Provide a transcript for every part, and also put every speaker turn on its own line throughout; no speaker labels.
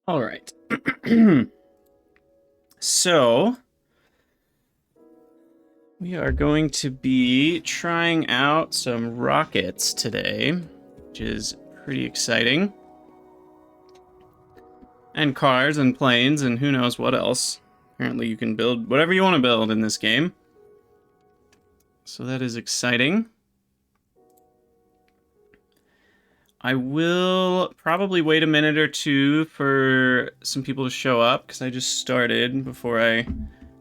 All right. So, we are going to be trying out some rockets today, which is pretty exciting. And cars and planes and who knows what else. Apparently you can build whatever you want to build in this game. So that is exciting. I will probably wait a minute or two for some people to show up because I just started before I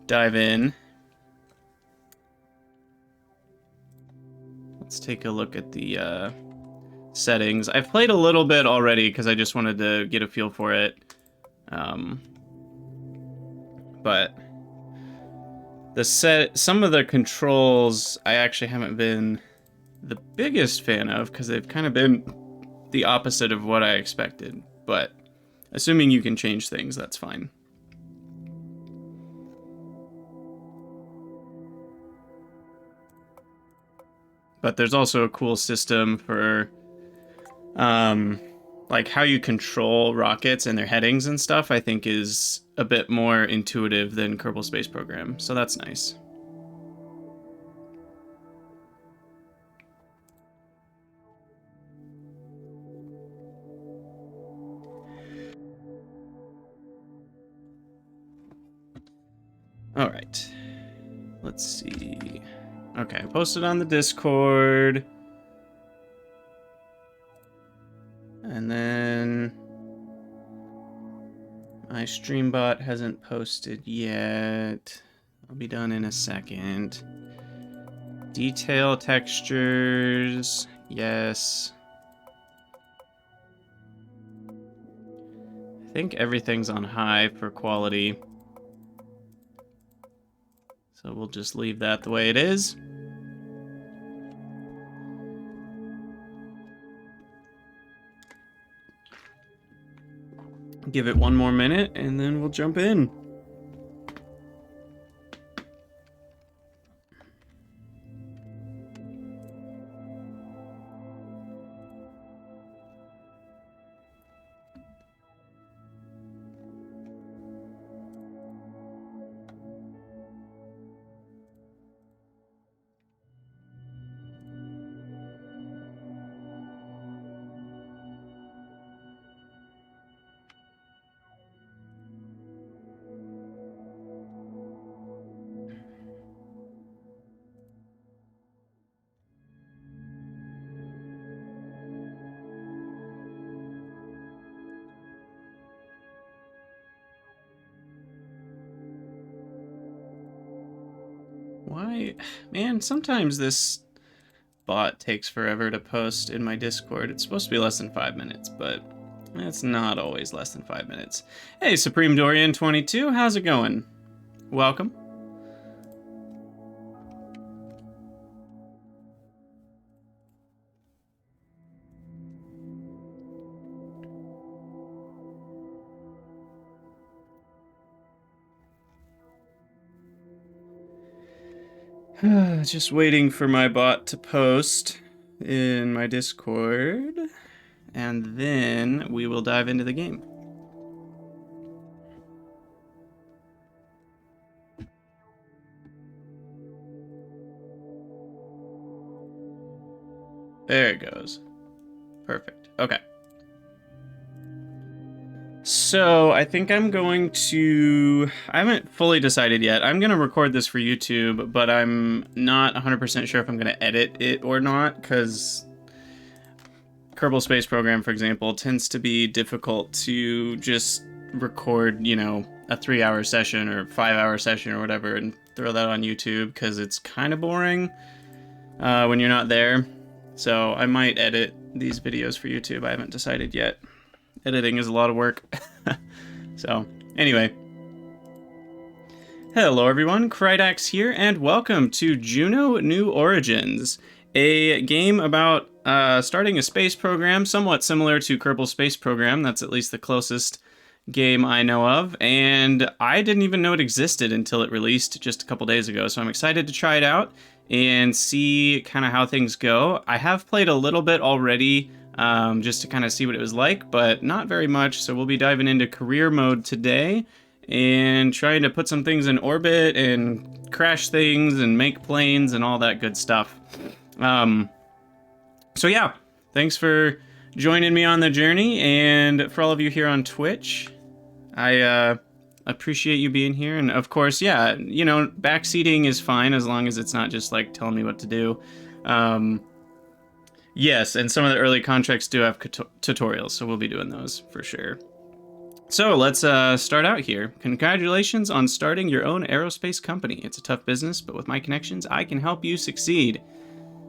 dive in. Let's take a look at the settings. I've played a little bit already because I just wanted to get a feel for it. But some of the controls I actually haven't been the biggest fan of because they've kind of been the opposite of what I expected. But assuming you can change things, that's fine. But there's also a cool system for like how you control rockets and their headings and stuff, I think is a bit more intuitive than Kerbal Space Program, so that's nice. All right, let's see. Okay, I posted on the Discord. And then my Streambot hasn't posted yet. I'll be done in a second. Detail textures, yes. I think everything's on high for quality. So we'll just leave that the way it is. Give it one more minute and then we'll jump in. Why? Man, sometimes this bot takes forever to post in my Discord. It's supposed to be less than 5 minutes, but it's not always less than 5 minutes. Hey, Supreme Dorian 22, how's it going? Welcome. Just waiting for my bot to post in my Discord, and then we will dive into the game. There it goes. Perfect. Okay. So I think I'm going to... I haven't fully decided yet. I'm going to record this for YouTube, but I'm not 100% sure if I'm going to edit it or not, because Kerbal Space Program, for example, tends to be difficult to just record, you know, a 3-hour session or 5-hour session or whatever and throw that on YouTube, because it's kind of boring when you're not there. So I might edit these videos for YouTube. I haven't decided yet. Editing is a lot of work. So, anyway. Hello everyone, Krydax here, and welcome to Juno New Origins, a game about starting a space program, somewhat similar to Kerbal Space Program. That's at least the closest game I know of, and I didn't even know it existed until it released just a couple days ago, so I'm excited to try it out and see kind of how things go. I have played a little bit already, just to kind of see what it was like, but not very much, so we'll be diving into career mode today and trying to put some things in orbit and crash things and make planes and all that good stuff. So yeah, thanks for joining me on the journey, and for all of you here on Twitch, I appreciate you being here. And of course, yeah, you know, backseating is fine as long as it's not just like telling me what to do. Yes, and some of the early contracts do have tutorials, so we'll be doing those for sure. So let's start out here. Congratulations on starting your own aerospace company. It's a tough business, but with my connections, I can help you succeed.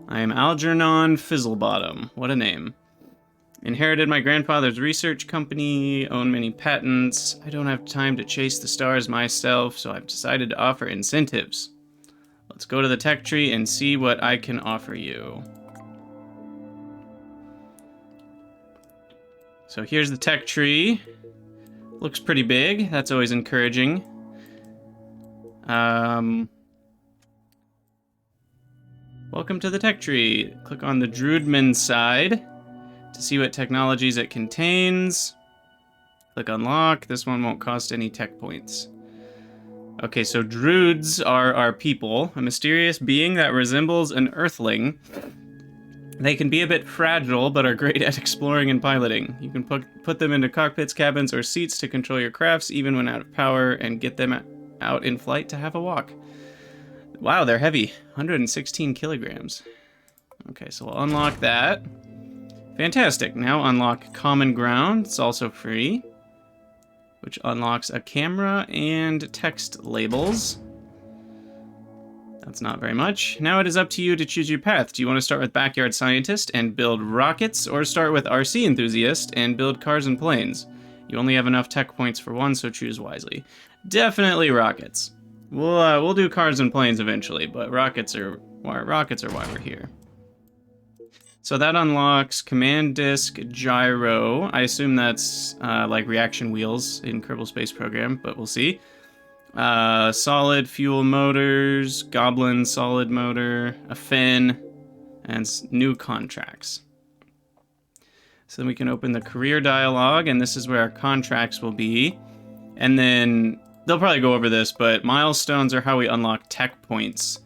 I am Algernon Fizzlebottom. What a name. Inherited my grandfather's research company, own many patents. I don't have time to chase the stars myself, so I've decided to offer incentives. Let's go to the tech tree and see what I can offer you. So here's the tech tree. Looks pretty big. That's always encouraging. Welcome to the tech tree. Click on the Druidman side to see what technologies it contains. Click unlock. This one won't cost any tech points. Okay, so Druids are our people, a mysterious being that resembles an Earthling. They can be a bit fragile, but are great at exploring and piloting. You can put them into cockpits, cabins, or seats to control your crafts, even when out of power, and get them out in flight to have a walk. Wow, they're heavy. 116 kilograms. Okay, so we'll unlock that. Fantastic. Now unlock Common Ground. It's also free, which unlocks a camera and text labels. That's not very much. Now it is up to you to choose your path. Do you want to start with Backyard Scientist and build rockets, or start with RC Enthusiast and build cars and planes? You only have enough tech points for one, so choose wisely. Definitely rockets. We'll do cars and planes eventually, but rockets are why we're here. So that unlocks Command Disc Gyro. I assume that's like reaction wheels in Kerbal Space Program, but we'll see. Solid fuel motors, Goblin solid motor, a fin, and new contracts. So then we can open the career dialog, and this is where our contracts will be. And then they'll probably go over this, but milestones are how we unlock tech points.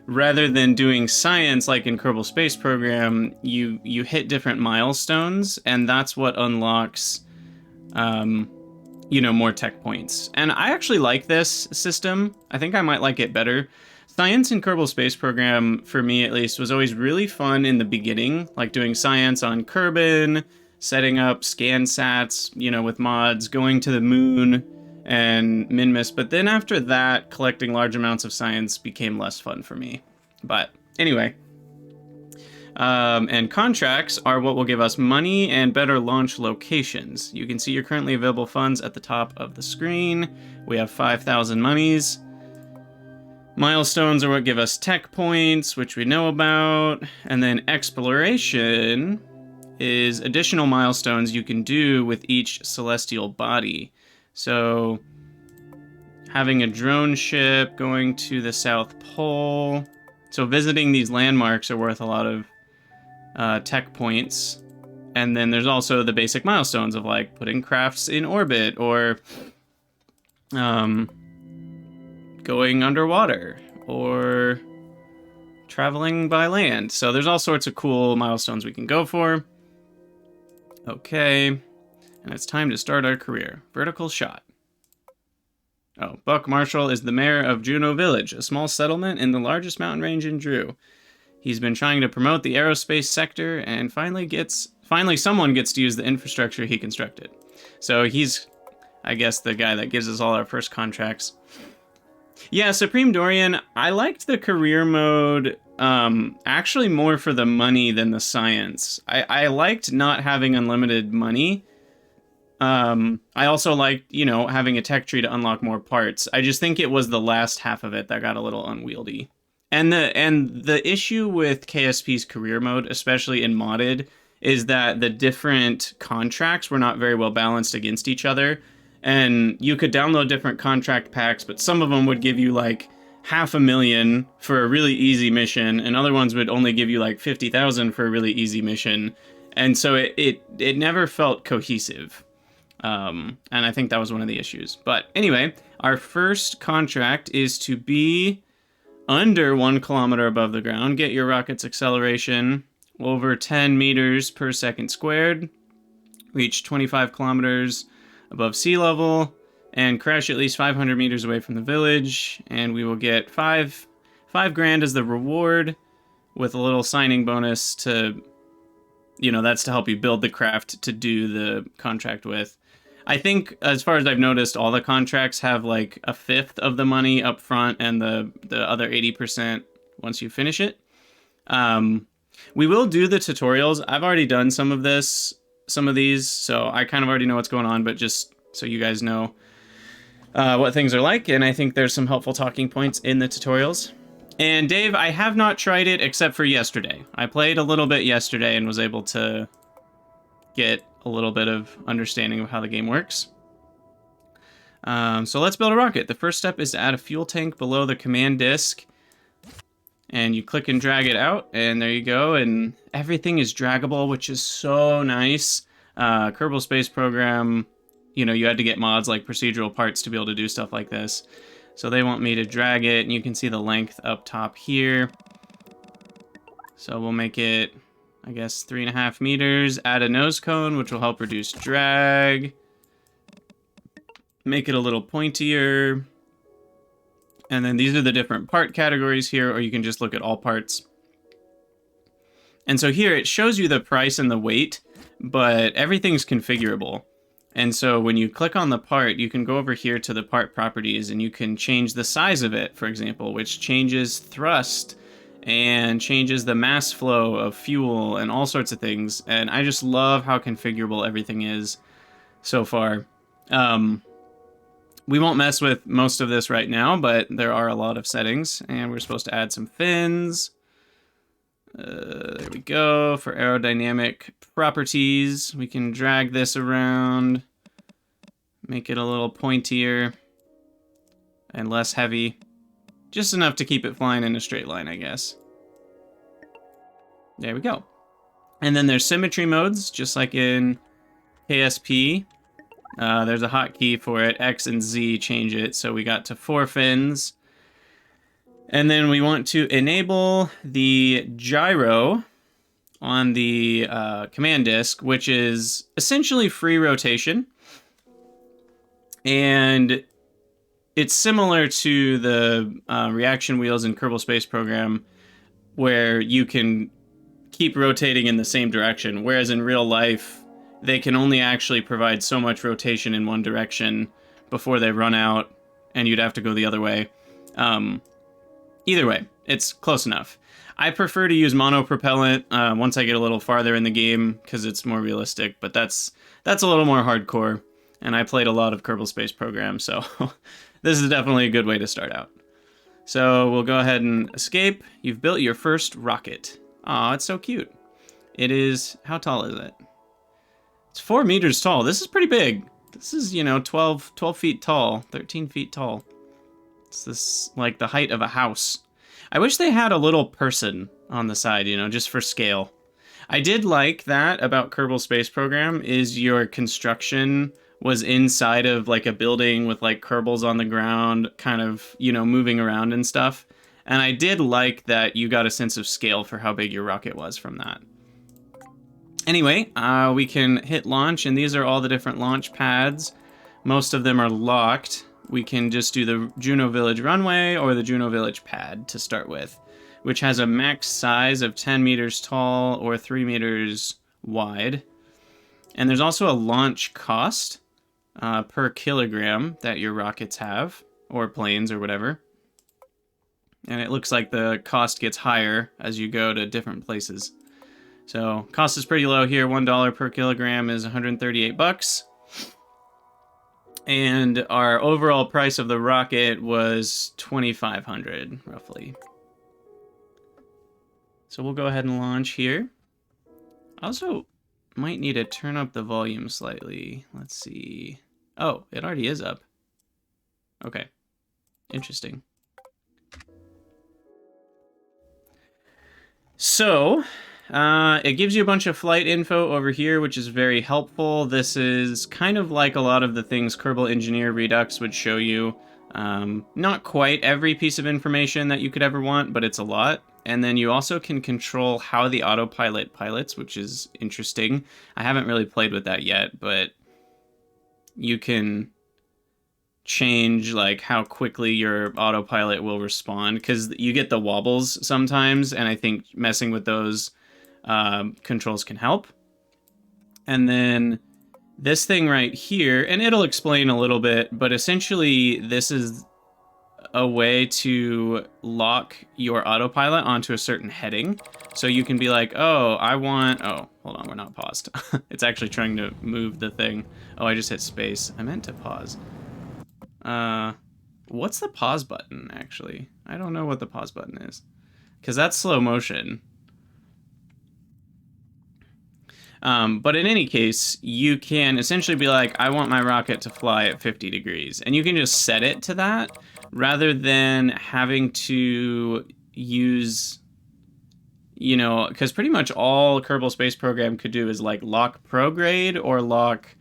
Rather than doing science like in Kerbal Space Program, you hit different milestones, and that's what unlocks you know, more tech points. And I actually like this system. I think I might like it better. Science in Kerbal Space Program, for me at least, was always really fun in the beginning, like doing science on Kerbin, setting up ScanSats, you know, with mods, going to the moon and Minmus. But then after that, collecting large amounts of science became less fun for me. But anyway. And contracts are what will give us money and better launch locations. You can see your currently available funds at the top of the screen. We have 5,000 monies. Milestones are what give us tech points, which we know about. And then exploration is additional milestones you can do with each celestial body. So having a drone ship, going to the South Pole. So visiting these landmarks are worth a lot of tech points. And then there's also the basic milestones of like putting crafts in orbit or going underwater or traveling by land. So there's all sorts of cool milestones we can go for. Okay, and it's time to start our career. Vertical shot. Oh, Buck Marshall is the mayor of Juno Village, a small settlement in the largest mountain range in Drew. He's been trying to promote the aerospace sector, and finally someone gets to use the infrastructure he constructed. So he's, I guess, the guy that gives us all our first contracts. Yeah, Supreme Dorian, I liked the career mode actually more for the money than the science. I liked not having unlimited money. I also liked, you know, having a tech tree to unlock more parts. I just think it was the last half of it that got a little unwieldy. And the issue with KSP's career mode, especially in modded, is that the different contracts were not very well balanced against each other. And you could download different contract packs, but some of them would give you like 500,000 for a really easy mission, and other ones would only give you like 50,000 for a really easy mission. And so it never felt cohesive. And I think that was one of the issues. But anyway, our first contract is to be under 1 kilometer above the ground, get your rocket's acceleration over 10 meters per second squared, reach 25 kilometers above sea level, and crash at least 500 meters away from the village, and we will get five grand as the reward, with a little signing bonus to, that's to help you build the craft to do the contract with. I think, as far as I've noticed, all the contracts have like a fifth of the money up front and the other 80% once you finish it. We will do the tutorials. I've already done some of these, so I kind of already know what's going on, but just so you guys know what things are like, and I think there's some helpful talking points in the tutorials. And Dave, I have not tried it except for yesterday. I played a little bit yesterday and was able to get a little bit of understanding of how the game works. So let's build a rocket. The first step is to add a fuel tank below the command disk. And you click and drag it out, and there you go. And everything is draggable, which is so nice. Kerbal Space Program, you had to get mods like procedural parts to be able to do stuff like this. So they want me to drag it, and you can see the length up top here. So we'll make it, I guess, 3.5 meters. Add a nose cone, which will help reduce drag. Make it a little pointier. And then these are the different part categories here, or you can just look at all parts. And so here it shows you the price and the weight, but everything's configurable. And so when you click on the part, you can go over here to the part properties, and you can change the size of it, for example, which changes thrust and changes the mass flow of fuel and all sorts of things. And I just love how configurable everything is so far. We won't mess with most of this right now, but there are a lot of settings, and we're supposed to add some fins. There we go. For aerodynamic properties, we can drag this around, make it a little pointier and less heavy. Just enough to keep it flying in a straight line, I guess. There we go. And then there's symmetry modes, just like in KSP. There's a hotkey for it. X and Z change it. So we got to 4 fins. And then we want to enable the gyro on the command disk, which is essentially free rotation. And it's similar to the reaction wheels in Kerbal Space Program, where you can keep rotating in the same direction, whereas in real life, they can only actually provide so much rotation in one direction before they run out, and you'd have to go the other way. Either way, it's close enough. I prefer to use monopropellant once I get a little farther in the game, because it's more realistic, but that's a little more hardcore, and I played a lot of Kerbal Space Program, so this is definitely a good way to start out. So we'll go ahead and escape. You've built your first rocket. Aw, it's so cute. It is, how tall is it? It's 4 meters tall. This is pretty big. This is, 12 feet tall, 13 feet tall. It's this, like, the height of a house. I wish they had a little person on the side, just for scale. I did like that about Kerbal Space Program, is your construction was inside of, like, a building with, like, Kerbals on the ground, kind of, moving around and stuff. And I did like that you got a sense of scale for how big your rocket was from that. Anyway, we can hit launch, and these are all the different launch pads. Most of them are locked. We can just do the Juno Village runway or the Juno Village pad to start with, which has a max size of 10 meters tall or 3 meters wide. And there's also a launch cost per kilogram that your rockets have, or planes or whatever. And it looks like the cost gets higher as you go to different places. So cost is pretty low here. $1 per kilogram is 138 bucks. And our overall price of the rocket was $2,500 roughly. So we'll go ahead and launch here. Also, might need to turn up the volume slightly. Let's see. Oh, it already is up. Okay, interesting. So, it gives you a bunch of flight info over here, which is very helpful. This is kind of like a lot of the things Kerbal Engineer Redux would show you. Not quite every piece of information that you could ever want, but it's a lot. And then you also can control how the autopilot pilots, which is interesting. I haven't really played with that yet, but you can change like how quickly your autopilot will respond, because you get the wobbles sometimes, and I think messing with those controls can help. And then this thing right here, and it'll explain a little bit, but essentially this is a way to lock your autopilot onto a certain heading. So you can be like, oh, I want... Oh, hold on, we're not paused. It's actually trying to move the thing. Oh, I just hit space. I meant to pause. What's the pause button, actually? I don't know what the pause button is, because that's slow motion. But in any case, you can essentially be like, I want my rocket to fly at 50 degrees. And you can just set it to that, rather than having to use, you know, because pretty much all Kerbal Space Program could do is like lock prograde or lock,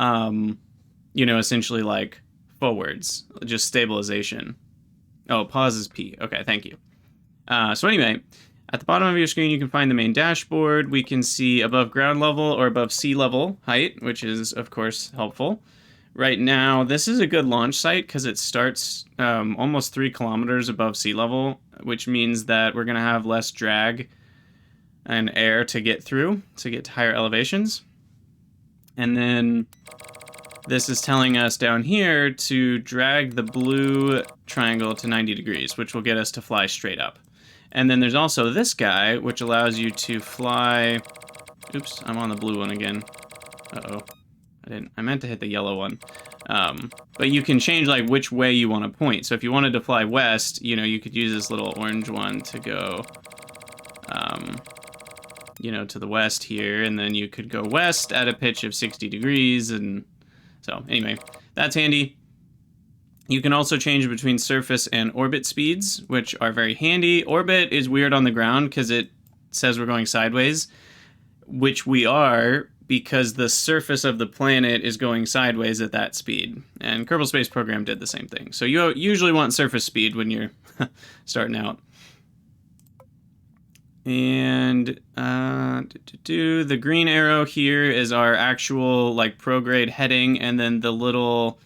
you know, essentially like forwards, just stabilization. Oh, pause is P. Okay, thank you. So anyway, at the bottom of your screen, you can find the main dashboard. We can see above ground level or above sea level height, which is, of course, helpful. Right now, this is a good launch site because it starts almost 3 kilometers above sea level, which means that we're going to have less drag and air to get through to get to higher elevations. And then this is telling us down here to drag the blue triangle to 90 degrees, which will get us to fly straight up. And then there's also this guy, which allows you to fly... Oops, I'm on the blue one again. Uh-oh. I meant to hit the yellow one. But you can change like which way you want to point. So if you wanted to fly west, you know, you could use this little orange one to go, you know, to the west here. And then you could go west at a pitch of 60 degrees. And so anyway, that's handy. You can also change between surface and orbit speeds, which are very handy. Orbit is weird on the ground because it says we're going sideways, which we are, because the surface of the planet is going sideways at that speed. And Kerbal Space Program did the same thing. So you usually want surface speed when you're starting out. And the green arrow here is our actual like prograde heading, and then the little,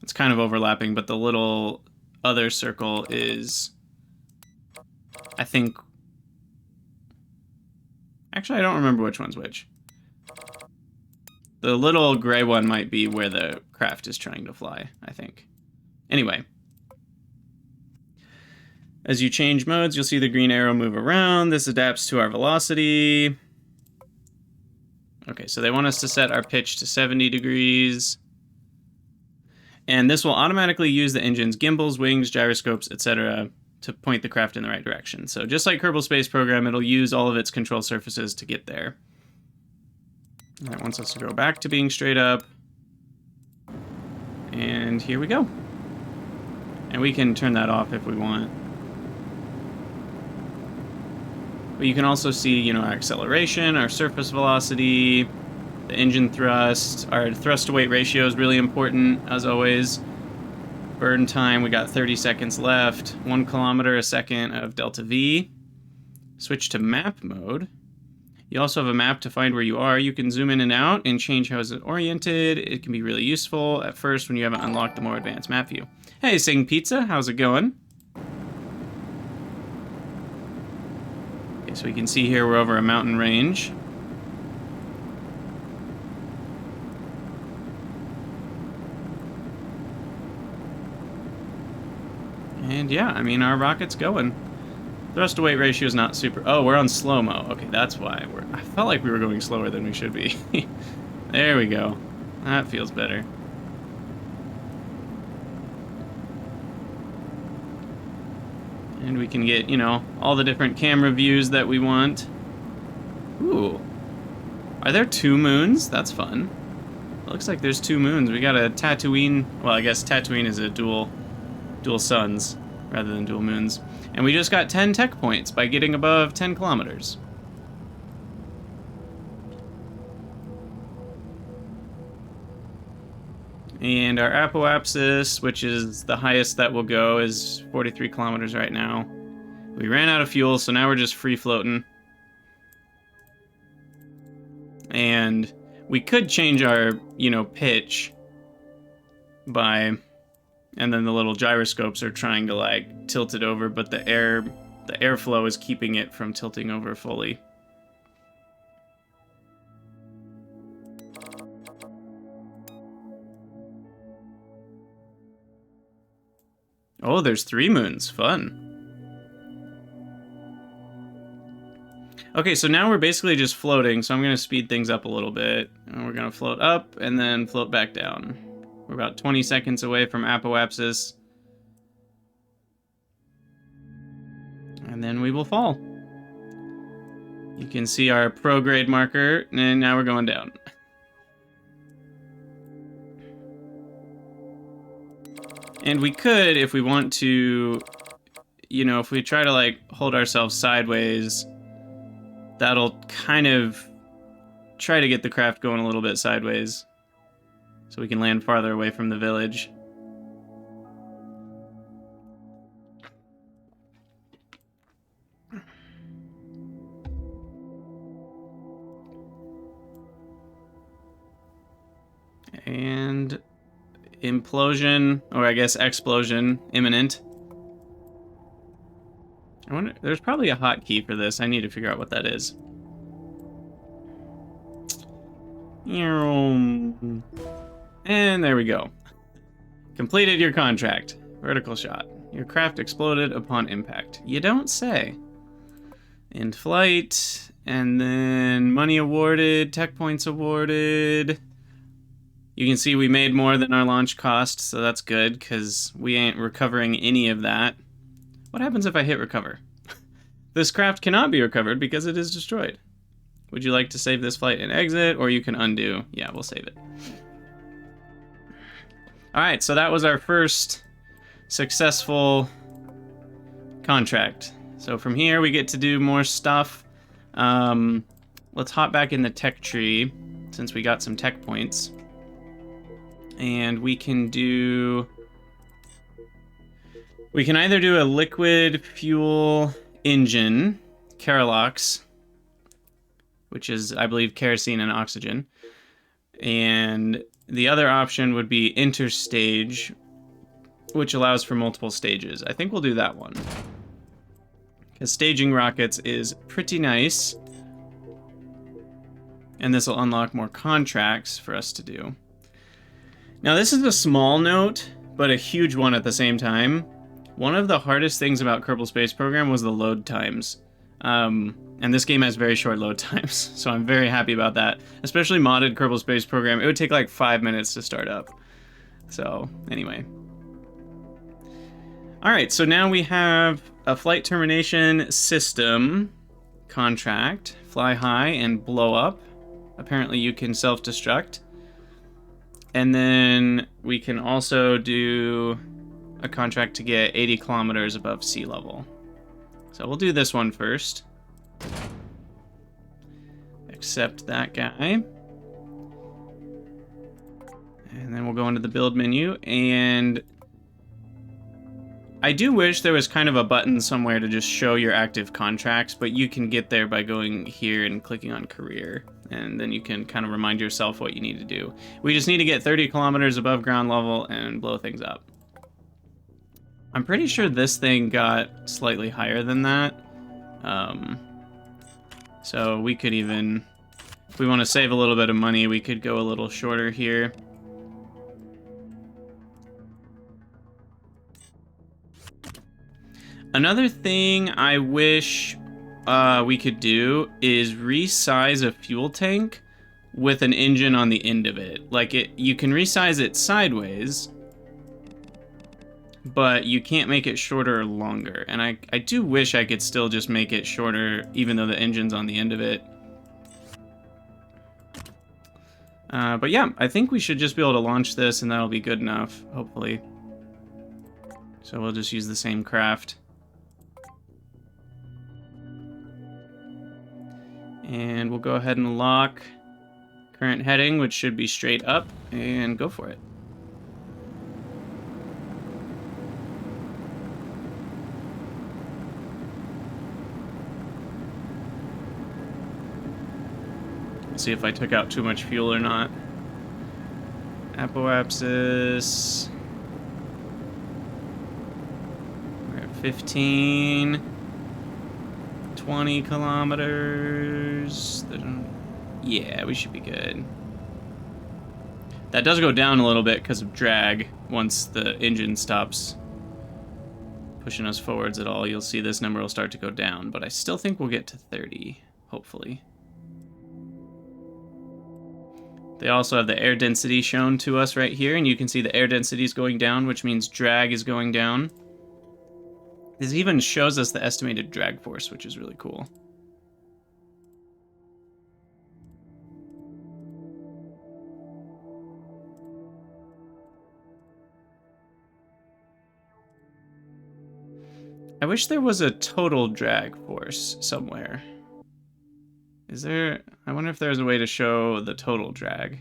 it's kind of overlapping, but the little other circle is, I think, actually, I don't remember which one's which. The little gray one might be where the craft is trying to fly, I think. Anyway. As you change modes, you'll see the green arrow move around. This adapts to our velocity. Okay, so they want us to set our pitch to 70 degrees. And this will automatically use the engine's gimbals, wings, gyroscopes, etc. to point the craft in the right direction. So just like Kerbal Space Program, it'll use all of its control surfaces to get there. And it wants us to go back to being straight up. And here we go. And we can turn that off if we want. But you can also see, you know, our acceleration, our surface velocity, the engine thrust. Our thrust to weight ratio is really important, as always. Burn time, we got 30 seconds left. 1 kilometer a second of delta V. Switch to map mode. You also have a map to find where you are. You can zoom in and out and change how it's oriented. It can be really useful at first when you haven't unlocked the more advanced map view. Hey, Sing Pizza, how's it going? Okay, so we can see here we're over a mountain range. And yeah, I mean, our rocket's going. Thrust to weight ratio is not super... Oh, we're on slow-mo. Okay, that's why. I felt like we were going slower than we should be. There we go. That feels better. And we can get, you know, all the different camera views that we want. Ooh. Are there 2 moons? That's fun. It looks like there's 2 moons. We got a Tatooine. Well, I guess Tatooine is a dual suns rather than dual moons. And we just got 10 tech points by getting above 10 kilometers. And our apoapsis, which is the highest that will go, is 43 kilometers right now. We ran out of fuel, so now we're just free floating. And we could change our, you know, pitch by, and then the little gyroscopes are trying to like tilt it over, but the airflow is keeping it from tilting over fully. Oh, there's 3 moons. Fun. Okay, so now we're basically just floating, so I'm going to speed things up a little bit. And we're going to float up and then float back down. We're about 20 seconds away from apoapsis. And then we will fall. You can see our prograde marker, and now we're going down. And we could, if we want to, you know, if we try to like hold ourselves sideways, that'll kind of try to get the craft going a little bit sideways so we can land farther away from the village. And implosion, or I guess explosion, imminent. I wonder, there's probably a hotkey for this. I need to figure out what that is. And there we go. Completed your contract. Vertical shot. Your craft exploded upon impact. You don't say. In flight, and then money awarded, tech points awarded. You can see we made more than our launch cost, so that's good, because we ain't recovering any of that. What happens if I hit recover? This craft cannot be recovered because it is destroyed. Would you like to save this flight and exit, or you can undo? Yeah, we'll save it. Alright, so that was our first successful contract. So from here, we get to do more stuff. Let's hop back in the tech tree, since we got some tech points. And we can do... We can either do a liquid fuel engine, Keralox, which is, I believe, kerosene and oxygen. And the other option would be interstage, which allows for multiple stages. I think we'll do that one, because staging rockets is pretty nice. And this will unlock more contracts for us to do. Now, this is a small note, but a huge one at the same time. One of the hardest things about Kerbal Space Program was the load times. And this game has very short load times, so I'm very happy about that. Especially modded Kerbal Space Program, it would take like 5 minutes to start up. So, anyway. Alright, so now we have a flight termination system contract. Fly high and blow up. Apparently you can self-destruct. And then we can also do a contract to get 80 kilometers above sea level. So we'll do this one first. Accept that guy. And then we'll go into the build menu, and I do wish there was kind of a button somewhere to just show your active contracts, but you can get there by going here and clicking on career, and then you can kind of remind yourself what you need to do. We just need to get 30 kilometers above ground level and blow things up. I'm pretty sure this thing got slightly higher than that. So we could even, if we want to save a little bit of money, we could go a little shorter here. Another thing I wish we could do is resize a fuel tank with an engine on the end of it. Like, you can resize it sideways, but you can't make it shorter or longer. And I do wish I could still just make it shorter, even though the engine's on the end of it. But yeah, I think we should just be able to launch this, and that'll be good enough, hopefully. So we'll just use the same craft. And we'll go ahead and lock current heading, which should be straight up, and go for it. See if I took out too much fuel or not. Apoapsis. We're at 15. 20 kilometers. Yeah, we should be good. That does go down a little bit because of drag. Once the engine stops pushing us forwards at all, you'll see this number will start to go down. But I still think we'll get to 30, hopefully. They also have the air density shown to us right here, and you can see the air density is going down, which means drag is going down. This even shows us the estimated drag force, which is really cool. I wish there was a total drag force somewhere. Is there? I wonder if there's a way to show the total drag.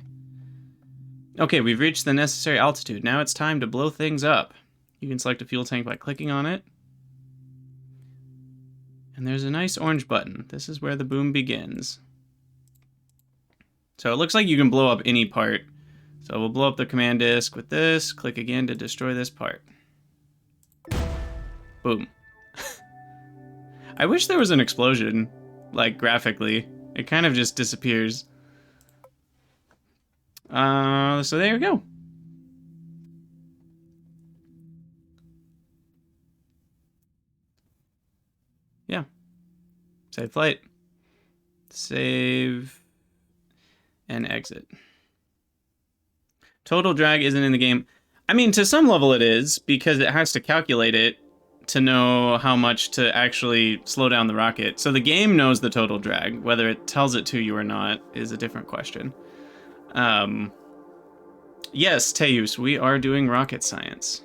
Okay, we've reached the necessary altitude. Now it's time to blow things up. You can select a fuel tank by clicking on it. And there's a nice orange button. This is where the boom begins. So it looks like you can blow up any part. So we'll blow up the command disk with this. Click again to destroy this part. Boom. I wish there was an explosion, like graphically. It kind of just disappears. So there we go. Yeah. Save flight. Save. And exit. Total drag isn't in the game. I mean, to some level it is, because it has to calculate it to know how much to actually slow down the rocket. So the game knows the total drag. Whether it tells it to you or not is a different question. Yes, Teus, we are doing rocket science.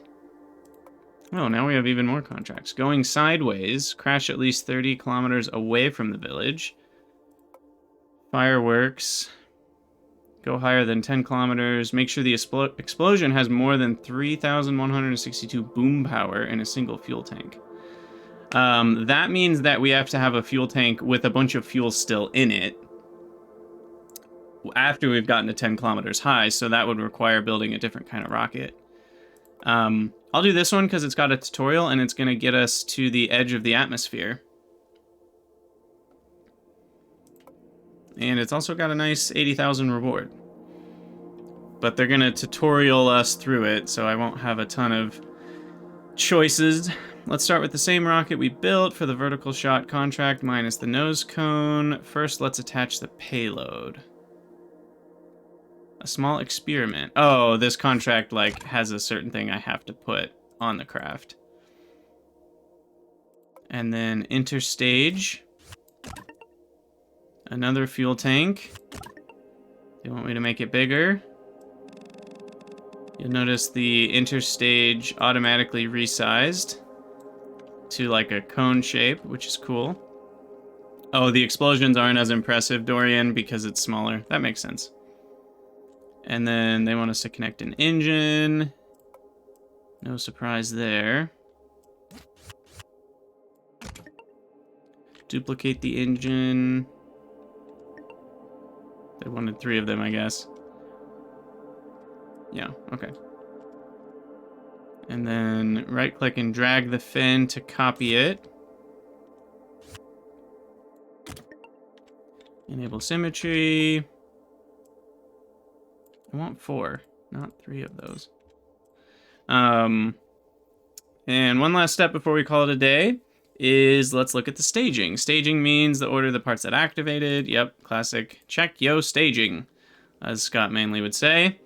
Oh, now we have even more contracts. Going sideways, crash at least 30 kilometers away from the village. Fireworks. Go higher than 10 kilometers. Make sure the explosion has more than 3,162 boom power in a single fuel tank. That means that we have to have a fuel tank with a bunch of fuel still in it after we've gotten to 10 kilometers high, so that would require building a different kind of rocket. I'll do this one because it's got a tutorial and it's going to get us to the edge of the atmosphere. And it's also got a nice 80,000 reward. But they're going to tutorial us through it, so I won't have a ton of choices. Let's start with the same rocket we built for the vertical shot contract minus the nose cone. First, let's attach the payload. A small experiment. Oh, this contract, like, has a certain thing I have to put on the craft. And then interstage. Another fuel tank. They want me to make it bigger. You'll notice the interstage automatically resized to like a cone shape, which is cool. Oh, the explosions aren't as impressive, Dorian, because it's smaller. That makes sense. And then they want us to connect an engine. No surprise there. Duplicate the engine. They wanted 3 of them, I guess. Yeah, okay. And then right-click and drag the fin to copy it. Enable symmetry. I want 4, not 3 of those. And one last step before we call it a day is let's look at the staging. Staging means the order of the parts that activated. Yep, classic check yo staging, as Scott Manley would say.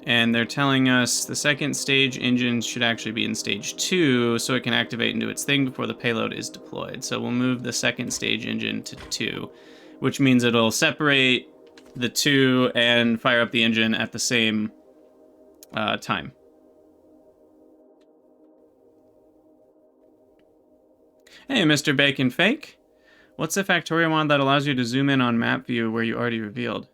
And they're telling us the second stage engine should actually be in stage 2, so it can activate and do its thing before the payload is deployed. So we'll move the second stage engine to 2, which means it'll separate the 2 and fire up the engine at the same time. Hey, Mr. Bacon Fake. What's the Factorio mod that allows you to zoom in on map view where you already revealed?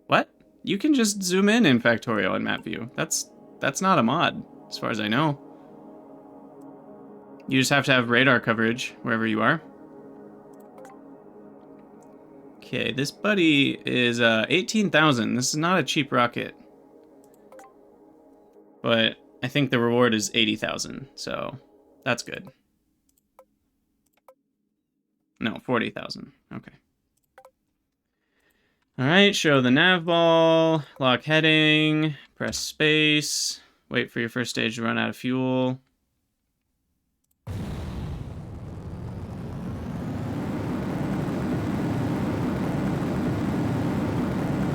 What? You can just zoom in Factorio and map view. That's not a mod, as far as I know. You just have to have radar coverage wherever you are. Okay, this buddy is 18,000. This is not a cheap rocket. But I think the reward is 80,000, so that's good. No, 40,000. Okay. All right, show the nav ball, lock heading, press space, wait for your first stage to run out of fuel.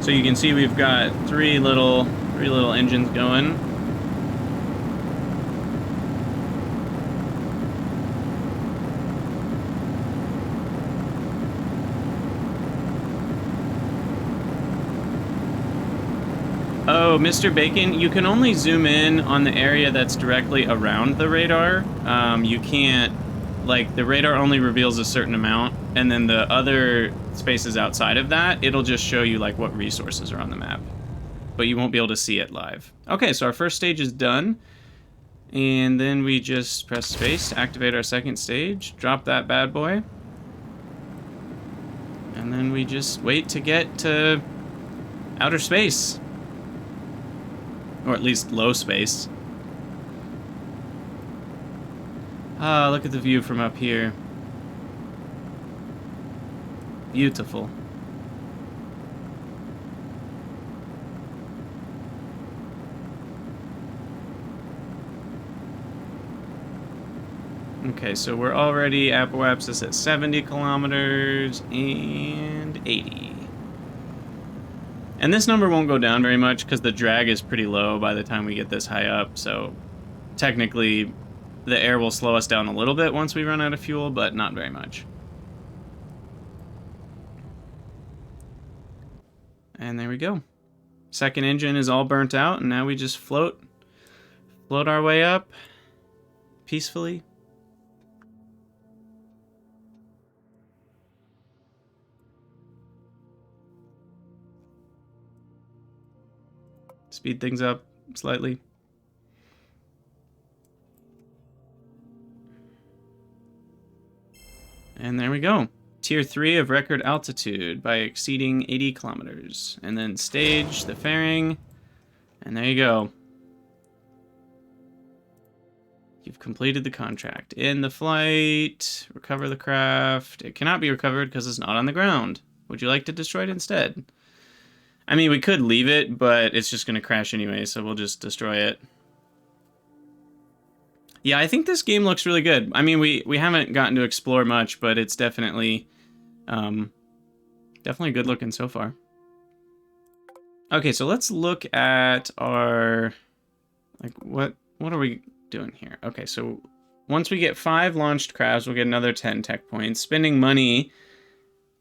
So you can see we've got three little engines going. Oh, Mr. Bacon, you can only zoom in on the area that's directly around the radar. You can't, like, the radar only reveals a certain amount, and then the other spaces outside of that, it'll just show you, like, what resources are on the map. But you won't be able to see it live. Okay, so our first stage is done. And then we just press space to activate our second stage, drop that bad boy. And then we just wait to get to outer space. Or at least low space. Ah, look at the view from up here. Beautiful. Okay, so we're already apoapsis at 70 kilometers and 80. And this number won't go down very much because the drag is pretty low by the time we get this high up, so technically the air will slow us down a little bit once we run out of fuel, but not very much. And there we go. Second engine is all burnt out, and now we just float our way up peacefully. Speed things up slightly. And there we go. Tier 3 of record altitude by exceeding 80 kilometers. And then stage the fairing. And there you go. You've completed the contract. End the flight. Recover the craft. It cannot be recovered because it's not on the ground. Would you like to destroy it instead? I mean, we could leave it, but it's just going to crash anyway, so we'll just destroy it. Yeah, I think this game looks really good. I mean, we haven't gotten to explore much, but it's definitely good looking so far. Okay, so let's look at our, like, what are we doing here? Okay, so once we get 5 launched crafts, we'll get another 10 tech points. Spending money,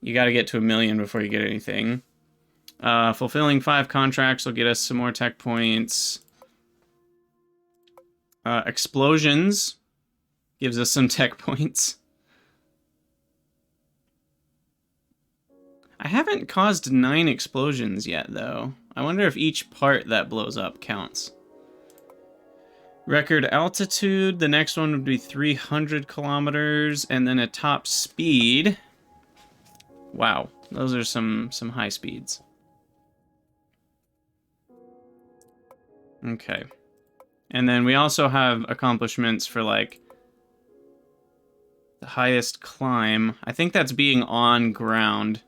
you got to get to 1 million before you get anything. Fulfilling 5 contracts will get us some more tech points. Explosions gives us some tech points. I haven't caused 9 explosions yet, though. I wonder if each part that blows up counts. Record altitude, the next one would be 300 kilometers, and then a top speed. Wow, those are some high speeds. Okay. And then we also have accomplishments for, like, the highest climb. I think that's being on ground.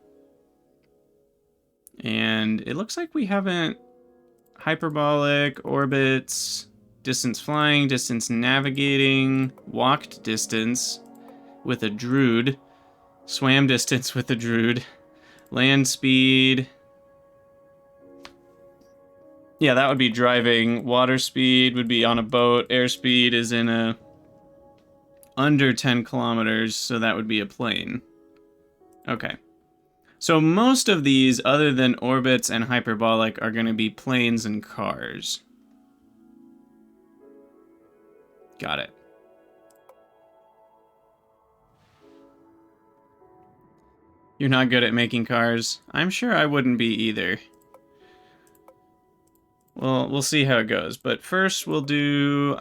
And it looks like we haven't hyperbolic, orbits, distance flying, distance navigating, walked distance with a druid, swam distance with a druid, land speed. Yeah, that would be driving. Water speed would be on a boat. Airspeed is in a under 10 kilometers, so that would be a plane. Okay. So most of these, other than orbits and hyperbolic, are going to be planes and cars. Got it. You're not good at making cars? I'm sure I wouldn't be either. Well, we'll see how it goes. But first, we'll do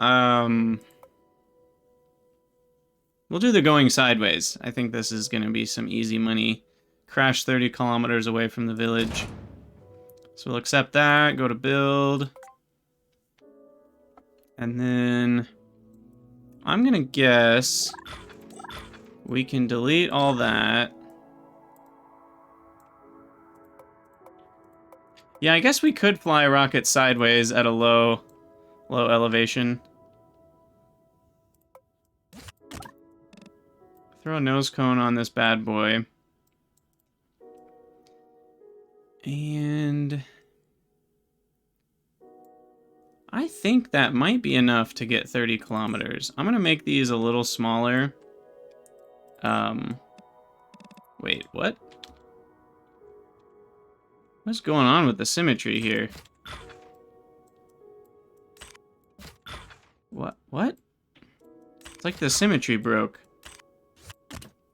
the going sideways. I think this is going to be some easy money. Crash 30 kilometers away from the village. So we'll accept that, go to build. And then I'm going to guess we can delete all that. Yeah, I guess we could fly a rocket sideways at a low elevation. Throw a nose cone on this bad boy. And I think that might be enough to get 30 kilometers. I'm gonna make these a little smaller. Wait, what? What's going on with the symmetry here? What? It's like the symmetry broke.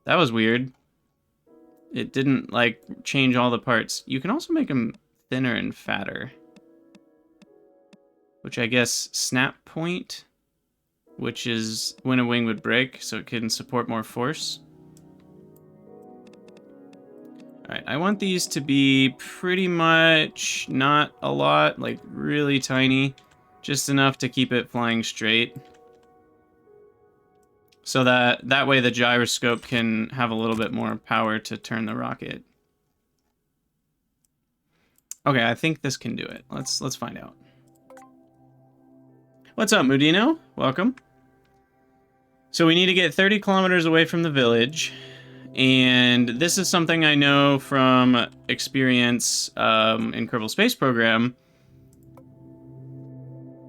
That was weird. It didn't, like, change all the parts. You can also make them thinner and fatter. Which I guess snap point, which is when a wing would break, so it can support more force. Alright, I want these to be pretty much not a lot, like really tiny. Just enough to keep it flying straight. So that way the gyroscope can have a little bit more power to turn the rocket. Okay, I think this can do it. Let's find out. What's up, Mudino? Welcome. So we need to get 30 kilometers away from the village. And this is something I know from experience in Kerbal Space Program.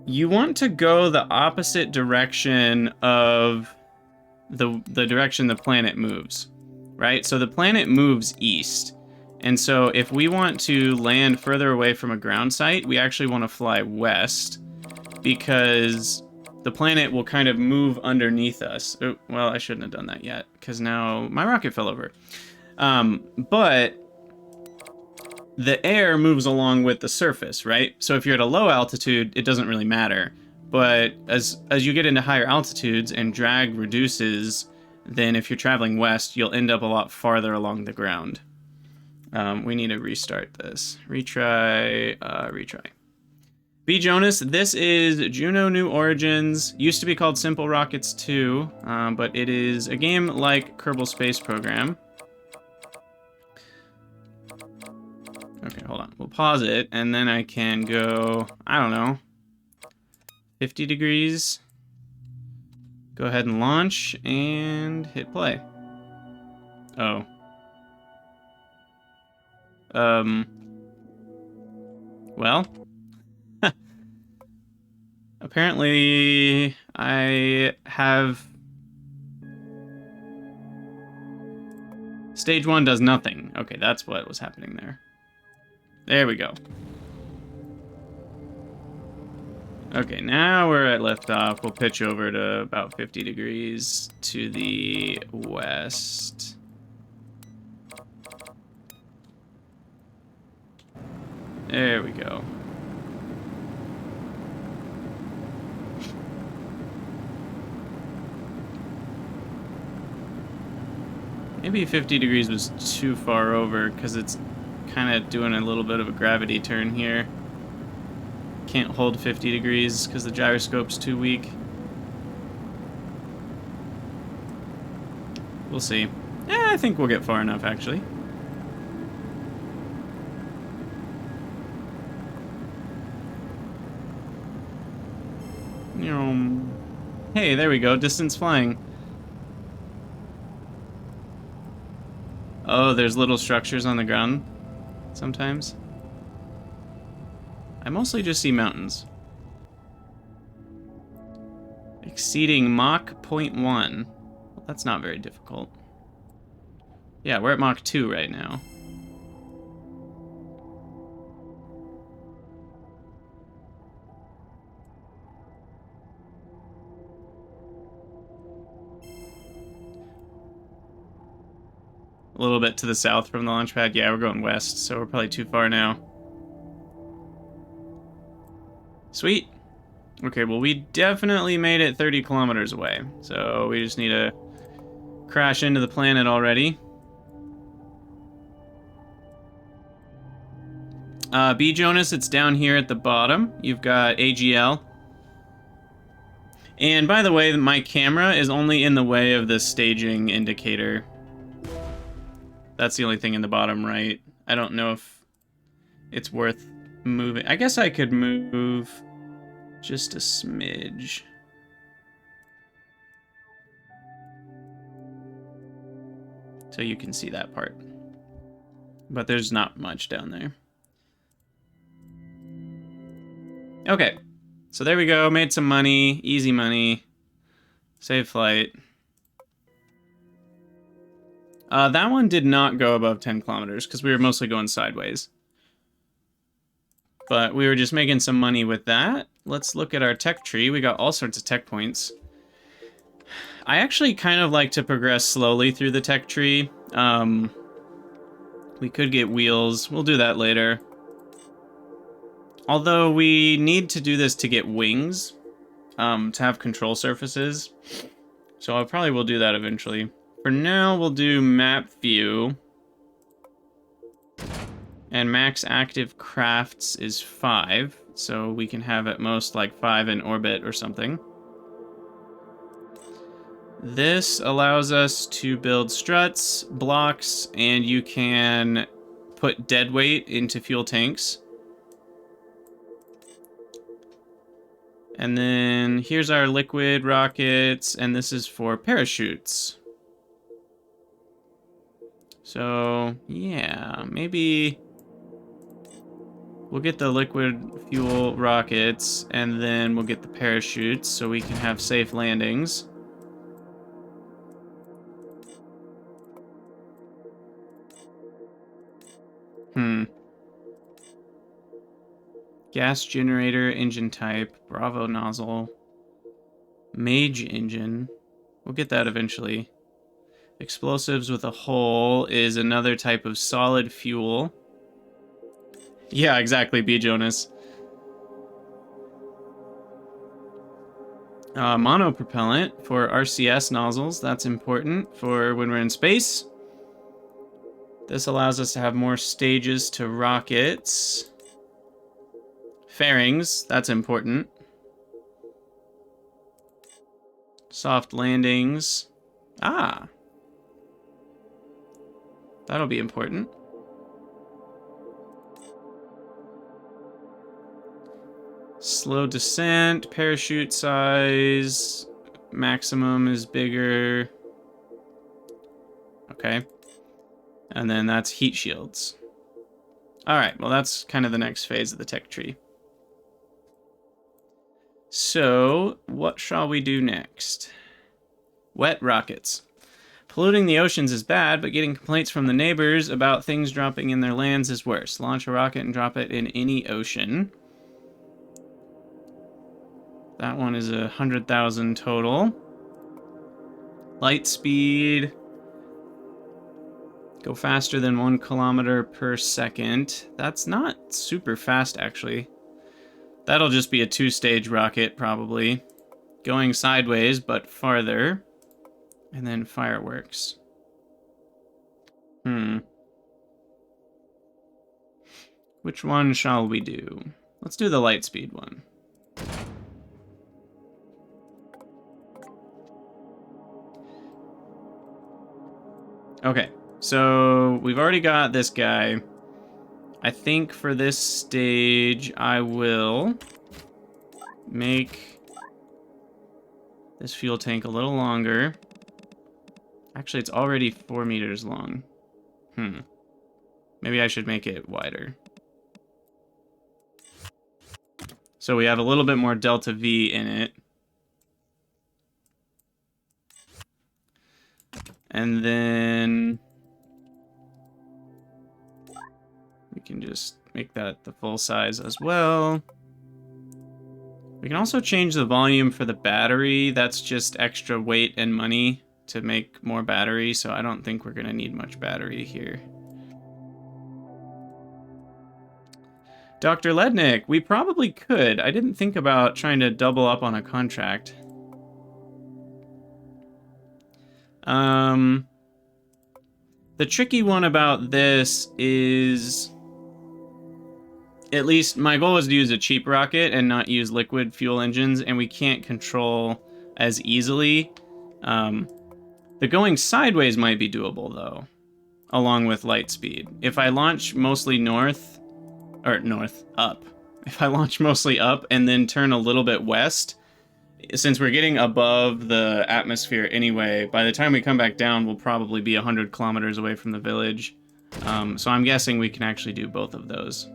You want to go the opposite direction of the direction the planet moves, right? So the planet moves east. And so if we want to land further away from a ground site, we actually want to fly west because the planet will kind of move underneath us. Oh, well, I shouldn't have done that yet because now my rocket fell over. But the air moves along with the surface, right? So if you're at a low altitude, it doesn't really matter. But as you get into higher altitudes and drag reduces, then if you're traveling west, you'll end up a lot farther along the ground. We need to restart this. Retry. B. Jonas, this is Juno New Origins. Used to be called Simple Rockets 2, but it is a game like Kerbal Space Program. Okay, hold on. We'll pause it, and then I can go, I don't know, 50 degrees. Go ahead and launch, and hit play. Oh. Well. Apparently, I have... Stage 1 does nothing. Okay, that's what was happening there. There we go. Okay, now we're at liftoff. We'll pitch over to about 50 degrees to the west. There we go. Maybe 50 degrees was too far over because it's kind of doing a little bit of a gravity turn here. Can't hold 50 degrees because the gyroscope's too weak. We'll see. Yeah, I think we'll get far enough, actually. Hey, there we go. Distance flying. Oh, there's little structures on the ground sometimes. I mostly just see mountains. Exceeding Mach 0.1. Well, that's not very difficult. Yeah, we're at Mach 2 right now. A little bit to the south from the launch pad. Yeah, we're going west, so we're probably too far now. Sweet. Okay, well, we definitely made it 30 kilometers away, so we just need to crash into the planet already. B. Jonas, it's down here at the bottom. You've got AGL. And by the way, my camera is only in the way of the staging indicator. That's the only thing in the bottom right. I don't know if it's worth moving. I guess I could move just a smidge. So you can see that part. But there's not much down there. Okay. So there we go. Made some money. Easy money. Save flight. That one did not go above 10 kilometers because we were mostly going sideways. But we were just making some money with that. Let's look at our tech tree. We got all sorts of tech points. I actually kind of like to progress slowly through the tech tree. We could get wheels. We'll do that later. Although we need to do this to get wings, to have control surfaces. So I probably will do that eventually. For now, we'll do map view. And max active crafts is 5. So we can have at most like 5 in orbit or something. This allows us to build struts, blocks, and you can put dead weight into fuel tanks. And then here's our liquid rockets, and this is for parachutes. So, yeah, maybe we'll get the liquid fuel rockets, and then we'll get the parachutes so we can have safe landings. Gas generator, engine type, Bravo nozzle, Mage engine. We'll get that eventually. Explosives with a hole is another type of solid fuel. Yeah, exactly, B. Jonas. Monopropellant for RCS nozzles. That's important for when we're in space. This allows us to have more stages to rockets. Fairings, that's important. Soft landings. Ah. That'll be important. Slow descent, parachute size, maximum is bigger. Okay. And then that's heat shields. All right, well, that's kind of the next phase of the tech tree. So, what shall we do next? Wet rockets. Polluting the oceans is bad, but getting complaints from the neighbors about things dropping in their lands is worse. Launch a rocket and drop it in any ocean. That one is 100,000 total. Light speed. Go faster than 1 kilometer per second. That's not super fast, actually. That'll just be a 2-stage rocket, probably. Going sideways, but farther. And then fireworks. Which one shall we do? Let's do the light speed one. Okay, so we've already got this guy. I think for this stage, I will make this fuel tank a little longer. Actually, it's already 4 meters long. Maybe I should make it wider. So we have a little bit more delta V in it. And then we can just make that the full size as well. We can also change the volume for the battery. That's just extra weight and money to make more battery, so I don't think we're going to need much battery here. Dr. Lednick, we probably could. I didn't think about trying to double up on a contract. The tricky one about this is, at least my goal is to use a cheap rocket and not use liquid fuel engines, and we can't control as easily. The going sideways might be doable, though, along with light speed. If I launch mostly up. If I launch mostly up and then turn a little bit west, since we're getting above the atmosphere anyway, by the time we come back down, we'll probably be 100 kilometers away from the village. So I'm guessing we can actually do both of those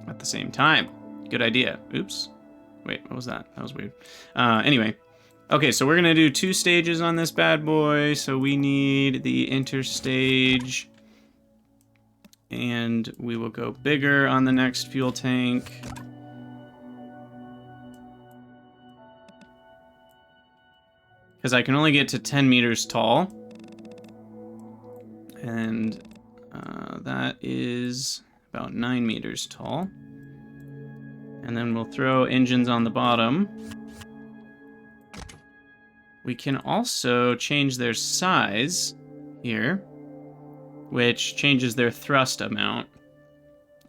at the same time. Good idea. Oops. Wait, what was that? That was weird. Anyway. Okay, so we're going to do 2 stages on this bad boy. So we need the interstage. And we will go bigger on the next fuel tank. Because I can only get to 10 meters tall. And that is about 9 meters tall. And then we'll throw engines on the bottom. We can also change their size here, which changes their thrust amount.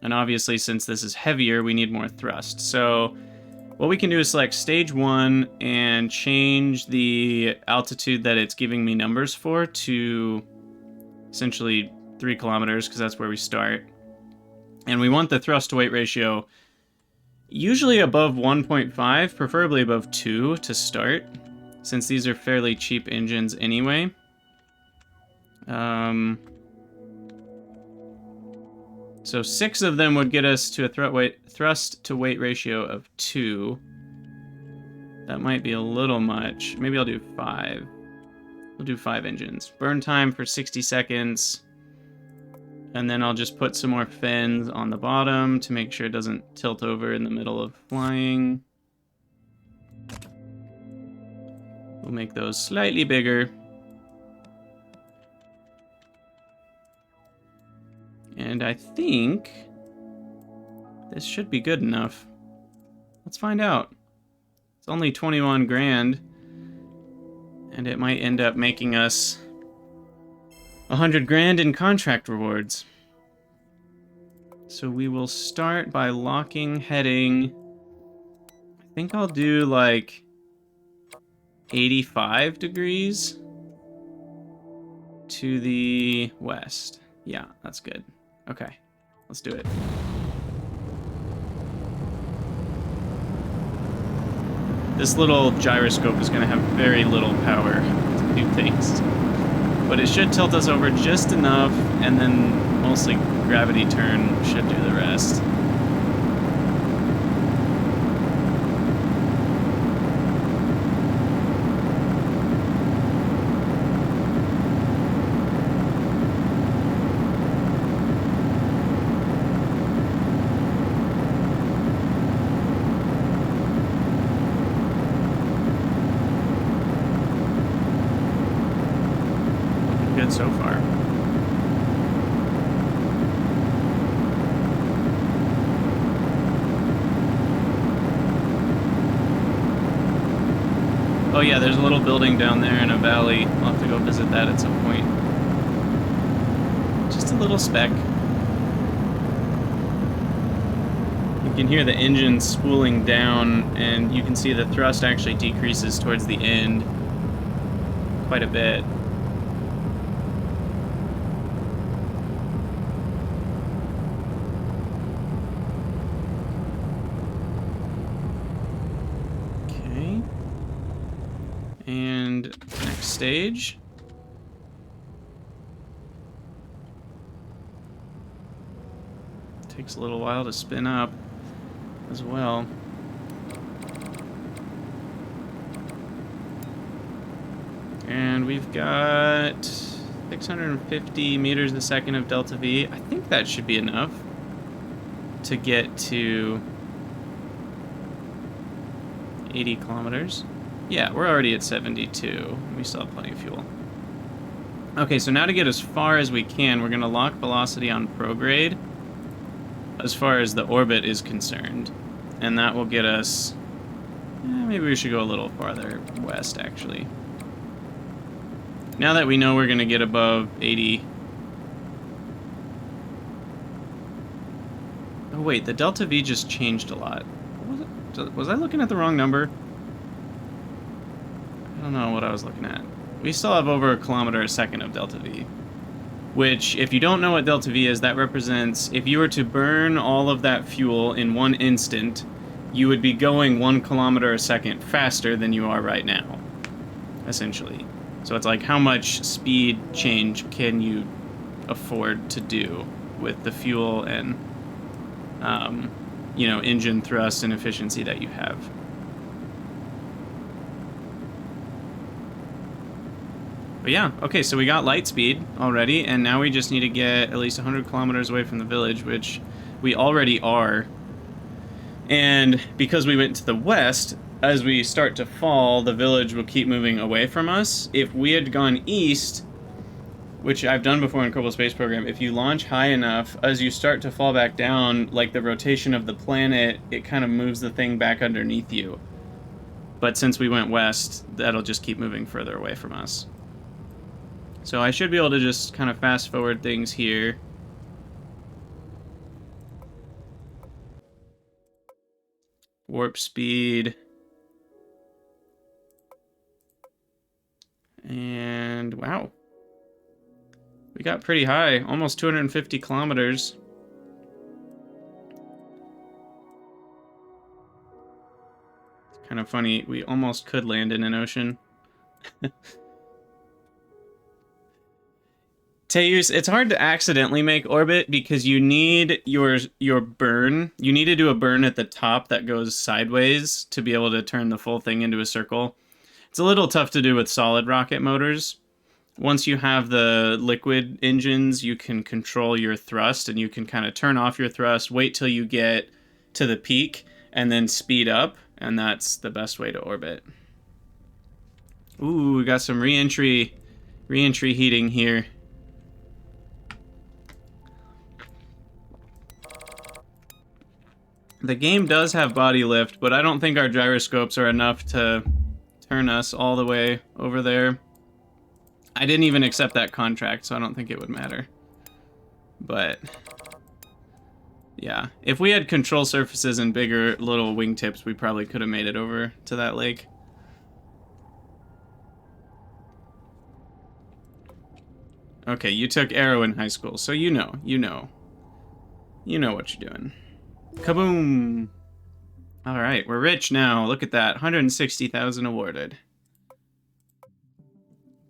And obviously, since this is heavier, we need more thrust. So what we can do is select stage 1 and change the altitude that it's giving me numbers for to essentially 3 kilometers, because that's where we start. And we want the thrust to weight ratio usually above 1.5, preferably above 2 to start, since these are fairly cheap engines anyway. So 6 of them would get us to a thrust to weight ratio of 2. That might be a little much. Maybe I'll do 5. We'll do 5 engines. Burn time for 60 seconds. And then I'll just put some more fins on the bottom to make sure it doesn't tilt over in the middle of flying. We'll make those slightly bigger. And I think this should be good enough. Let's find out. It's only 21 grand, and it might end up making us 100 grand in contract rewards. So we will start by locking heading. I think I'll do like 85 degrees to the west. Yeah, that's good. Okay, let's do it. This little gyroscope is going to have very little power to do things. But it should tilt us over just enough, and then mostly gravity turn should do the rest. Good so far. Oh yeah, there's a little building down there in a valley. I'll have to go visit that at some point. Just a little speck. You can hear the engine spooling down, and you can see the thrust actually decreases towards the end quite a bit. And next stage. Takes a little while to spin up as well. we've got 650 meters a second of delta V. I think that should be enough to get to 80 kilometers. Yeah, we're already at 72. We still have plenty of fuel. Okay, so now to get as far as we can, we're going to lock velocity on prograde as far as the orbit is concerned. And that will get us... maybe we should go a little farther west, actually. Now that we know we're going to get above 80... Oh, wait, the delta V just changed a lot. What was it? Was I looking at the wrong number? I don't know what I was looking at. We still have over a kilometer a second of delta V. Which, if you don't know what delta V is, that represents if you were to burn all of that fuel in one instant, you would be going 1 kilometer a second faster than you are right now, essentially. So it's like, how much speed change can you afford to do with the fuel and, you know, engine thrust and efficiency that you have. But yeah, okay, so we got light speed already, and now we just need to get at least 100 kilometers away from the village, which we already are. And because we went to the west, as we start to fall, the village will keep moving away from us. If we had gone east, which I've done before in Kerbal Space Program, if you launch high enough, as you start to fall back down, like the rotation of the planet, it kind of moves the thing back underneath you. But since we went west, that'll just keep moving further away from us. So I should be able to just kind of fast forward things here. Warp speed. And wow. We got pretty high, almost 250 kilometers. It's kind of funny, we almost could land in an ocean. Teus, it's hard to accidentally make orbit because you need your burn. You need to do a burn at the top that goes sideways to be able to turn the full thing into a circle. It's a little tough to do with solid rocket motors. Once you have the liquid engines, you can control your thrust, and you can kind of turn off your thrust, wait till you get to the peak, and then speed up, and that's the best way to orbit. Ooh, we got some re-entry heating here. The game does have body lift, but I don't think our gyroscopes are enough to turn us all the way over there. I didn't even accept that contract, so I don't think it would matter. But yeah, if we had control surfaces and bigger little wingtips, we probably could have made it over to that lake. Okay, you took aero in high school, so you know what you're doing. Kaboom! Alright, we're rich now. Look at that. 160,000 awarded.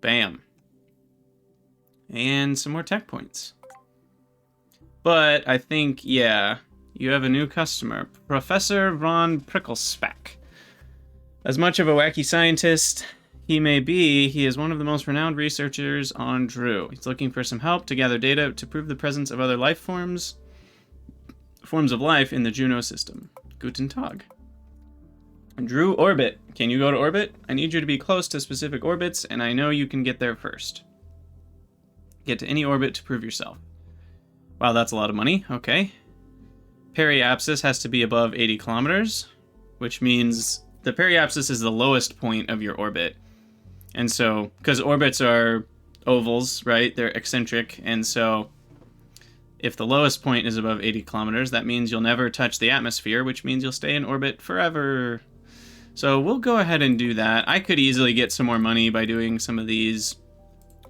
Bam. And some more tech points. But I think, yeah, you have a new customer. Professor von Pricklespeck. As much of a wacky scientist he may be, he is one of the most renowned researchers on Drew. He's looking for some help to gather data to prove the presence of other life forms of life in the Juno system. Guten Tag. Drew orbit. Can you go to orbit? I need you to be close to specific orbits, and I know you can get there first. Get to any orbit to prove yourself. Wow, that's a lot of money. Okay. Periapsis has to be above 80 kilometers, which means the periapsis is the lowest point of your orbit. And so, because orbits are ovals, right? They're eccentric, and so if the lowest point is above 80 kilometers, that means you'll never touch the atmosphere, which means you'll stay in orbit forever. So we'll go ahead and do that. I could easily get some more money by doing some of these,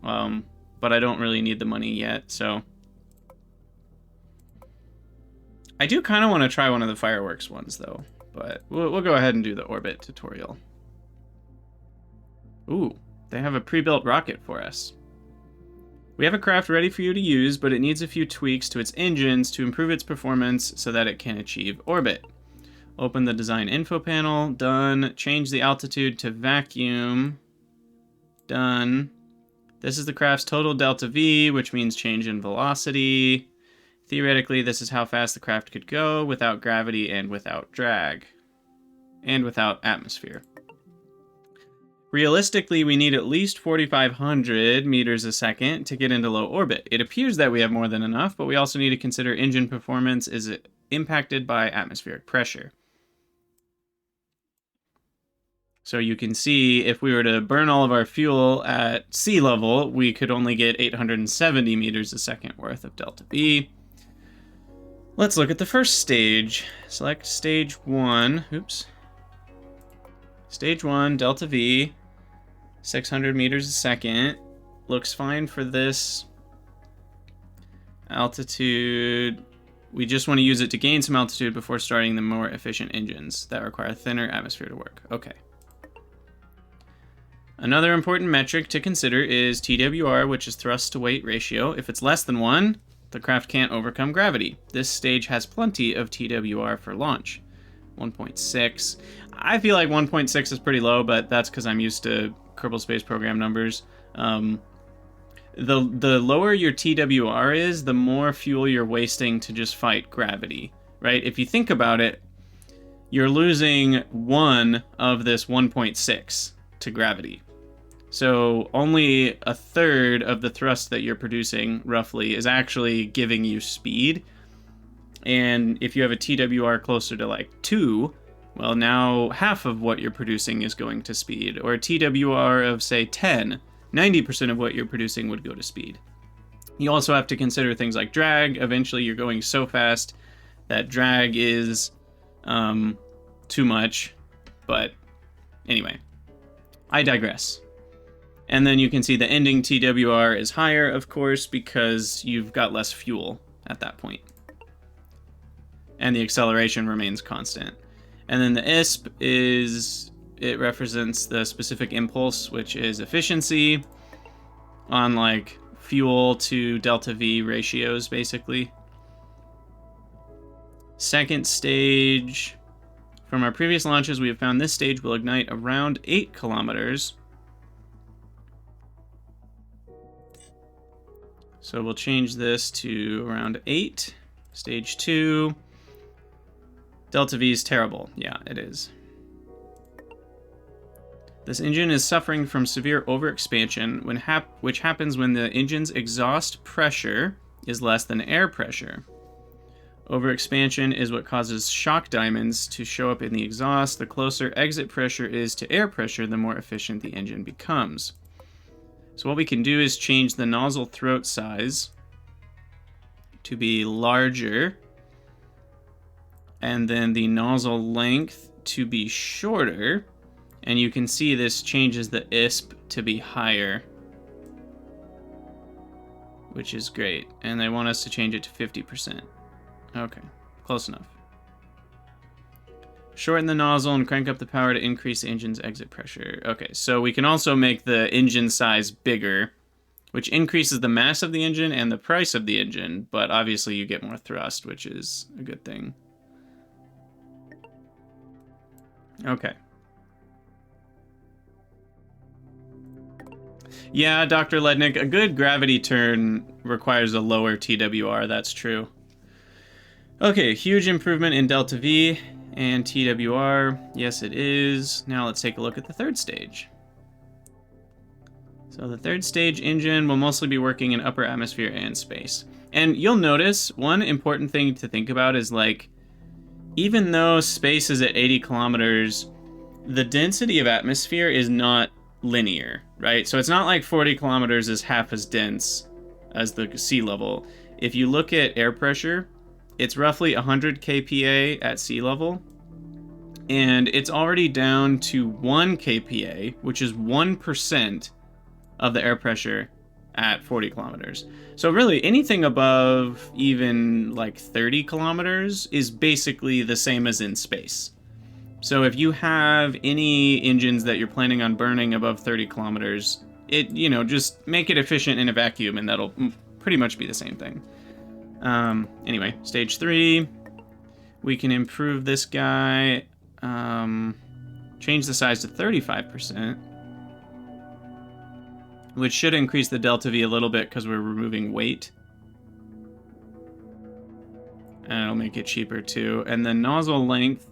but I don't really need the money yet, so. I do kind of want to try one of the fireworks ones, though, but we'll go ahead and do the orbit tutorial. Ooh, they have a pre-built rocket for us. We have a craft ready for you to use, but it needs a few tweaks to its engines to improve its performance so that it can achieve orbit. Open the design info panel. Done. Change the altitude to vacuum. Done. This is the craft's total delta V, which means change in velocity. Theoretically, this is how fast the craft could go without gravity and without drag. And without atmosphere. Realistically, we need at least 4,500 meters a second to get into low orbit. It appears that we have more than enough, but we also need to consider engine performance is impacted by atmospheric pressure. So you can see if we were to burn all of our fuel at sea level, we could only get 870 meters a second worth of delta V. Let's look at the first stage. Select stage 1. Oops. Stage 1, delta V, 600 meters a second. Looks fine for this. Altitude, we just want to use it to gain some altitude before starting the more efficient engines that require a thinner atmosphere to work. Okay. Another important metric to consider is TWR, which is thrust to weight ratio. If it's less than 1, the craft can't overcome gravity. This stage has plenty of TWR for launch. 1.6. I feel like 1.6 is pretty low, but that's because I'm used to Kerbal Space Program numbers. The lower your TWR is, the more fuel you're wasting to just fight gravity, right? If you think about it, you're losing 1 of this 1.6 to gravity. So only a third of the thrust that you're producing, roughly, is actually giving you speed. And if you have a TWR closer to like 2, well, now half of what you're producing is going to speed. Or a TWR of, say, 10, 90% of what you're producing would go to speed. You also have to consider things like drag. Eventually, you're going so fast that drag is too much. But anyway, I digress. And then you can see the ending TWR is higher, of course, because you've got less fuel at that point. And the acceleration remains constant. And then the ISP it represents the specific impulse, which is efficiency on like fuel to delta V ratios, basically. Second stage. From our previous launches, we have found this stage will ignite around 8 kilometers. So we'll change this to around 8. Stage 2. Delta V is terrible. Yeah, it is. This engine is suffering from severe overexpansion, which happens when the engine's exhaust pressure is less than air pressure. Overexpansion is what causes shock diamonds to show up in the exhaust. The closer exit pressure is to air pressure, the more efficient the engine becomes. So what we can do is change the nozzle throat size to be larger, and then the nozzle length to be shorter, and you can see this changes the ISP to be higher, which is great. And they want us to change it to 50%. Okay, close enough. Shorten the nozzle and crank up the power to increase the engine's exit pressure. Okay, so we can also make the engine size bigger, which increases the mass of the engine and the price of the engine, but obviously you get more thrust, which is a good thing. Okay. Yeah, Dr. Lednick, a good gravity turn requires a lower TWR, that's true. Okay, huge improvement in delta V and TWR. Yes, it is. Now let's take a look at the third stage. So the third stage engine will mostly be working in upper atmosphere and space. And you'll notice one important thing to think about is like, even though space is at 80 kilometers, the density of atmosphere is not linear, right? So it's not like 40 kilometers is half as dense as the sea level. If you look at air pressure, it's roughly 100 kPa at sea level, and it's already down to 1 kPa, which is 1% of the air pressure at 40 kilometers. So really, anything above even like 30 kilometers is basically the same as in space. So if you have any engines that you're planning on burning above 30 kilometers, just make it efficient in a vacuum, and that'll pretty much be the same thing. Anyway, stage 3, we can improve this guy, change the size to 35%, which should increase the delta V a little bit because we're removing weight. And it'll make it cheaper too. And then nozzle length,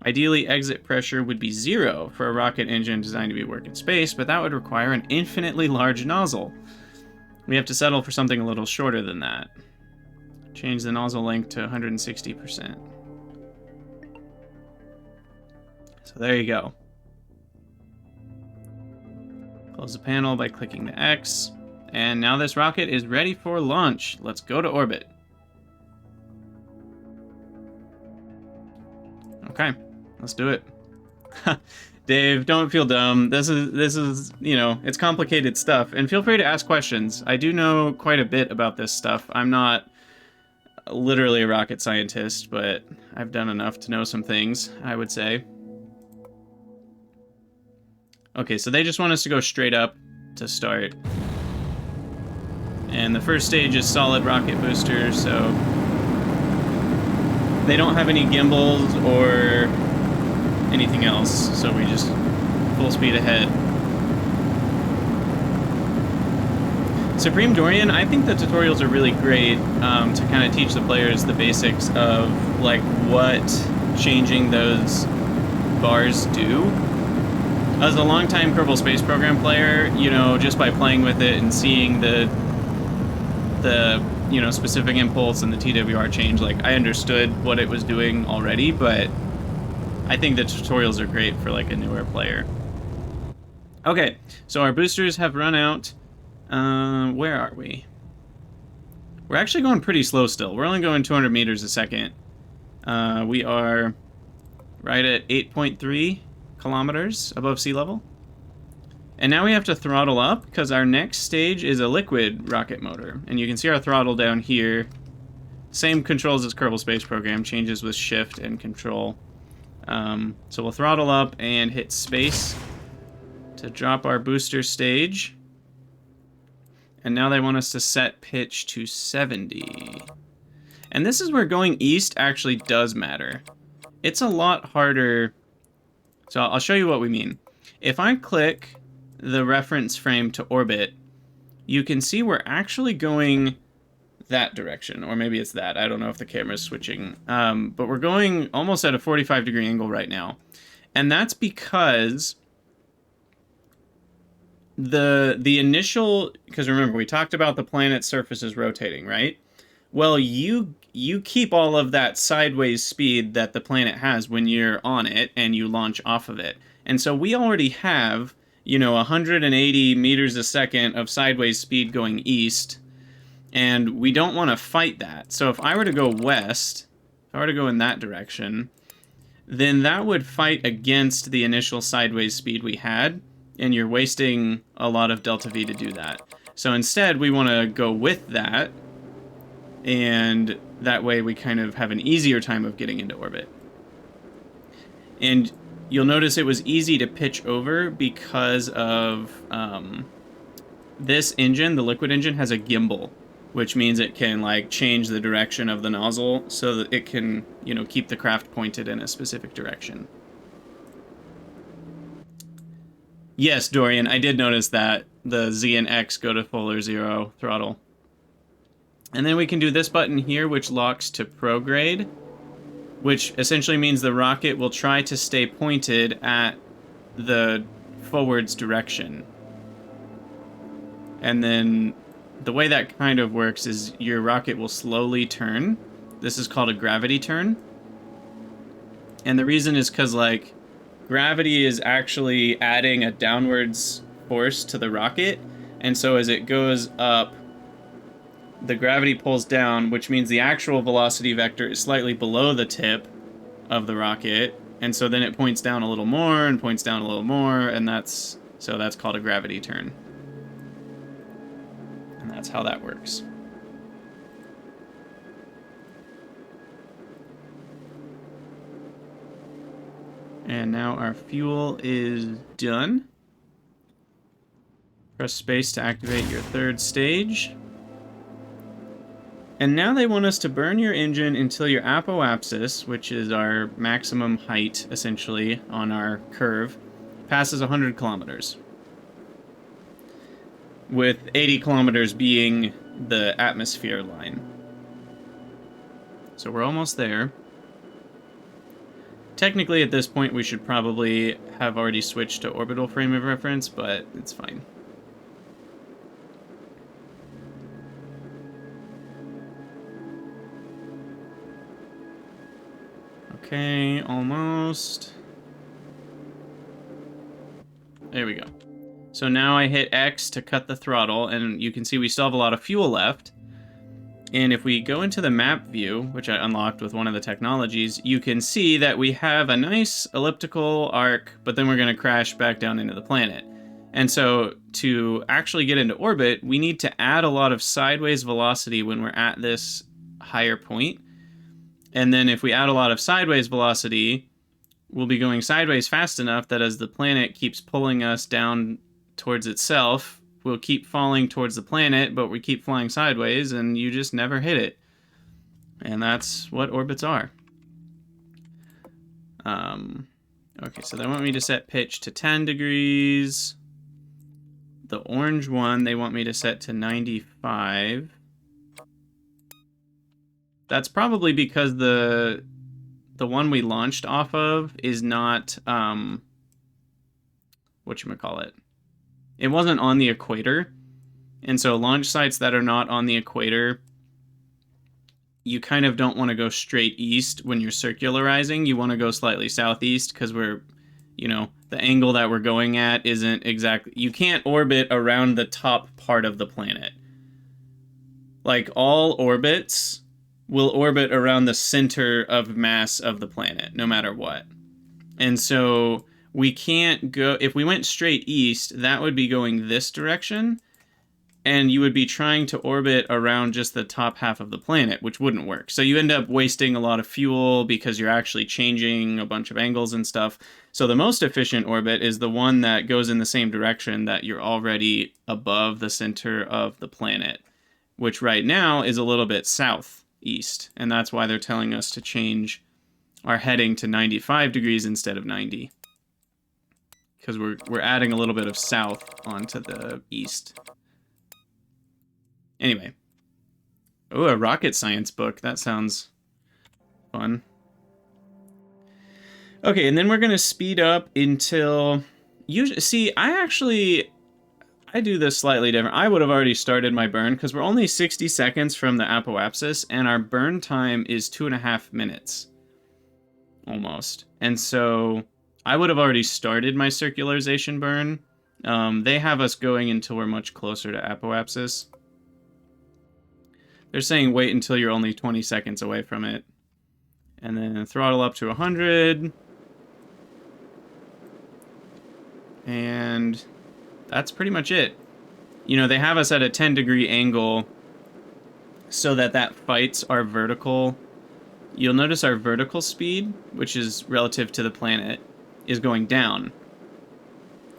ideally exit pressure would be 0 for a rocket engine designed to be work in space, but that would require an infinitely large nozzle. We have to settle for something a little shorter than that. Change the nozzle length to 160%. So there you go. Close the panel by clicking the X. And now this rocket is ready for launch. Let's go to orbit. Okay, let's do it. Dave, don't feel dumb. This is, you know, it's complicated stuff. And feel free to ask questions. I do know quite a bit about this stuff. I'm not literally a rocket scientist, but I've done enough to know some things, I would say. Okay, so they just want us to go straight up to start. And the first stage is solid rocket booster, so they don't have any gimbals or anything else, so we just full speed ahead. Supreme Dorian, I think the tutorials are really great to kind of teach the players the basics of like what changing those bars do. As a longtime Kerbal Space Program player, you know, just by playing with it and seeing the you know, specific impulse and the TWR change, like I understood what it was doing already, but I think the tutorials are great for like a newer player. Okay, so our boosters have run out. Where are we? We're actually going pretty slow still. We're only going 200 meters a second. We are right at 8.3 kilometers above sea level. And now we have to throttle up because our next stage is a liquid rocket motor. And you can see our throttle down here. Same controls as Kerbal Space Program, changes with shift and control. So we'll throttle up and hit space to drop our booster stage. And now they want us to set pitch to 70. And this is where going east actually does matter. It's a lot harder. So I'll show you what we mean. If I click the reference frame to orbit, you can see we're actually going that direction, or maybe it's that. I don't know if the camera's switching. But we're going almost at a 45-degree angle right now. And that's because the initial, because remember, we talked about the planet's surface is rotating, right? Well, you keep all of that sideways speed that the planet has when you're on it and you launch off of it. And so we already have, you know, 180 meters a second of sideways speed going east, and we don't want to fight that. So if I were to go west, if I were to go in that direction, then that would fight against the initial sideways speed we had, and you're wasting a lot of delta V to do that. So instead, we want to go with that, and that way we kind of have an easier time of getting into orbit. And you'll notice it was easy to pitch over because of this engine, the liquid engine, has a gimbal, which means it can like change the direction of the nozzle so that it can, you know, keep the craft pointed in a specific direction. Yes, Dorian, I did notice that the Z and X go to full or zero throttle. And then we can do this button here, which locks to prograde, which essentially means the rocket will try to stay pointed at the forwards direction. And then the way that kind of works is your rocket will slowly turn. This is called a gravity turn. And the reason is because, like, gravity is actually adding a downwards force to the rocket. And so as it goes up, the gravity pulls down, which means the actual velocity vector is slightly below the tip of the rocket. And so then it points down a little more and points down a little more, and that's called a gravity turn. And that's how that works. And now our fuel is done. Press space to activate your third stage. And now they want us to burn your engine until your apoapsis, which is our maximum height, essentially, on our curve, passes 100 kilometers. with 80 kilometers being the atmosphere line. So we're almost there. Technically, at this point, we should probably have already switched to orbital frame of reference, but it's fine. Okay, almost. There we go. So now I hit X to cut the throttle, and you can see we still have a lot of fuel left. And if we go into the map view, which I unlocked with one of the technologies, you can see that we have a nice elliptical arc, but then we're going to crash back down into the planet. And so to actually get into orbit, we need to add a lot of sideways velocity when we're at this higher point. And then if we add a lot of sideways velocity, we'll be going sideways fast enough that as the planet keeps pulling us down towards itself, we'll keep falling towards the planet, but we keep flying sideways, and you just never hit it. And that's what orbits are. Okay, so they want me to set pitch to 10 degrees. The orange one, they want me to set to 95. That's probably because the one we launched off of is not, whatchamacallit. It wasn't on the equator. And so launch sites that are not on the equator, you kind of don't want to go straight east when you're circularizing. You want to go slightly southeast because we're, you know, the angle that we're going at isn't exactly... You can't orbit around the top part of the planet. Like, all orbits will orbit around the center of mass of the planet, no matter what. And so we can't go... If we went straight east, that would be going this direction, and you would be trying to orbit around just the top half of the planet, which wouldn't work. So you end up wasting a lot of fuel because you're actually changing a bunch of angles and stuff. So the most efficient orbit is the one that goes in the same direction that you're already above the center of the planet, which right now is a little bit southeast. And that's why they're telling us to change our heading to 95 degrees instead of 90. Because we're adding a little bit of south onto the east. Anyway. Oh, a rocket science book. That sounds fun. Okay, and then we're going to speed up until... See, I do this slightly different. I would have already started my burn, because we're only 60 seconds from the apoapsis, and our burn time is 2.5 minutes. Almost. And so I would have already started my circularization burn. They have us going until we're much closer to apoapsis. They're saying wait until you're only 20 seconds away from it. And then throttle up to 100. And that's pretty much it. You know, they have us at a 10-degree angle so that fights our vertical. You'll notice our vertical speed, which is relative to the planet, is going down.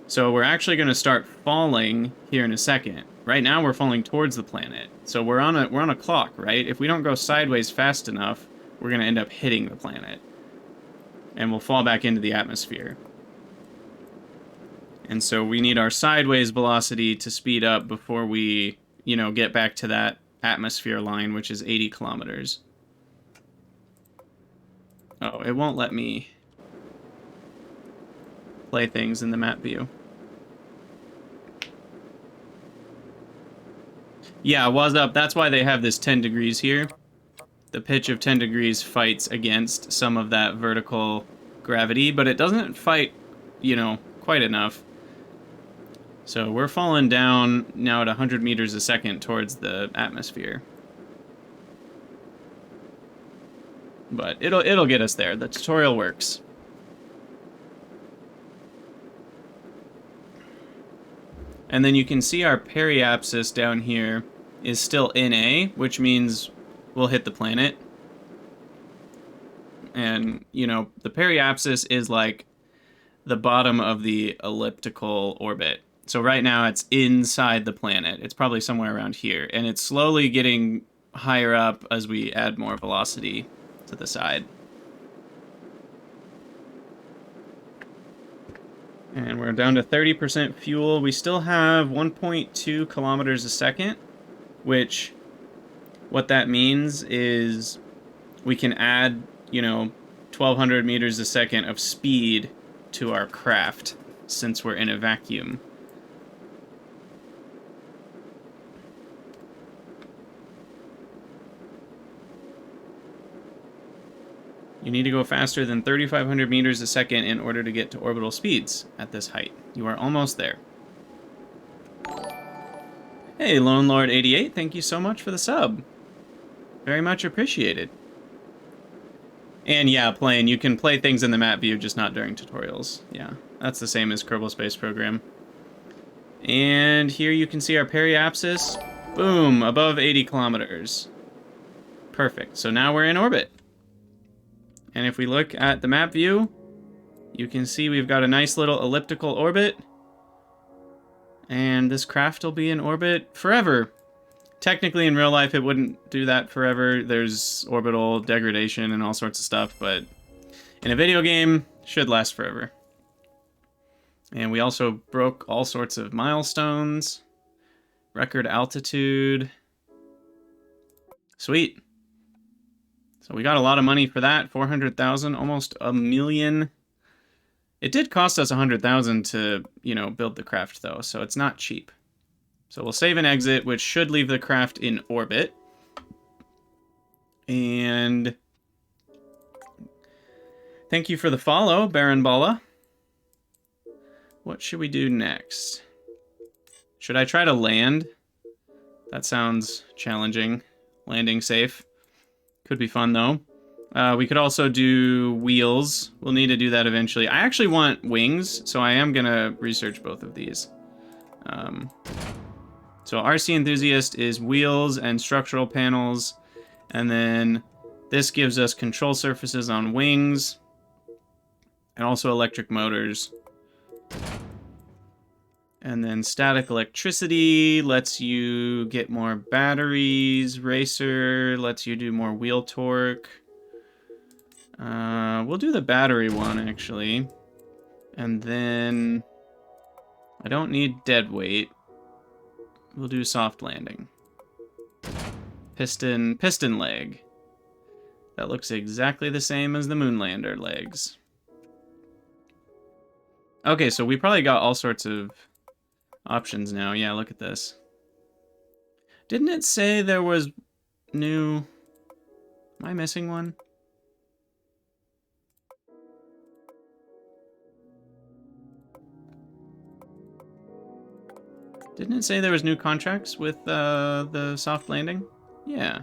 So we're actually going to start falling here in a second. Right now we're falling towards the planet. So we're on a clock, right? If we don't go sideways fast enough, we're going to end up hitting the planet. And we'll fall back into the atmosphere. And so we need our sideways velocity to speed up before we, you know, get back to that atmosphere line, which is 80 kilometers. Oh, it won't let me play things in the map view. Yeah, was up. That's why they have this 10 degrees here. The pitch of 10 degrees fights against some of that vertical gravity, but it doesn't fight, you know, quite enough. So we're falling down now at 100 meters a second towards the atmosphere. But it'll get us there. The tutorial works. And then you can see our periapsis down here is still NA, which means we'll hit the planet. And, you know, the periapsis is like the bottom of the elliptical orbit. So right now it's inside the planet. It's probably somewhere around here. And it's slowly getting higher up as we add more velocity to the side. And we're down to 30% fuel. We still have 1.2 kilometers a second, which what that means is we can add, 1,200 meters a second of speed to our craft since we're in a vacuum. You need to go faster than 3,500 meters a second in order to get to orbital speeds at this height. You are almost there. Hey, Lone Lord 88, thank you so much for the sub. Very much appreciated. And yeah, you can play things in the map view, just not during tutorials. Yeah, that's the same as Kerbal Space Program. And here you can see our periapsis. Boom, above 80 kilometers. Perfect, so now we're in orbit. And if we look at the map view, you can see we've got a nice little elliptical orbit. And this craft will be in orbit forever. Technically, in real life, it wouldn't do that forever. There's orbital degradation and all sorts of stuff, but in a video game, should last forever. And we also broke all sorts of milestones. Record altitude. Sweet. So we got a lot of money for that, 400,000, almost $1 million. It did cost us 100,000 to, build the craft though, so it's not cheap. So we'll save and exit, which should leave the craft in orbit. And thank you for the follow, Baron Bala. What should we do next? Should I try to land? That sounds challenging. Landing safe. Could be fun, though. We could also do wheels. We'll need to do that eventually. I actually want wings, so I am going to research both of these. So RC Enthusiast is wheels and structural panels. And then this gives us control surfaces on wings. And also electric motors. And then static electricity lets you get more batteries. Racer lets you do more wheel torque. We'll do the battery one, actually. And then I don't need dead weight. We'll do soft landing. Piston leg. That looks exactly the same as the Moonlander legs. Okay, so we probably got all sorts of options now. Yeah, look at this. Didn't it say there was new... Am I missing one? Didn't it say there was new contracts with the soft landing? Yeah.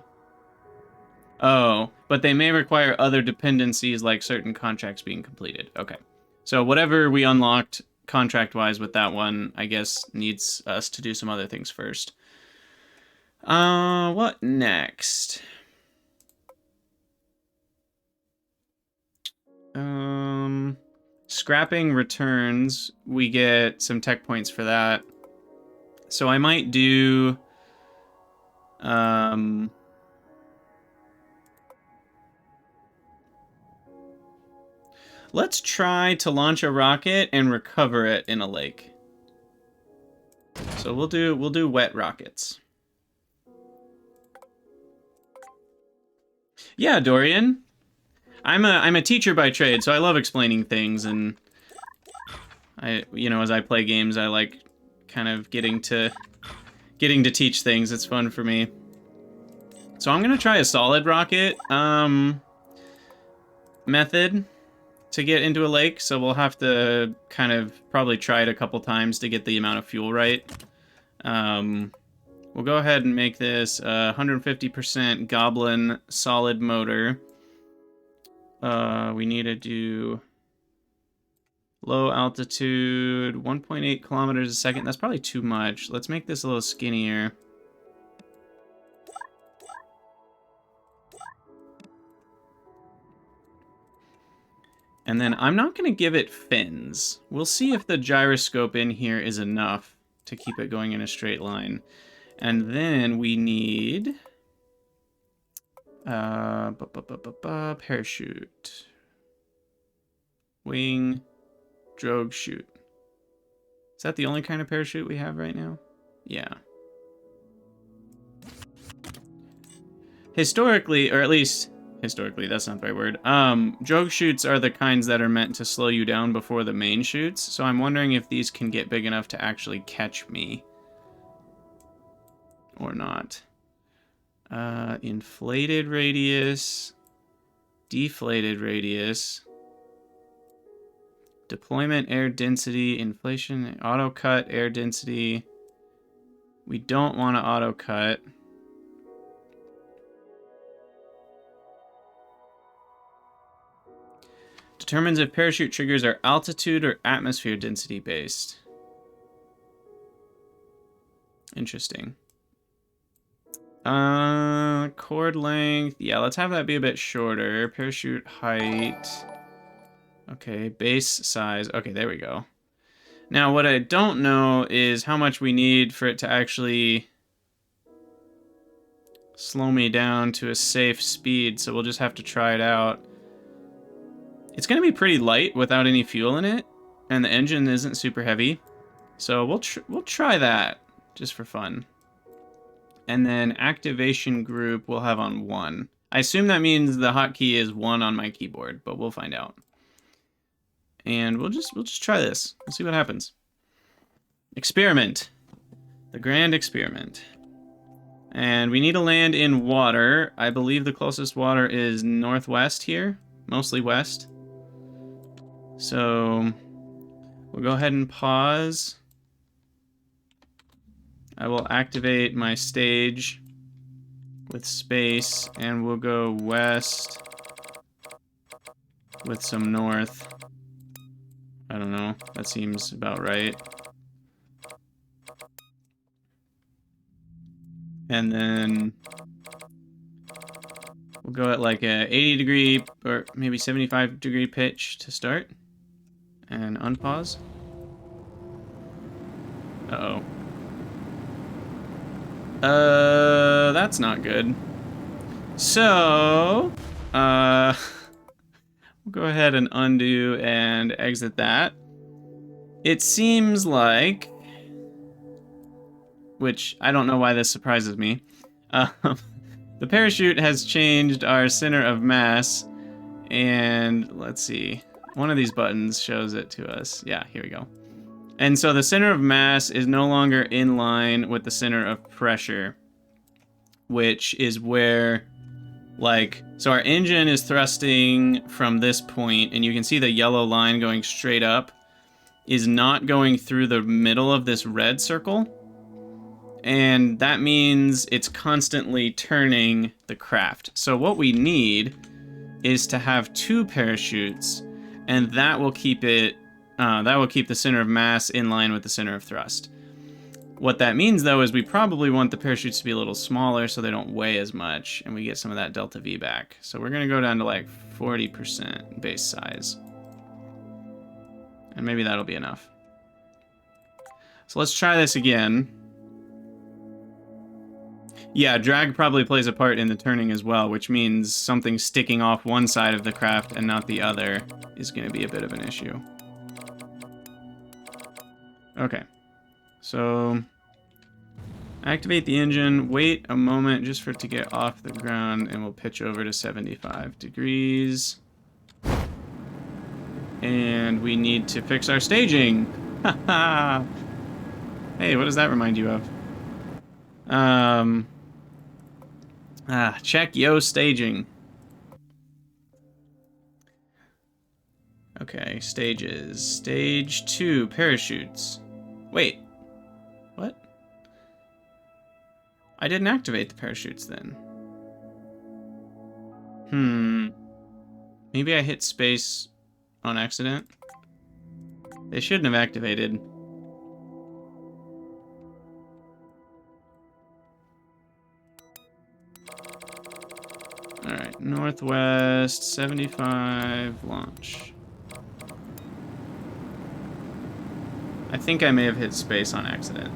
Oh, but they may require other dependencies like certain contracts being completed. Okay. So whatever we unlocked contract-wise with that one, I guess needs us to do some other things first. What next? Scrapping returns. We get some tech points for that. So I might do... Let's try to launch a rocket and recover it in a lake. So we'll do wet rockets. Yeah, Dorian. I'm a teacher by trade, so I love explaining things, and as I play games, I like kind of getting to teach things. It's fun for me. So I'm gonna try a solid rocket method to get into a lake, so we'll have to kind of probably try it a couple times to get the amount of fuel right. We'll go ahead and make this 150% Goblin solid motor. We need to do low altitude, 1.8 kilometers a second. That's probably too much. Let's make this a little skinnier. And then I'm not going to give it fins. We'll see if the gyroscope in here is enough to keep it going in a straight line. And then we need parachute, wing, drogue chute. Is that the only kind of parachute we have right now? Yeah. Historically, or at least historically, that's not the right word. Drogue chutes are the kinds that are meant to slow you down before the main chutes. So I'm wondering if these can get big enough to actually catch me. Or not. Inflated radius. Deflated radius. Deployment, air density, inflation, auto cut, air density. We don't want to auto cut. Determines if parachute triggers are altitude or atmosphere density based. Interesting. Cord length. Yeah, let's have that be a bit shorter. Parachute height. Okay, base size. Okay, there we go. Now, what I don't know is how much we need for it to actually slow me down to a safe speed, so we'll just have to try it out. It's going to be pretty light without any fuel in it, and the engine isn't super heavy, so we'll try that just for fun. And then activation group we'll have on 1. I assume that means the hotkey is 1 on my keyboard, but we'll find out. And we'll just try this. We'll see what happens. Experiment. The grand experiment. And we need to land in water. I believe the closest water is northwest here, mostly west. So we'll go ahead and pause. I will activate my stage with space, and we'll go west with some north. I don't know, that seems about right. And then we'll go at like a 80 degree or maybe 75 degree pitch to start. And unpause. Uh-oh. That's not good. So, we'll go ahead and undo and exit that. It seems like, which I don't know why this surprises me, the parachute has changed our center of mass, and let's see, one of these buttons shows it to us. Yeah, here we go. And so the center of mass is no longer in line with the center of pressure, which is where, like, so our engine is thrusting from this point, and you can see the yellow line going straight up is not going through the middle of this red circle. And that means it's constantly turning the craft. So what we need is to have 2 parachutes, and that will keep it, that will keep the center of mass in line with the center of thrust. What that means, though, is we probably want the parachutes to be a little smaller so they don't weigh as much, and we get some of that delta V back. So we're going to go down to like 40% base size. And maybe that'll be enough. So let's try this again. Yeah, drag probably plays a part in the turning as well, which means something sticking off one side of the craft and not the other is going to be a bit of an issue. Okay, so activate the engine, wait a moment just for it to get off the ground, and we'll pitch over to 75 degrees. And we need to fix our staging. Haha. Hey, what does that remind you of? Check yo staging. Okay, stages. Stage 2, parachutes. Wait, what? I didn't activate the parachutes then. Maybe I hit space on accident. They shouldn't have activated. Alright, northwest, 75, launch. I think I may have hit space on accident.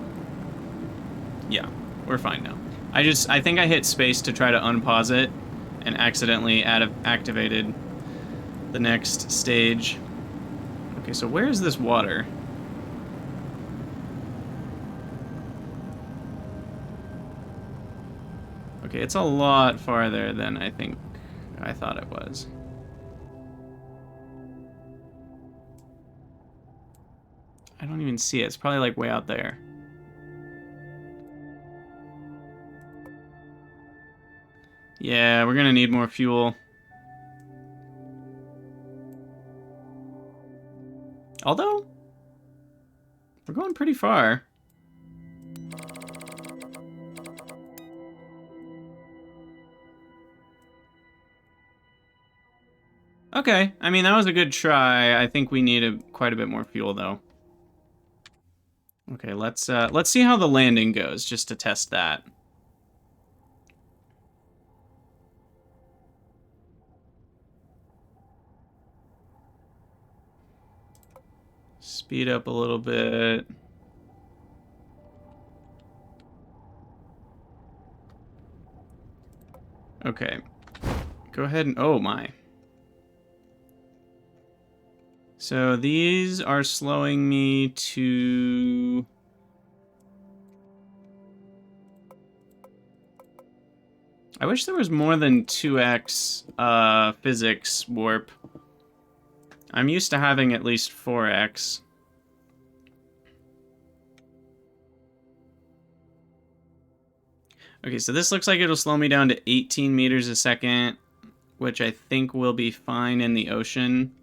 Yeah, we're fine now. I think I hit space to try to unpause it and accidentally activated the next stage. Okay, so where is this water? Okay, it's a lot farther than I thought it was. I don't even see it. It's probably like way out there. Yeah, we're gonna need more fuel. Although, we're going pretty far. Okay, I mean, that was a good try. I think we need quite a bit more fuel, though. Okay, let's see how the landing goes, just to test that. Speed up a little bit. Okay. Go ahead and... Oh, my. So these are slowing me to... I wish there was more than 2x physics warp. I'm used to having at least 4x. Okay, so this looks like it'll slow me down to 18 meters a second, which I think will be fine in the ocean.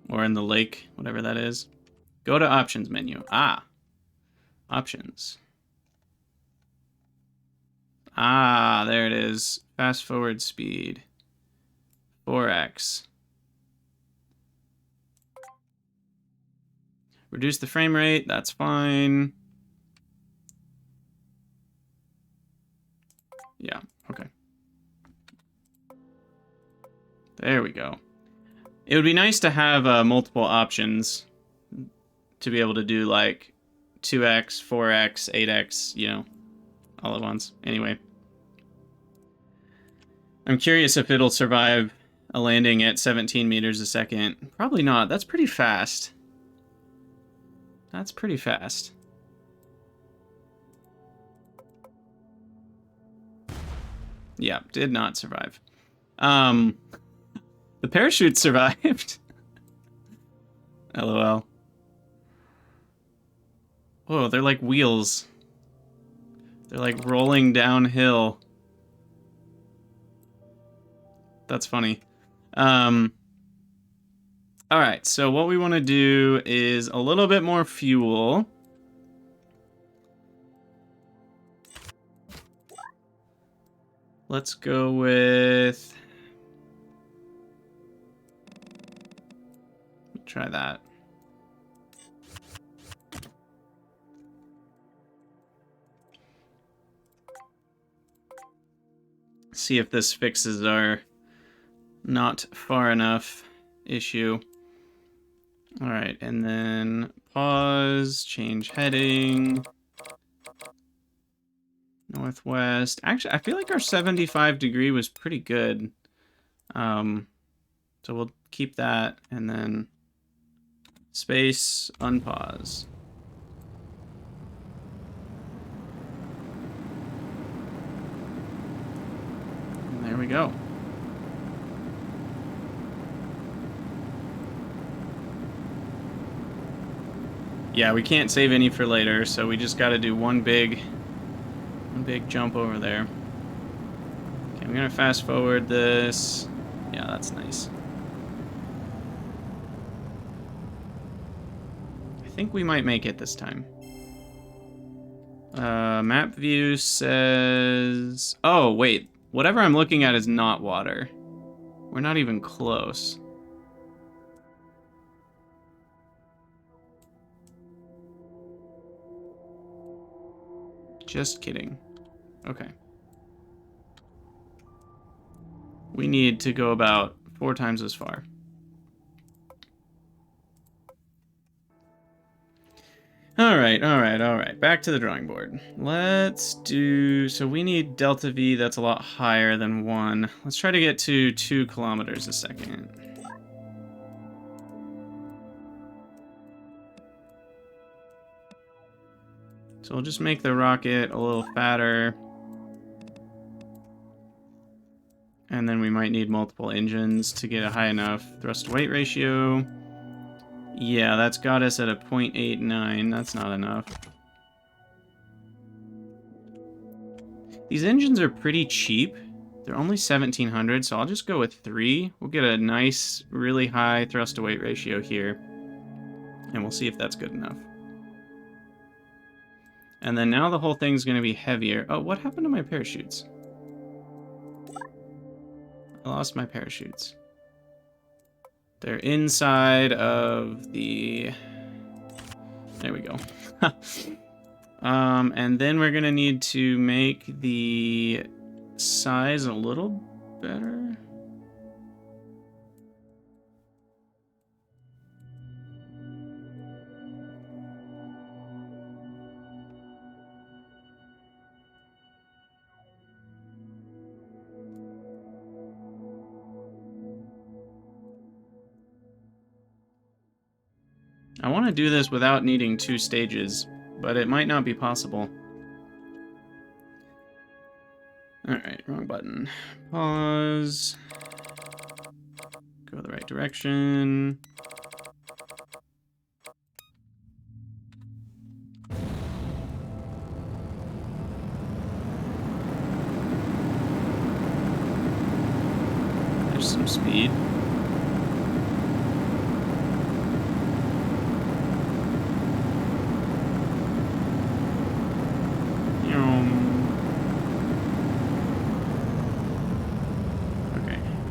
Or in the lake, whatever that is. Go to options menu. Ah. Options. Ah, there it is. Fast forward speed. 4x. Reduce the frame rate, that's fine. Yeah, okay. There we go. It would be nice to have multiple options to be able to do like 2x, 4x, 8x, you know, all at once. Anyway. I'm curious if it'll survive a landing at 17 meters a second. Probably not. That's pretty fast. That's pretty fast. Yeah, did not survive. The parachute survived. LOL. Whoa, they're like wheels. They're like rolling downhill. That's funny. Alright, so what we want to do is a little bit more fuel. Let's go with... Try that. See if this fixes our not far enough issue. Alright, and then pause, change heading. Northwest. Actually, I feel like our 75 degree was pretty good. So we'll keep that, and then space, unpause. And there we go. Yeah, we can't save any for later, so we just gotta do one big jump over there. Okay, I'm gonna fast forward this. Yeah, that's nice. I think we might make it this time. Map view says... Oh, wait. Whatever I'm looking at is not water. We're not even close. Just kidding. Okay. We need to go about 4 times as far. Alright. Back to the drawing board. Let's do... So we need delta V that's a lot higher than 1. Let's try to get to 2 kilometers a second. So we'll just make the rocket a little fatter. And then we might need multiple engines to get a high enough thrust-to-weight ratio. Yeah, that's got us at a 0.89. That's not enough. These engines are pretty cheap. They're only 1,700, so I'll just go with 3. We'll get a nice, really high thrust-to-weight ratio here. And we'll see if that's good enough. And then now the whole thing's going to be heavier. Oh, what happened to my parachutes? I lost my parachutes. They're inside of the... There we go. And then we're going to need to make the size a little better. I want to do this without needing 2 stages, but it might not be possible. Alright, wrong button. Pause. Go the right direction. There's some speed.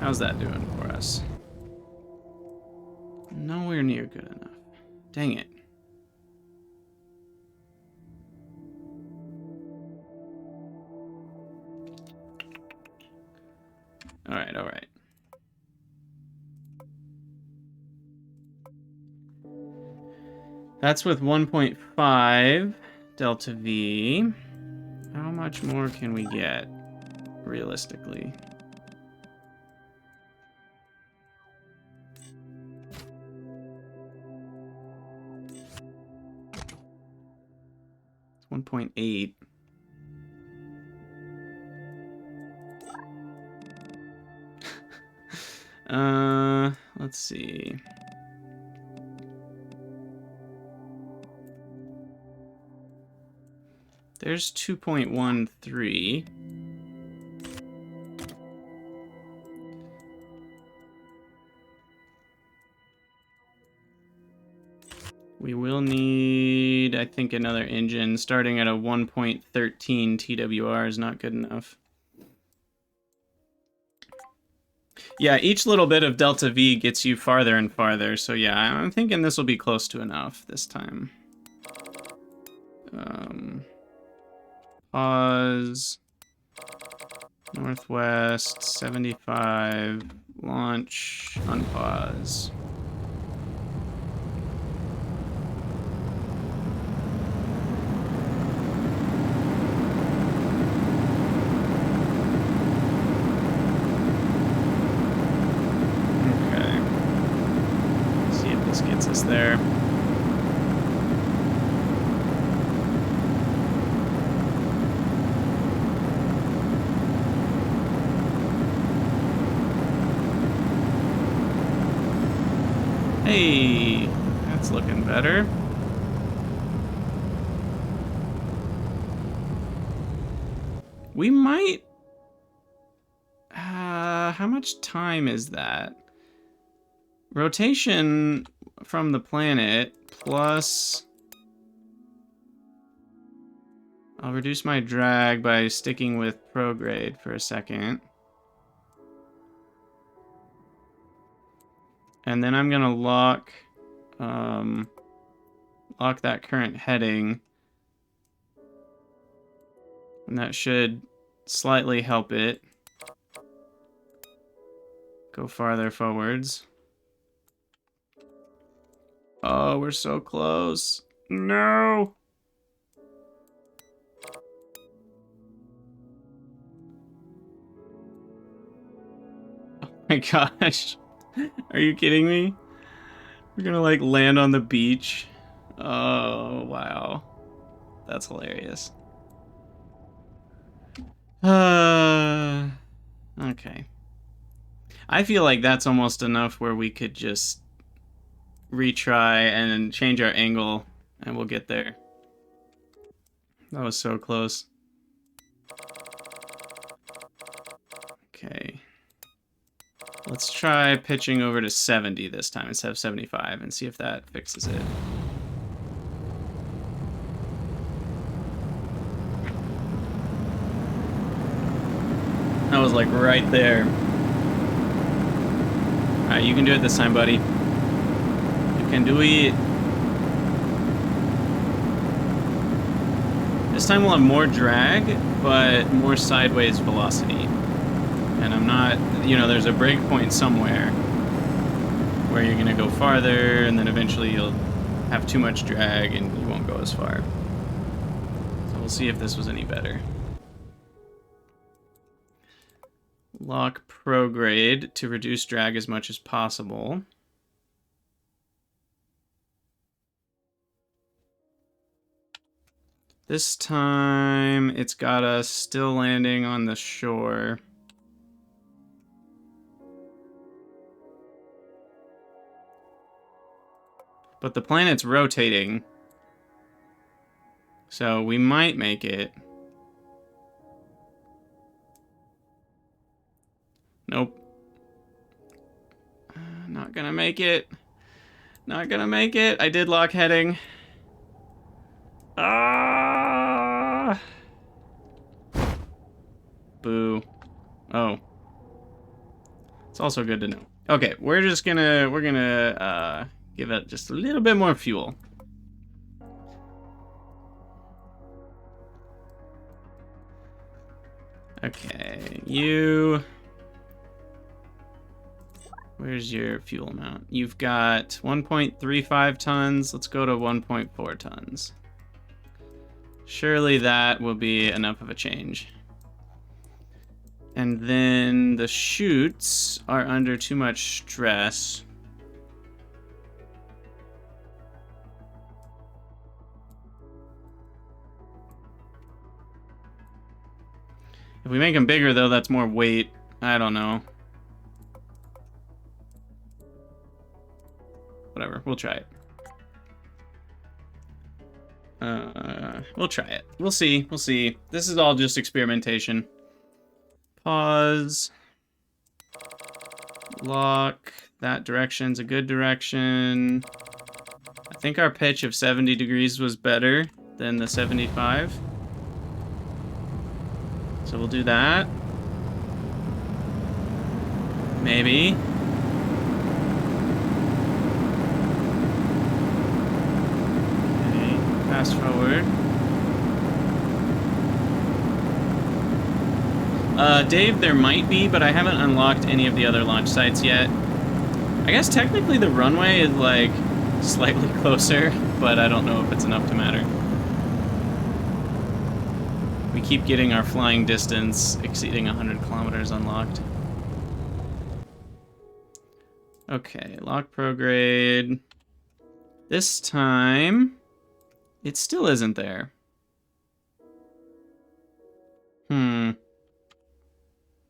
How's that doing for us? Nowhere near good enough. Dang it. Alright, alright. That's with 1.5 delta V. How much more can we get, realistically? It's 1.8. Let's see. There's 2.13. We will need, I think, another engine. Starting at a 1.13 TWR is not good enough. Yeah, each little bit of delta V gets you farther and farther. So yeah, I'm thinking this will be close to enough this time. Pause. Northwest, 75. Launch, unpause. Gets us there. Hey, that's looking better. We might... how much time is that? Rotation from the planet plus... I'll reduce my drag by sticking with prograde for a second. And then I'm gonna lock that current heading. And that should slightly help it go farther forwards. Oh, we're so close. No! Oh my gosh. Are you kidding me? We're gonna like land on the beach. Oh, wow. That's hilarious. Okay. I feel like that's almost enough where we could just retry and change our angle, and we'll get there. That was so close. Okay. Let's try pitching over to 70 this time instead of 75 and see if that fixes it. That was like right there. Alright, you can do it this time, buddy. You can do it. This time we'll have more drag, but more sideways velocity. And I'm not, you know, there's a break point somewhere where you're gonna go farther, and then eventually you'll have too much drag and you won't go as far. So we'll see if this was any better. Lock prograde to reduce drag as much as possible. This time it's got us still landing on the shore. But the planet's rotating, so we might make it. Nope. Not gonna make it. Not gonna make it. I did lock heading. Ah! Boo. Oh. It's also good to know. Okay, we're gonna give it just a little bit more fuel. Okay, you... Where's your fuel amount? You've got 1.35 tons. Let's go to 1.4 tons. Surely that will be enough of a change. And then the chutes are under too much stress. If we make them bigger, though, that's more weight. I don't know. Whatever, we'll try it. We'll try it. We'll see, we'll see. This is all just experimentation. Pause. Lock. That direction's a good direction. I think our pitch of 70 degrees was better than the 75. So we'll do that. Maybe. Okay, fast forward. Dave, there might be, but I haven't unlocked any of the other launch sites yet. I guess technically the runway is, like, slightly closer, but I don't know if it's enough to matter. We keep getting our flying distance exceeding 100 kilometers unlocked. Okay, lock prograde. This time, it still isn't there.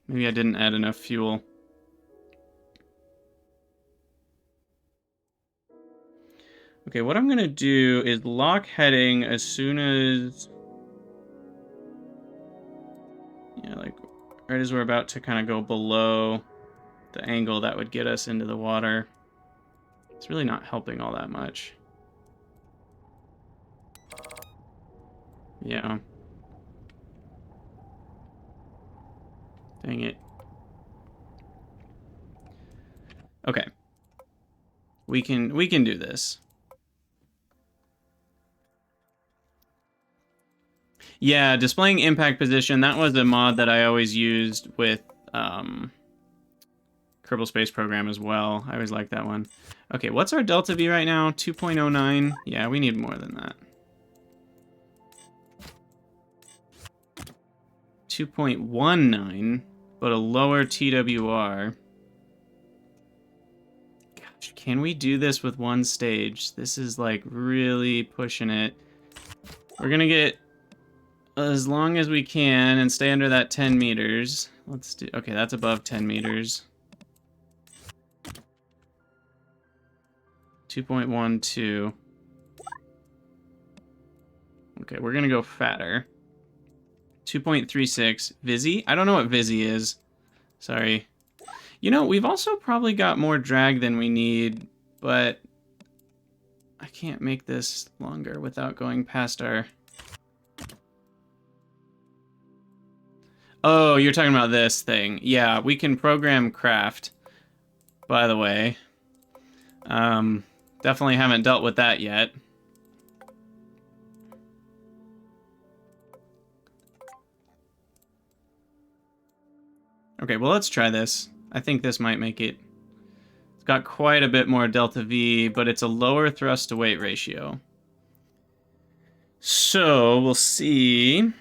Maybe I didn't add enough fuel. Okay, what I'm gonna do is lock heading as soon as... Yeah, like right as we're about to kind of go below the angle that would get us into the water. It's really not helping all that much. Yeah. Dang it. Okay. We can do this. Yeah, displaying impact position, that was a mod that I always used with Kerbal Space Program as well. I always liked that one. Okay, what's our delta V right now? 2.09? Yeah, we need more than that. 2.19, but a lower TWR. Gosh, can we do this with one stage? This is like really pushing it. We're gonna get as long as we can and stay under that 10 meters. Let's do, okay, that's above 10 meters. 2.12. Okay, we're gonna go fatter. 2.36. Vizzy? I don't know what Vizzy is. Sorry. You know, we've also probably got more drag than we need, but I can't make this longer without going past our... Oh, you're talking about this thing. Yeah, we can program craft, by the way. Definitely haven't dealt with that yet. Okay, well, let's try this. I think this might make it. It's got quite a bit more delta V, but it's a lower thrust to weight ratio. So, we'll see.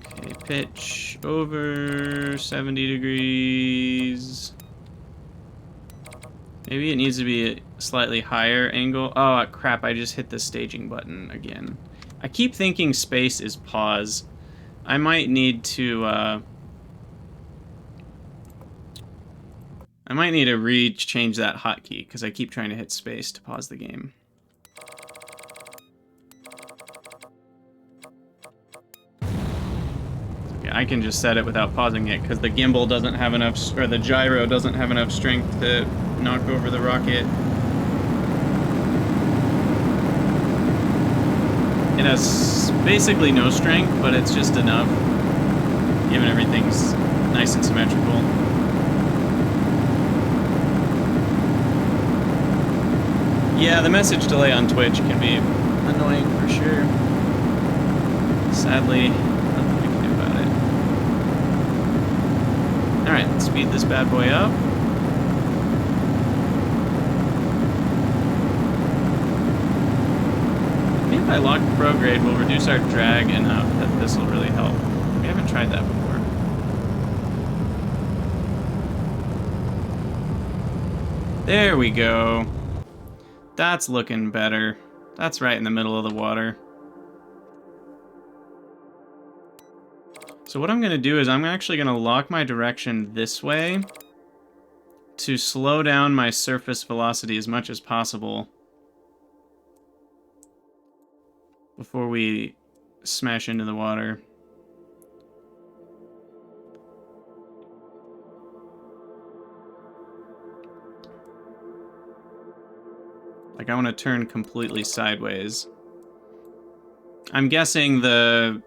Okay, pitch over 70 degrees. Maybe it needs to be a slightly higher angle. Oh, crap, I just hit the staging button again. I keep thinking space is pause. I might need to, change that hotkey, because I keep trying to hit space to pause the game. Okay, I can just set it without pausing it, because the gimbal doesn't have enough, or the gyro doesn't have enough strength to knock over the rocket. It has basically no strength, but it's just enough, given everything's nice and symmetrical. Yeah, the message delay on Twitch can be annoying for sure. Sadly, nothing we can do about it. Alright, let's speed this bad boy up. Maybe if I lock prograde, we'll reduce our drag enough that this will really help. We haven't tried that before. There we go. That's looking better. That's right in the middle of the water. So what I'm going to do is I'm actually going to lock my direction this way to slow down my surface velocity as much as possible before we smash into the water. Like, I want to turn completely sideways. I'm guessing it'll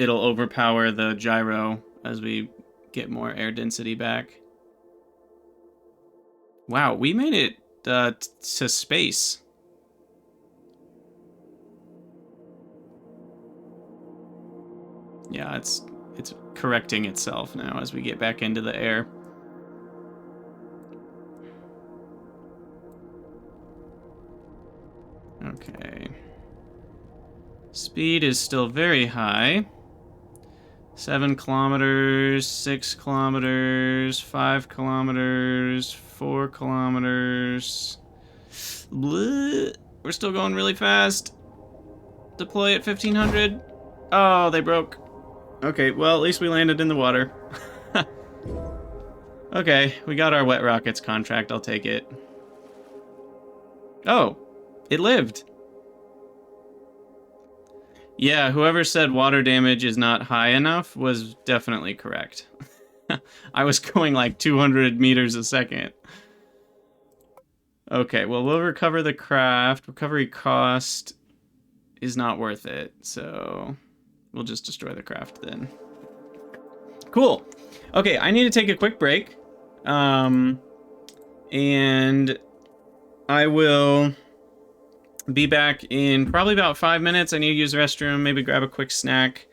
overpower the gyro as we get more air density back. Wow, we made it to space. Yeah, it's correcting itself now as we get back into the air. Okay. Speed is still very high. 7 kilometers, 6 kilometers, 5 kilometers, 4 kilometers. Bleh. We're still going really fast. Deploy at 1500. Oh, they broke. Okay, well, at least we landed in the water. Okay, we got our wet rockets contract. I'll take it. Oh, it lived. Yeah, whoever said water damage is not high enough was definitely correct. I was going like 200 meters a second. Okay, well, we'll recover the craft. Recovery cost is not worth it, so we'll just destroy the craft then. Cool. Okay, I need to take a quick break. And I will be back in probably about 5 minutes. I need to use the restroom, maybe grab a quick snack,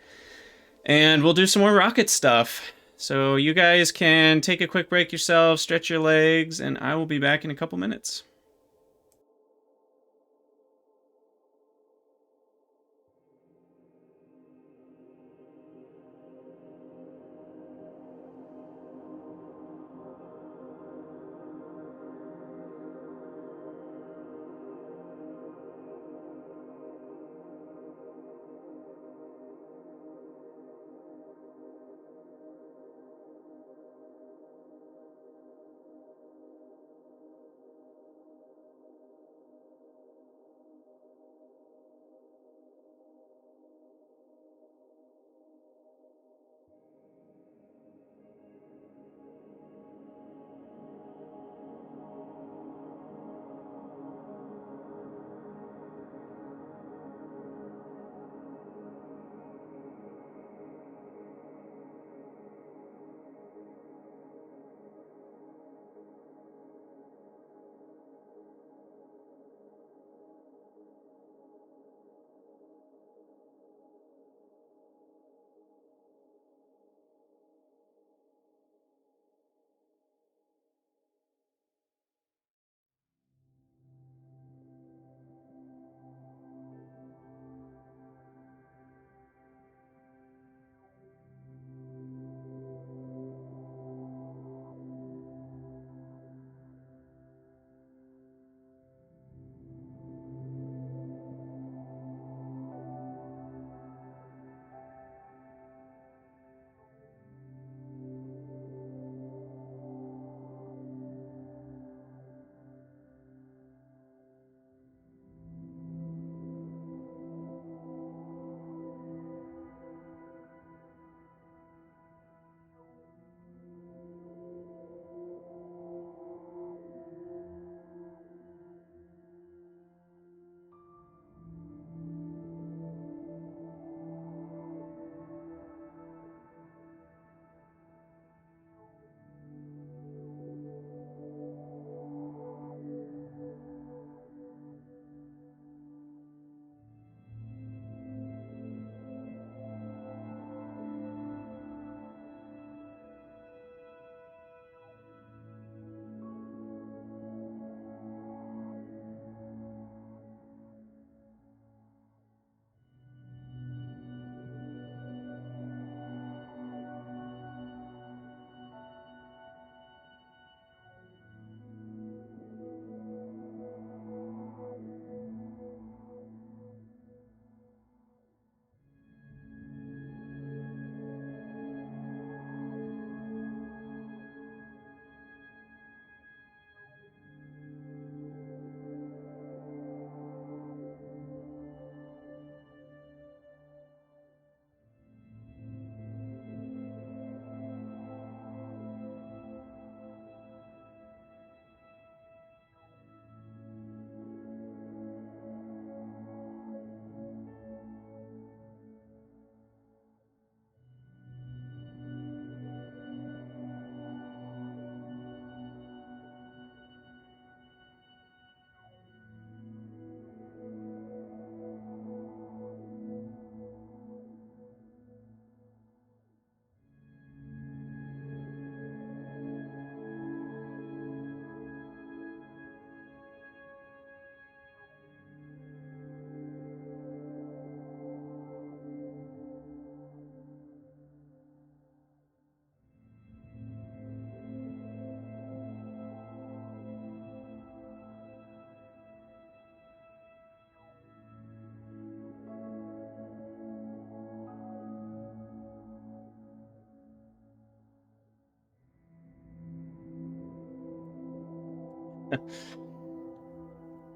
and we'll do some more rocket stuff. So you guys can take a quick break yourselves, stretch your legs, and I will be back in a couple minutes.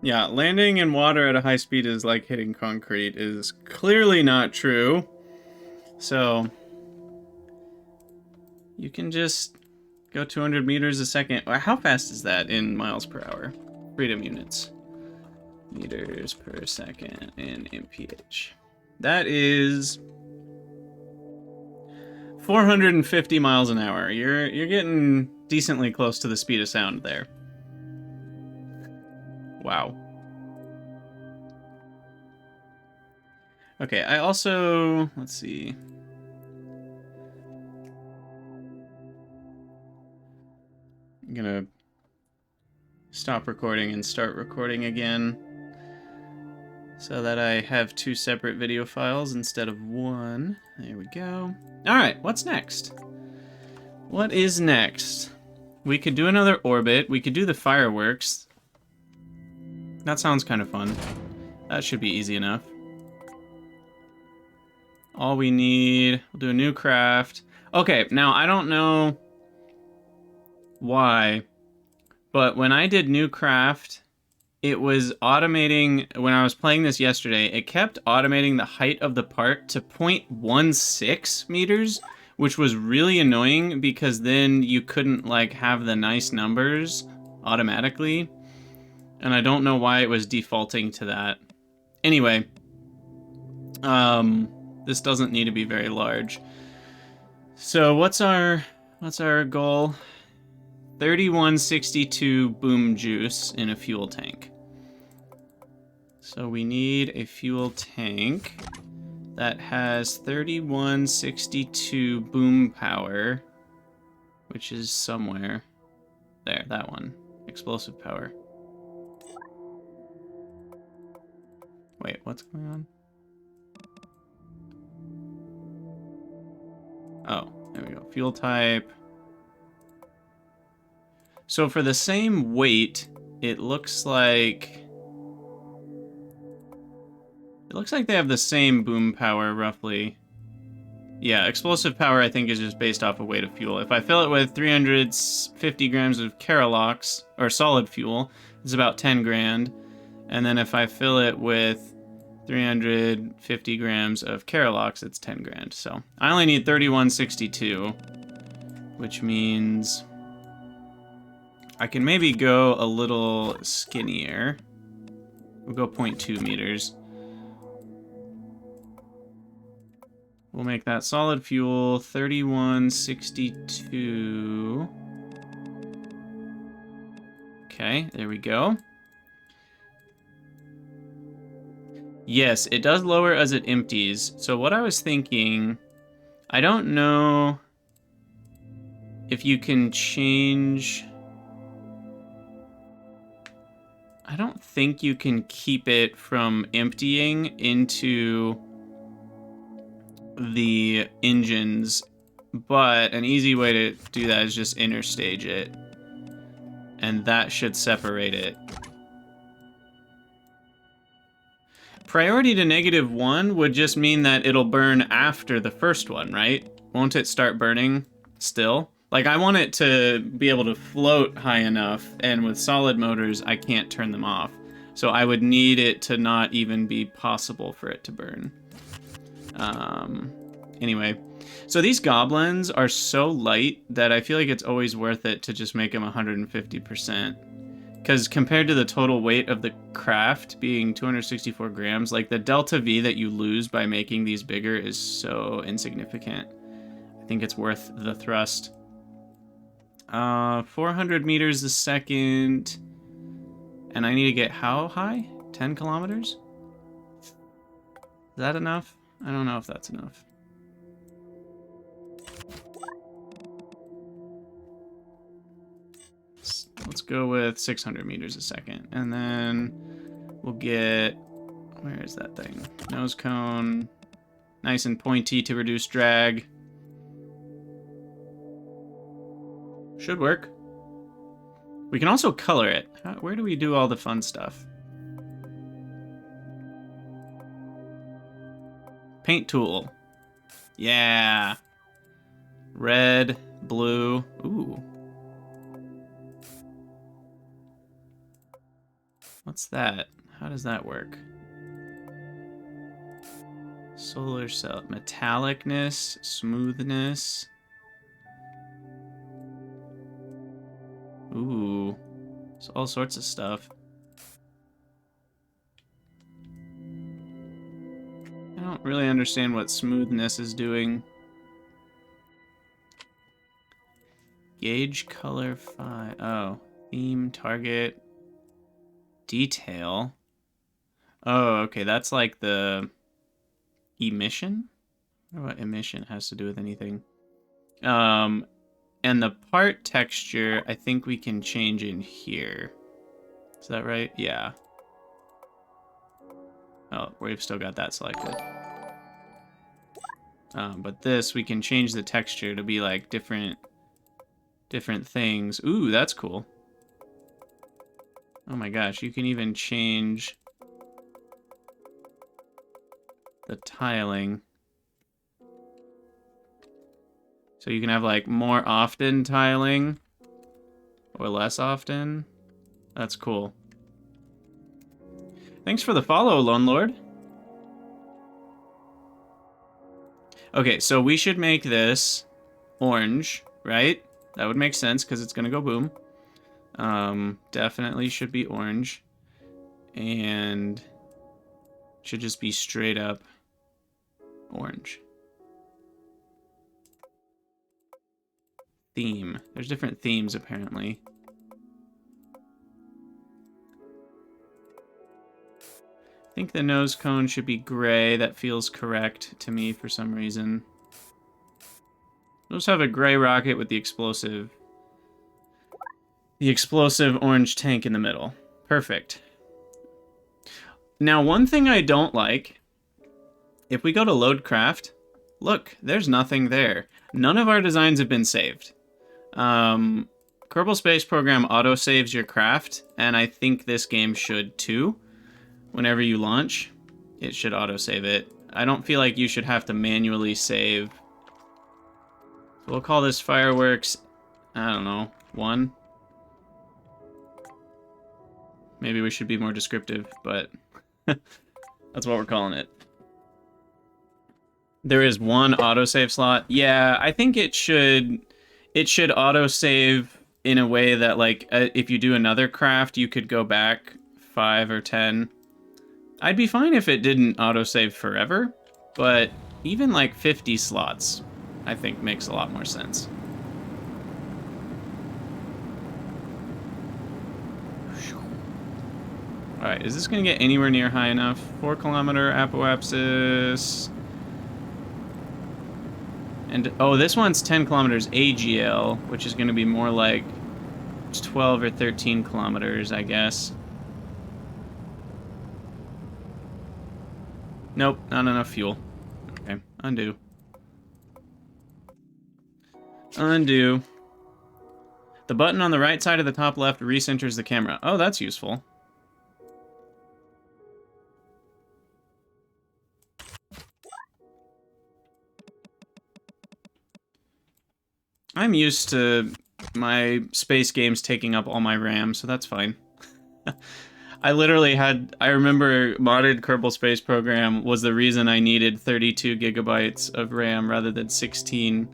Yeah, landing in water at a high speed is like hitting concrete is clearly not true. So you can just go 200 meters a second. How fast is that in miles per hour? Freedom units. Meters per second in mph. That is 450 miles an hour. You're getting decently close to the speed of sound there. Wow. Okay, I also, let's see. I'm gonna stop recording and start recording again so that I have 2 separate video files instead of 1. There we go. All right, what's next? What is next? We could do another orbit. We could do the fireworks. That sounds kind of fun. That should be easy enough. All we need, we'll do a new craft. Okay, now I don't know why, but when I did new craft, it was automating, when I was playing this yesterday, it kept automating the height of the part to 0.16 meters, which was really annoying because then you couldn't like have the nice numbers automatically. And I don't know why it was defaulting to that. Anyway, this doesn't need to be very large. So what's our goal? 3162 boom juice in a fuel tank. So we need a fuel tank that has 3162 boom power, which is somewhere there, that one. Explosive power. Wait, what's going on? Oh, there we go. Fuel type. So for the same weight, it looks like they have the same boom power, roughly. Yeah, explosive power, I think, is just based off of weight of fuel. If I fill it with 350 grams of Carolox, or solid fuel, it's about 10 grand. And then if I fill it with 350 grams of Carolox, it's 10 grand. So I only need 3162, which means I can maybe go a little skinnier. We'll go 0.2 meters. We'll make that solid fuel 3162. Okay, there we go. Yes, it does lower as it empties. So what I was thinking, I don't know if you can change. I don't think you can keep it from emptying into the engines, but an easy way to do that is just interstage it, and that should separate it. Priority to -1 would just mean that it'll burn after the first one, right? Won't it start burning still? Like, I want it to be able to float high enough, and with solid motors, I can't turn them off. So I would need it to not even be possible for it to burn. Anyway, so these goblins are so light that I feel like it's always worth it to just make them 150%. Because compared to the total weight of the craft being 264 grams, like the delta V that you lose by making these bigger is so insignificant. I think it's worth the thrust. 400 meters a second. And I need to get how high? 10 kilometers? Is that enough? I don't know if that's enough. Let's go with 600 meters a second. And then we'll get, where is that thing? Nose cone. Nice and pointy to reduce drag. Should work. We can also color it. Where do we do all the fun stuff? Paint tool. Yeah. Red, blue. Ooh. What's that? How does that work? Solar cell. Metallicness, smoothness. Ooh. It's all sorts of stuff. I don't really understand what smoothness is doing. Gauge color 5. Oh. Theme, target, detail. Oh, okay. That's like the emission? I don't know what emission has to do with anything. And the part texture, I think we can change in here. Is that right? Yeah. Oh, we've still got that selected. But this, we can change the texture to be like different things. Ooh, that's cool. Oh my gosh, you can even change the tiling. So you can have like more often tiling or less often. That's cool. Thanks for the follow, Lone Lord. Okay, so we should make this orange, right? That would make sense because it's gonna go boom. Definitely should be orange. And should just be straight up orange. Theme. There's different themes apparently. I think the nose cone should be gray. That feels correct to me for some reason. We'll just have a gray rocket with the explosive orange tank in the middle. Perfect. Now, one thing I don't like, if we go to load craft, look, there's nothing there. None of our designs have been saved. Kerbal Space Program auto-saves your craft, and I think this game should too. Whenever you launch, it should auto-save it. I don't feel like you should have to manually save. So we'll call this fireworks, I don't know, 1. Maybe we should be more descriptive, but that's what we're calling it. There is 1 autosave slot. Yeah, I think it should autosave in a way that, like, if you do another craft, you could go back 5 or 10. I'd be fine if it didn't autosave forever, but even like 50 slots, I think makes a lot more sense. Alright, is this going to get anywhere near high enough? 4 kilometer apoapsis. And, oh, this one's 10 kilometers AGL, which is going to be more like 12 or 13 kilometers, I guess. Nope, not enough fuel. Okay, undo. Undo. The button on the right side of the top left recenters the camera. Oh, that's useful. I'm used to my space games taking up all my RAM, so that's fine. I remember modded Kerbal Space Program was the reason I needed 32 gigabytes of RAM rather than 16.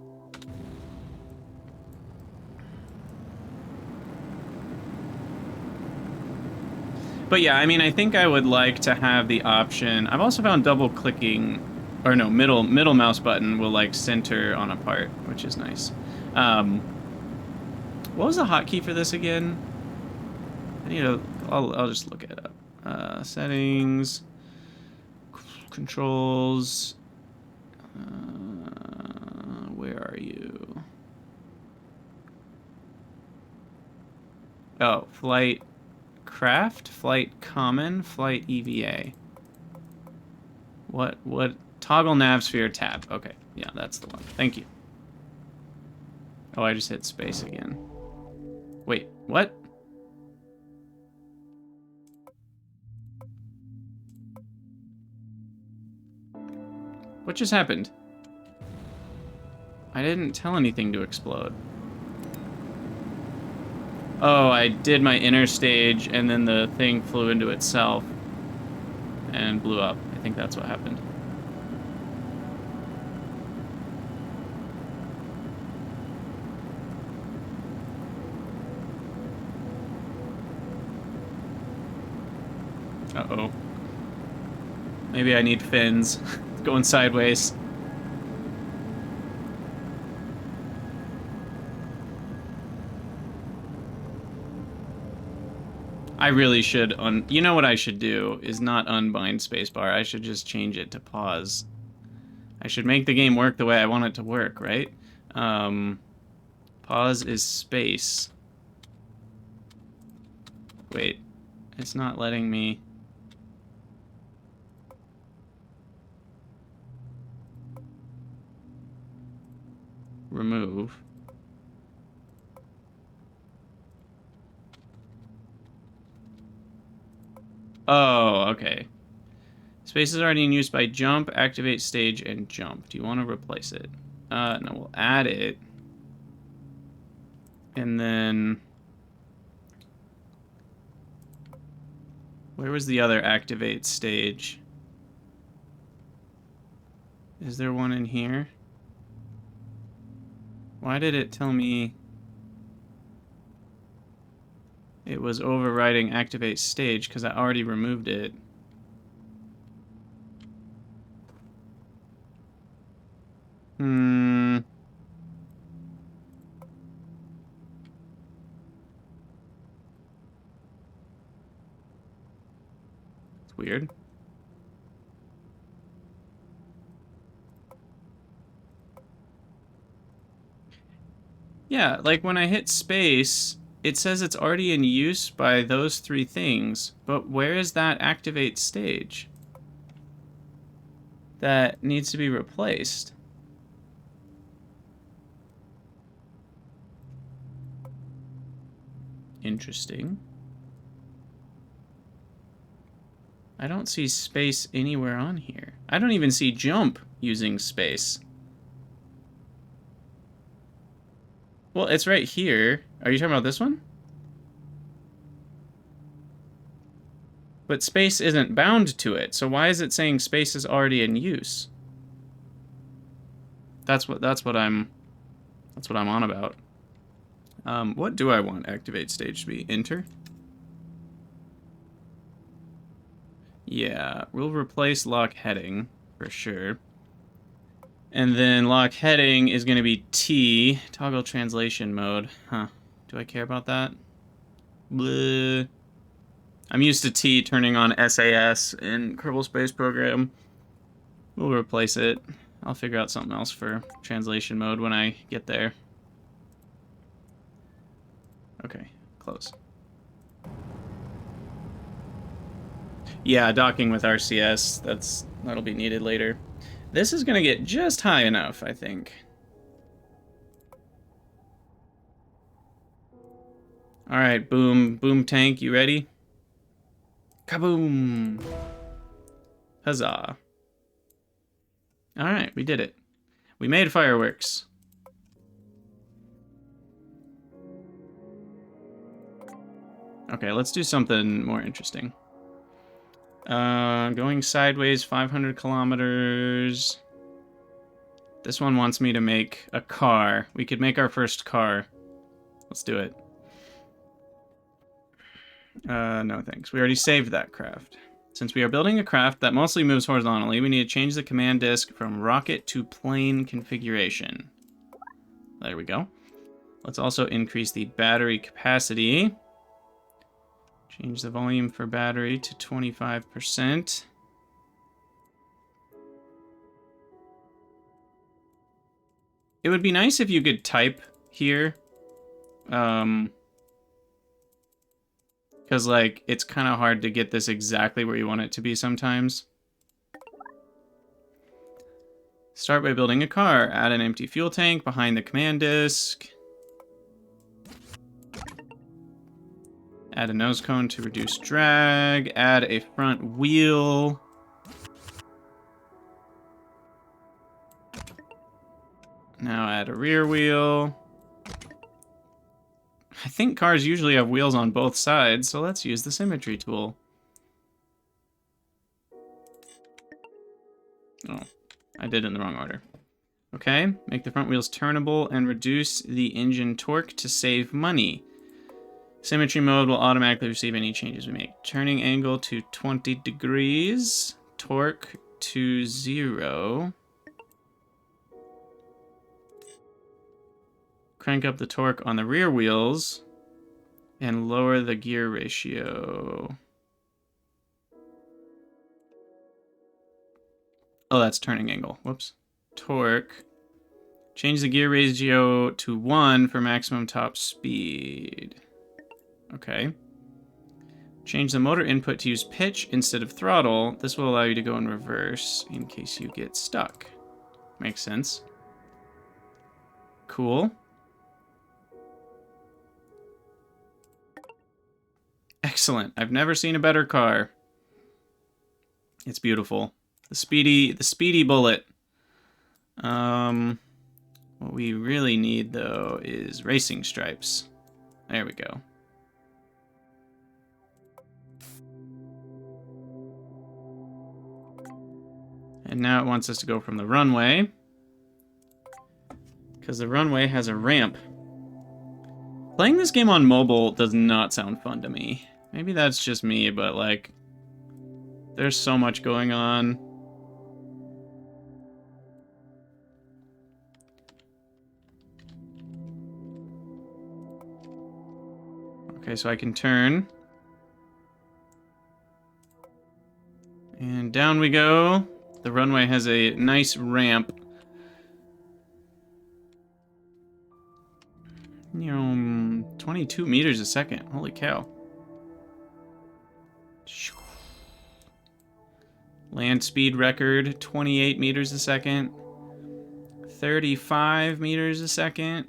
But yeah, I mean, I think I would like to have the option. I've also found double clicking, or no, middle mouse button will like center on a part, which is nice. What was the hotkey for this again? I need to, I'll just look it up. Settings, controls, where are you? Oh, flight craft, flight common, flight EVA. What, toggle nav sphere tab. Okay, yeah, that's the one. Thank you. Oh, I just hit space again. Wait, what? What just happened? I didn't tell anything to explode. Oh, I did my inner stage, and then the thing flew into itself and blew up. I think that's what happened. Uh-oh. Maybe I need fins. It's going sideways. I really should you know what I should do is not unbind spacebar. I should just change it to pause. I should make the game work the way I want it to work, right? Pause is space. Wait, it's not letting me. Remove. Oh, okay. Space is already in use by jump, activate stage, and jump. Do you want to replace it? No, we'll add it. And then... where was the other activate stage? Is there one in here? Why did it tell me it was overriding activate stage? Because I already removed it. It's weird. Yeah, like when I hit space, it says it's already in use by those three things, but where is that activate stage? That needs to be replaced. Interesting. I don't see space anywhere on here. I don't even see jump using space. Well, it's right here. Are you talking about this one? But space isn't bound to it, so why is it saying space is already in use? That's what I'm on about. What do I want activate stage to be? Enter? Yeah, we'll replace lock heading for sure. And then lock heading is going to be T, toggle translation mode. Huh. Do I care about that? Bleh. I'm used to T turning on SAS in Kerbal Space Program. We'll replace it. I'll figure out something else for translation mode when I get there. Okay, close. Yeah, docking with RCS, that'll be needed later. This is gonna get just high enough, I think. Alright, boom tank, you ready? Kaboom! Huzzah. Alright, we did it. We made fireworks. Okay, let's do something more interesting. Going sideways 500 kilometers. This one wants me to make a car. We could make our first car. Let's do it. No thanks. We already saved that craft. Since we are building a craft that mostly moves horizontally, we need to change the command disk from rocket to plane configuration. There we go. Let's also increase the battery capacity. Change the volume for battery to 25%. It would be nice if you could type here. Because, like, it's kind of hard to get this exactly where you want it to be sometimes. Start by building a car. Add an empty fuel tank behind the command disk. Add a nose cone to reduce drag. Add a front wheel. Now add a rear wheel. I think cars usually have wheels on both sides, so let's use the symmetry tool. Oh, I did it in the wrong order. Okay, make the front wheels turnable and reduce the engine torque to save money. Symmetry mode will automatically receive any changes we make. Turning angle to 20 degrees. Torque to 0. Crank up the torque on the rear wheels and lower the gear ratio. Oh, that's turning angle. Whoops. Torque. Change the gear ratio to 1 for maximum top speed. Okay. Change the motor input to use pitch instead of throttle. This will allow you to go in reverse in case you get stuck. Makes sense. Cool. Excellent. I've never seen a better car. It's beautiful. The speedy bullet. What we really need though is racing stripes. There we go. And now it wants us to go from the runway, because the runway has a ramp. Playing this game on mobile does not sound fun to me. Maybe that's just me, but like, there's so much going on. Okay, so I can turn. And down we go. The runway has a nice ramp. 22 meters a second. Holy cow. Land speed record, 28 meters a second. 35 meters a second.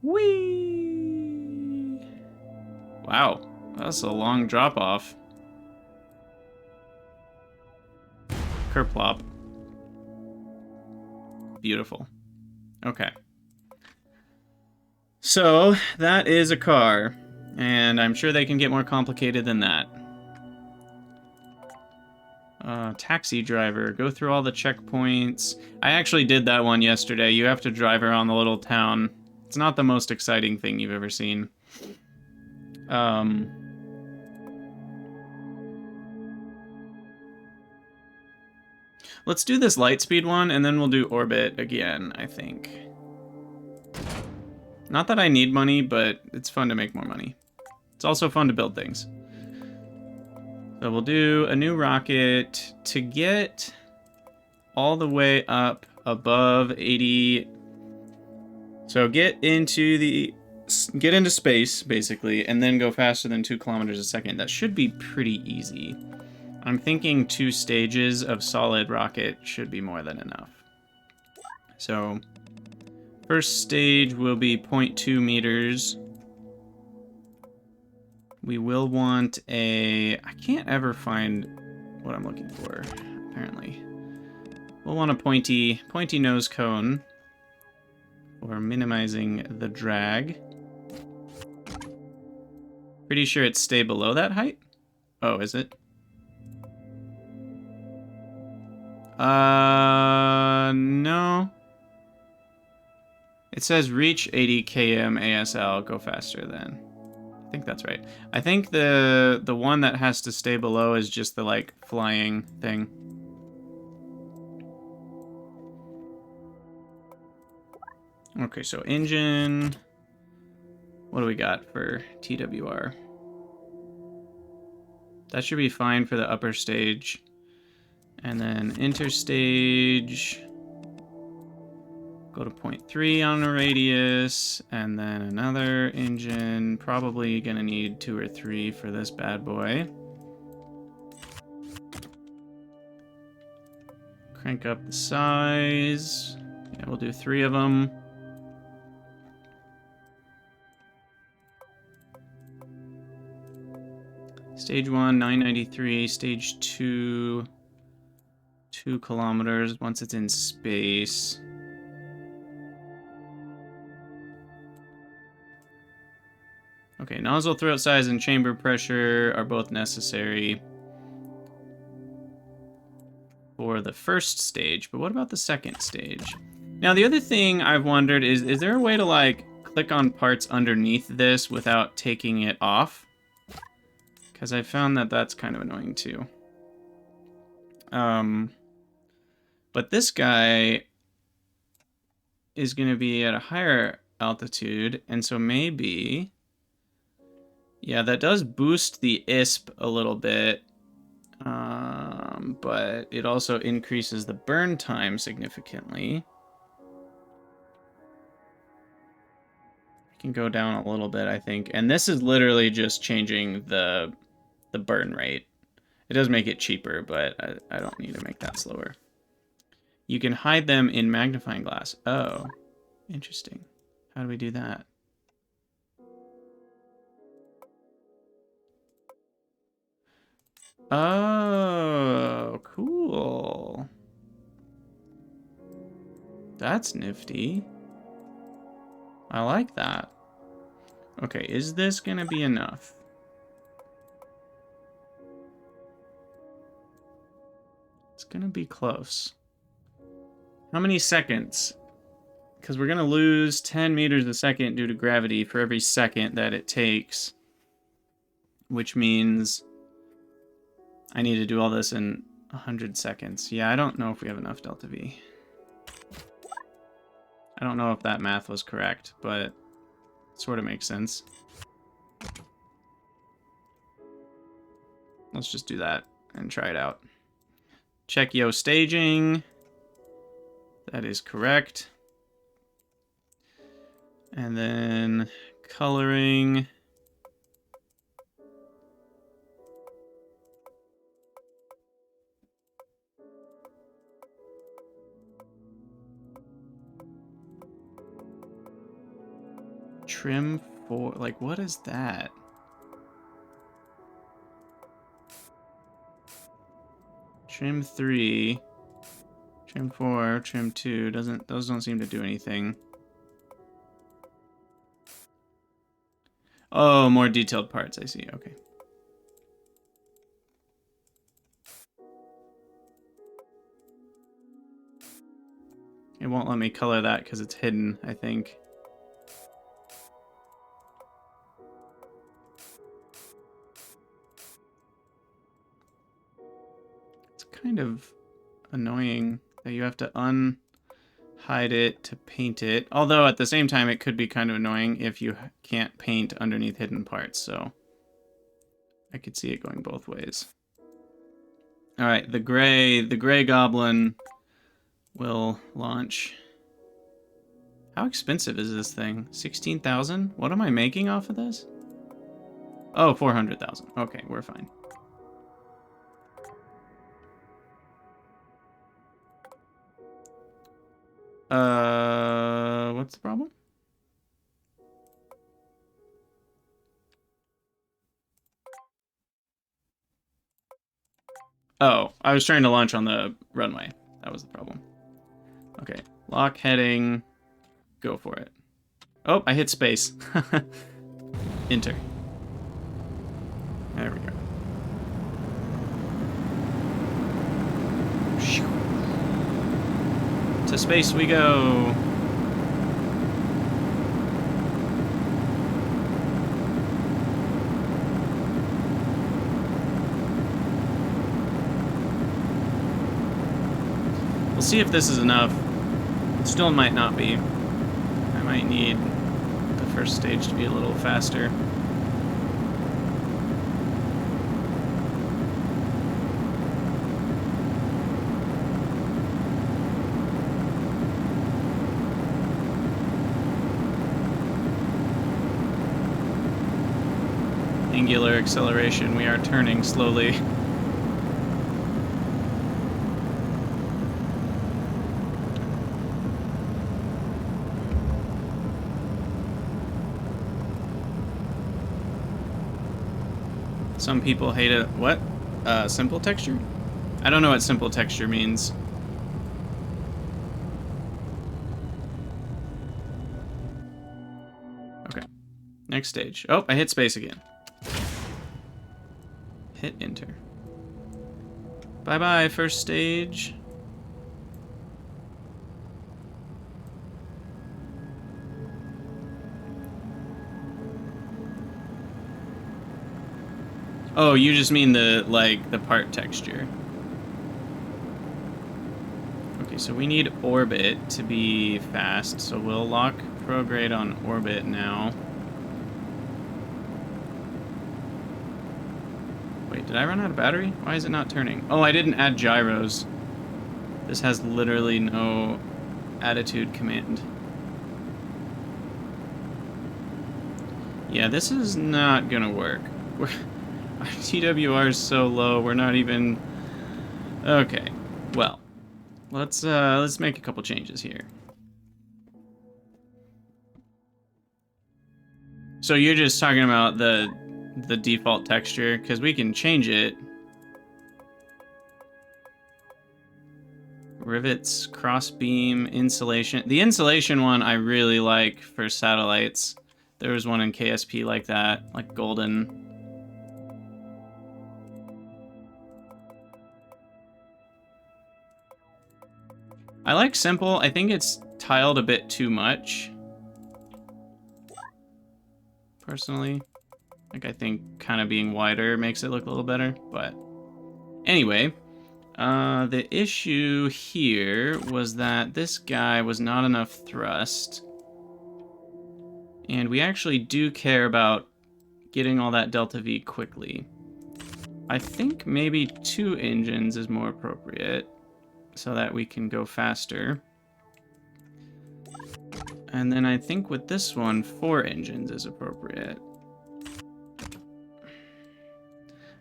Whee! Wow, that's a long drop off. Kerplop. Beautiful. Okay. So, that is a car. And I'm sure they can get more complicated than that. Taxi driver. Go through all the checkpoints. I actually did that one yesterday. You have to drive around the little town. It's not the most exciting thing you've ever seen. Let's do this light speed one, and then we'll do orbit again, I think. Not that I need money, but it's fun to make more money. It's also fun to build things. So we'll do a new rocket to get all the way up above 80. So get into space, basically, and then go faster than 2 kilometers a second. That should be pretty easy. I'm thinking 2 stages of solid rocket should be more than enough. So, first stage will be 0.2 meters. We will want I can't ever find what I'm looking for, apparently. We'll want a pointy nose cone for minimizing the drag. Pretty sure it's stay below that height? Oh, is it? No. It says reach 80 km ASL, go faster then. I think that's right. I think the one that has to stay below is just the, like, flying thing. Okay, so engine. What do we got for TWR? That should be fine for the upper stage. And then interstage. Go to 0.3 on a radius, and then another engine. Probably gonna need 2 or 3 for this bad boy. Crank up the size. Yeah, we'll do 3 of them. Stage 1, 993. Stage 2, 2 kilometers once it's in space. Okay, nozzle throat size and chamber pressure are both necessary for the first stage, but what about the second stage? Now, the other thing I've wondered is there a way to, like, click on parts underneath this without taking it off? Because I found that that's kind of annoying, too. But this guy is going to be at a higher altitude, and so maybe... Yeah, that does boost the ISP a little bit, but it also increases the burn time significantly. I can go down a little bit, I think. And this is literally just changing the burn rate. It does make it cheaper, but I don't need to make that slower. You can hide them in magnifying glass. Oh, interesting. How do we do that? Oh, cool. That's nifty. I like that. Okay, is this gonna be enough? It's gonna be close. How many seconds? Because we're gonna lose 10 meters a second due to gravity for every second that it takes. Which means I need to do all this in 100 seconds. Yeah, I don't know if we have enough delta V. I don't know if that math was correct, but it sort of makes sense. Let's just do that and try it out. Check yo staging. That is correct. And then coloring. Trim 4, like what is that? Trim 3, trim 4, trim 2, those don't seem to do anything. Oh, more detailed parts, I see, okay. It won't let me color that because it's hidden, I think. Kind of annoying that you have to unhide it to paint it. Although at the same time, it could be kind of annoying if you can't paint underneath hidden parts. So I could see it going both ways. All right, the gray goblin will launch. How expensive is this thing? 16,000? What am I making off of this? Oh, 400,000. Okay, we're fine. What's the problem? Oh, I was trying to launch on the runway. That was the problem. Okay, lock heading. Go for it. Oh, I hit space. Enter. There we go. To space we go. We'll see if this is enough. It still might not be. I might need the first stage to be a little faster. Angular acceleration, we are turning slowly. Some people hate it. What? Simple texture? I don't know what simple texture means. Okay. Next stage. Oh, I hit space again. Hit enter. Bye-bye, first stage. Oh, you just mean the, like, the part texture. Okay, so we need orbit to be fast, so we'll lock prograde on orbit now. Wait, did I run out of battery? Why is it not turning? Oh, I didn't add gyros. This has literally no attitude command. Yeah, this is not gonna work. Our TWR is so low, we're not even... Okay, well, let's make a couple changes here. So you're just talking about the default texture, because we can change it. Rivets, crossbeam, insulation. The insulation one I really like for satellites. There was one in KSP like that, like golden. I like simple. I think it's tiled a bit too much. Personally. Like, I think kind of being wider makes it look a little better, but anyway. The issue here was that this guy was not enough thrust. And we actually do care about getting all that delta V quickly. I think maybe 2 engines is more appropriate so that we can go faster. And then I think with this one, 4 engines is appropriate.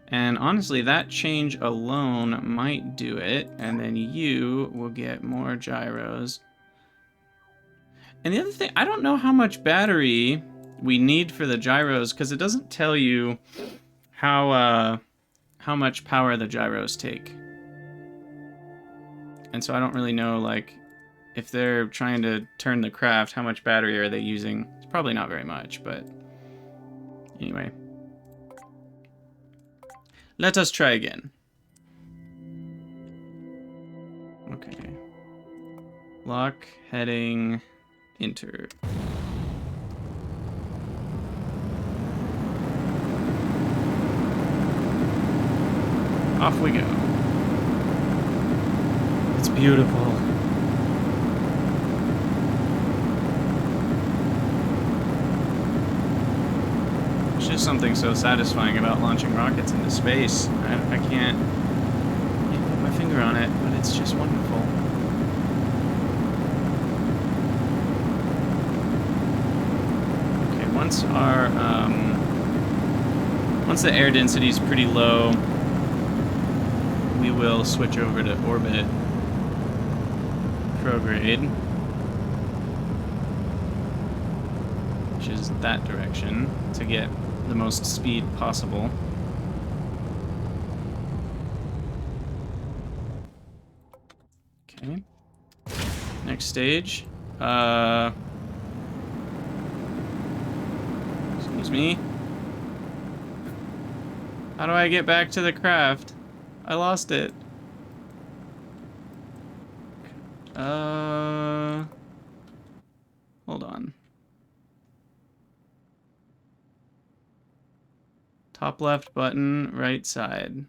And honestly, that change alone might do it, and then you will get more gyros. And the other thing, I don't know how much battery we need for the gyros, because it doesn't tell you how much power the gyros take. And so I don't really know, like, if they're trying to turn the craft, how much battery are they using? It's probably not very much, but anyway. Let us try again. Okay. Lock, heading, enter. Off we go. It's beautiful. There's just something so satisfying about launching rockets into space. I can't put my finger on it, but it's just wonderful. Okay, once the air density is pretty low, we will switch over to orbit prograde, which is that direction, to get the most speed possible. Okay. Next stage. Excuse me. How do I get back to the craft? I lost it. Hold on. Top left button, right side.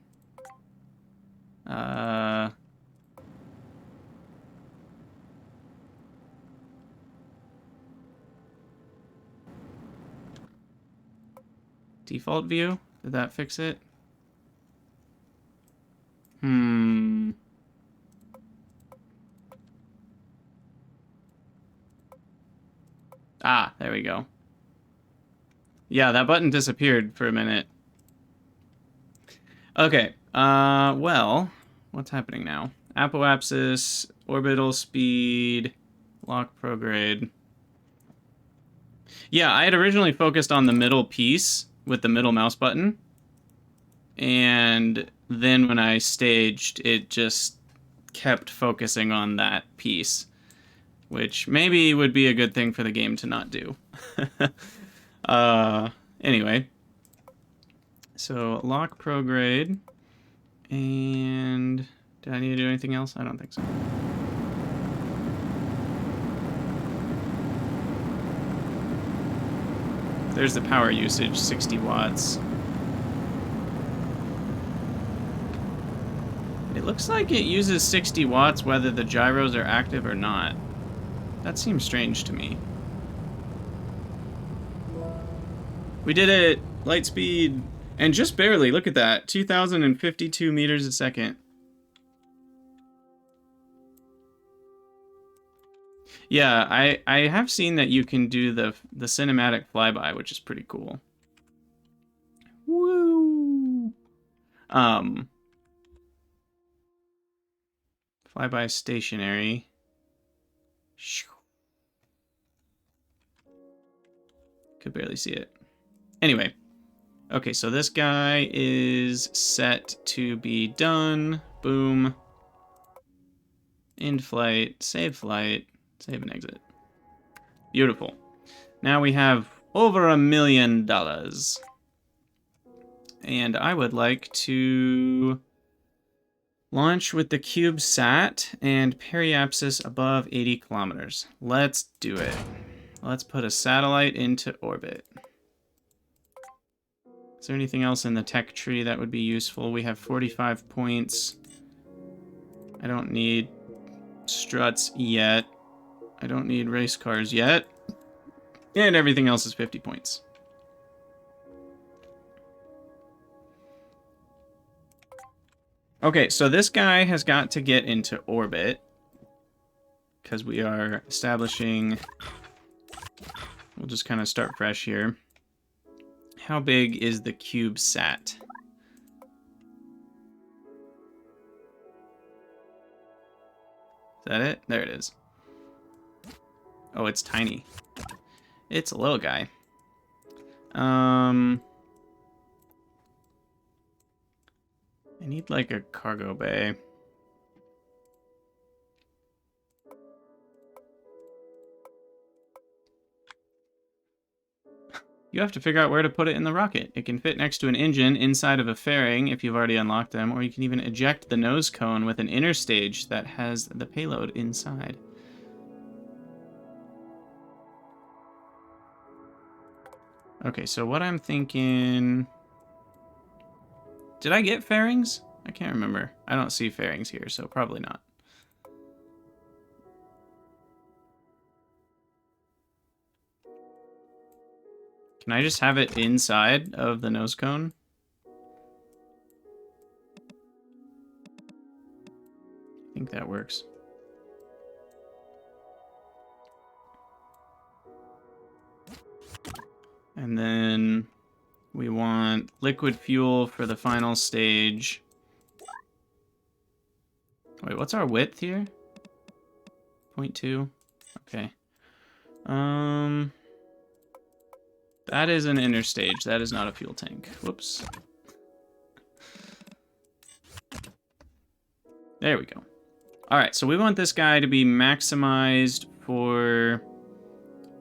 Default view? Did that fix it? Ah, there we go. Yeah, that button disappeared for a minute. Okay, well, what's happening now? Apoapsis, orbital speed, lock prograde. Yeah, I had originally focused on the middle piece with the middle mouse button. And then when I staged, it just kept focusing on that piece, which maybe would be a good thing for the game to not do. Anyway. So, lock prograde. And did I need to do anything else? I don't think so. There's the power usage, 60 watts. It looks like it uses 60 watts whether the gyros are active or not. That seems strange to me. We did it! Light speed! And just barely, look at that. 2,052 meters a second. Yeah, I have seen that you can do the cinematic flyby, which is pretty cool. Woo! Flyby stationary. Could barely see it. Anyway. Okay, so this guy is set to be done. Boom. End flight. Save flight. Save and exit. Beautiful. Now we have over $1 million. And I would like to launch with the CubeSat and periapsis above 80 kilometers. Let's do it. Let's put a satellite into orbit. Is there anything else in the tech tree that would be useful? We have 45 points. I don't need struts yet. I don't need race cars yet. And everything else is 50 points. Okay, so this guy has got to get into orbit. Because we are establishing... We'll just kind of start fresh here. How big is the CubeSat? Is that it? There it is. Oh, it's tiny. It's a little guy. I need like a cargo bay. You have to figure out where to put it in the rocket. It can fit next to an engine inside of a fairing if you've already unlocked them, or you can even eject the nose cone with an inner stage that has the payload inside. Okay, so what I'm thinking... Did I get fairings? I can't remember. I don't see fairings here, so probably not. Can I just have it inside of the nose cone? I think that works. And then we want liquid fuel for the final stage. Wait, what's our width here? 0.2. Okay. That is an inner stage. That is not a fuel tank. Whoops. There we go. All right, so we want this guy to be maximized for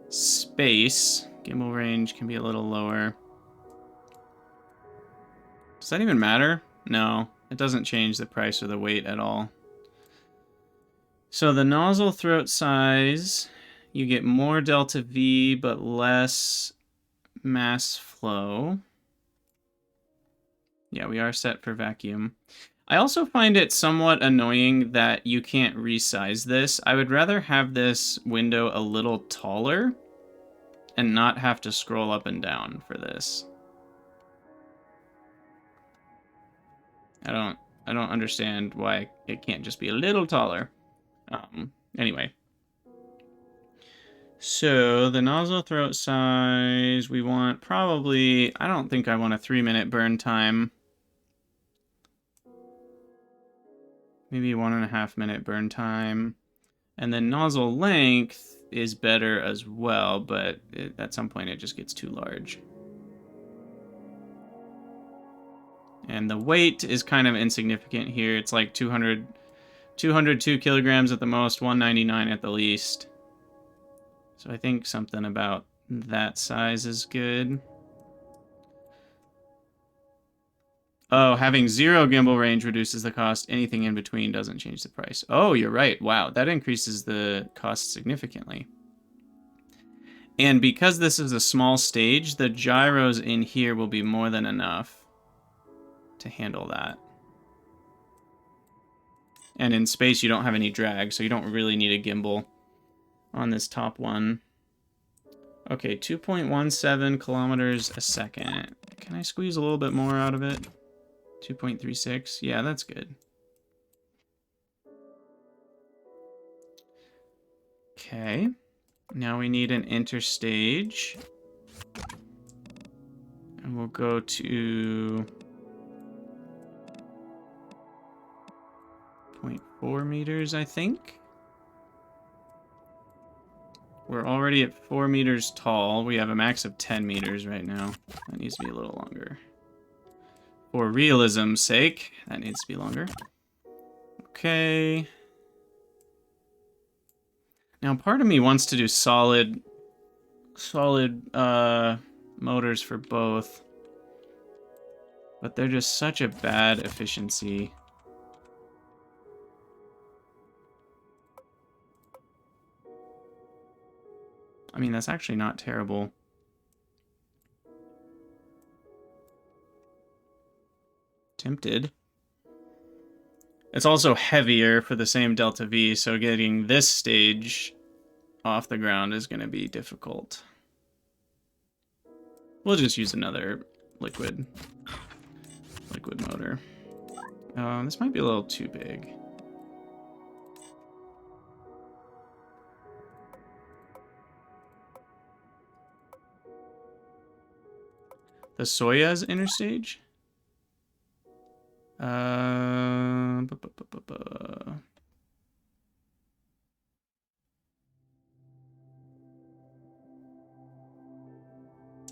space. Gimbal range can be a little lower. Does that even matter? No, it doesn't change the price or the weight at all. So the nozzle throat size, you get more delta V, but less mass flow. Yeah, we are set for vacuum. I also find it somewhat annoying that you can't resize this. I would rather have this window a little taller and not have to scroll up and down for this. I don't understand why it can't just be a little taller. Anyway. So the nozzle throat size, we want probably, I don't think I want a 3-minute burn time. Maybe 1.5-minute burn time. And then nozzle length is better as well, but at some point it just gets too large. And the weight is kind of insignificant here. It's like 202 kilograms at the most, 199 at the least. So I think something about That size is good. Oh, having 0 gimbal range reduces the cost. Anything in between doesn't change the price. Oh, you're right. Wow, that increases the cost significantly. And because this is a small stage, the gyros in here will be more than enough to handle that. And in space, you don't have any drag, so you don't really need a gimbal on this top one. Okay, 2.17 kilometers a second. Can I squeeze a little bit more out of it? 2.36. Yeah, that's good. Okay. Now we need an interstage. And we'll go to 0.4 meters, I think. We're already at 4 meters tall. We have a max of 10 meters right now. That needs to be a little longer. For realism's sake, that needs to be longer. Okay. Now, part of me wants to do solid motors for both. But they're just such a bad efficiency. I mean, that's actually not terrible. Tempted. It's also heavier for the same delta V, so getting this stage off the ground is going to be difficult. We'll just use another liquid motor. This might be a little too big. The Soya's interstage? I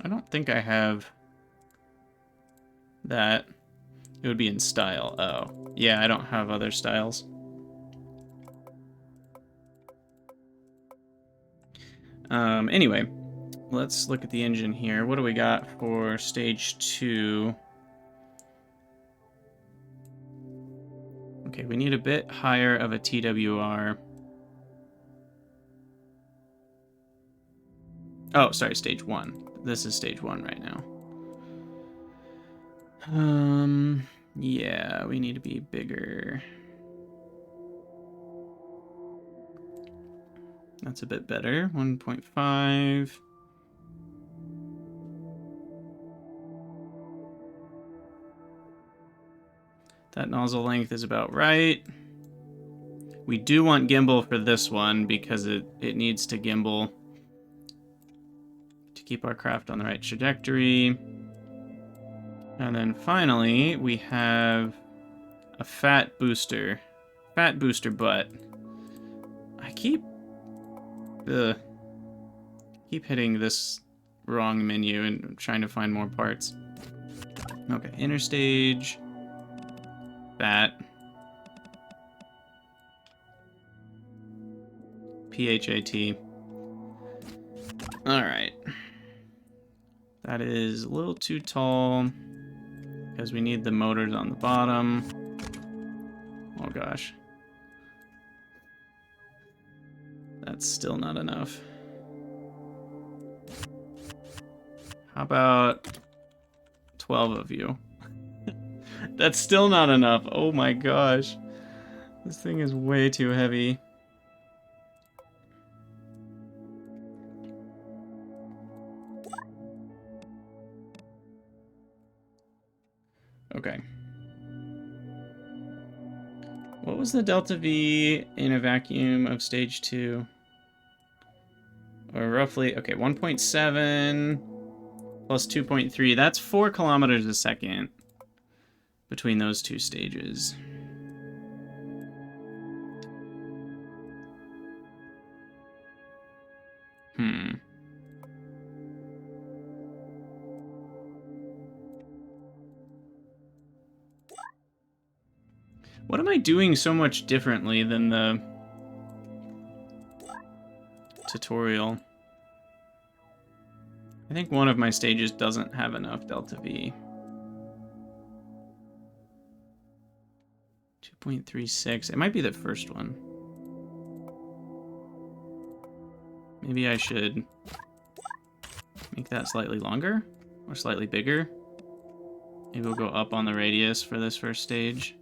don't think I have that. It would be in style. Oh, yeah, I don't have other styles. Anyway, let's look at the engine here. What do we got for stage 2? Okay, we need a bit higher of a TWR. Oh, sorry, stage 1. This is stage 1 right now. Yeah, we need to be bigger. That's a bit better. 1.5. That nozzle length is about right. We do want gimbal for this one because it needs to gimbal to keep our craft on the right trajectory. And then finally, we have a fat booster butt. I keep hitting this wrong menu and trying to find more parts. Okay, interstage, fat, PHAT. All right. That is a little too tall because we need the motors on the bottom. Oh gosh. That's still not enough. How about 12 of you? That's still not enough. Oh my gosh. This thing is way too heavy. Okay. What was the delta V in a vacuum of stage 2? Or roughly, okay, 1.7 plus 2.3. That's 4 kilometers a second between those two stages. What am I doing so much differently than the tutorial? I think one of my stages doesn't have enough delta V. 2.36. It might be the first one. Maybe I should make that slightly longer or slightly bigger. Maybe we'll go up on the radius for this first stage.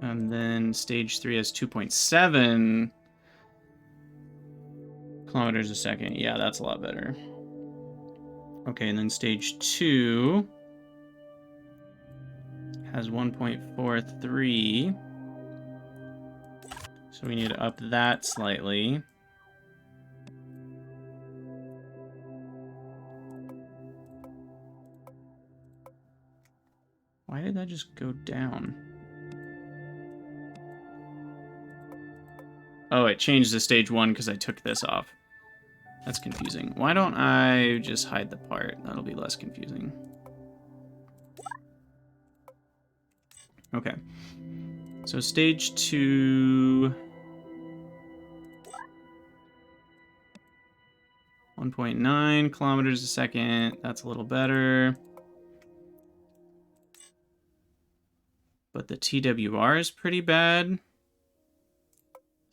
And then stage 3 has 2.7 kilometers a second. Yeah, that's a lot better. Okay, and then stage 2 has 1.43. So we need to up that slightly. Why did that just go down? Oh, it changed to stage 1 because I took this off. That's confusing. Why don't I just hide the part? That'll be less confusing. Okay. So stage 2... 1.9 kilometers a second. That's a little better. But the TWR is pretty bad.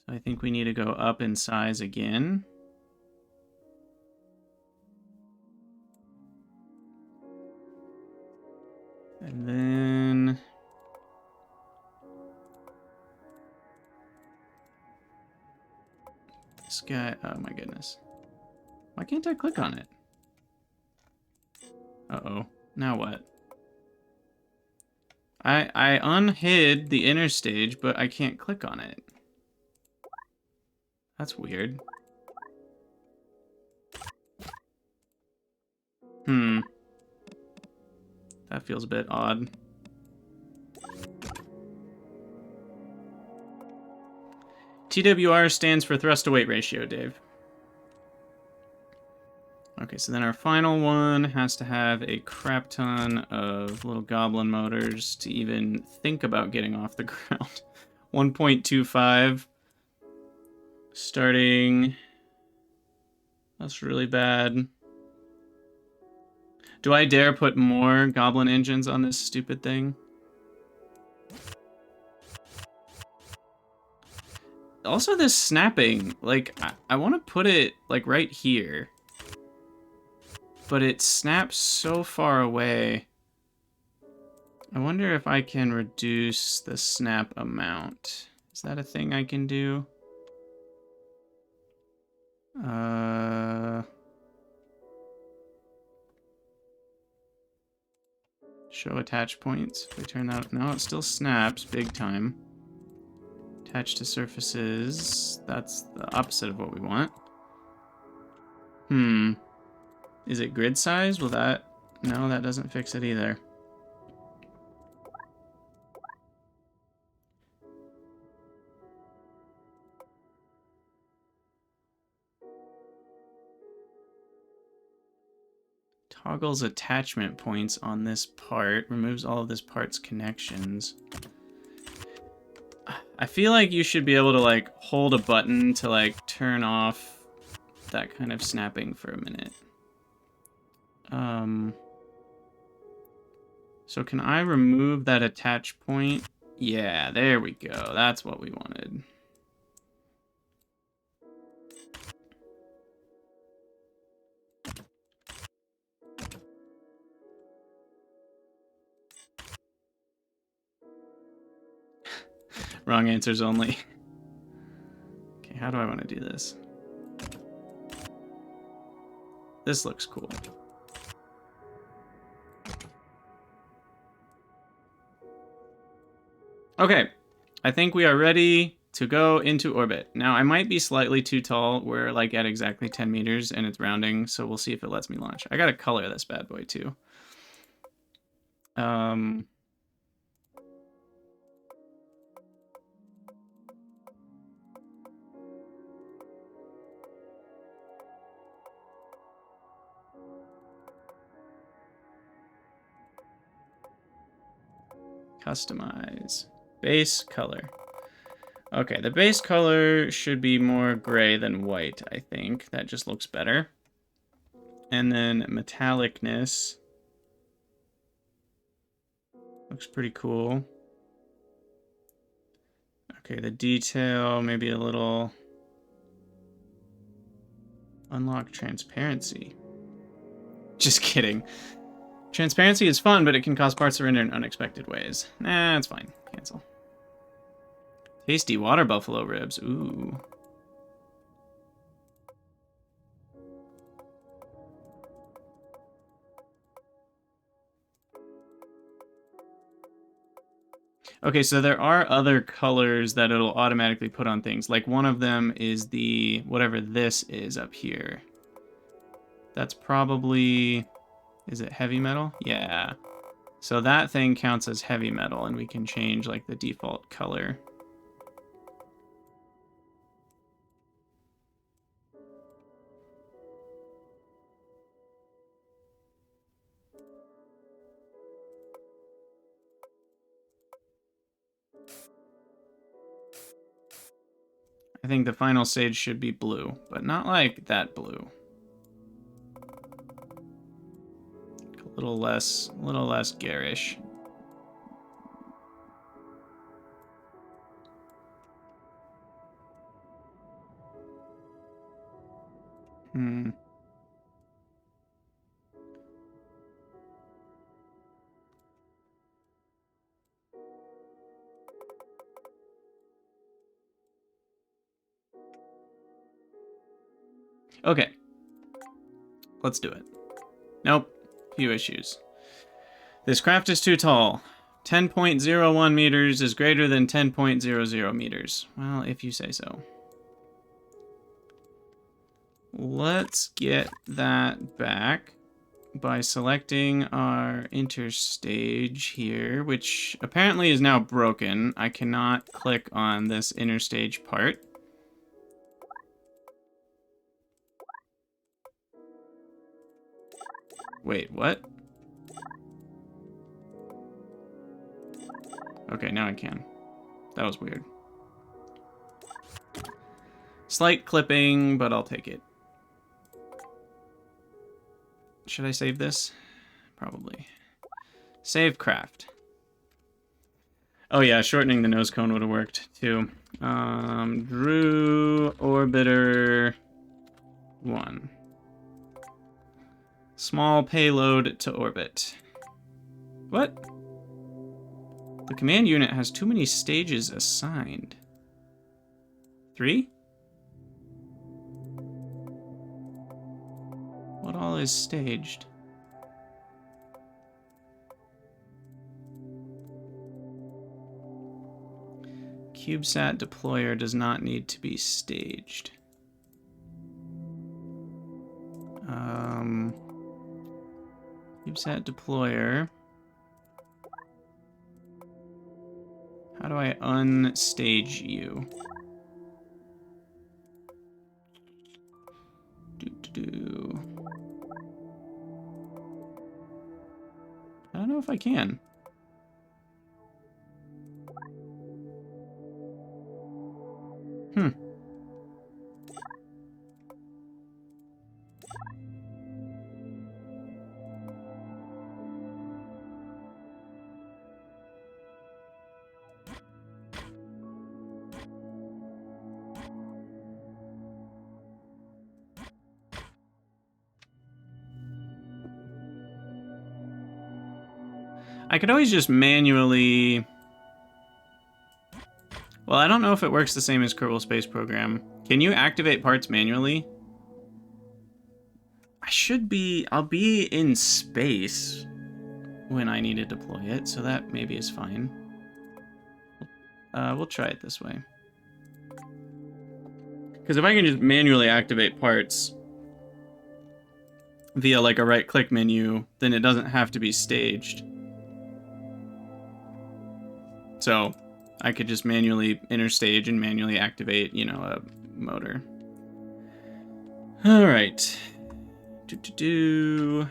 So I think we need to go up in size again. And then... this guy... oh my goodness. Why can't I click on it? Uh-oh. Now what? I unhid the inner stage, but I can't click on it. That's weird. That feels a bit odd. TWR stands for thrust to weight ratio, Dave. Okay, so then our final one has to have a crap ton of little goblin motors to even think about getting off the ground. 1.25. Starting... that's really bad. Do I dare put more goblin engines on this stupid thing? Also, this snapping, like, I want to put it, like, right here. But it snaps so far away. I wonder if I can reduce the snap amount. Is that a thing I can do? Show attach points. If we turn that... no, it still snaps big time. Attach to surfaces. That's the opposite of what we want. Is it grid size? Will that... no, that doesn't fix it either. Toggles attachment points on this part. Removes all of this part's connections. I feel like you should be able to, like, hold a button to, like, turn off that kind of snapping for a minute. So can I remove that attach point? Yeah, there we go. That's what we wanted. Wrong answers only. Okay, how do I want to do this? This looks cool. Okay, I think we are ready to go into orbit. Now, I might be slightly too tall. We're like at exactly 10 meters and it's rounding, so we'll see if it lets me launch. I gotta color this bad boy too. Customize. Base color. Okay, the base color should be more gray than white, I think. That just looks better. And then metallicness. Looks pretty cool. Okay, the detail, maybe a little... Unlock transparency. Just kidding. Transparency is fun, but it can cause parts to render in unexpected ways. Nah, it's fine. Cancel. Tasty water buffalo ribs. Ooh. Okay, so there are other colors that it'll automatically put on things. Like one of them is the, whatever this is up here. That's probably, is it heavy metal? Yeah. So that thing counts as heavy metal, and we can change like the default color. I think the final stage should be blue, but not like that blue. A little less garish. Okay. Let's do it. Nope. Few issues. This craft is too tall. 10.01 meters is greater than 10.00 meters. Well, if you say so. Let's get that back by selecting our interstage here, which apparently is now broken. I cannot click on this interstage part. Wait, what? Okay, now I can. That was weird. Slight clipping, but I'll take it. Should I save this? Probably. Save craft. Oh yeah, shortening the nose cone would have worked too. Drew Orbiter 1. Small payload to orbit. What? The command unit has too many stages assigned. 3? What all is staged? CubeSat deployer does not need to be staged. CubeSat deployer. How do I unstage you? I don't know if I can. I could always just manually... Well, I don't know if it works the same as Kerbal Space Program. Can you activate parts manually? I'll be in space when I need to deploy it, so that maybe is fine. We'll try it this way. Because if I can just manually activate parts via like a right-click menu, then it doesn't have to be staged. So I could just manually interstage and manually activate, you know, a motor. All right.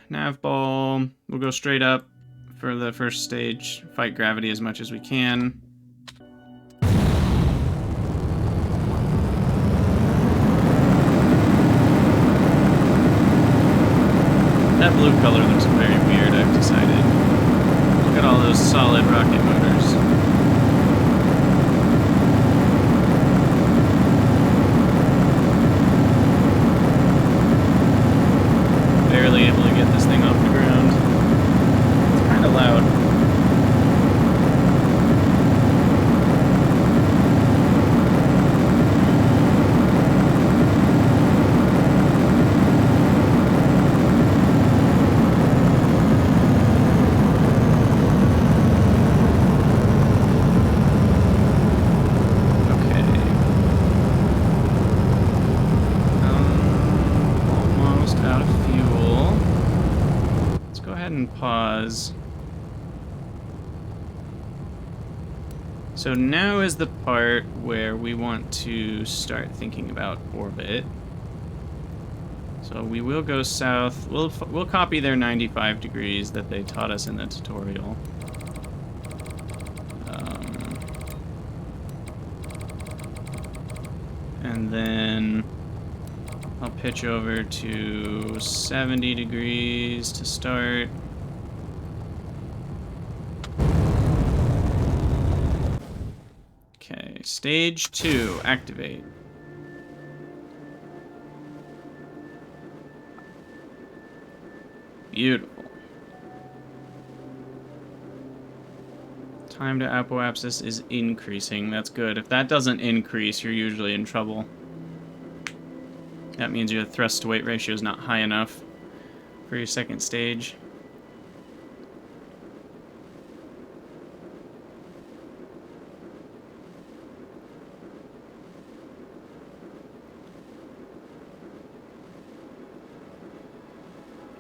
Nav ball. We'll go straight up for the first stage. Fight gravity as much as we can. That blue color looks very weird, I've decided. Look at all those solid rocket motors. Barely able to get this thing off the ground. It's kind of loud. Pause. So now is the part where we want to start thinking about orbit. So we will go south. We'll copy their 95 degrees that they taught us in the tutorial. And then I'll pitch over to 70 degrees to start. Okay, stage 2, activate. Beautiful. Time to apoapsis is increasing. That's good. If that doesn't increase, you're usually in trouble. That means your thrust to weight ratio is not high enough for your second stage.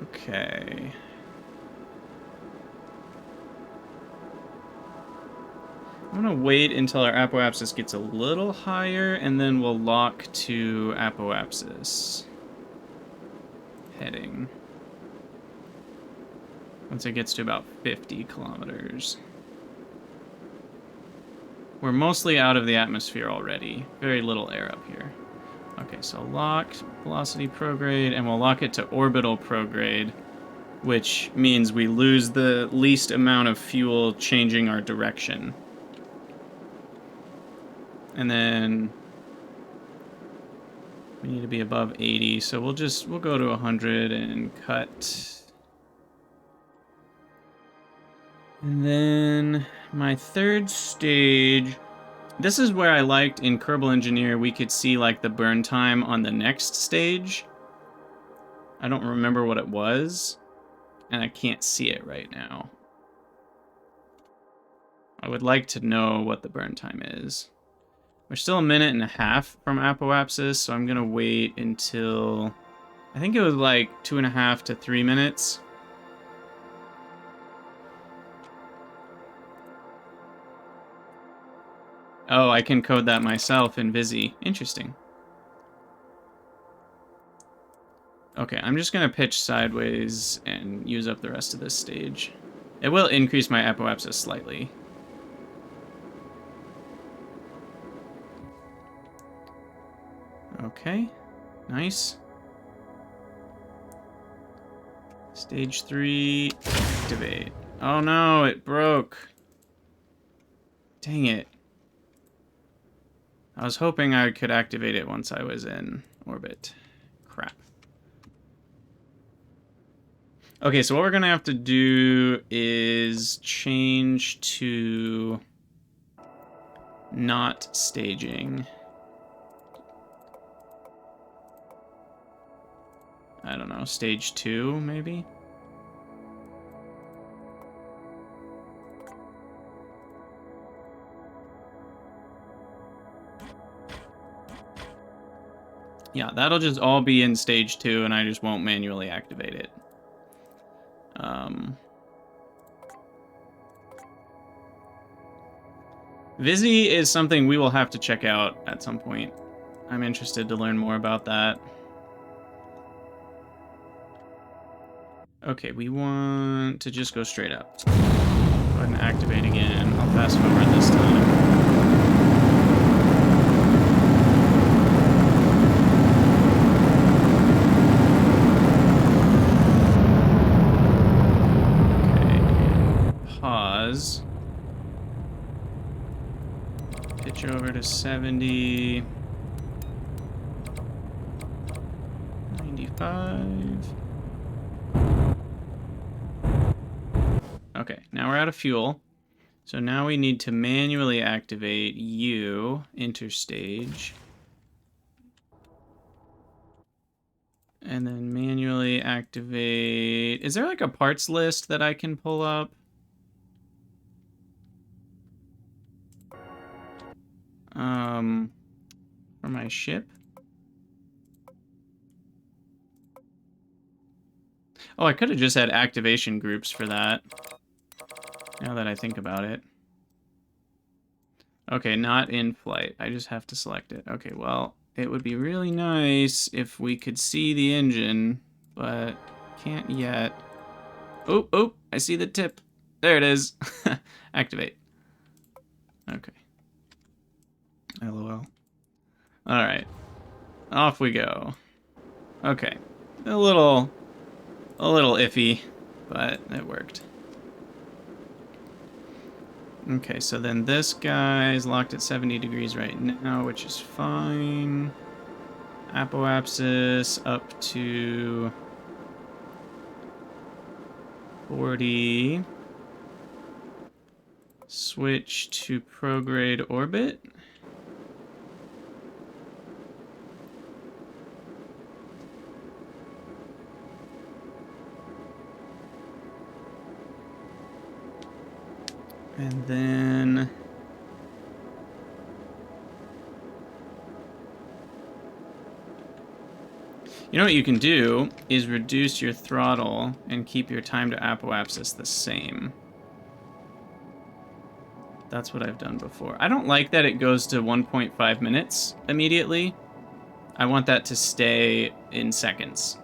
Okay. I'm gonna wait until our apoapsis gets a little higher, and then we'll lock to apoapsis heading once it gets to about 50 kilometers. We're mostly out of the atmosphere already. Very little air up here. Okay, so lock, velocity prograde, and we'll lock it to orbital prograde, which means we lose the least amount of fuel changing our direction. And then we need to be above 80, so we'll go to 100 and cut. And then my third stage, this is where I liked in Kerbal Engineer we could see like the burn time on the next stage. I don't remember what it was, and I can't see it right now. I would like to know what the burn time is. We're still a minute and a half from apoapsis, so I'm gonna wait until, I think it was like 2.5 to 3 minutes. Oh, I can code that myself in Visi. Interesting. Okay, I'm just gonna pitch sideways and use up the rest of this stage. It will increase my apoapsis slightly. Okay, nice. Stage 3, activate. Oh no, it broke. Dang it. I was hoping I could activate it once I was in orbit. Crap. Okay, so what we're gonna have to do is change to not staging. I don't know, stage 2, maybe? Yeah, that'll just all be in stage 2, and I just won't manually activate it. Visi is something we will have to check out at some point. I'm interested to learn more about that. Okay, we want to just go straight up. Go ahead and activate again. I'll fast forward this time. Power to 70. 95. Okay, now we're out of fuel. So now we need to manually activate U, interstage. And then manually activate... Is there like a parts list that I can pull up? For my ship? Oh, I could have just had activation groups for that. Now that I think about it. Okay, not in flight. I just have to select it. Okay, well, it would be really nice if we could see the engine, but can't yet. Oh, oh, I see the tip. There it is. Activate. Okay. LOL. All right. Off we go. Okay. A little iffy, but it worked. Okay, so then this guy is locked at 70 degrees right now, which is fine. Apoapsis up to 40. Switch to prograde orbit. And then... You know what you can do is reduce your throttle and keep your time to apoapsis the same. That's what I've done before. I don't like that it goes to 1.5 minutes immediately. I want that to stay in seconds.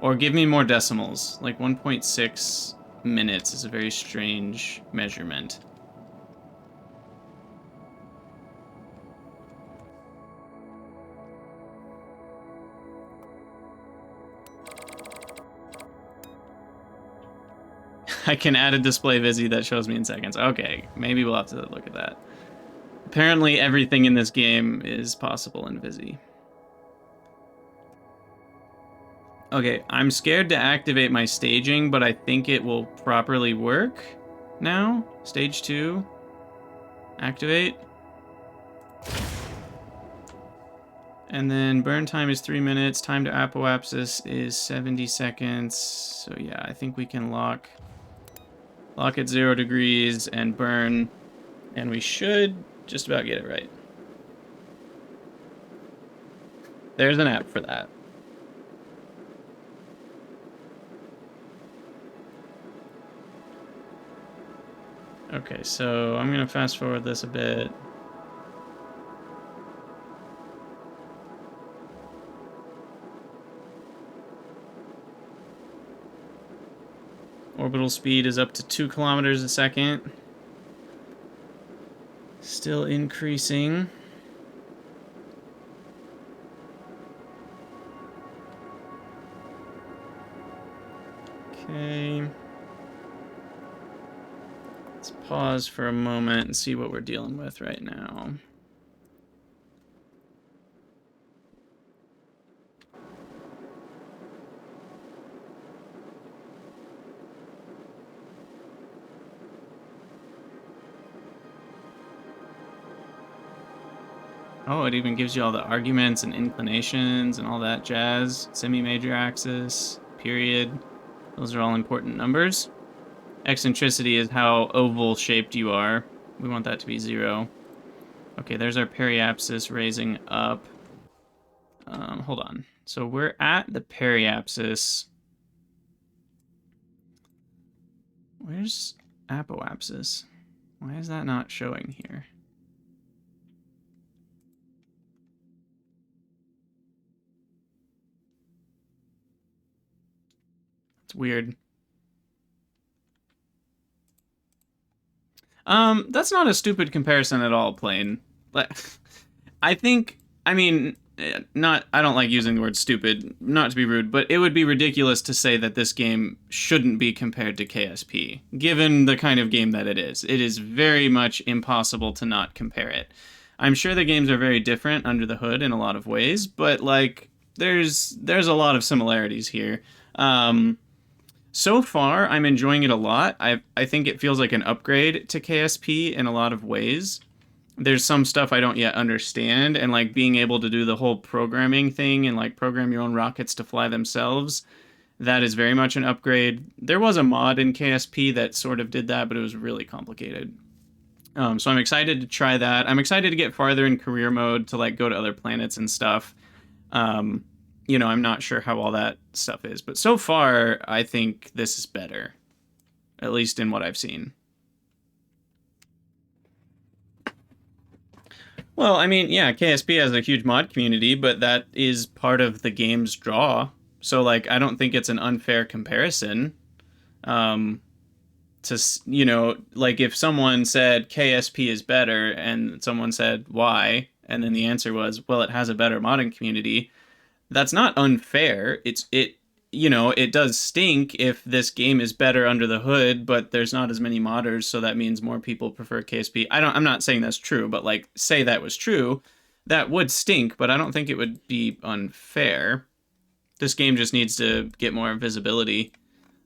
Or give me more decimals. Like 1.6 minutes is a very strange measurement. I can add a display visi that shows me in seconds. Okay, maybe we'll have to look at that. Apparently everything in this game is possible in Visi. Okay, I'm scared to activate my staging, but I think it will properly work now. Stage 2. Activate. And then burn time is 3 minutes. Time to apoapsis is 70 seconds. So yeah, I think we can lock at 0 degrees and burn. And we should just about get it right. There's an app for that. Okay, so I'm gonna fast forward this a bit. Orbital speed is up to 2 kilometers a second. Still increasing. Okay. Let's pause for a moment and see what we're dealing with right now. Oh, it even gives you all the arguments and inclinations and all that jazz. Semi-major axis, period. Those are all important numbers. Eccentricity is how oval-shaped you are. We want that to be 0. Okay, there's our periapsis raising up. Hold on. So we're at the periapsis. Where's apoapsis? Why is that not showing here? It's weird. That's not a stupid comparison at all, Plane. I think, I mean, I don't like using the word stupid, not to be rude, but it would be ridiculous to say that this game shouldn't be compared to KSP, given the kind of game that it is. It is very much impossible to not compare it. I'm sure the games are very different under the hood in a lot of ways, but like there's a lot of similarities here. So far, I'm enjoying it a lot. I think it feels like an upgrade to KSP in a lot of ways. There's some stuff I don't yet understand, and like being able to do the whole programming thing and like program your own rockets to fly themselves, that is very much an upgrade. There was a mod in KSP that sort of did that, but it was really complicated. So I'm excited to try that. I'm excited to get farther in career mode to like go to other planets and stuff. I'm not sure how all that stuff is, but so far I think this is better, at least in what I've seen. Well, I mean, yeah, KSP has a huge mod community, but that is part of the game's draw. So, like, I don't think it's an unfair comparison. Like if someone said KSP is better and someone said why, and then the answer was, well, it has a better modding community, that's not unfair. It does stink if this game is better under the hood, but there's not as many modders, so that means more people prefer KSP. I'm not saying that's true, but like say that was true, that would stink, but I don't think it would be unfair. This game just needs to get more visibility.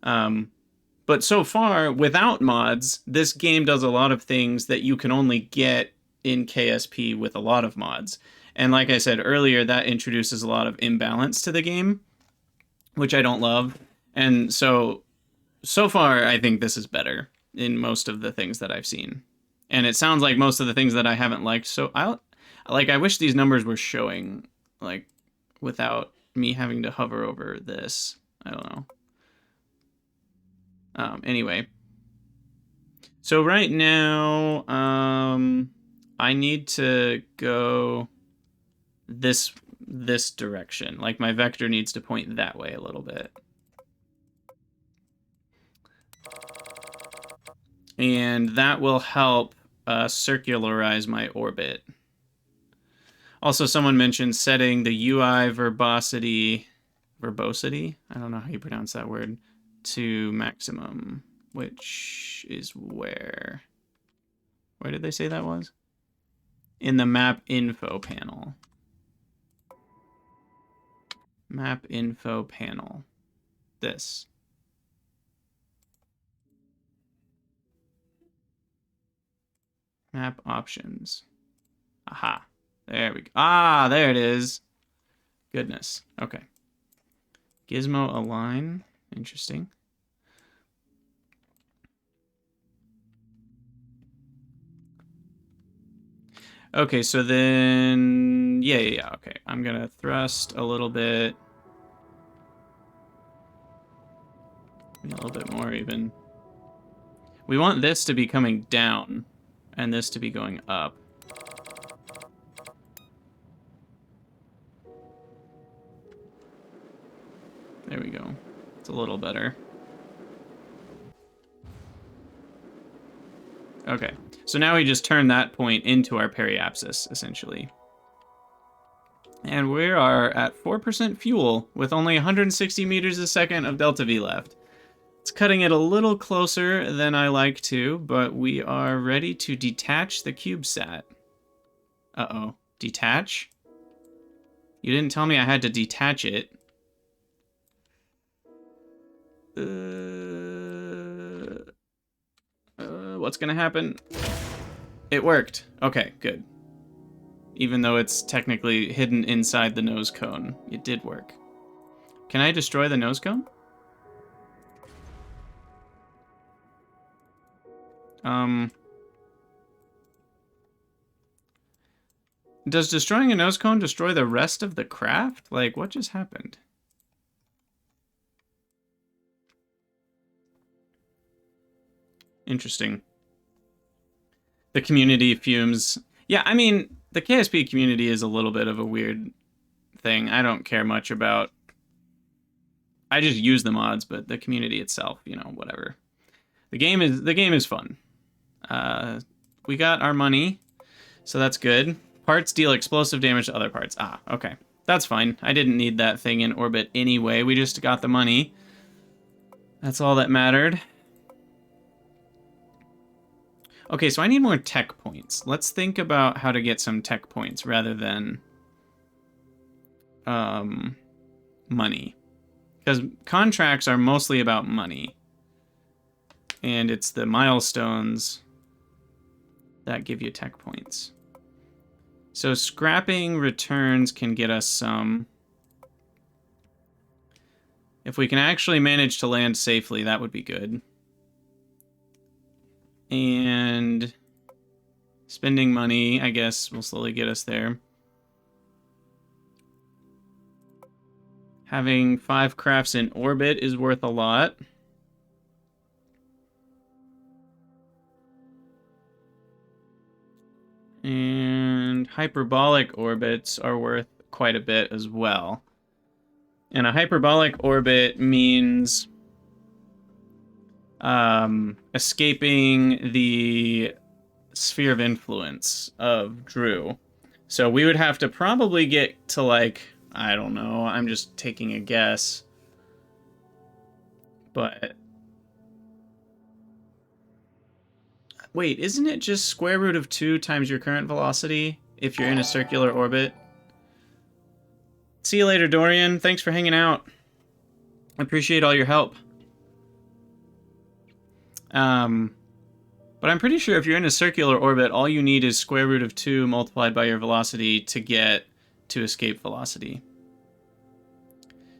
But so far, without mods, this game does a lot of things that you can only get in KSP with a lot of mods. And like I said earlier, that introduces a lot of imbalance to the game, which I don't love. And so far, I think this is better in most of the things that I've seen. And it sounds like most of the things that I haven't liked. So I wish these numbers were showing, like, without me having to hover over this. I don't know. Anyway. So right now, I need to go this direction. Like my vector needs to point that way a little bit. And that will help circularize my orbit. Also, someone mentioned setting the UI verbosity, I don't know how you pronounce that word, to maximum, which is where did they say that was? In the map info panel. Map info panel. This. Map options. Aha. There we go. Ah, there it is. Goodness. Okay. Gizmo align. Interesting. Okay, so then... Yeah, okay. I'm gonna thrust a little bit. A little bit more, even. We want this to be coming down, and this to be going up. There we go. It's a little better. Okay, so now we just turn that point into our periapsis, essentially. And we are at 4% fuel with only 160 meters a second of delta V left. It's cutting it a little closer than I like to, but we are ready to detach the CubeSat. Uh-oh. Detach? You didn't tell me I had to detach it. What's gonna happen? It worked. Okay, good. Even though it's technically hidden inside the nose cone, it did work. Can I destroy the nose cone? Does destroying a nose cone destroy the rest of the craft? Like, what just happened? Interesting. The community fumes. Yeah, I mean, the KSP community is a little bit of a weird thing. I don't care much about... I just use the mods, but the community itself, whatever. The game is fun. We got our money, so that's good. Parts deal explosive damage to other parts. Ah, okay. That's fine. I didn't need that thing in orbit anyway. We just got the money. That's all that mattered. Okay, so I need more tech points. Let's think about how to get some tech points rather than money. Because contracts are mostly about money. And it's the milestones that give you tech points. So scrapping returns can get us some. If we can actually manage to land safely, that would be good. And spending money, I guess, will slowly get us there. Having 5 crafts in orbit is worth a lot. And hyperbolic orbits are worth quite a bit as well. And a hyperbolic orbit means escaping the sphere of influence of Drew. So we would have to probably get to, like, I don't know, I'm just taking a guess. But wait, isn't it just square root of 2 times your current velocity if you're in a circular orbit? See you later, Dorian. Thanks for hanging out. I appreciate all your help. But I'm pretty sure if you're in a circular orbit, all you need is square root of 2 multiplied by your velocity to get to escape velocity.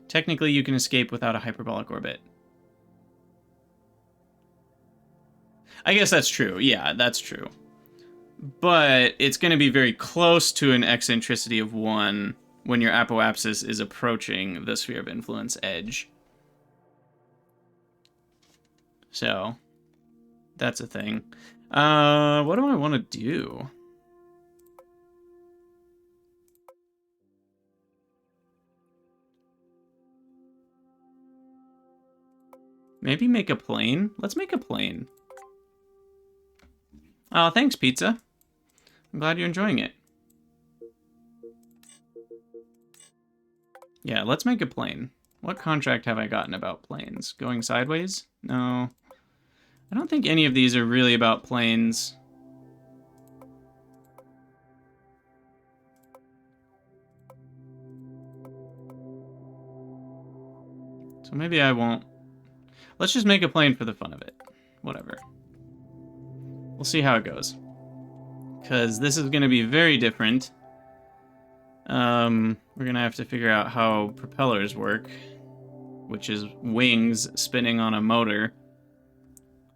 Technically, you can escape without a hyperbolic orbit. I guess that's true. Yeah, that's true. But it's going to be very close to an eccentricity of 1 when your apoapsis is approaching the sphere of influence edge. So, that's a thing. What do I want to do? Maybe make a plane? Let's make a plane. Oh, thanks, pizza. I'm glad you're enjoying it. Yeah, let's make a plane. What contract have I gotten about planes? Going sideways? No. I don't think any of these are really about planes. So maybe I won't. Let's just make a plane for the fun of it. Whatever. We'll see how it goes. Because this is going to be very different. We're going to have to figure out how propellers work, which is wings spinning on a motor.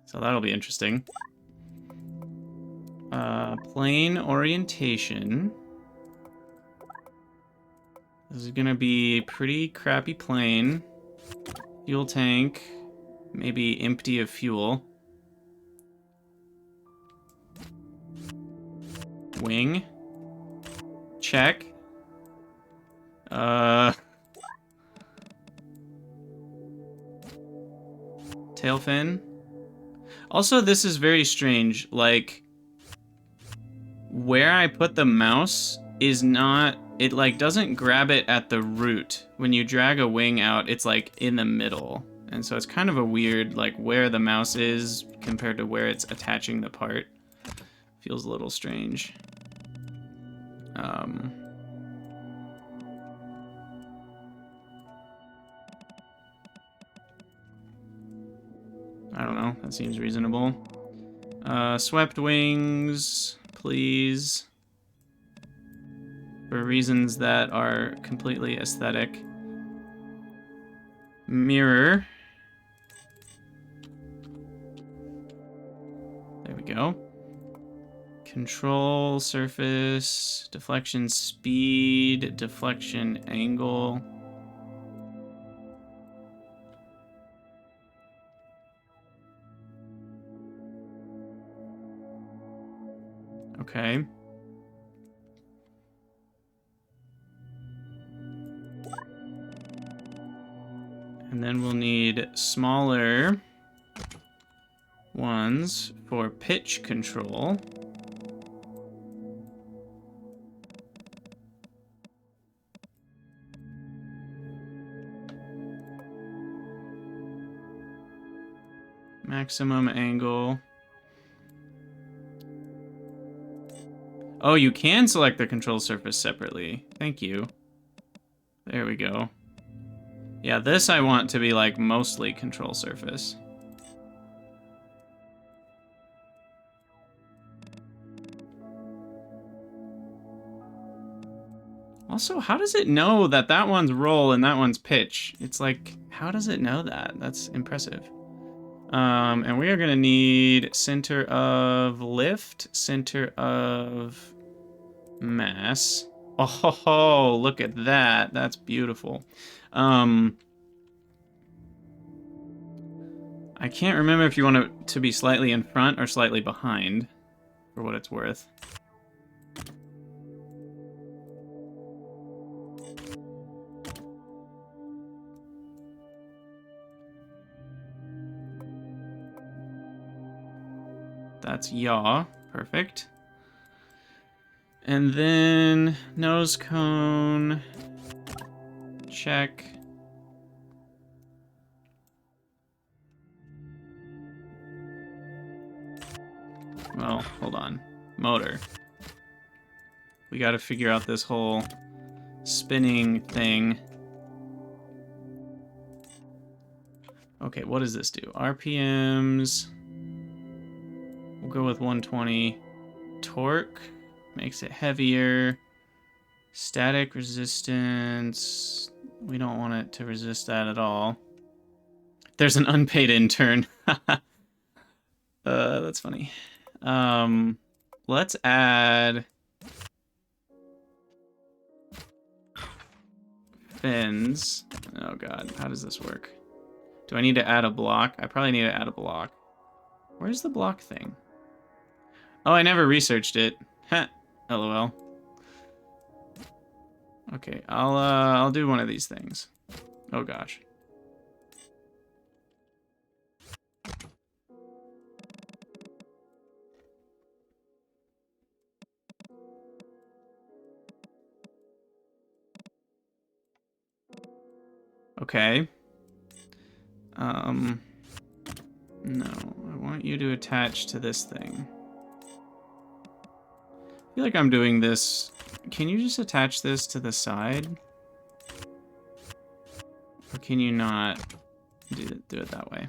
So that'll be interesting. Plane orientation. This is going to be a pretty crappy plane. Fuel tank. Maybe empty of fuel. Wing. Check. Tail fin. Also, this is very strange. Like, where I put the mouse is not... It, like, doesn't grab it at the root. When you drag a wing out, it's, like, in the middle. And so it's kind of a weird, like, where the mouse is compared to where it's attaching the part. Feels a little strange. I don't know. That seems reasonable. Swept wings, please. For reasons that are completely aesthetic. Mirror. There we go. Control surface, deflection speed, deflection angle. Okay. And then we'll need smaller ones for pitch control. Maximum angle. Oh, you can select the control surface separately. Thank you. There we go. Yeah, this I want to be like mostly control surface. Also, how does it know that that one's roll and that one's pitch? It's like, how does it know that? That's impressive. And we are gonna need center of lift, center of mass. Oh, ho, ho, look at that. That's beautiful. I can't remember if you want it to be slightly in front or slightly behind, for what it's worth. That's yaw. Perfect. And then nose cone. Check. Well, hold on. Motor. We gotta figure out this whole spinning thing. Okay, what does this do? RPMs. We'll go with 120. Torque makes it heavier. Static resistance. We don't want it to resist that at all. There's an unpaid intern. That's funny. Let's add fins. Oh god, how does this work? Do I need to add a block? I probably need to add a block. Where's the block thing? Oh, I never researched it. Heh. LOL. Okay, I'll do one of these things. Oh gosh. Okay. No, I want you to attach to this thing. I feel like I'm doing this. Can you just attach this to the side? Or can you not do it that way?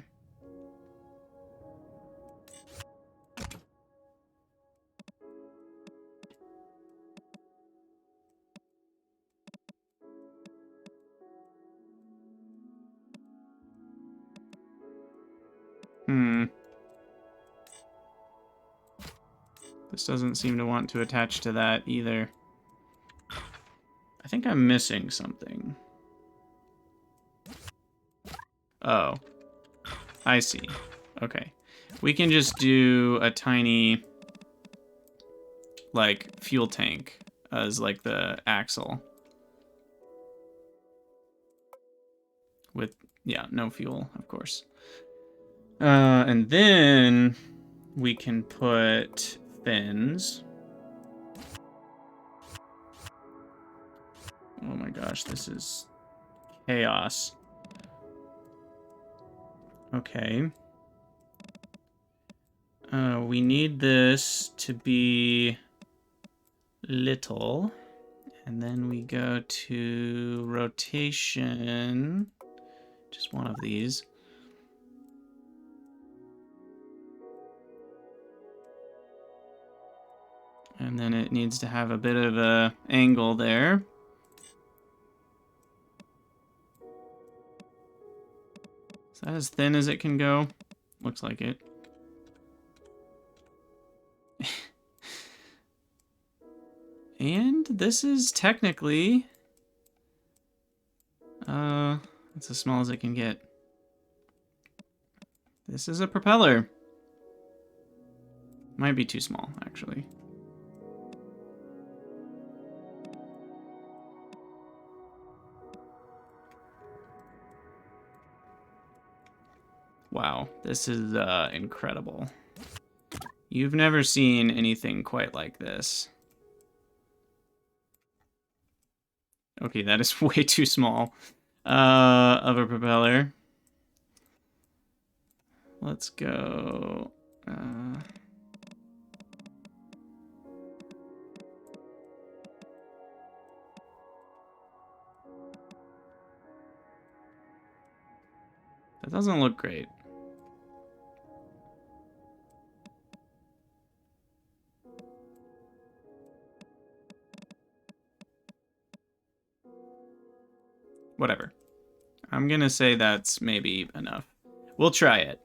This doesn't seem to want to attach to that either. I think I'm missing something. Oh. I see. Okay. We can just do a tiny, like, fuel tank as, like, the axle. With, yeah, no fuel, of course. And then we can put fins. Oh my gosh, this is chaos. Okay. We need this to be little. And then we go to rotation. Just one of these. And then it needs to have a bit of a angle there. Is that as thin as it can go? Looks like it. And this is technically... it's as small as it can get. This is a propeller. Might be too small, actually. Wow, this is incredible. You've never seen anything quite like this. Okay, that is way too small of a propeller. let's go. That doesn't look great. Whatever. I'm gonna say that's maybe enough. We'll try it.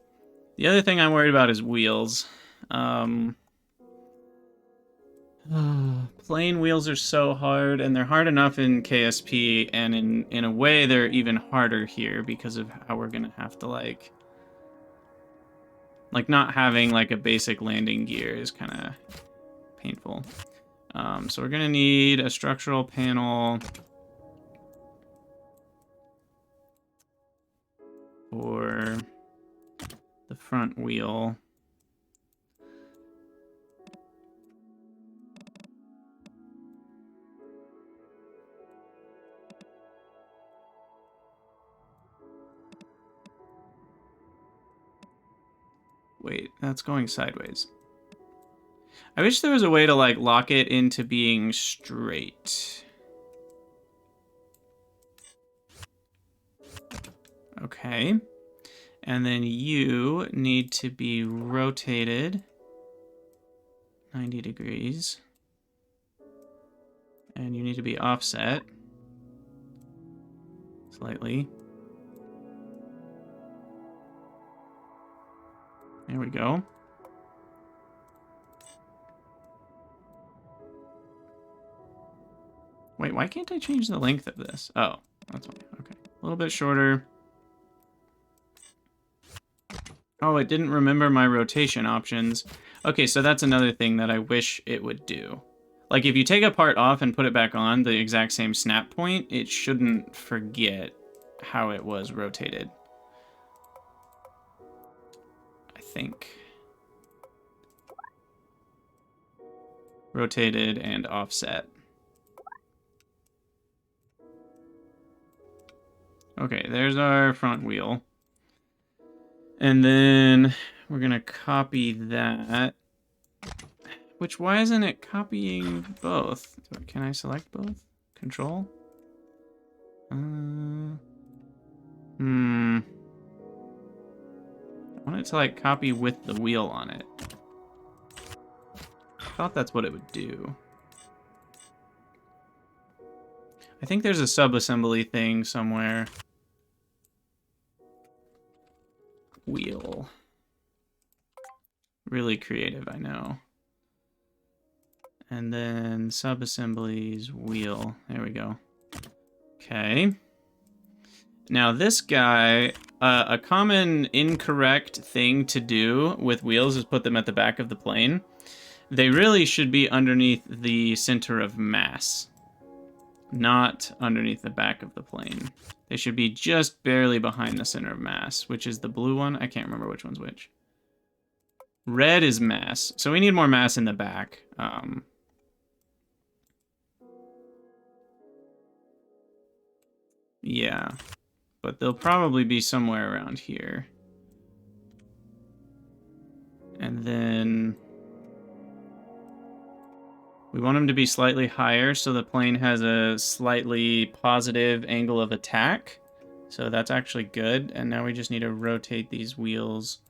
The other thing I'm worried about is wheels. Plain wheels are so hard, and they're hard enough in KSP, and in a way they're even harder here because of how we're gonna have to like not having like a basic landing gear is kind of painful. So we're gonna need a structural panel for the front wheel. Wait, that's going sideways. I wish there was a way to like lock it into being straight. Okay. And then you need to be rotated 90 degrees. And you need to be offset slightly. There we go. Wait, why can't I change the length of this? Oh, that's why. Okay. A little bit shorter. Oh, it didn't remember my rotation options. Okay, so that's another thing that I wish it would do. Like, if you take a part off and put it back on the exact same snap point, it shouldn't forget how it was rotated. I think. Rotated and offset. Okay, there's our front wheel. And then we're gonna copy that. Which, why isn't it copying both? Can I select both? Control? I want it to like copy with the wheel on it. I thought that's what it would do. I think there's a sub-assembly thing somewhere. Wheel. Really creative, I know. And then sub-assemblies, wheel. There we go. Okay. Now this guy, a common incorrect thing to do with wheels is put them at the back of the plane. They really should be underneath the center of mass, not underneath the back of the plane. They should be just barely behind the center of mass, which is the blue one. I can't remember which one's which. Red is mass, so we need more mass in the back. Yeah, but they'll probably be somewhere around here. And then we want them to be slightly higher so the plane has a slightly positive angle of attack. So that's actually good. And now we just need to rotate these wheels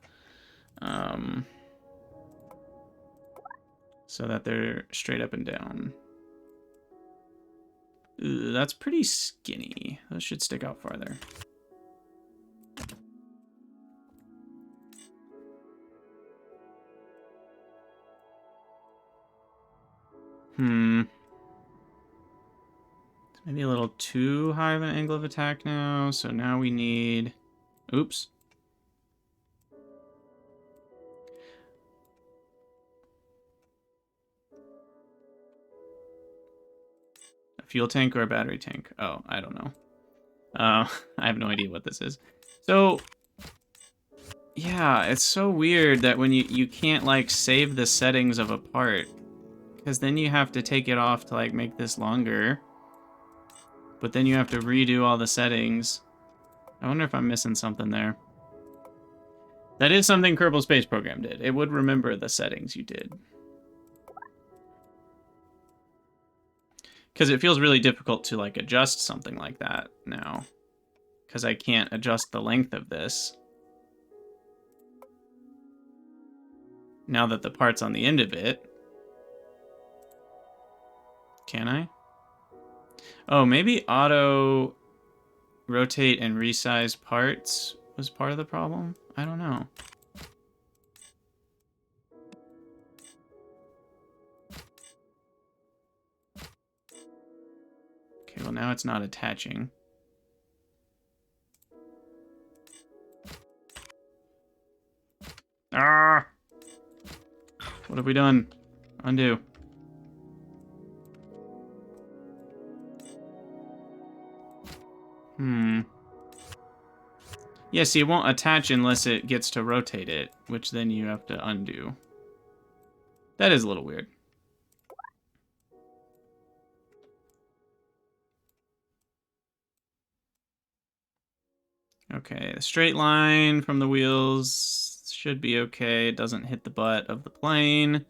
so that they're straight up and down. Ooh, that's pretty skinny. Those should stick out farther. It's maybe a little too high of an angle of attack now. So now we need... Oops. A fuel tank or a battery tank? Oh, I don't know. I have no idea what this is. So... yeah, it's so weird that when you can't, like, save the settings of a part. Because then you have to take it off to, like, make this longer. But then you have to redo all the settings. I wonder if I'm missing something there. That is something Kerbal Space Program did. It would remember the settings you did. Because it feels really difficult to, like, adjust something like that now. Because I can't adjust the length of this. Now that the part's on the end of it. Can I? Oh, maybe auto rotate and resize parts was part of the problem? I don't know. Okay, well now it's not attaching. Ah! What have we done? Undo. Yeah, see, it won't attach unless it gets to rotate it, which then you have to undo. That is a little weird. Okay, the straight line from the wheels should be okay. It doesn't hit the butt of the plane.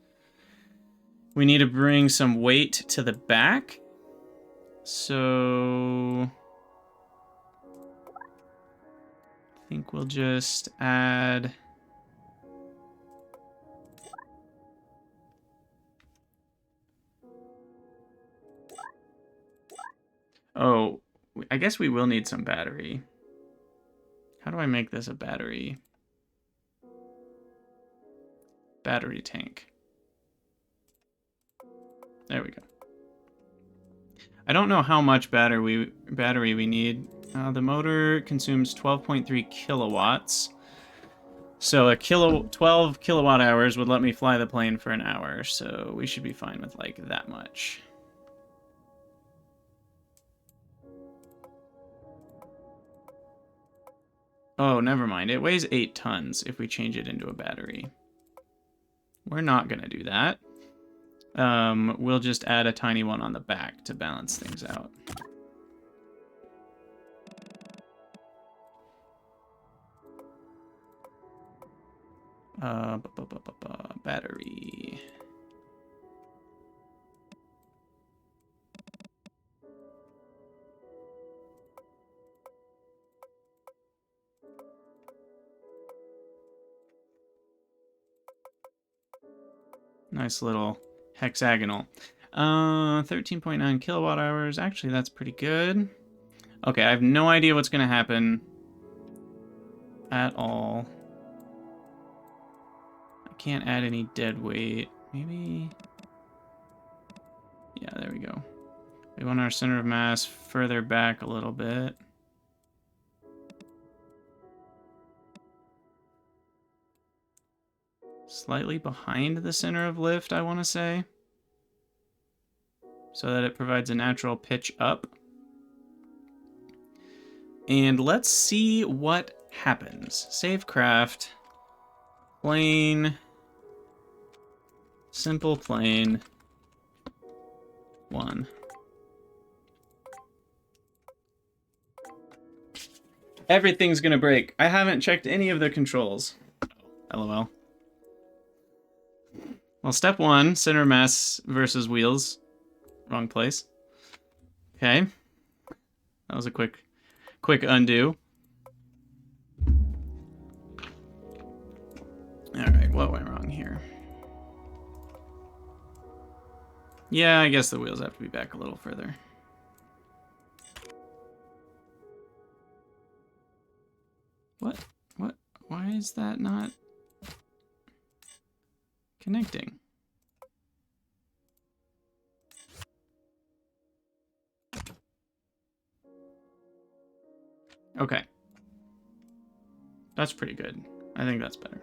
We need to bring some weight to the back. So I think we'll just add... Oh, I guess we will need some battery. How do I make this a battery? Battery tank. There we go. I don't know how much battery we need. The motor consumes 12.3 kilowatts. So a 12 kilowatt hours would let me fly the plane for an hour. So we should be fine with like that much. Oh, never mind. It weighs 8 tons if we change it into a battery. We're not going to do that. We'll just add a tiny one on the back to balance things out. Battery. Nice little hexagonal. 13.9 kilowatt hours. Actually, that's pretty good. Okay, I have no idea what's going to happen at all. I can't add any dead weight. Maybe... Yeah, there we go. We want our center of mass further back a little bit. Slightly behind the center of lift, I want to say. So that it provides a natural pitch up. And let's see what happens. Save craft. Plane. Simple plane. 1. Everything's gonna break. I haven't checked any of the controls. LOL. Well, step 1, center mass versus wheels. Wrong place. Okay. That was a quick undo. Alright, what went wrong here? Yeah, I guess the wheels have to be back a little further. What? What? Why is that not connecting? Okay. That's pretty good. I think that's better.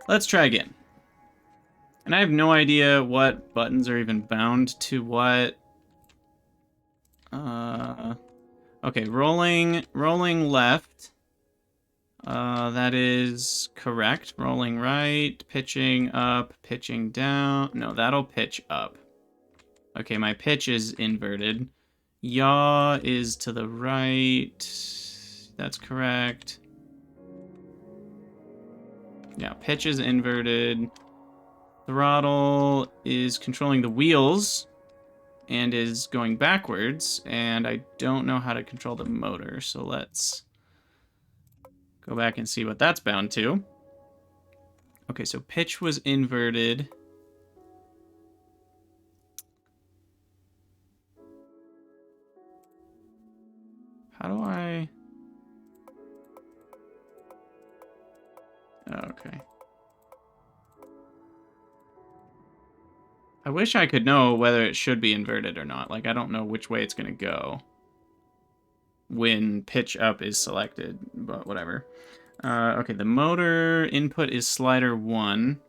Let's try again. And I have no idea what buttons are even bound to what. Okay, rolling left. That is correct. Rolling right, pitching up, pitching down. No, that'll pitch up. Okay, my pitch is inverted. Yaw is to the right. That's correct. Yeah, pitch is inverted. Throttle is controlling the wheels and is going backwards, and I don't know how to control the motor, so let's go back and see what that's bound to. Okay, so pitch was inverted. How do I... Oh, okay. I wish I could know whether it should be inverted or not. Like, I don't know which way it's going to go when pitch up is selected, but whatever. Okay, the motor input is slider 1.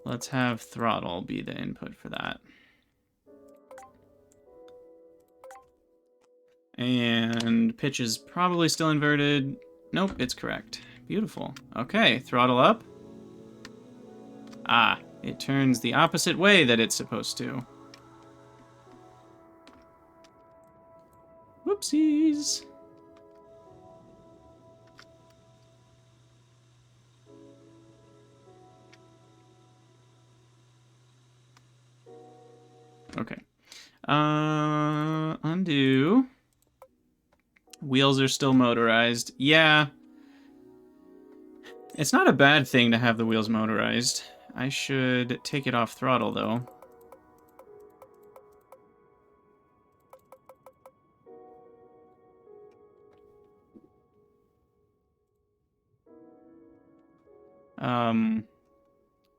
Let's have throttle be the input for that. And pitch is probably still inverted. Nope, it's correct. Beautiful. Okay, throttle up. Ah, it turns the opposite way that it's supposed to. Whoopsies. Okay. Undo. Wheels are still motorized. Yeah. It's not a bad thing to have the wheels motorized. I should take it off throttle, though.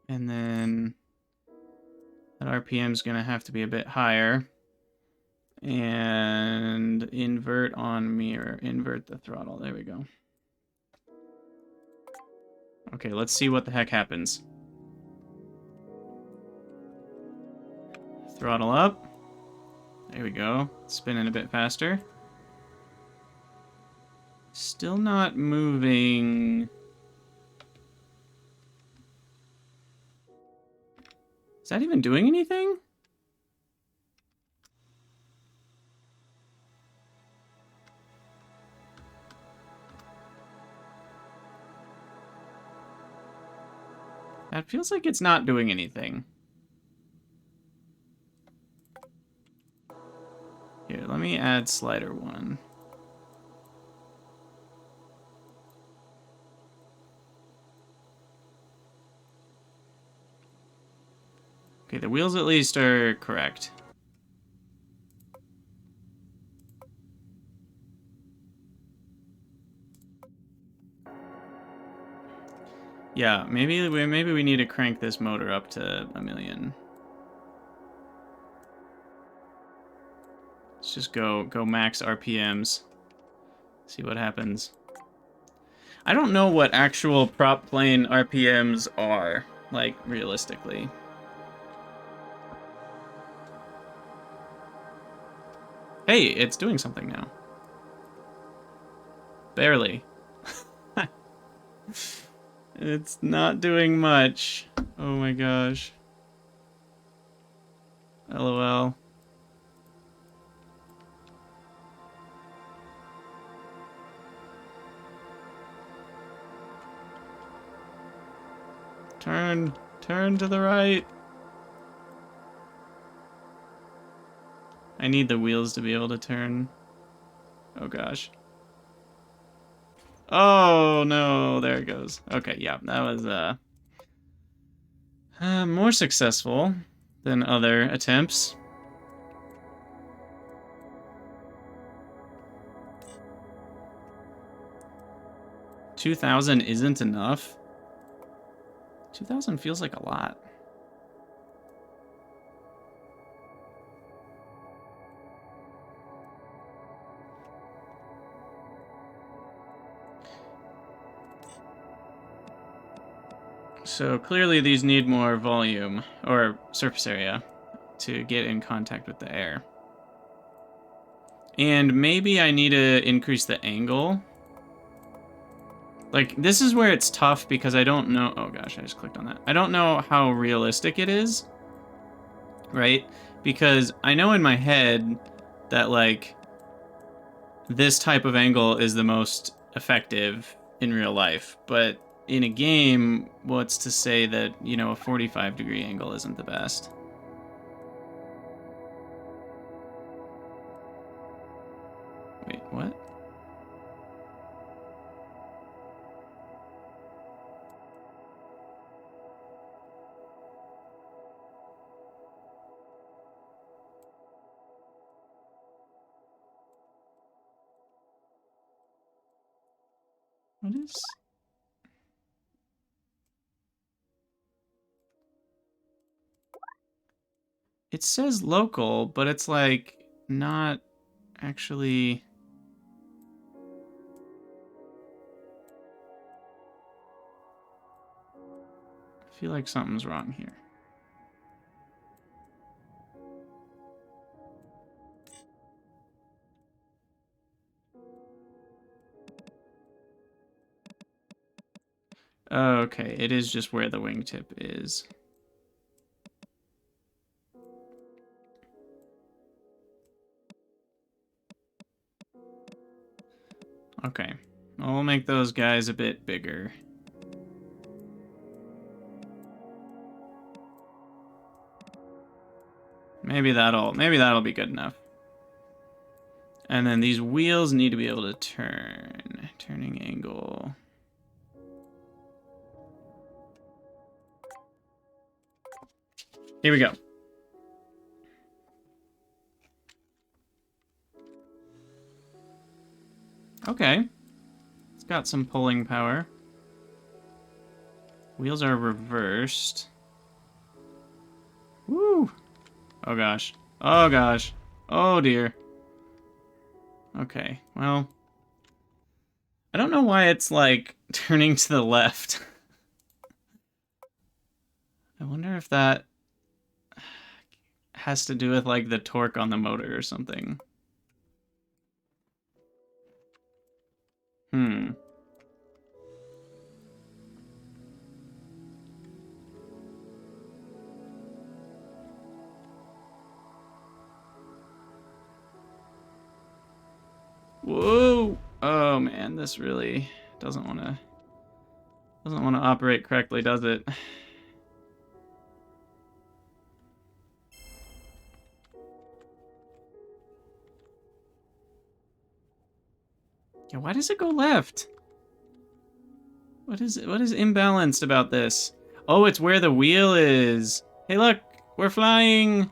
And then that RPM is going to have to be a bit higher. And invert on mirror. Invert the throttle. There we go. Okay, let's see what the heck happens. Throttle up. There we go. Spinning a bit faster. Still not moving. Is that even doing anything? That feels like it's not doing anything. Here, let me add slider 1. Okay, the wheels at least are correct. Yeah, maybe we need to crank this motor up to 1,000,000. Let's just go max RPMs. See what happens. I don't know what actual prop plane RPMs are, like, realistically. Hey, it's doing something now. Barely. It's not doing much. Oh my gosh. LOL. Turn to the right. I need the wheels to be able to turn. Oh gosh. Oh no, there it goes. Okay, yeah, that was more successful than other attempts. $2,000 isn't enough. 2,000 feels like a lot. So clearly these need more volume, or surface area, to get in contact with the air. And maybe I need to increase the angle. Like, this is where it's tough because I don't know... Oh gosh, I just clicked on that. I don't know how realistic it is, right? Because I know in my head that, like, this type of angle is the most effective in real life. But in a game, what's to say that, you know, a 45-degree angle isn't the best? Wait, what? What is... It says local, but it's, like, not actually... I feel like something's wrong here. Okay, it is just where the wingtip is. Okay, well, we'll make those guys a bit bigger. Maybe that'll be good enough. And then these wheels need to be able to turn. Turning angle. Here we go. Okay. It's got some pulling power. Wheels are reversed. Woo! Oh gosh. Oh gosh. Oh dear. Okay, well... I don't know why it's, like, turning to the left. I wonder if that has to do with, like, the torque on the motor or something. Hmm. Whoa! Oh man, this really doesn't want to operate correctly, does it? Yeah, why does it go left? What is imbalanced about this? Oh, it's where the wheel is. Hey, look, we're flying.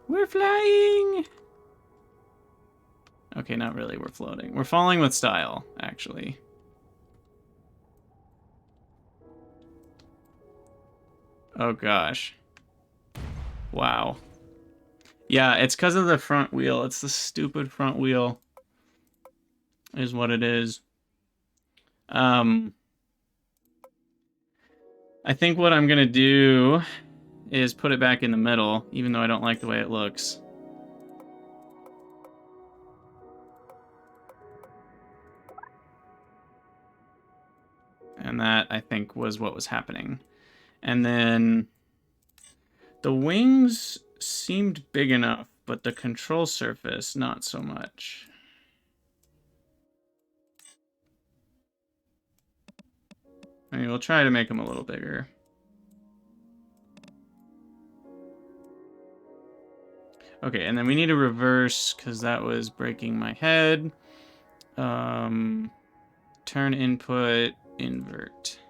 We're flying. Okay, not really, we're floating. We're falling with style, actually. Oh gosh. Wow. Yeah, it's because of the front wheel. It's the stupid front wheel. Is what it is. I think what I'm gonna do is put it back in the middle, even though I don't like the way it looks. And that, I think, was what was happening. And then the wings seemed big enough, but the control surface, not so much. I mean, we'll try to make them a little bigger. Okay, and then we need to reverse, because that was breaking my head. Turn input, invert.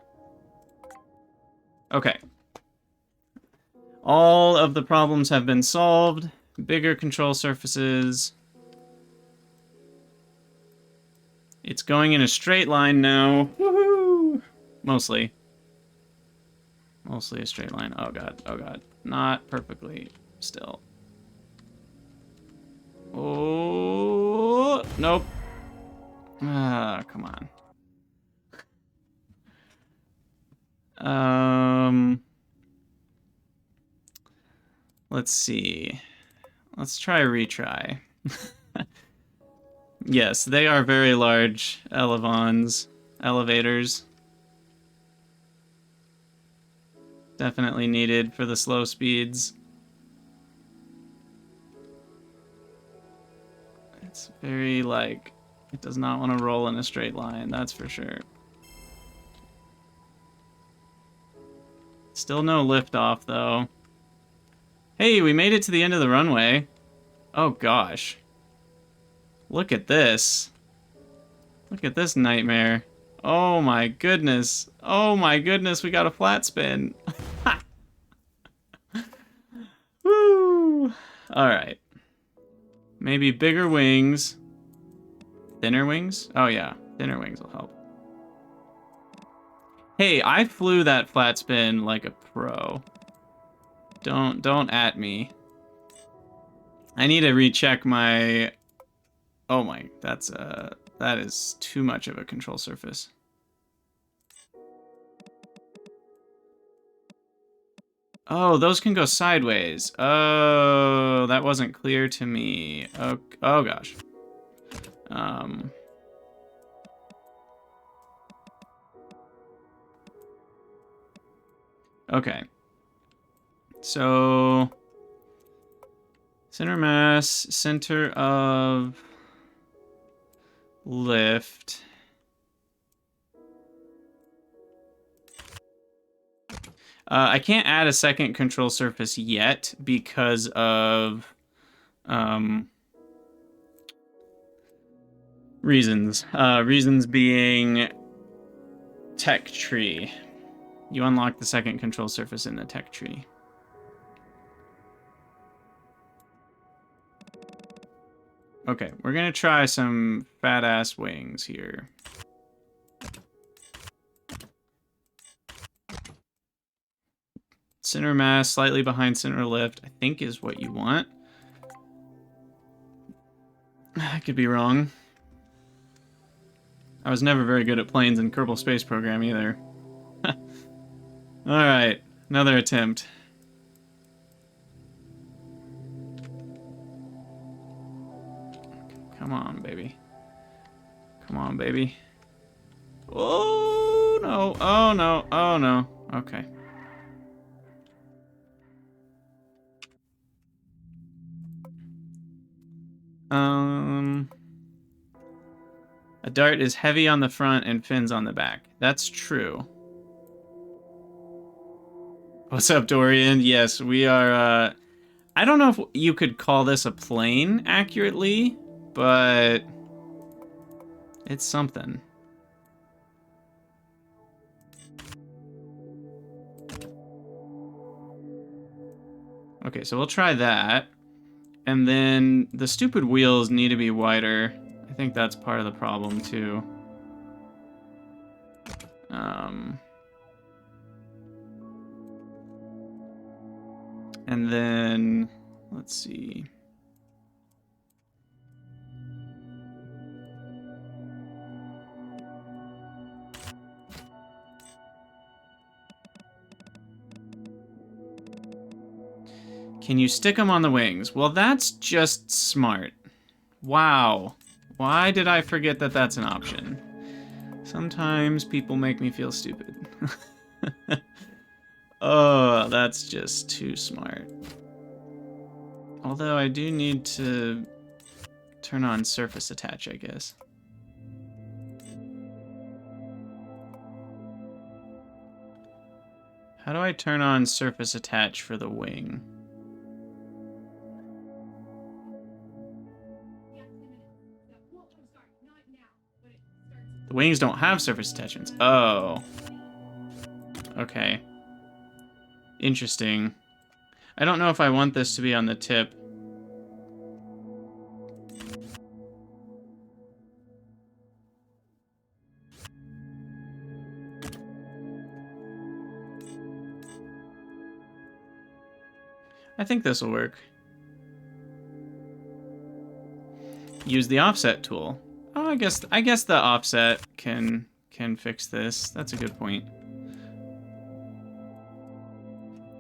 Okay. All of the problems have been solved. Bigger control surfaces. It's going in a straight line now. Woohoo! Mostly. Mostly a straight line. Oh god, oh god. Not perfectly still. Oh, nope. Ah, come on. Let's see. Let's try a retry. Yes, they are very large elevons, elevators. Definitely needed for the slow speeds. It's very, like, it does not want to roll in a straight line, that's for sure. Still no lift off, though. Hey, we made it to the end of the runway. Oh, gosh. Look at this. Look at this nightmare. Oh, my goodness. Oh, my goodness, we got a flat spin. Woo! Alright. Maybe bigger wings. Thinner wings? Oh, yeah. Thinner wings will help. Hey, I flew that flat spin like a pro. Don't at me. I need to recheck my... Oh my, that is too much of a control surface. Oh, those can go sideways. Oh, that wasn't clear to me. Oh gosh. Okay. So, center mass, center of lift. I can't add a second control surface yet because of reasons. Reasons being tech tree. You unlock the second control surface in the tech tree. Okay, we're gonna try some fat-ass wings here. Center mass, slightly behind center lift, I think is what you want. I could be wrong. I was never very good at planes in Kerbal Space Program either. Alright, another attempt. Come on, baby. Come on, baby. Oh, no. Oh, no. Oh, no. Okay. A dart is heavy on the front and fins on the back. That's true. What's up, Dorian? Yes, we are, I don't know if you could call this a plane accurately, but it's something. Okay, so we'll try that. And then the stupid wheels need to be wider. I think that's part of the problem, too. And then, let's see. Can you stick them on the wings? Well, that's just smart. Wow. Why did I forget that that's an option? Sometimes people make me feel stupid. Oh, that's just too smart. Although I do need to turn on surface attach, I guess. How do I turn on surface attach for the wing? The wings don't have surface attachments. Oh. Okay. Interesting. I don't know if I want this to be on the tip. I think this will work. Use the offset tool. Oh, I guess the offset can fix this. That's a good point.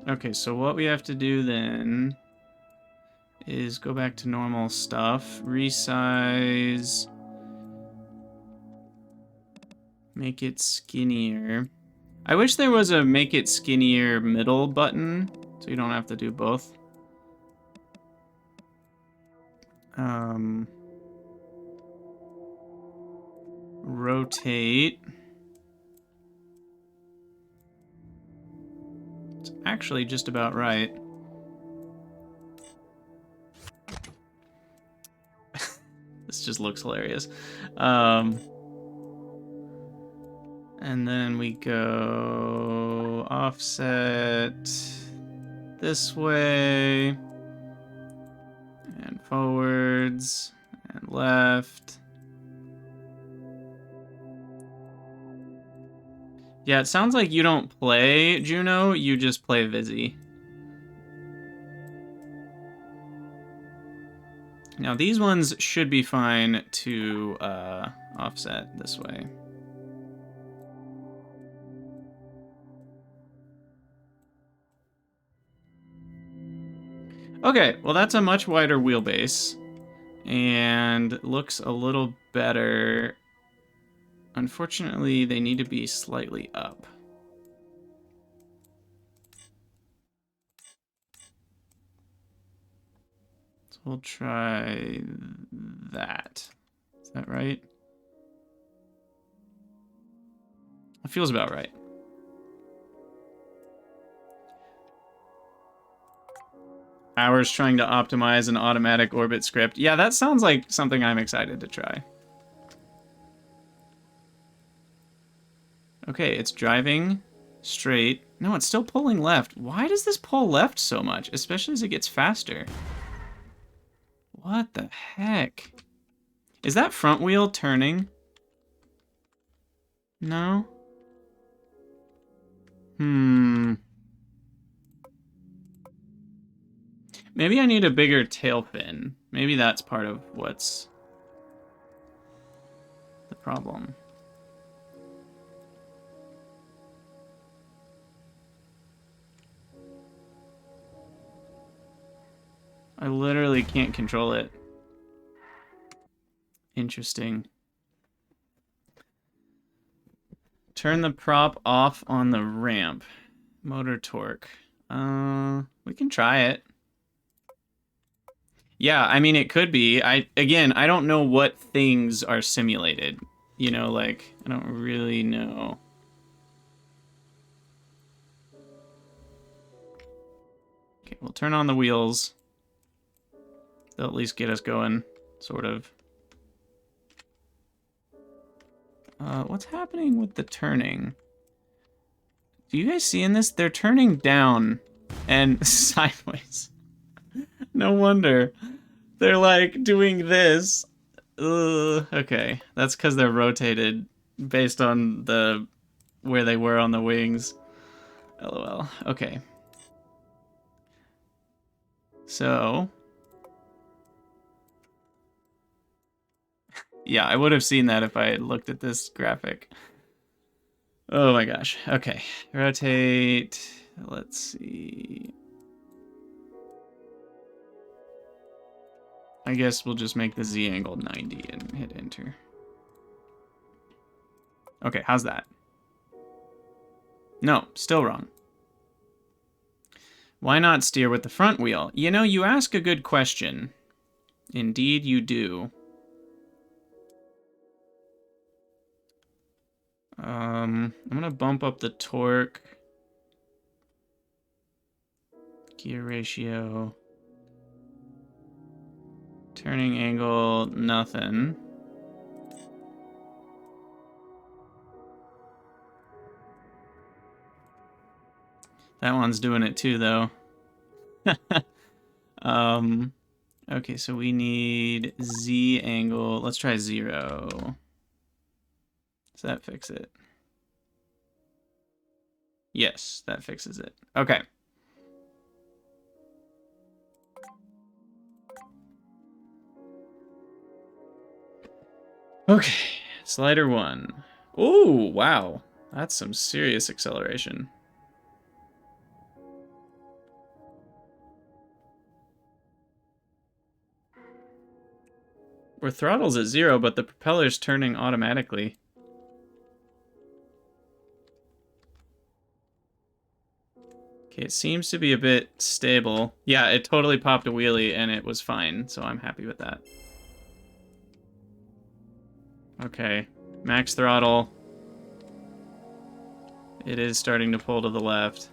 Okay, so what we have to do then is go back to normal stuff, resize, make it skinnier. I wish there was a make it skinnier middle button, so you don't have to do both. rotate. It's actually just about right. This just looks hilarious. And then we go offset this way, and forwards, and left. Yeah, it sounds like you don't play Juno, you just play Vizzy. Now these ones should be fine to offset this way. Okay, well that's a much wider wheelbase and looks a little better. Unfortunately, they need to be slightly up. So we'll try that. Is that right? It feels about right. Hours trying to optimize an automatic orbit script. Yeah, that sounds like something I'm excited to try. Okay, it's driving straight. No, it's still pulling left. Why does this pull left so much, especially as it gets faster? What the heck? Is that front wheel turning? No? Maybe I need a bigger tail fin. Maybe that's part of what's the problem. I literally can't control it. Interesting. Turn the prop off on the ramp. Motor torque. We can try it. Yeah, I mean, it could be. Again, I don't know what things are simulated. You know, like, I don't really know. Okay, we'll turn on the wheels. They'll at least get us going, sort of. What's happening with the turning? Do you guys see in this? They're turning down and sideways. No wonder. They're like doing this. Okay, that's because they're rotated based on where they were on the wings. LOL. Okay. So, yeah, I would have seen that if I had looked at this graphic. Oh my gosh. Okay, rotate. Let's see. I guess we'll just make the Z angle 90 and hit enter. Okay, how's that? No, still wrong. Why not steer with the front wheel? You know, you ask a good question. Indeed you do. I'm gonna bump up the torque. Gear ratio. Turning angle, nothing. That one's doing it too, though. Okay, so we need Z angle. Let's try 0. Does that fix it? Yes, that fixes it. Okay. Okay, slider 1. Ooh, wow. That's some serious acceleration. Where throttle's at 0, but the propeller's turning automatically. Okay, it seems to be a bit stable. Yeah, it totally popped a wheelie and it was fine, so I'm happy with that. Okay. Max throttle. It is starting to pull to the left.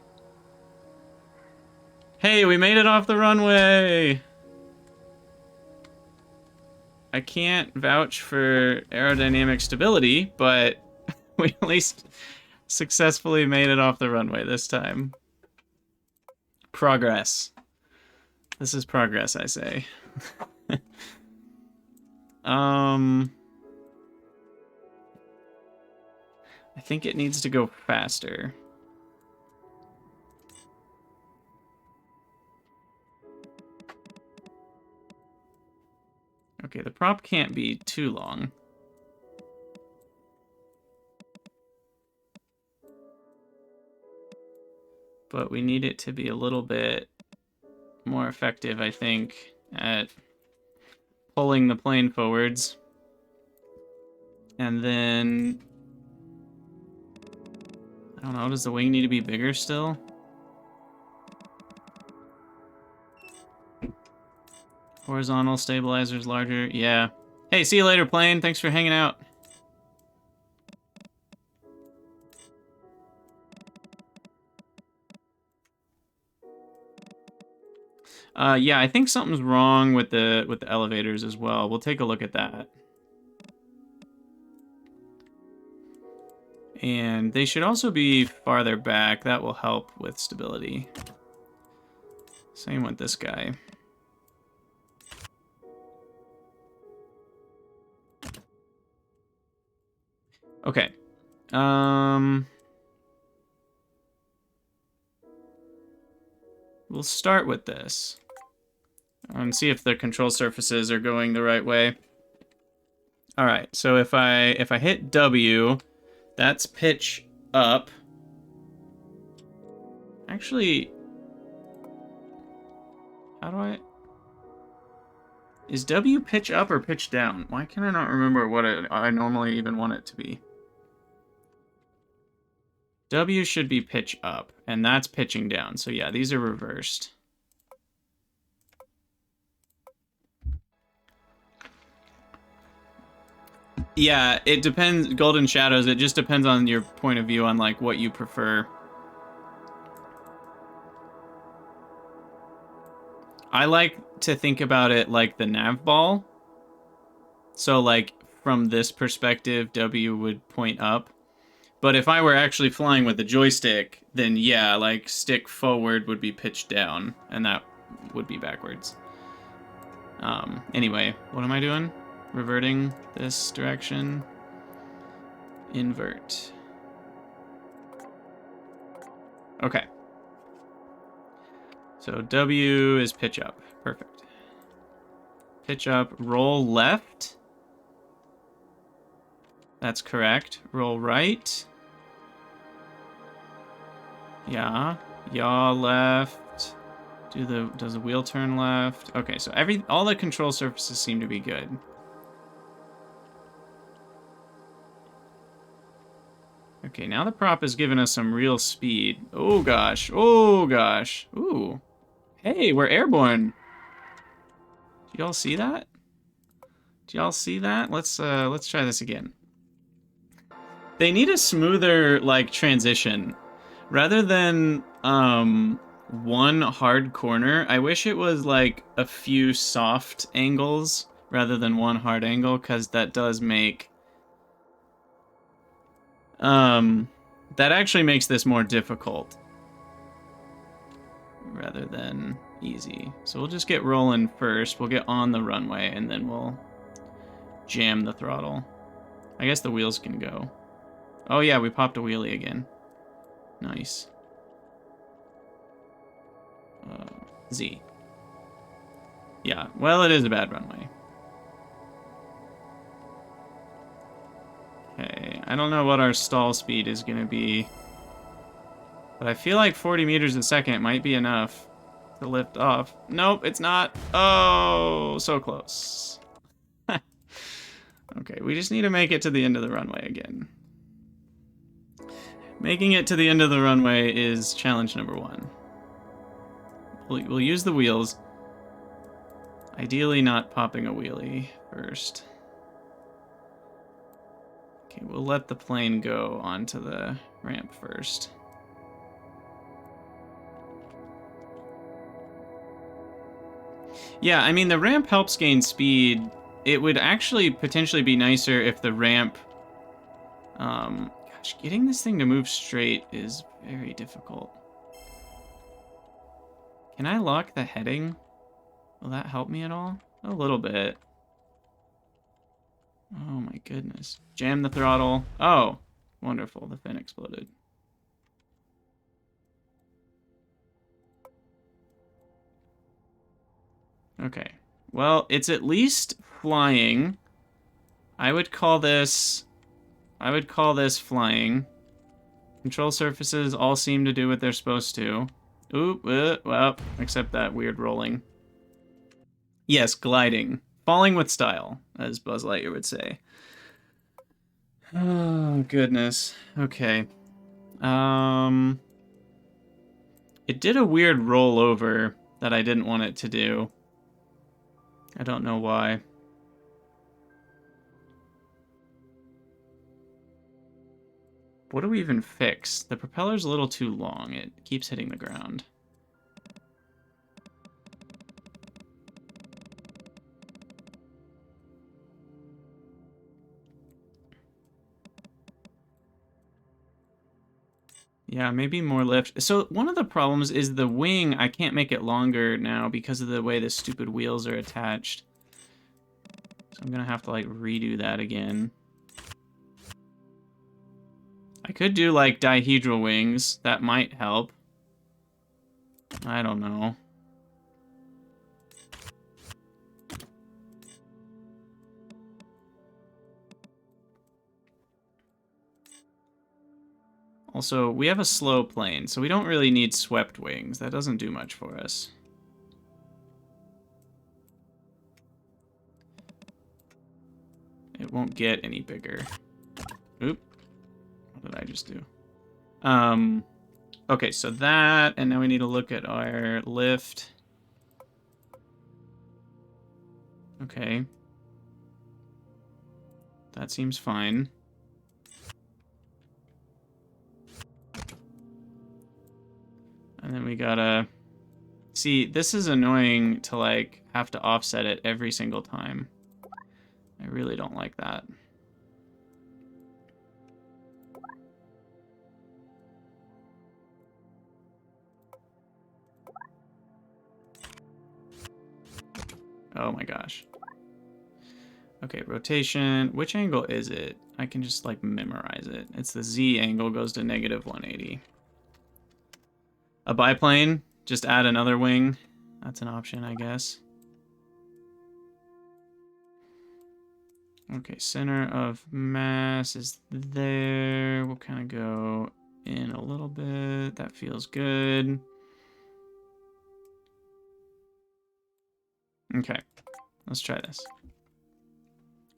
Hey, we made it off the runway! I can't vouch for aerodynamic stability, but we at least successfully made it off the runway this time. Progress. This is progress, I say. I think it needs to go faster. Okay, the prop can't be too long. But we need it to be a little bit more effective, I think, at pulling the plane forwards. And then... I don't know, does the wing need to be bigger still? Horizontal stabilizers larger, yeah. Hey, see you later, plane. Thanks for hanging out. Yeah, I think something's wrong with the elevators as well. We'll take a look at that. And they should also be farther back. That will help with stability. Same with this guy. Okay. We'll start with this. And see if the control surfaces are going the right way. Alright, so if I hit W, that's pitch up. Actually, how do I... Is W pitch up or pitch down? Why can I not remember what I normally even want it to be? W should be pitch up, and that's pitching down. So yeah, these are reversed. Yeah, it depends. Golden Shadows, it just depends on your point of view on like what you prefer. I like to think about it like the nav ball. So like from this perspective, W would point up. But if I were actually flying with the joystick, then yeah, like stick forward would be pitched down, and that would be backwards. Anyway, what am I doing? Reverting this direction. Invert. Okay. So W is pitch up. Perfect. Pitch up, roll left. That's correct. Roll right. Yeah. Yaw left. Does the wheel turn left? Okay, so all the control surfaces seem to be good. Okay, now the prop has given us some real speed. Oh gosh. Oh gosh. Ooh. Hey, we're airborne. Do y'all see that? Do y'all see that? Let's try this again. They need a smoother like transition. Rather than one hard corner, I wish it was like a few soft angles rather than one hard angle, because that does make that actually makes this more difficult rather than easy. So we'll just get rolling first. We'll get on the runway and then we'll jam the throttle. I guess the wheels can go. Oh yeah, we popped a wheelie again. Nice. Z. Yeah, well, it is a bad runway. Okay, I don't know what our stall speed is going to be. But I feel like 40 meters a second might be enough to lift off. Nope, it's not. Oh, so close. Okay, we just need to make it to the end of the runway again. Making it to the end of the runway is challenge number 1. We'll use the wheels. Ideally not popping a wheelie first. Okay, we'll let the plane go onto the ramp first. Yeah, I mean, the ramp helps gain speed. It would actually potentially be nicer if the ramp... gosh, getting this thing to move straight is very difficult. Can I lock the heading? Will that help me at all? A little bit. Oh my goodness. Jam the throttle. Oh, wonderful. The fin exploded. Okay. Well, it's at least flying. I would call this flying. Control surfaces all seem to do what they're supposed to. Oop, well, except that weird rolling. Yes, gliding. Falling with style, as Buzz Lightyear would say. Oh, goodness. Okay. It did a weird rollover that I didn't want it to do. I don't know why. What do we even fix? The propeller's a little too long. It keeps hitting the ground. Yeah, maybe more lift. So one of the problems is the wing, I can't make it longer now because of the way the stupid wheels are attached. So I'm gonna have to like redo that again. I could do like dihedral wings. That might help. I don't know. Also, we have a slow plane, so we don't really need swept wings. That doesn't do much for us. It won't get any bigger. Oop. What did I just do? Okay, so that, and now we need to look at our lift. Okay. That seems fine. And then we gotta... See, this is annoying to, like, have to offset it every single time. I really don't like that. Oh my gosh. Okay, rotation. Which angle is it? I can just, like, memorize it. It's the Z angle goes to negative 180. A biplane? Just add another wing. That's an option, I guess. Okay, center of mass is there. We'll kind of go in a little bit. That feels good. Okay, let's try this.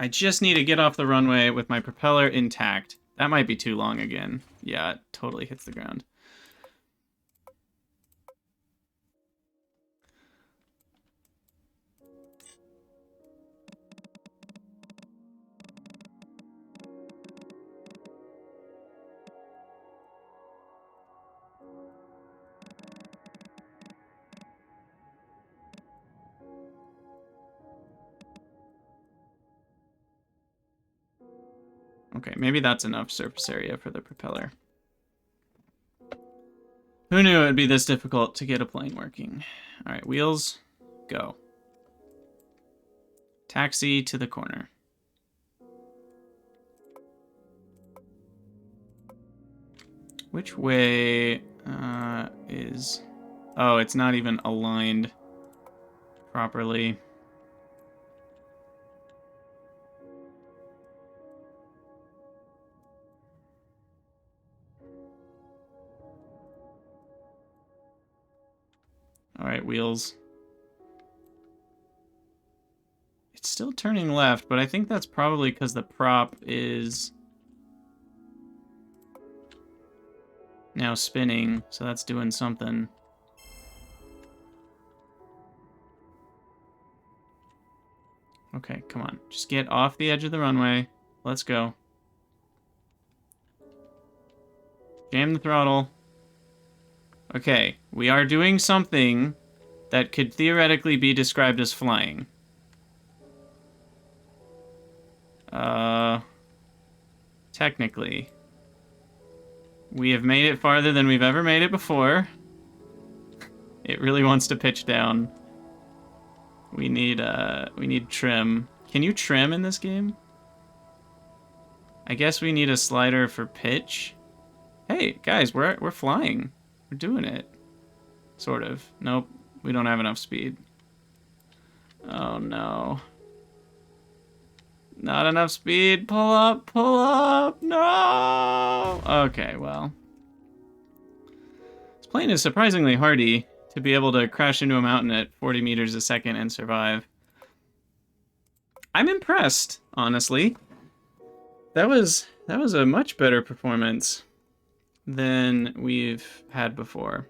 I just need to get off the runway with my propeller intact. That might be too long again. Yeah, it totally hits the ground. Okay, maybe that's enough surface area for the propeller. Who knew it would be this difficult to get a plane working? All right, wheels, go. Taxi to the corner. Which way is... Oh, it's not even aligned properly. All right, wheels. It's still turning left, but I think that's probably because the prop is now spinning, so that's doing something. Okay, come on. Just get off the edge of the runway. Let's go. Jam the throttle. Okay, we are doing something that could theoretically be described as flying. Technically. We have made it farther than we've ever made it before. It really wants to pitch down. We need trim. Can you trim in this game? I guess we need a slider for pitch. Hey, guys, we're flying. We're doing it. Sort of. Nope, we don't have enough speed. Oh no. Not enough speed. Pull up, pull up. No. Okay, well. This plane is surprisingly hardy to be able to crash into a mountain at 40 meters a second and survive. I'm impressed, honestly. That was a much better performance than we've had before.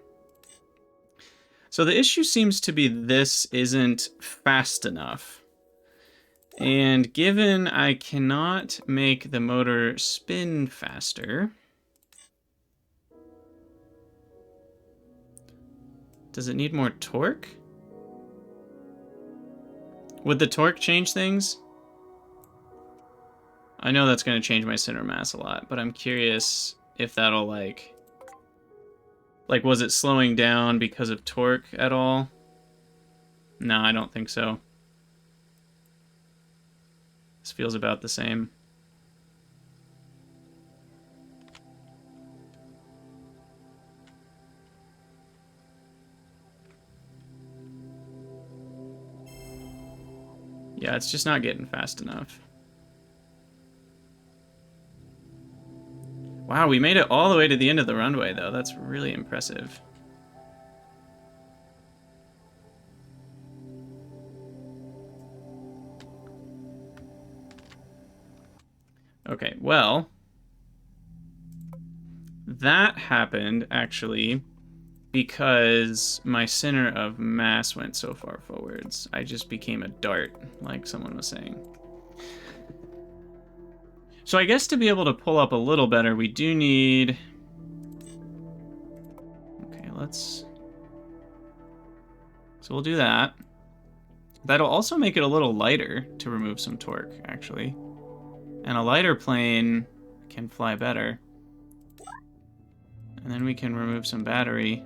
So the issue seems to be this isn't fast enough. And given I cannot make the motor spin faster, does it need more torque? Would the torque change things? I know that's going to change my center mass a lot, but I'm curious if that'll like, was it slowing down because of torque at all? No, I don't think so. This feels about the same. Yeah, it's just not getting fast enough. Wow, we made it all the way to the end of the runway, though. That's really impressive. Okay, well, that happened, actually, because my center of mass went so far forwards. I just became a dart, like someone was saying. So I guess to be able to pull up a little better, we do need... Okay, let's... So we'll do that. That'll also make it a little lighter to remove some torque, actually. And a lighter plane can fly better. And then we can remove some battery.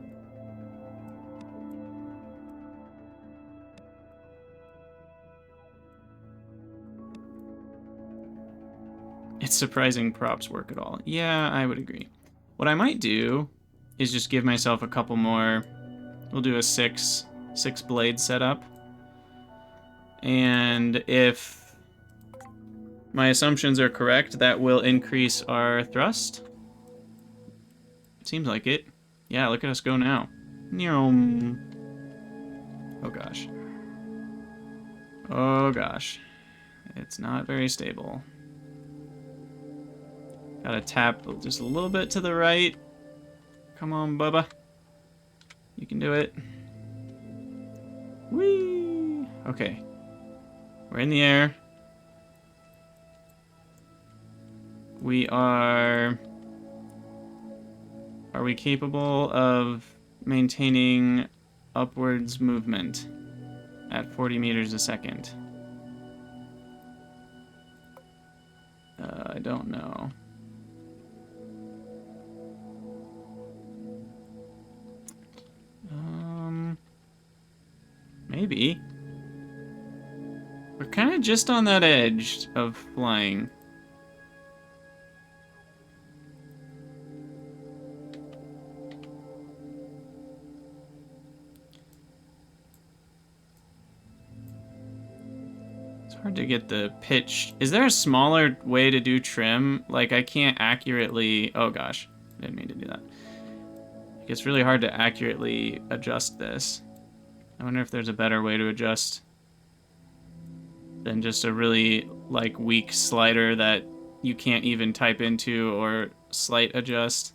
It's surprising props work at all. Yeah, I would agree. What I might do is just give myself a couple more. We'll do a six blade setup. And if my assumptions are correct, that will increase our thrust. Seems like it. Yeah, look at us go now. Oh gosh. Oh gosh. It's not very stable. Gotta tap just a little bit to the right. Come on, Bubba. You can do it. Whee! Okay. We're in the air. We are... Are we capable of maintaining upwards movement at 40 meters a second? I don't know. Maybe. We're kind of just on that edge of flying. It's hard to get the pitch. Is there a smaller way to do trim? Like, I can't accurately... Oh gosh, I didn't mean to do that. It's really hard to accurately adjust this. I wonder if there's a better way to adjust than just a really, like, weak slider that you can't even type into or slight adjust.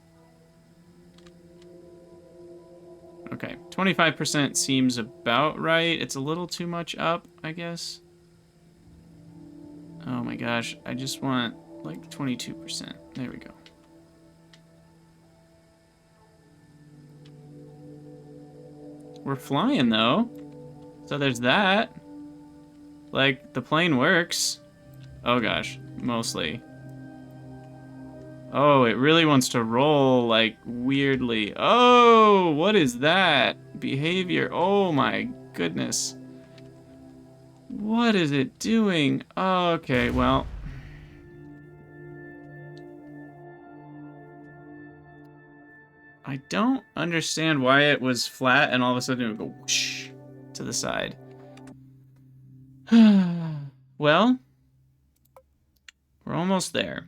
Okay, 25% seems about right. It's a little too much up, I guess. Oh my gosh, I just want, like, 22%. There we go. We're flying, though. So there's that. Like, the plane works. Oh, gosh. Mostly. Oh, it really wants to roll, like, weirdly. Oh, what is that? Behavior. Oh, my goodness. What is it doing? Okay, well. I don't understand why it was flat and all of a sudden it would go whoosh to the side. Well, we're almost there.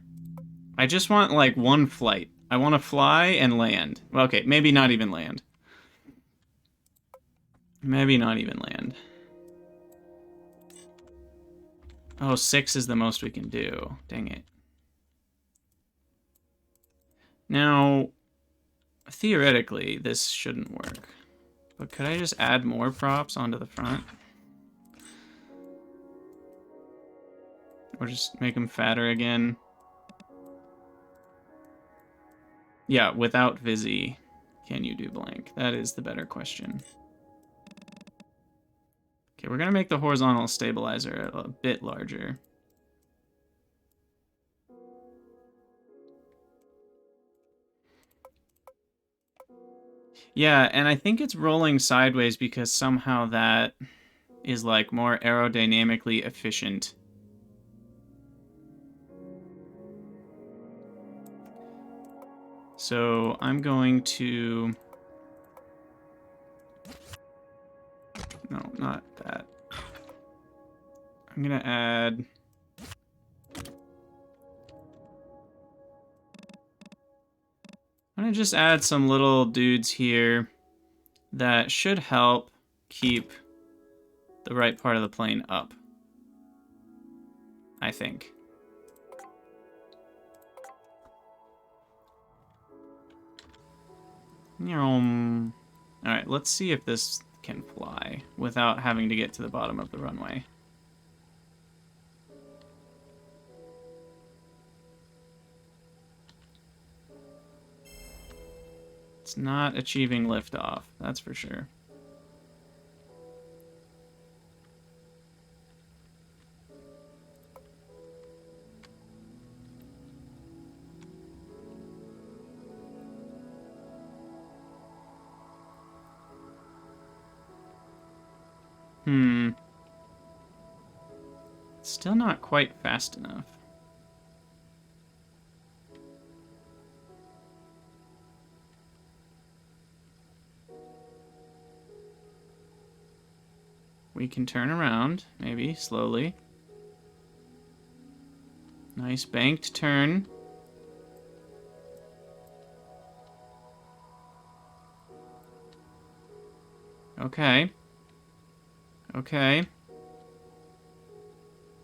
I just want, like, one flight. I want to fly and land. Well, okay, maybe not even land. Maybe not even land. Oh, 6 is the most we can do. Dang it. Now, theoretically, this shouldn't work. But could I just add more props onto the front? Or just make them fatter again? Yeah, without Visi, can you do blank? That is the better question. Okay, we're gonna make the horizontal stabilizer a bit larger. Yeah, and I think it's rolling sideways because somehow that is like more aerodynamically efficient. So I'm going to... No, not that. I'm gonna add... I'm gonna just add some little dudes here that should help keep the right part of the plane up, I think. Alright, let's see if this can fly without having to get to the bottom of the runway. It's not achieving liftoff, that's for sure. Still not quite fast enough. We can turn around, maybe, slowly. Nice banked turn. Okay. Okay.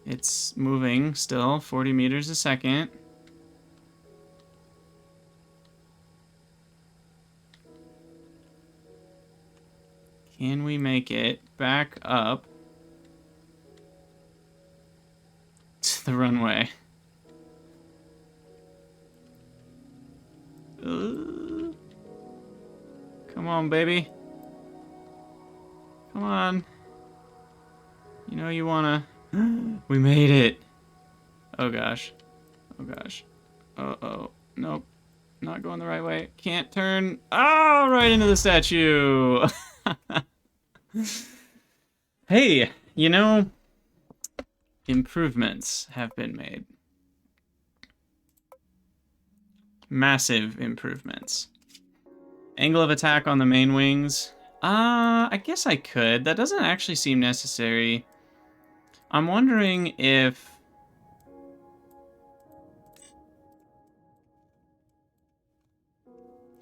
It's moving still, 40 meters a second. Can we make it back up to the runway? Come on, baby. Come on. You know you wanna... We made it. Oh gosh. Oh gosh. Uh-oh. Nope. Not going the right way. Can't turn. Oh, right into the statue. Hey, you know, improvements have been made. Massive improvements. Angle of attack on the main wings. I guess I could. That doesn't actually seem necessary. I'm wondering if...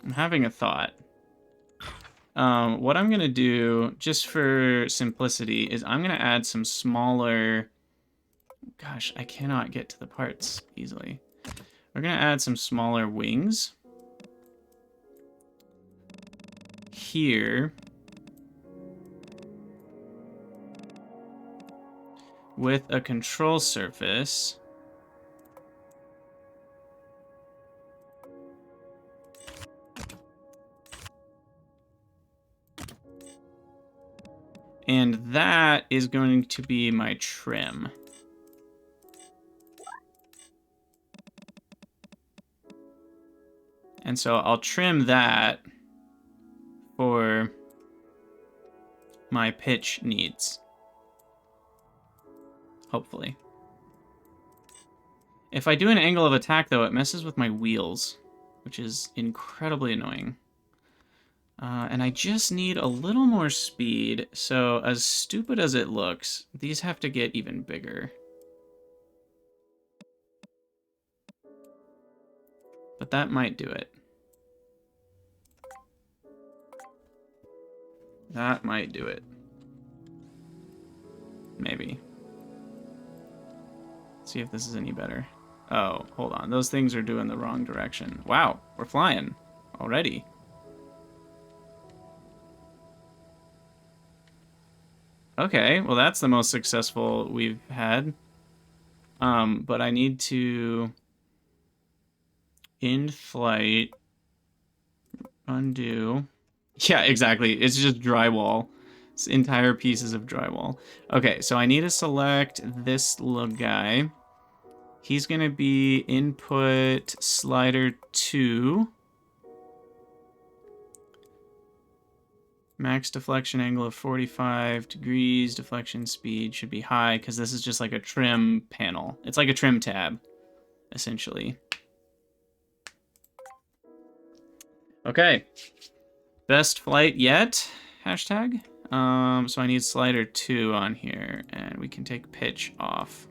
I'm having a thought. What I'm going to do, just for simplicity, is I'm going to add some smaller... Gosh, I cannot get to the parts easily. We're going to add some smaller wings. Here. With a control surface. And that is going to be my trim. And so I'll trim that for my pitch needs. Hopefully. If I do an angle of attack, though, it messes with my wheels, which is incredibly annoying. And I just need a little more speed, so as stupid as it looks, these have to get even bigger. But that might do it. That might do it. Maybe. Let's see if this is any better. Oh, hold on. Those things are doing the wrong direction. Wow, we're flying already. Okay, well that's the most successful we've had. But I need to in flight undo. Yeah, exactly. It's just drywall. It's entire pieces of drywall. Okay, so I need to select this little guy. He's gonna be input slider 2. Max deflection angle of 45 degrees. Deflection speed should be high because this is just like a trim panel. It's like a trim tab, essentially. Okay. Best flight yet, hashtag. So I need slider 2 on here, and we can take pitch off.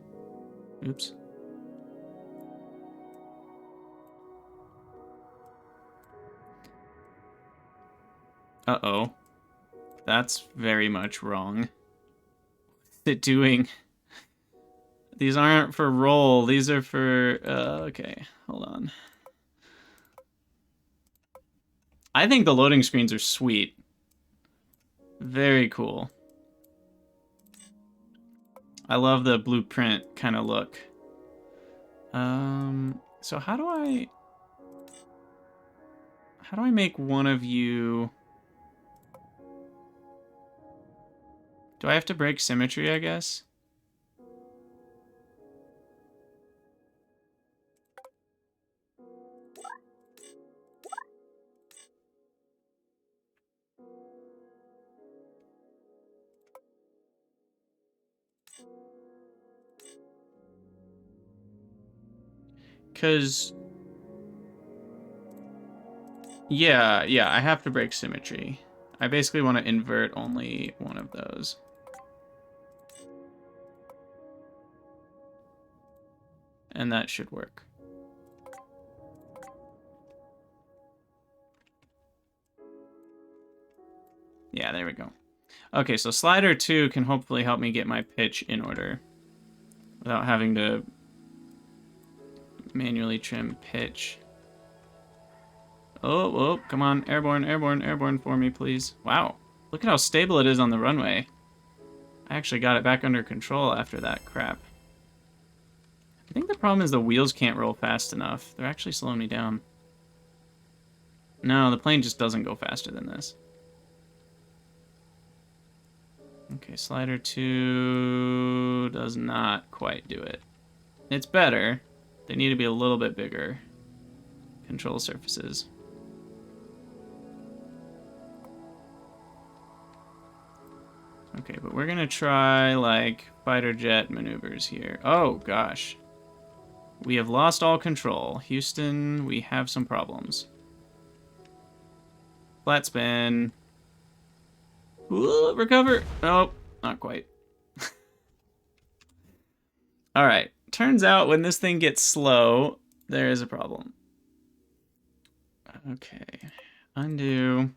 Oops. Uh-oh. That's very much wrong. What's it doing? These aren't for roll. These are for... okay, hold on. I think the loading screens are sweet. Very cool. I love the blueprint kind of look. So how do I make one of you... Do I have to break symmetry, I guess? Because... Yeah, I have to break symmetry. I basically want to invert only one of those. And that should work. Yeah, there we go. Okay, so slider 2 can hopefully help me get my pitch in order without having to manually trim pitch. Oh, come on. Airborne for me, please. Wow. Look at how stable it is on the runway. I actually got it back under control after that crap. I think the problem is the wheels can't roll fast enough. They're actually slowing me down. No, the plane just doesn't go faster than this. Okay, slider 2 does not quite do it. It's better. They need to be a little bit bigger. Control surfaces. Okay, but we're gonna try, like, fighter jet maneuvers here. Oh, gosh. We have lost all control. Houston, we have some problems. Flat spin. Ooh, recover! Nope, not quite. Alright, turns out when this thing gets slow, there is a problem. Okay, undo.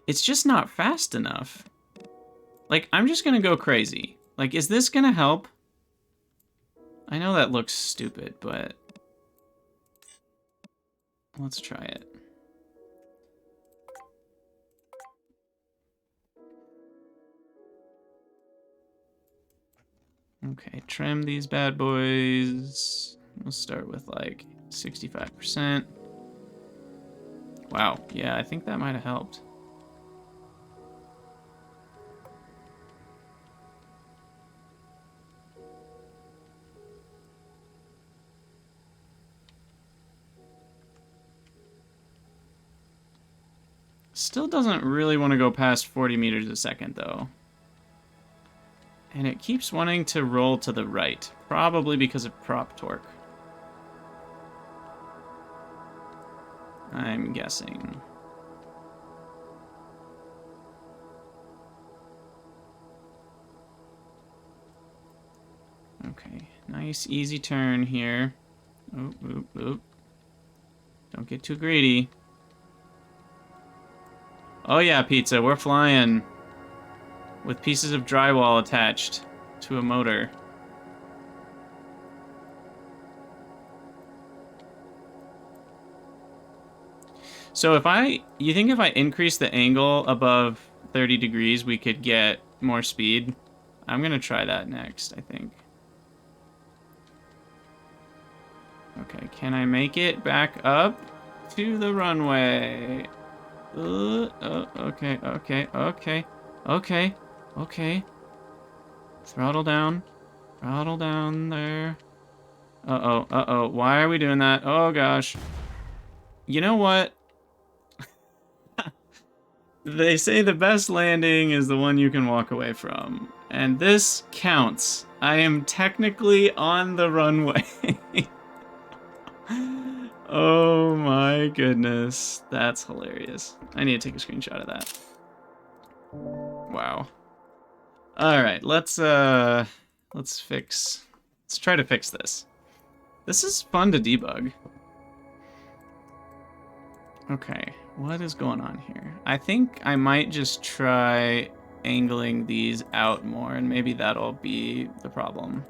It's just not fast enough. Like, I'm just gonna go crazy. Like, is this gonna help? I know that looks stupid, but... let's try it. Okay, trim these bad boys. We'll start with, like, 65%. Wow, yeah, I think that might have helped. Still doesn't really want to go past 40 meters a second, though. And it keeps wanting to roll to the right, probably because of prop torque. I'm guessing. Okay, nice easy turn here. Oop, oop, oop. Don't get too greedy. Oh yeah, pizza, we're flying. With pieces of drywall attached to a motor. So you think if I increase the angle above 30 degrees, we could get more speed? I'm gonna try that next, I think. Okay, can I make it back up to the runway? Okay, okay, okay, okay, okay. Throttle down there. Uh-oh, uh-oh, why are we doing that? Oh gosh. You know what? They say the best landing is the one you can walk away from. And this counts. I am technically on the runway. Oh my goodness. That's hilarious. I need to take a screenshot of that. Wow. Alright, let's try to fix this. This is fun to debug. Okay, what is going on here? I think I might just try angling these out more, and maybe that'll be the problem.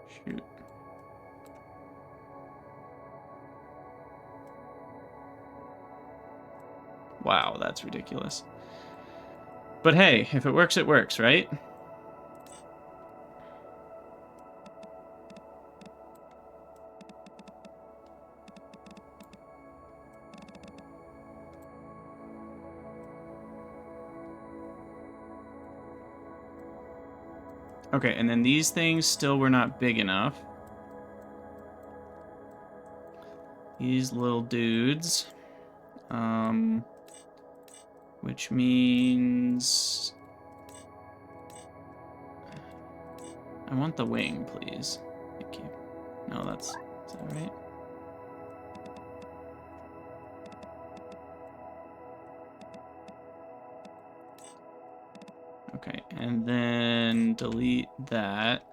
Shoot. Wow, that's ridiculous. But hey, if it works, right? Okay, and then these things still were not big enough. These little dudes. Which means... I want the wing, please. Thank you. No, is that right? Okay, and then delete that.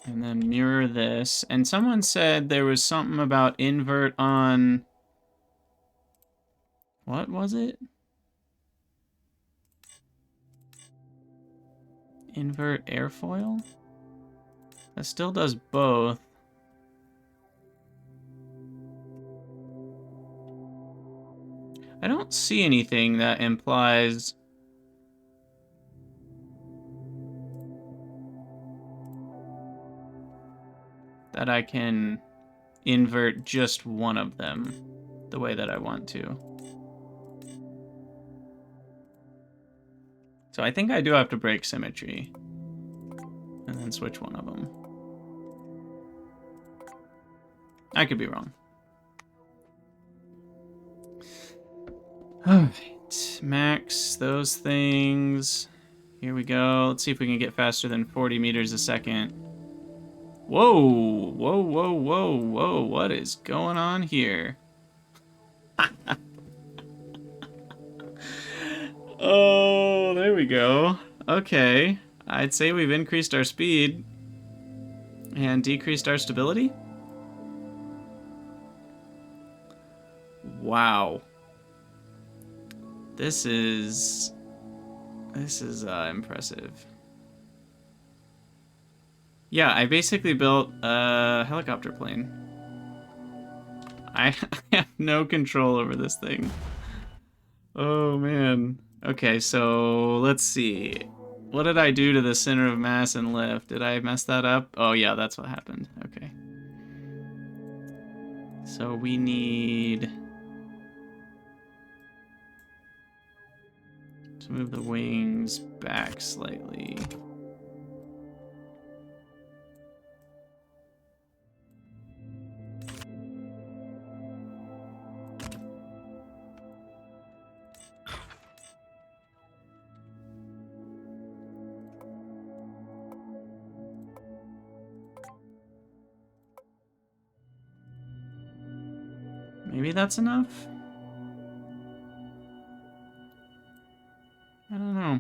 And then mirror this. And someone said there was something about invert on... What was it? Invert airfoil? That still does both. I don't see anything that implies... that I can invert just one of them the way that I want to. So I think I do have to break symmetry and then switch one of them. I could be wrong. Alright, max those things. Here we go. Let's see if we can get faster than 40 meters a second. Whoa, whoa, whoa, whoa, whoa, what is going on here? Oh, there we go. Okay, I'd say we've increased our speed and decreased our stability. Wow. This is impressive. Yeah, I basically built a helicopter plane. I have no control over this thing. Oh man. Okay, so let's see. What did I do to the center of mass and lift? Did I mess that up? Oh yeah, that's what happened. Okay. So we need to move the wings back slightly. Maybe that's enough? I don't know.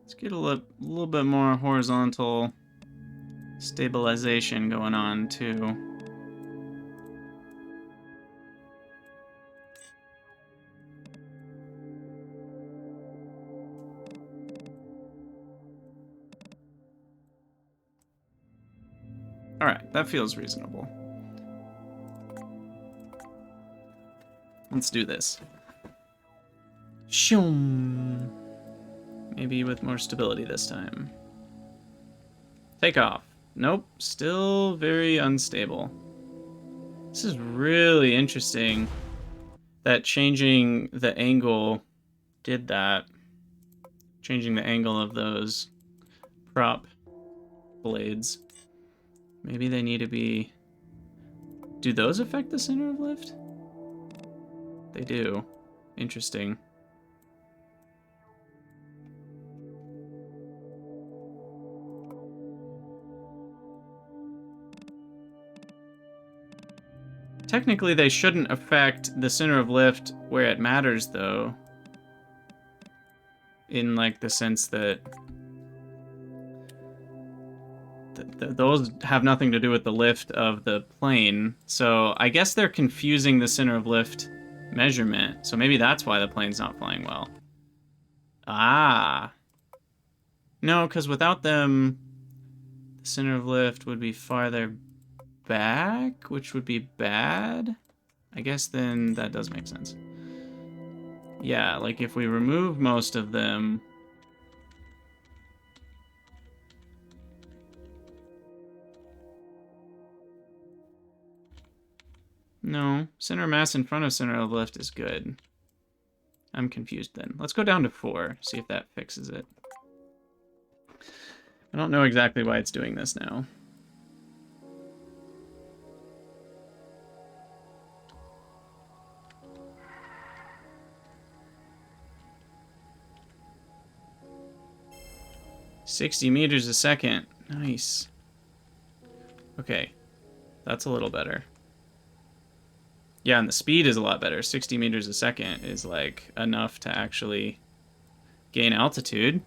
Let's get a little bit more horizontal stabilization going on too. All right, that feels reasonable. Let's do this. Shoom. Maybe with more stability this time. Take off. Nope, still very unstable. This is really interesting that changing the angle did that. Changing the angle of those prop blades. Maybe they need to be... Do those affect the center of lift? They do. Interesting. Technically, they shouldn't affect the center of lift where it matters, though. In, like, the sense that... those have nothing to do with the lift of the plane. So I guess they're confusing the center of lift measurement. So maybe that's why the plane's not flying well. Ah. No, because without them, the center of lift would be farther back, which would be bad. I guess then that does make sense. Yeah, like if we remove most of them... No, center of mass in front of center of lift is good. I'm confused then. Let's go down to 4, see if that fixes it. I don't know exactly why it's doing this now. $60 meters a second. Nice. Okay, that's a little better. Yeah, and the speed is a lot better. 60 meters a second is like enough to actually gain altitude.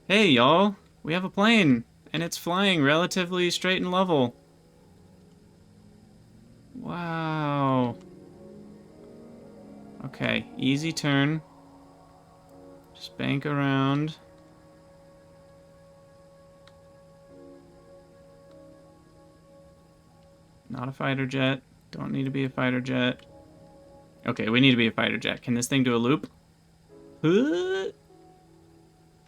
Hey, y'all, we have a plane, and it's flying relatively straight and level. Wow. Okay, easy turn. Just bank around. Not a fighter jet. Don't need to be a fighter jet. Okay, we need to be a fighter jet. Can this thing do a loop? The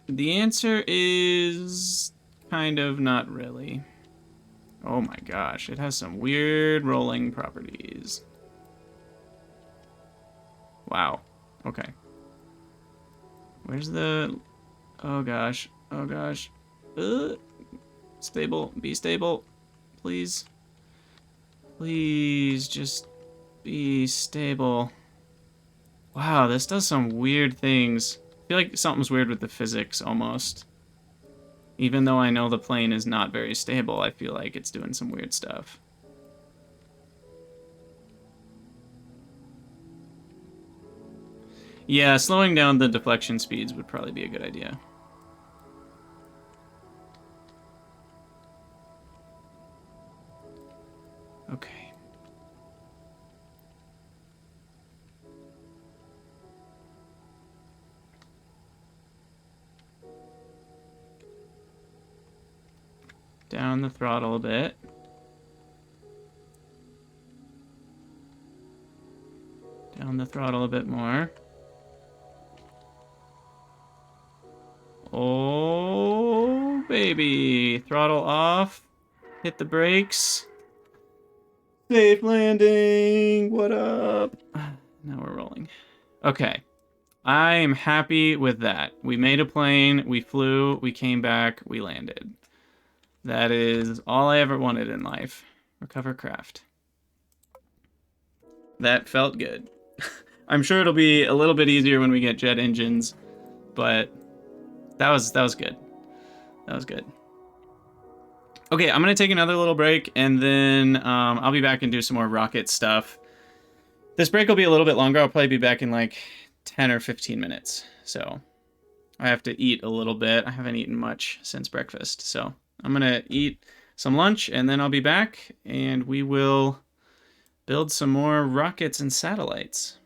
answer is kind of not really. Oh my gosh, it has some weird rolling properties. Wow. Okay. Where's the... Oh gosh. Oh gosh. Stable. Be stable. Please. Please just be stable. Wow, this does some weird things. I feel like something's weird with the physics, almost. Even though I know the plane is not very stable, I feel like it's doing some weird stuff. Yeah, slowing down the deflection speeds would probably be a good idea. Okay. Down the throttle a bit. Down the throttle a bit more. Oh, baby. Throttle off. Hit the brakes. Safe landing. What up? Now we're rolling. Okay. I am happy with that. We made a plane. We flew. We came back. We landed. That is all I ever wanted in life. Recover craft. That felt good. I'm sure it'll be a little bit easier when we get jet engines, but that was good. That was good. Okay, I'm gonna take another little break, and then I'll be back and do some more rocket stuff. This break will be a little bit longer. I'll probably be back in like 10 or 15 minutes. So I have to eat a little bit. I haven't eaten much since breakfast, so I'm gonna eat some lunch, and then I'll be back, and we will build some more rockets and satellites.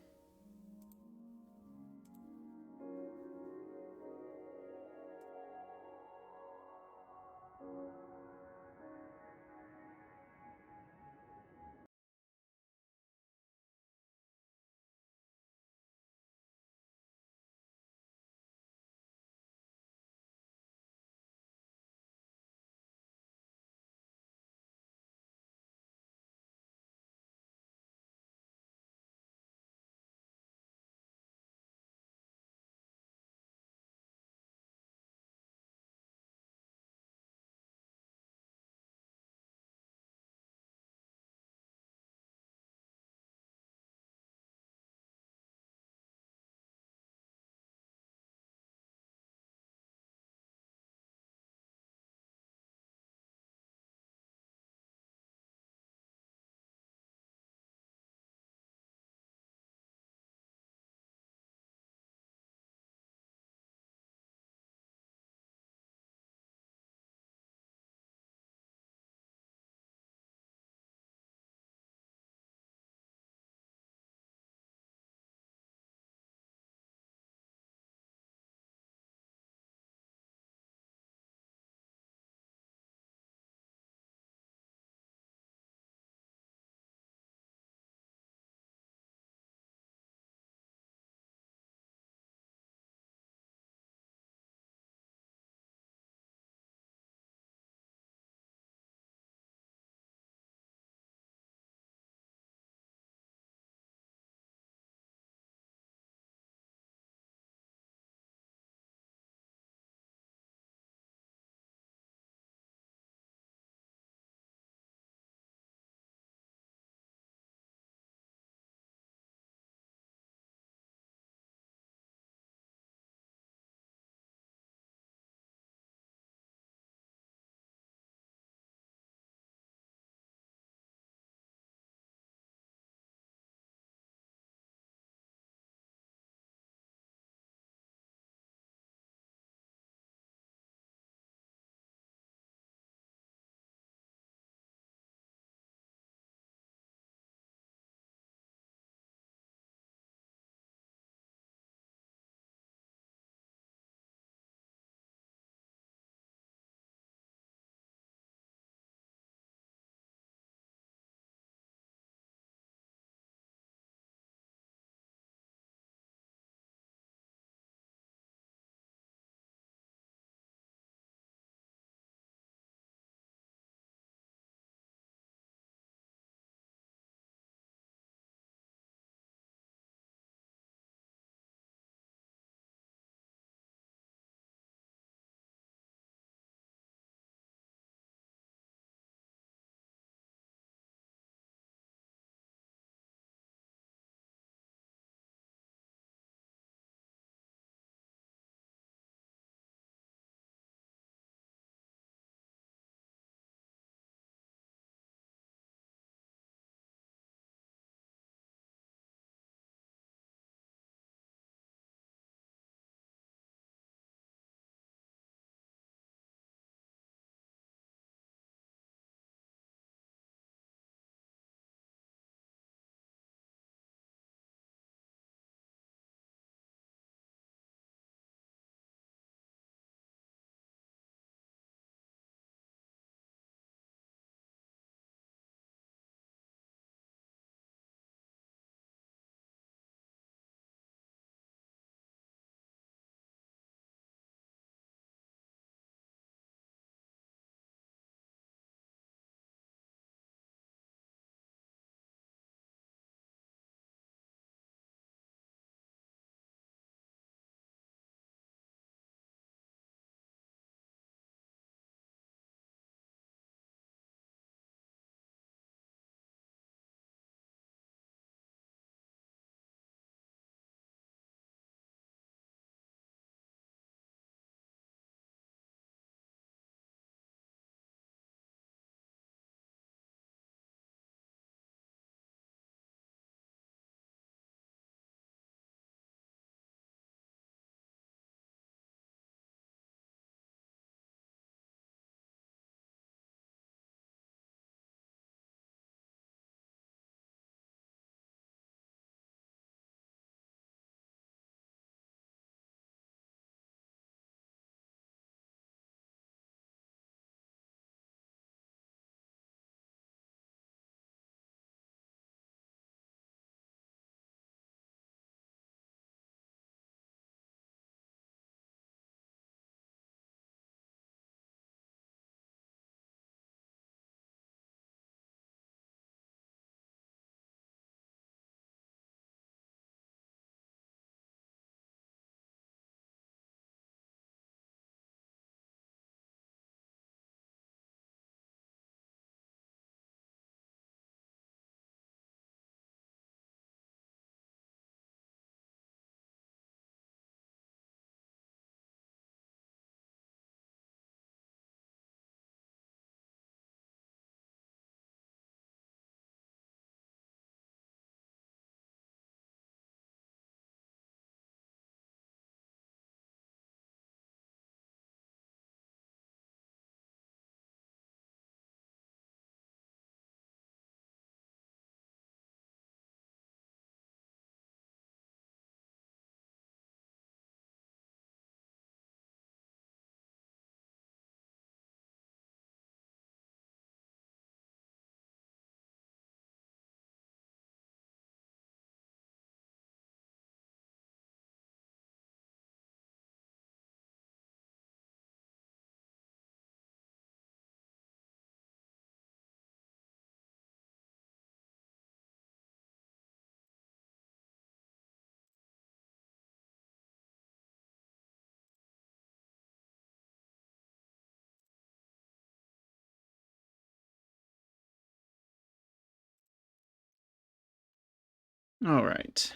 All right.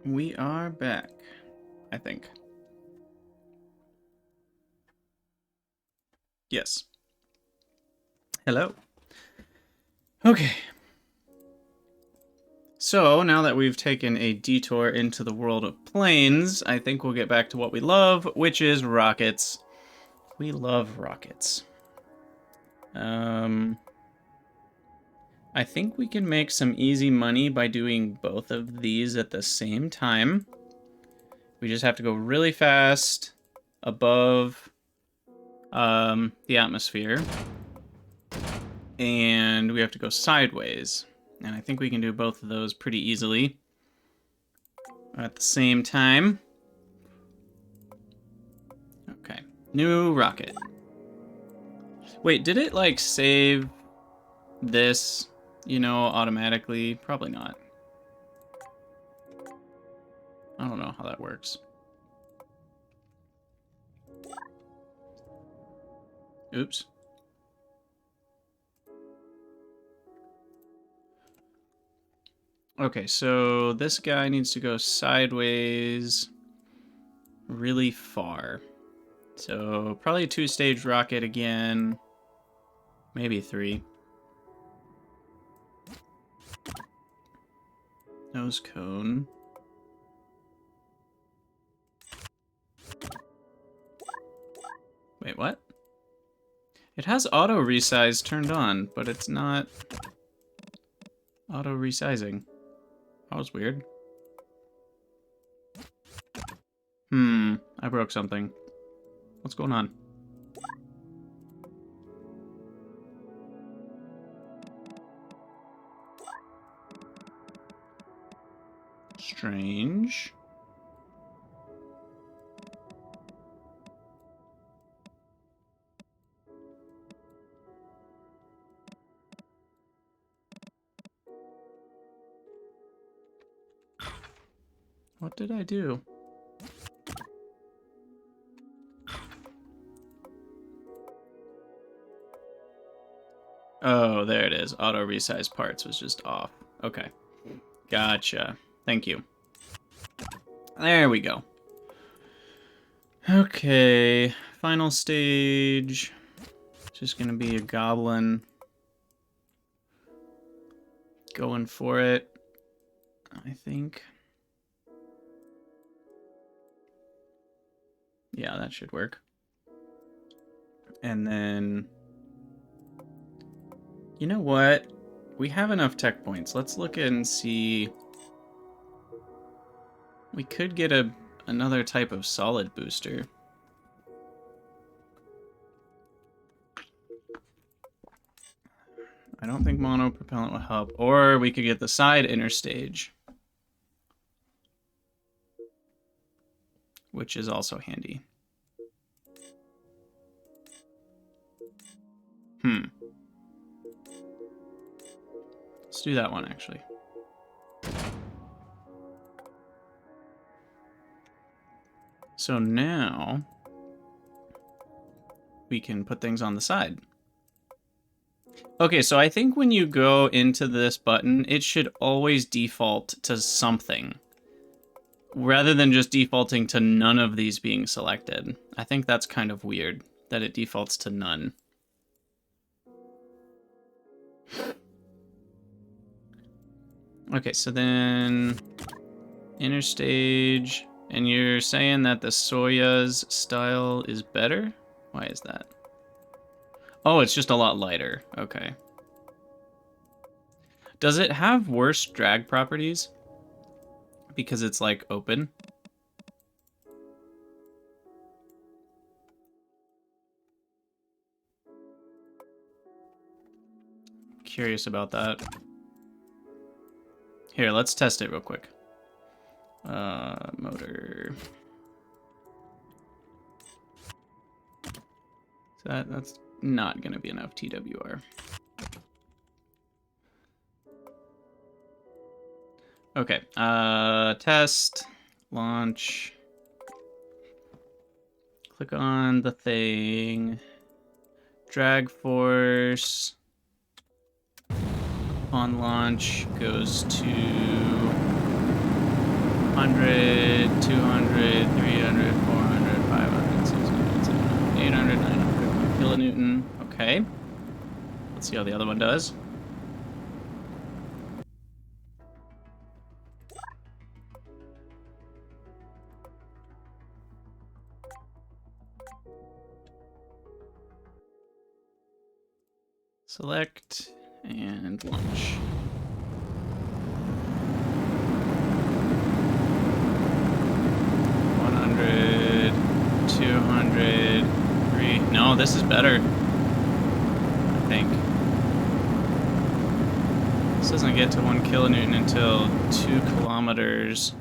We are back, I think. Yes. Hello. Okay. So, now that we've taken a detour into the world of planes, I think we'll get back to what we love, which is rockets. We love rockets. I think we can make some easy money by doing both of these at the same time. We just have to go really fast above the atmosphere. And we have to go sideways. And I think we can do both of those pretty easily at the same time. Okay, new rocket. Wait, did it like save this, you know, automatically? Probably not. I don't know how that works. Oops. Okay, so this guy needs to go sideways really far. So probably a 2-stage rocket again. Maybe 3. Nose cone. Wait, what? It has auto resize turned on, but it's not auto resizing. That was weird. I broke something. What's going on? Strange. What did I do? Oh, there it is. Auto resize parts was just off. Okay. Gotcha. Thank you. There we go. Okay. Final stage. Just gonna be a goblin. Going for it, I think. Yeah, that should work. And then... You know what? We have enough tech points. Let's look and see... We could get another type of solid booster. I don't think mono propellant will help. Or we could get the side inner stage, which is also handy. Let's do that one, actually. So now we can put things on the side. Okay, so I think when you go into this button, it should always default to something, rather than just defaulting to none of these being selected. I think that's kind of weird, that it defaults to none. Okay, so then inner stage, and you're saying that the Soya's style is better? Why is that? Oh, it's just a lot lighter. Okay. Does it have worse drag properties? Because it's, like, open? Curious about that. Here, let's test it real quick. Motor. That's not gonna be enough TWR. Okay, test, launch. Click on the thing. Drag force on launch goes to 100, 200, 300, 400, 500, 600, 700, 800, 900, 1 kilonewton. Okay. Let's see how the other one does. Select and launch. No, this is better. I think. This doesn't get to 1 kilonewton until 2 kilometers.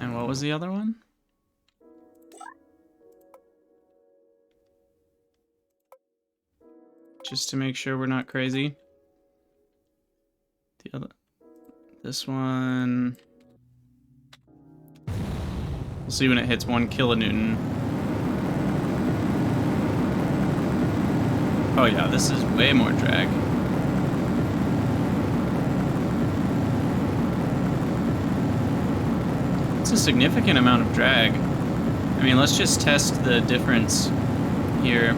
And what was the other one? Just to make sure we're not crazy. The other, this one. We'll see when it hits 1 kilonewton. Oh yeah, this is way more drag. It's a significant amount of drag. I mean, let's just test the difference here.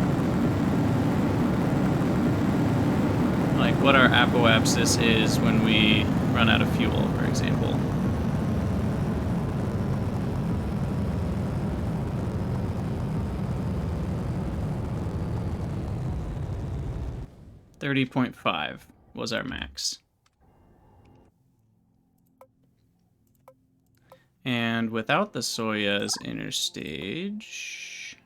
Like what our apoapsis is when we run out of fuel, for example. $30.5 was our max. And without the Soyuz inner stage,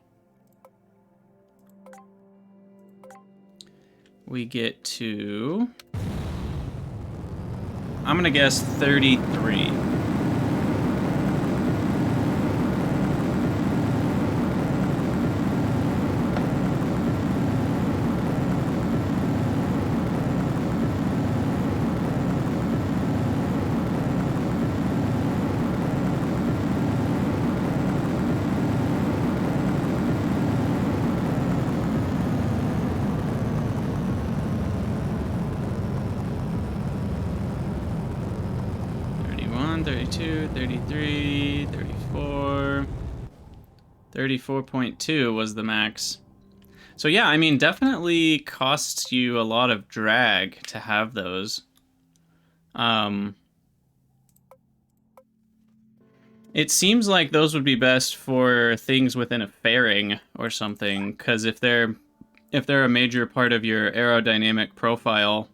we get to, I'm gonna guess 33. $32, $33, $34, $34.2 was the max. So yeah, I mean, definitely costs you a lot of drag to have those. It seems like those would be best for things within a fairing or something, because if they're a major part of your aerodynamic profile,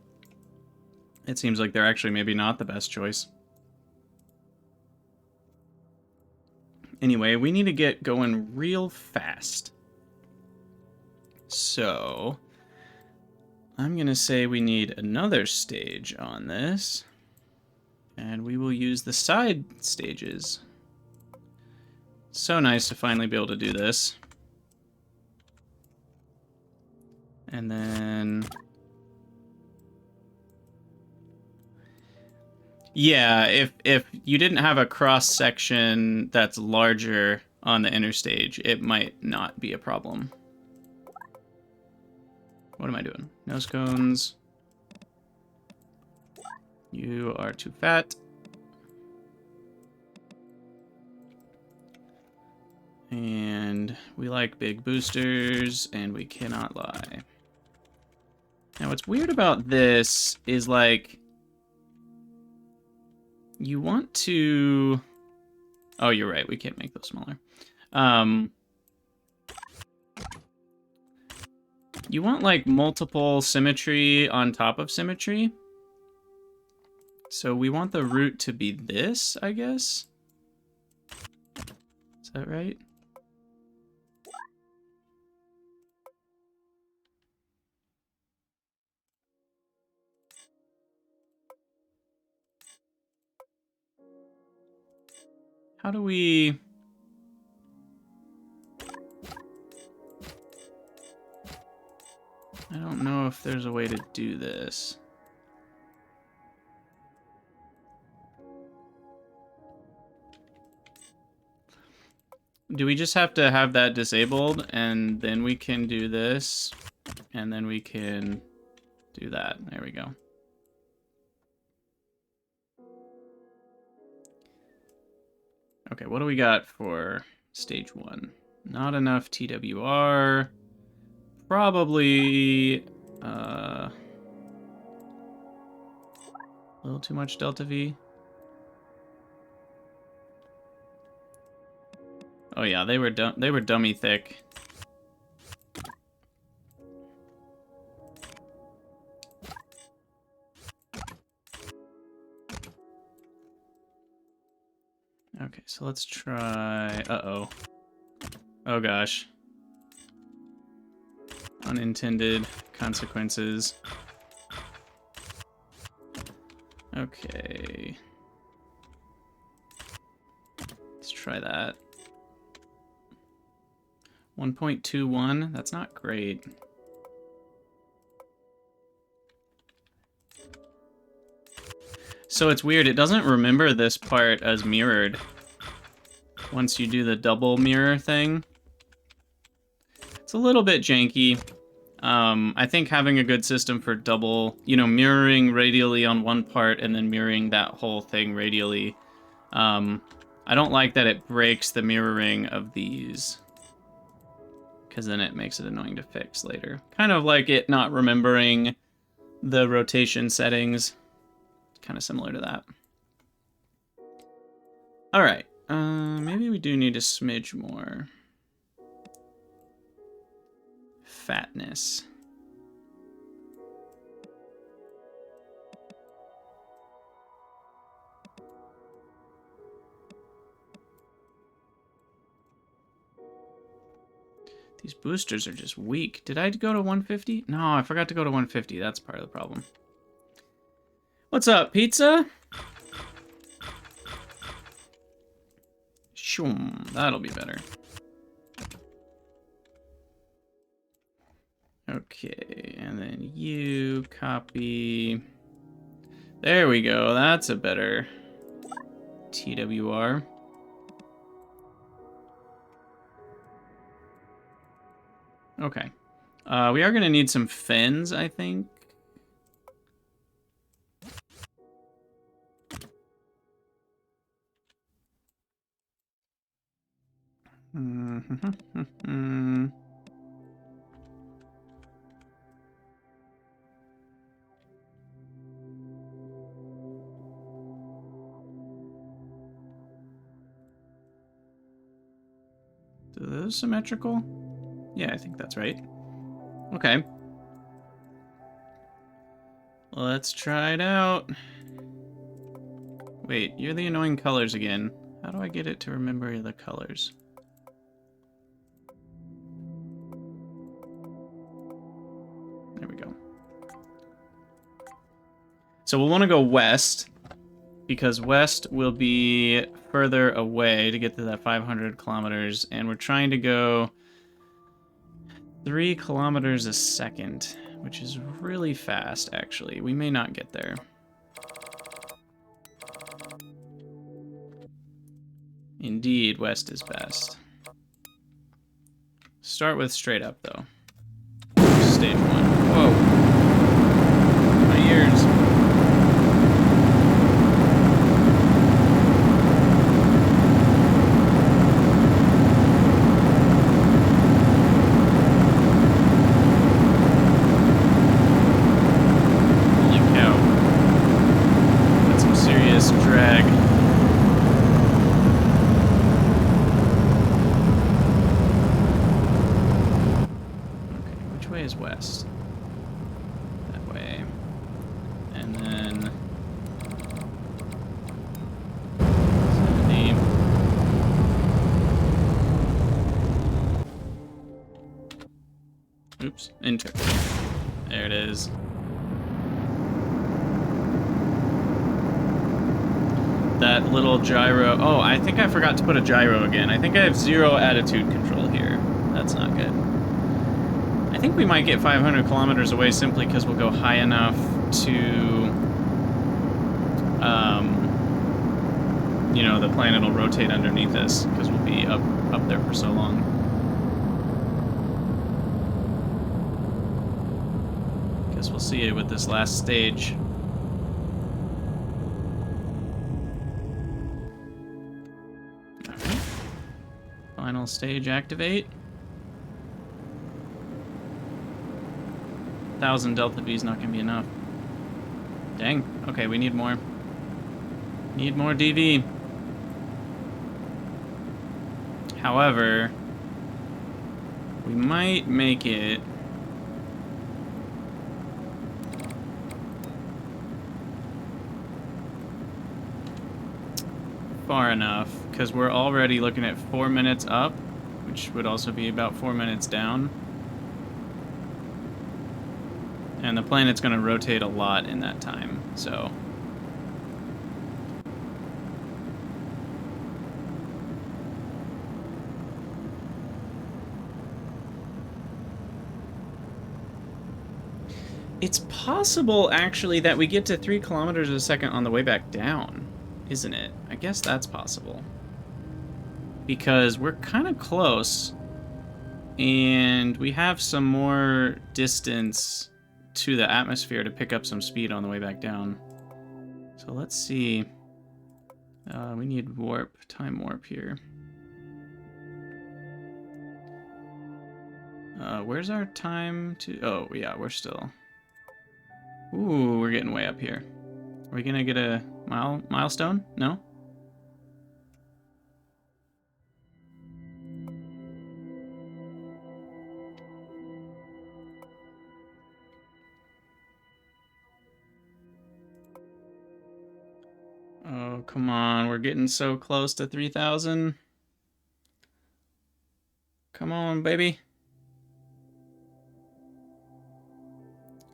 it seems like they're actually maybe not the best choice. Anyway, we need to get going real fast. So, I'm gonna say we need another stage on this, and we will use the side stages. So nice to finally be able to do this. And then, yeah, if you didn't have a cross section that's larger on the inner stage, it might not be a problem. What am I doing? Nose cones. You are too fat. And we like big boosters, and we cannot lie. Now, what's weird about this is, like, you want to... Oh, you're right. We can't make those smaller. You want, like, multiple symmetry on top of symmetry. So we want the root to be this, I guess? Is that right? How do we... I don't know if there's a way to do this. Do we just have to have that disabled, and then we can do this, and then we can do that? There we go. Okay, what do we got for stage 1? Not enough TWR. Probably a little too much delta V. Oh yeah, they were dummy thick. Okay, so let's try... Uh-oh. Oh gosh. Unintended consequences. Okay. Let's try that. 1.21, that's not great. So it's weird, it doesn't remember this part as mirrored once you do the double mirror thing. It's a little bit janky. I think having a good system for double, you know, mirroring radially on one part and then mirroring that whole thing radially. I don't like that it breaks the mirroring of these, because then it makes it annoying to fix later. Kind of like it not remembering the rotation settings. Kind of similar to that. All right, maybe we do need a smidge more fatness. These boosters are just weak. Did I go to 150? No, I forgot to go to 150. That's part of the problem. What's up, pizza? Shoom, that'll be better. Okay, and then you copy. There we go. That's a better TWR. Okay. We are going to need some fins, I think. Are those symmetrical? Yeah, I think that's right. Okay. Let's try it out. Wait, you're the annoying colors again. How do I get it to remember the colors? There we go. So we'll want to go west, because west will be further away to get to that 500 kilometers, and we're trying to go 3 kilometers a second, which is really fast, actually. We may not get there. Indeed, west is best. Start with straight up, though. Stage 1. Whoa. My ears. Oops, enter. There it is. That little gyro. Oh, I think I forgot to put a gyro again. I think I have 0 attitude control here. That's not good. I think we might get 500 kilometers away simply because we'll go high enough to, you know, the planet will rotate underneath us because we'll be up up there for so long. Guess we'll see it with this last stage. Alright. Final stage activate. 1,000 Delta V is not going to be enough. Dang. Okay, we need more. Need more DV. However, we might make it far enough, because we're already looking at 4 minutes up, which would also be about 4 minutes down. And the planet's going to rotate a lot in that time, so... It's possible, actually, that we get to 3 kilometers a second on the way back down, isn't it? I guess that's possible. Because we're kind of close, and we have some more distance to the atmosphere to pick up some speed on the way back down. So let's see. We need warp, time warp here. Where's our time to... Oh, yeah, we're still... Ooh, we're getting way up here. Are we gonna get a milestone? No? Oh, come on. We're getting so close to 3,000. Come on, baby.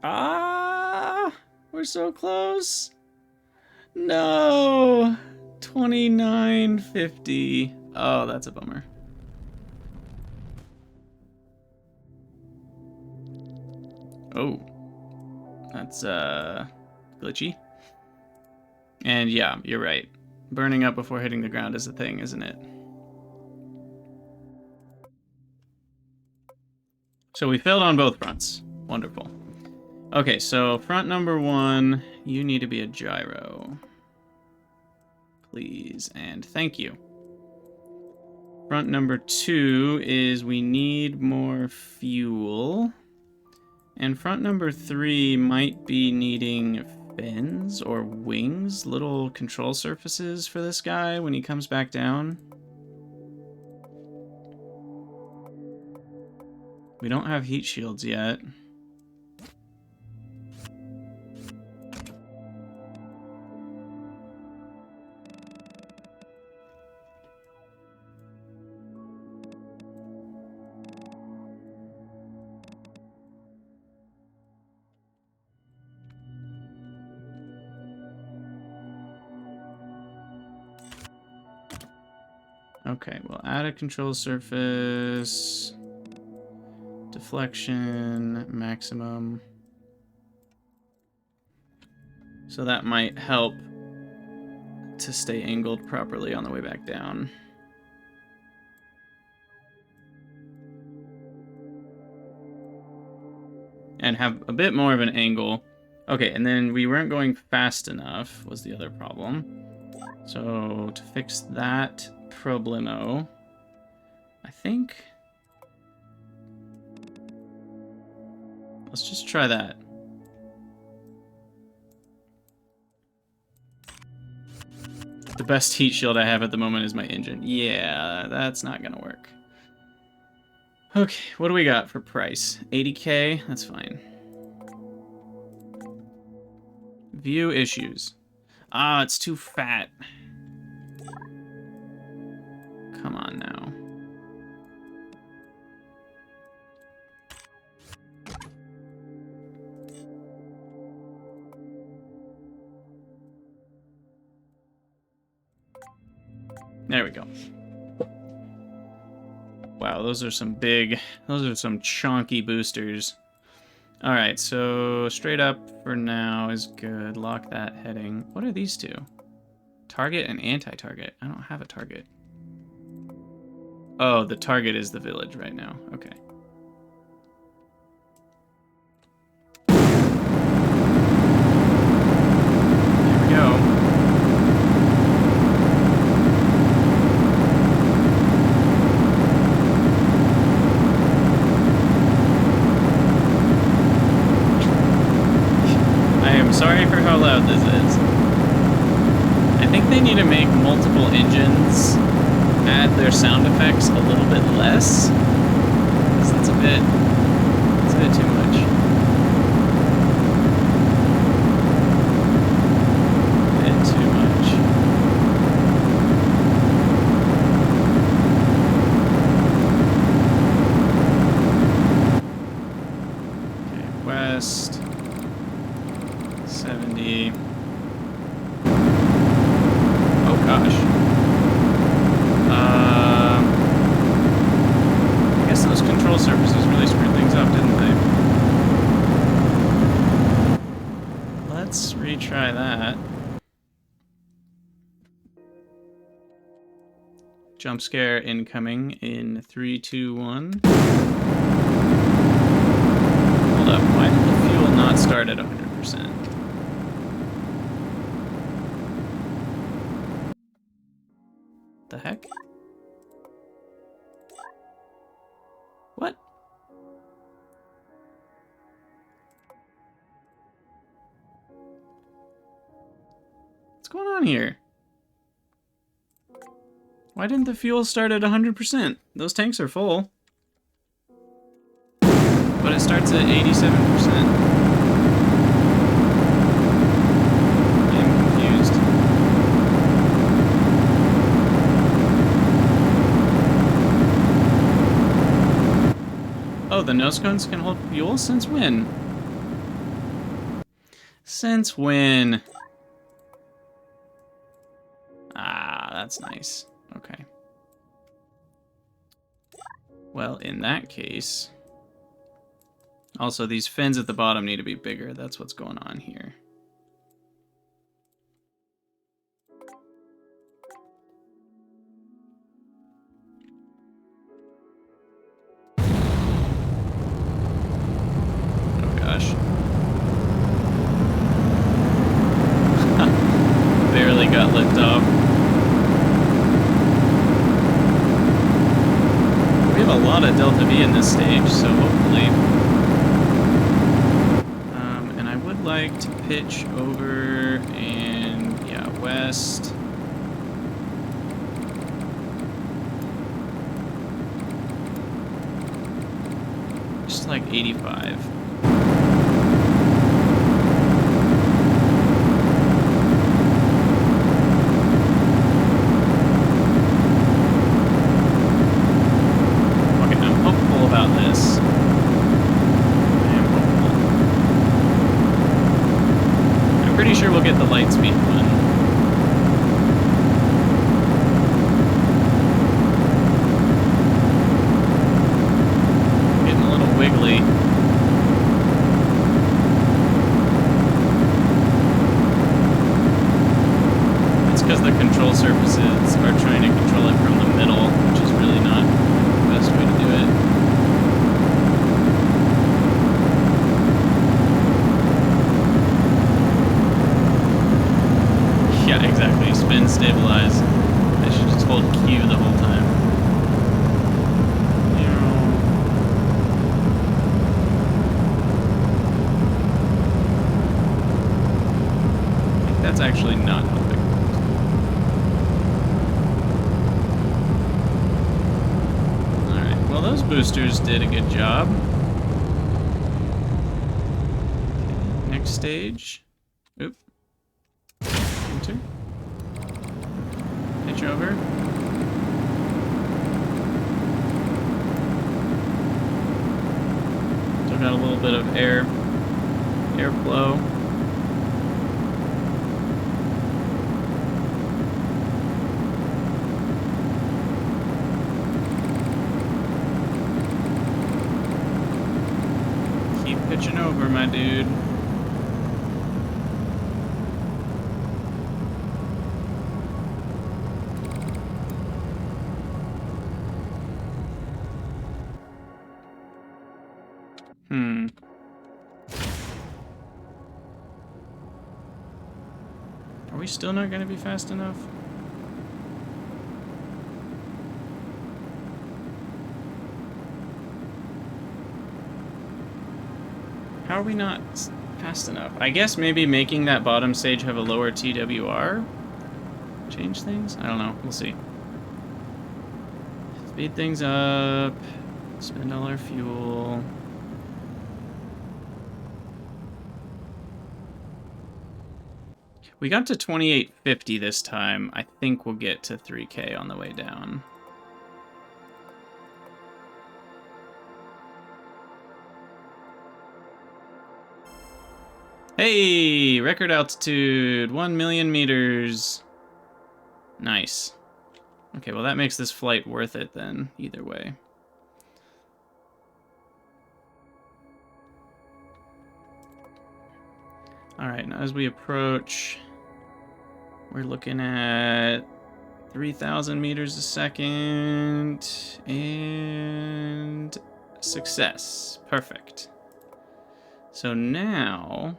Ah! We're so close. No! 2950. Oh, that's a bummer. Oh. That's, glitchy. And yeah, you're right. Burning up before hitting the ground is a thing, isn't it? So we failed on both fronts. Wonderful. Okay, so front number 1, you need to be a gyro. Please, and thank you. Front number 2 is we need more fuel. And front number 3 might be needing fins or wings, little control surfaces for this guy when he comes back down. We don't have heat shields yet. Okay, we'll add a control surface. Deflection, maximum. So that might help to stay angled properly on the way back down. And have a bit more of an angle. Okay, and then we weren't going fast enough was the other problem. So to fix that problemo, I think... Let's just try that. The best heat shield I have at the moment is my engine. Yeah, that's not gonna work. Okay, what do we got for price? 80K? That's fine. View issues. Ah, it's too fat. Come on now. There we go. Wow, those are some chunky boosters. All right, so straight up for now is good. Lock that heading. What are these two? Target and anti-target. I don't have a target. Oh, the target is the village right now. Okay. There we go. I am sorry for how loud this is. I think they need to make multiple engines add their sound effects a little bit less, because that's a bit too much. A bit too much. Okay, west 70. Oh gosh. I guess those control surfaces really screwed things up, didn't they? Let's retry that. Jump scare incoming in 3, 2, 1. Hold up, why did the fuel not start at 100%? The heck? What? What's going on here? Why didn't the fuel start at 100%? Those tanks are full. But it starts at 87%. I am confused. Oh, the nose cones can hold fuel? Since when? Since when? Ah, that's nice. Okay. Well, in that case... Also, these fins at the bottom need to be bigger. That's what's going on here. Oh gosh. Barely got lift off. We have a lot of Delta V in this stage, so hopefully... and I would like to pitch over and, yeah, west. Just like 85. Pretty sure we'll get the light speed one. Getting a little wiggly. It's because the control surfaces are trying to control it from the middle, which is really not the best way to do it. Yeah, exactly. Spin, stabilize. I should just hold Q the whole time. I think that's actually not helping. Alright, well those boosters did a good job. Okay, next stage. Oop. Enter. Pitch over. Still got a little bit of airflow. Keep pitching over, my dude. Are we still not going to be fast enough? How are we not fast enough? I guess maybe making that bottom stage have a lower TWR? Change things? I don't know. We'll see. Speed things up. Spend all our fuel. We got to 2850 this time. I think we'll get to 3K on the way down. Hey! Record altitude! 1 million meters. Nice. Okay, well that makes this flight worth it then, either way. Alright, now as we approach, we're looking at 3,000 meters a second, and success. Perfect. So now...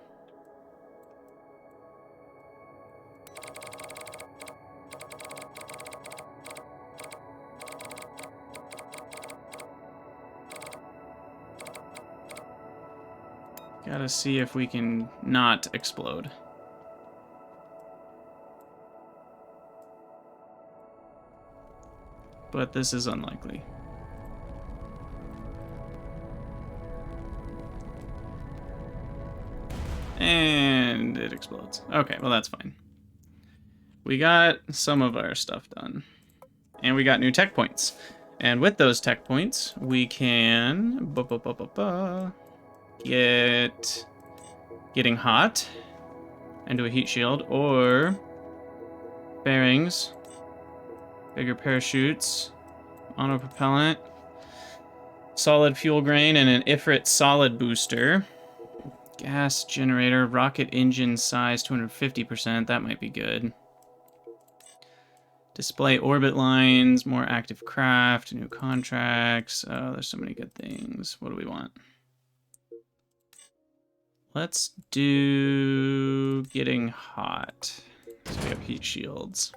gotta see if we can not explode. But this is unlikely. And it explodes. Okay, well that's fine. We got some of our stuff done. And we got new tech points. And with those tech points, we can... getting hot into a heat shield, or bearings, bigger parachutes, auto-propellant, solid fuel grain, and an Ifrit solid booster. Gas generator, rocket engine size 250%, that might be good. Display orbit lines, more active craft, new contracts. Oh, there's so many good things. What do we want? Let's do getting hot. So we have heat shields.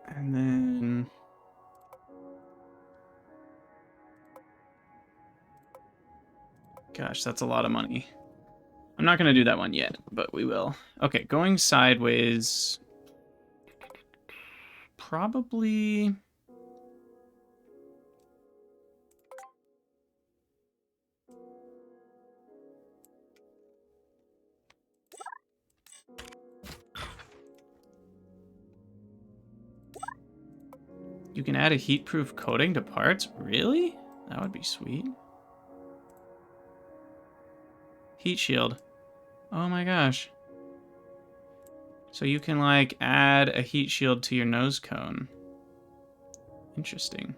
And then... gosh, that's a lot of money. I'm not going to do that one yet, but we will. Okay, going sideways... probably... you can add a heat-proof coating to parts? Really? That would be sweet. Heat shield. Oh my gosh. So you can, like, add a heat shield to your nose cone. Interesting.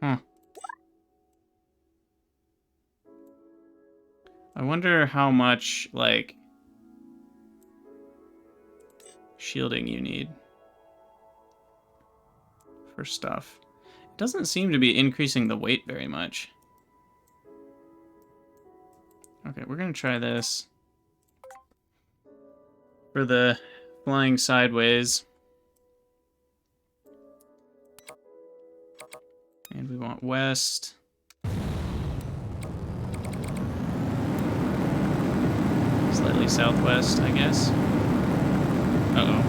Huh. I wonder how much, like, shielding you need for stuff. It doesn't seem to be increasing the weight very much. Okay, we're gonna try this for the flying sideways. And we want west. Slightly southwest, I guess. Uh-oh.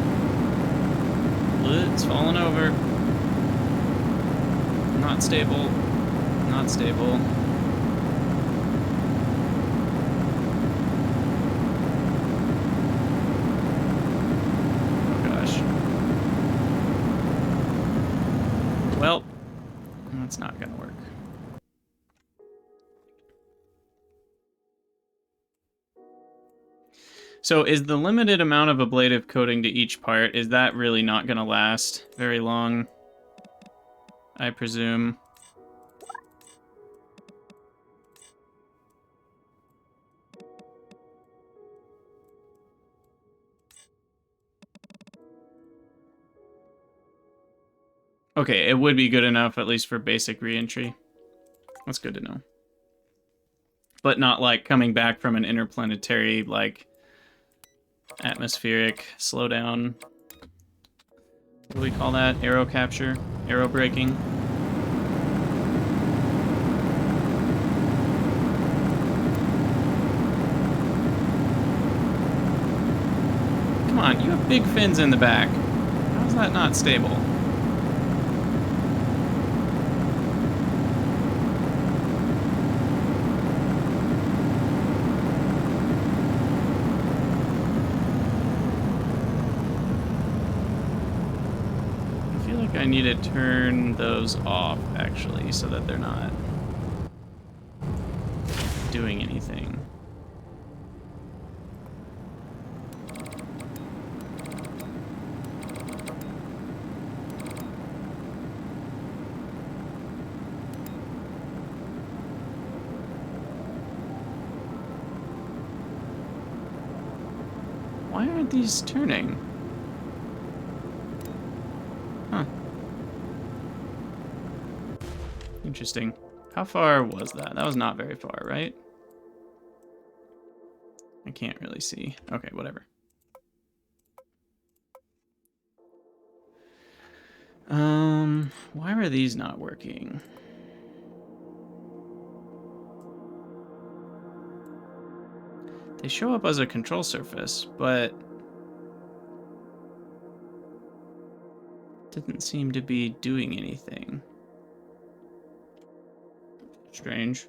It's falling over. Not stable. Not stable. Oh gosh. Well, that's not gonna work. So is the limited amount of ablative coating to each part, is that really not going to last very long? I presume. Okay, it would be good enough, at least for basic re-entry. That's good to know. But not like coming back from an interplanetary, like, atmospheric slowdown. What do we call that? Aero capture? Aero braking? Come on, you have big fins in the back. How is that not stable? I need to turn those off, actually, so that they're not doing anything. Why aren't these turning? Huh. Interesting. How far was that? That was not very far, right? I can't really see. Okay, whatever. Why were these not working? They show up as a control surface, but didn't seem to be doing anything. Strange.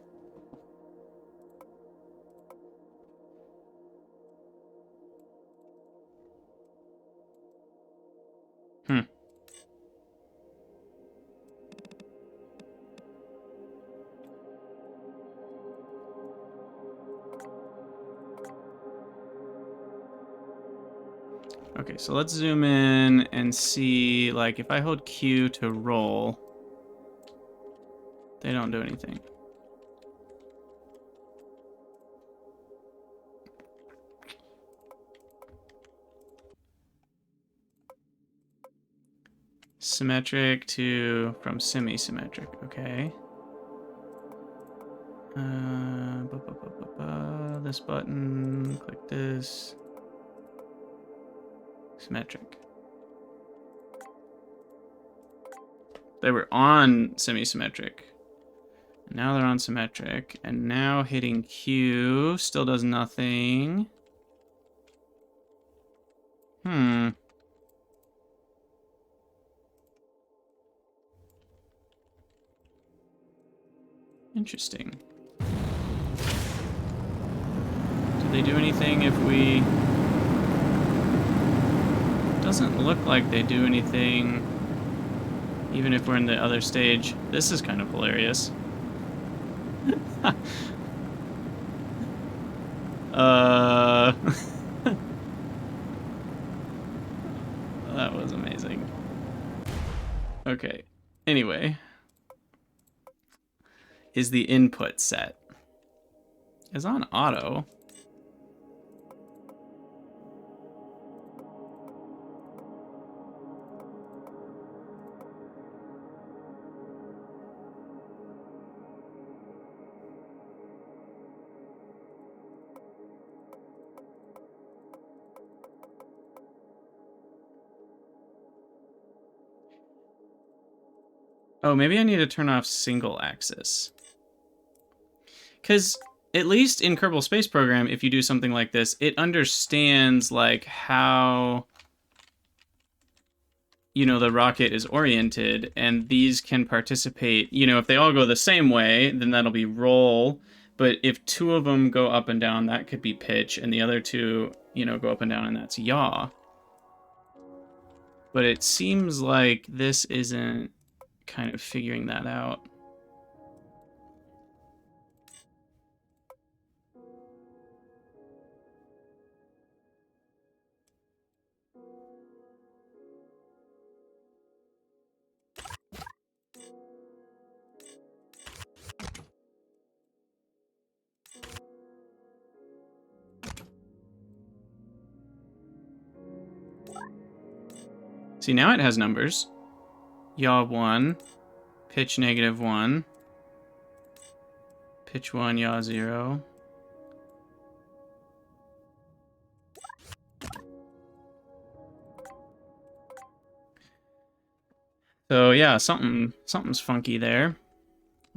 Hmm. Okay, so let's zoom in and see, like, if I hold Q to roll, they don't do anything. Symmetric to from semi-symmetric, okay. This button, click this. Symmetric. They were on semi-symmetric. Now they're on symmetric, and now hitting Q still does nothing. Interesting. Do they do anything if we... Doesn't look like they do anything even if we're in the other stage. This is kind of hilarious. That was amazing. Okay. Anyway. Is the input set? Is on auto. Oh, maybe I need to turn off single axis. Because at least in Kerbal Space Program, if you do something like this, it understands like how, you know, the rocket is oriented, and these can participate. You know, if they all go the same way, then that'll be roll. But if two of them go up and down, that could be pitch, and the other two, you know, go up and down, and that's yaw. But it seems like this isn't kind of figuring that out. See, now it has numbers. Yaw 1, pitch -1. Pitch 1, yaw 0. So yeah, something's funky there.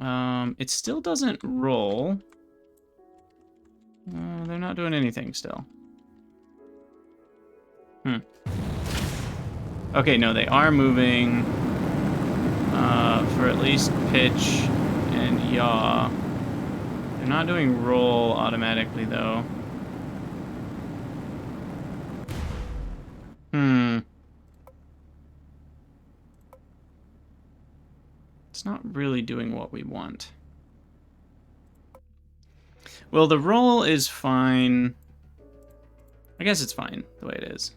It still doesn't roll. They're not doing anything still. Okay, no, they are moving for at least pitch and yaw. They're not doing roll automatically, though. It's not really doing what we want. Well, the roll is fine. I guess it's fine the way it is.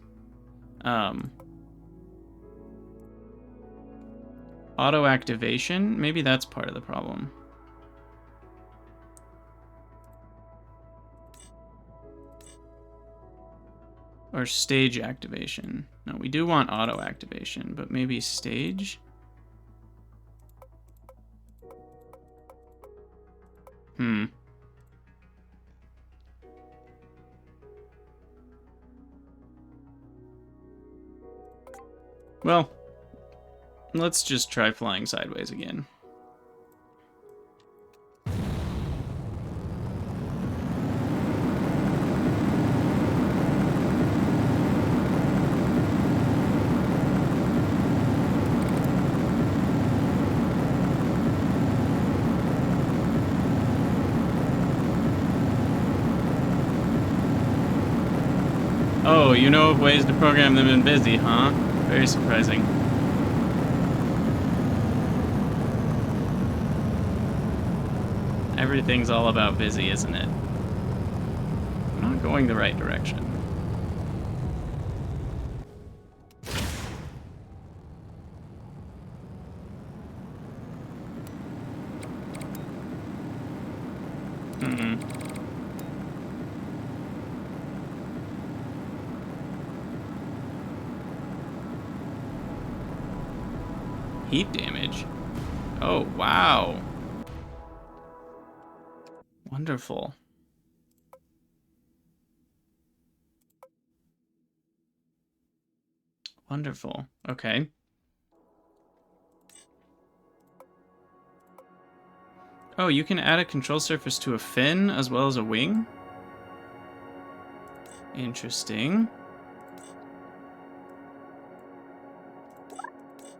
Auto activation, maybe that's part of the problem. Or stage activation. No, we do want auto activation, but maybe stage? Well, let's just try flying sideways again. Oh, you know of ways to program them in busy, huh? Very surprising. Everything's all about busy, isn't it? I'm not going the right direction. Heat damage? Oh, wow. Wonderful. Wonderful. Okay. Oh, you can add a control surface to a fin as well as a wing? Interesting.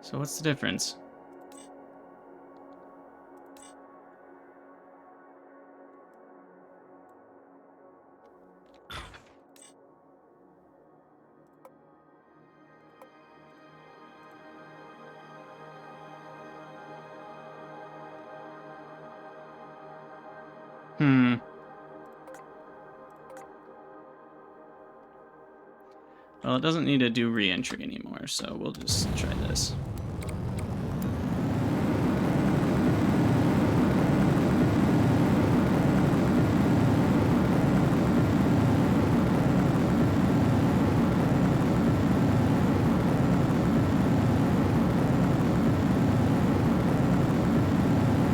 So what's the difference? Well, it doesn't need to do re-entry anymore, so we'll just try this.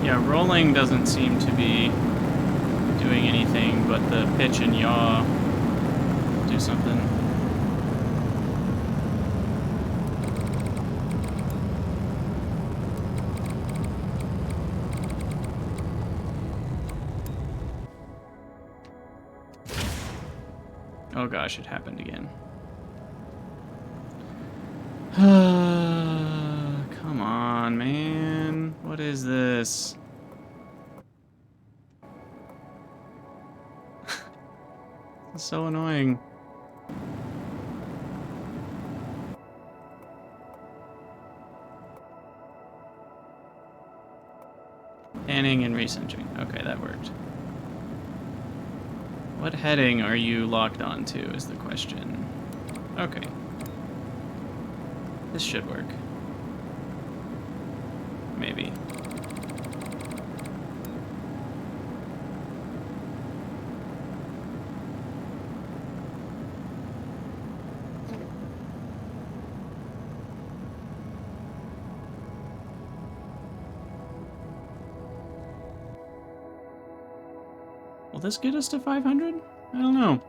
Yeah, rolling doesn't seem to be doing anything, but the pitch and yaw do something. Oh gosh, it happened again. Come on, man. What is this? It's so annoying. Panning and recentering. Okay, that worked. What heading are you locked onto is the question. Okay. This should work. Maybe. Will this get us to 500? I don't know.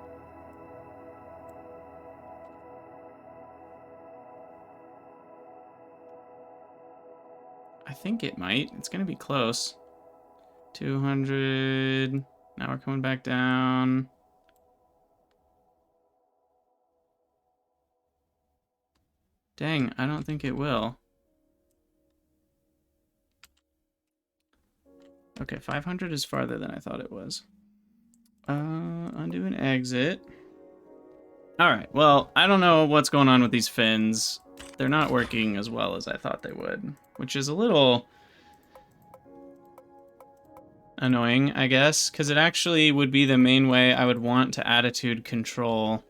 I think it might. It's going to be close. 200. Now we're coming back down. Dang, I don't think it will. Okay, 500 is farther than I thought it was. Undo and exit. Alright, well, I don't know what's going on with these fins. They're not working as well as I thought they would, which is a little annoying, I guess, because it actually would be the main way I would want to attitude control.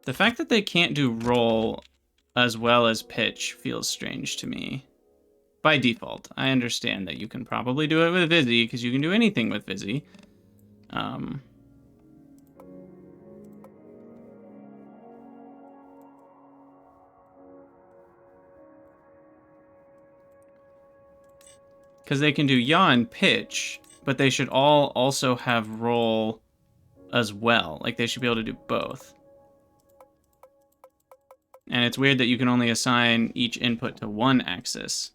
The fact that they can't do roll as well as pitch feels strange to me. By default, I understand that you can probably do it with Vizzy, because you can do anything with Vizzy. Because they can do yaw and pitch, but they should all also have roll as well. Like, they should be able to do both. And it's weird that you can only assign each input to one axis.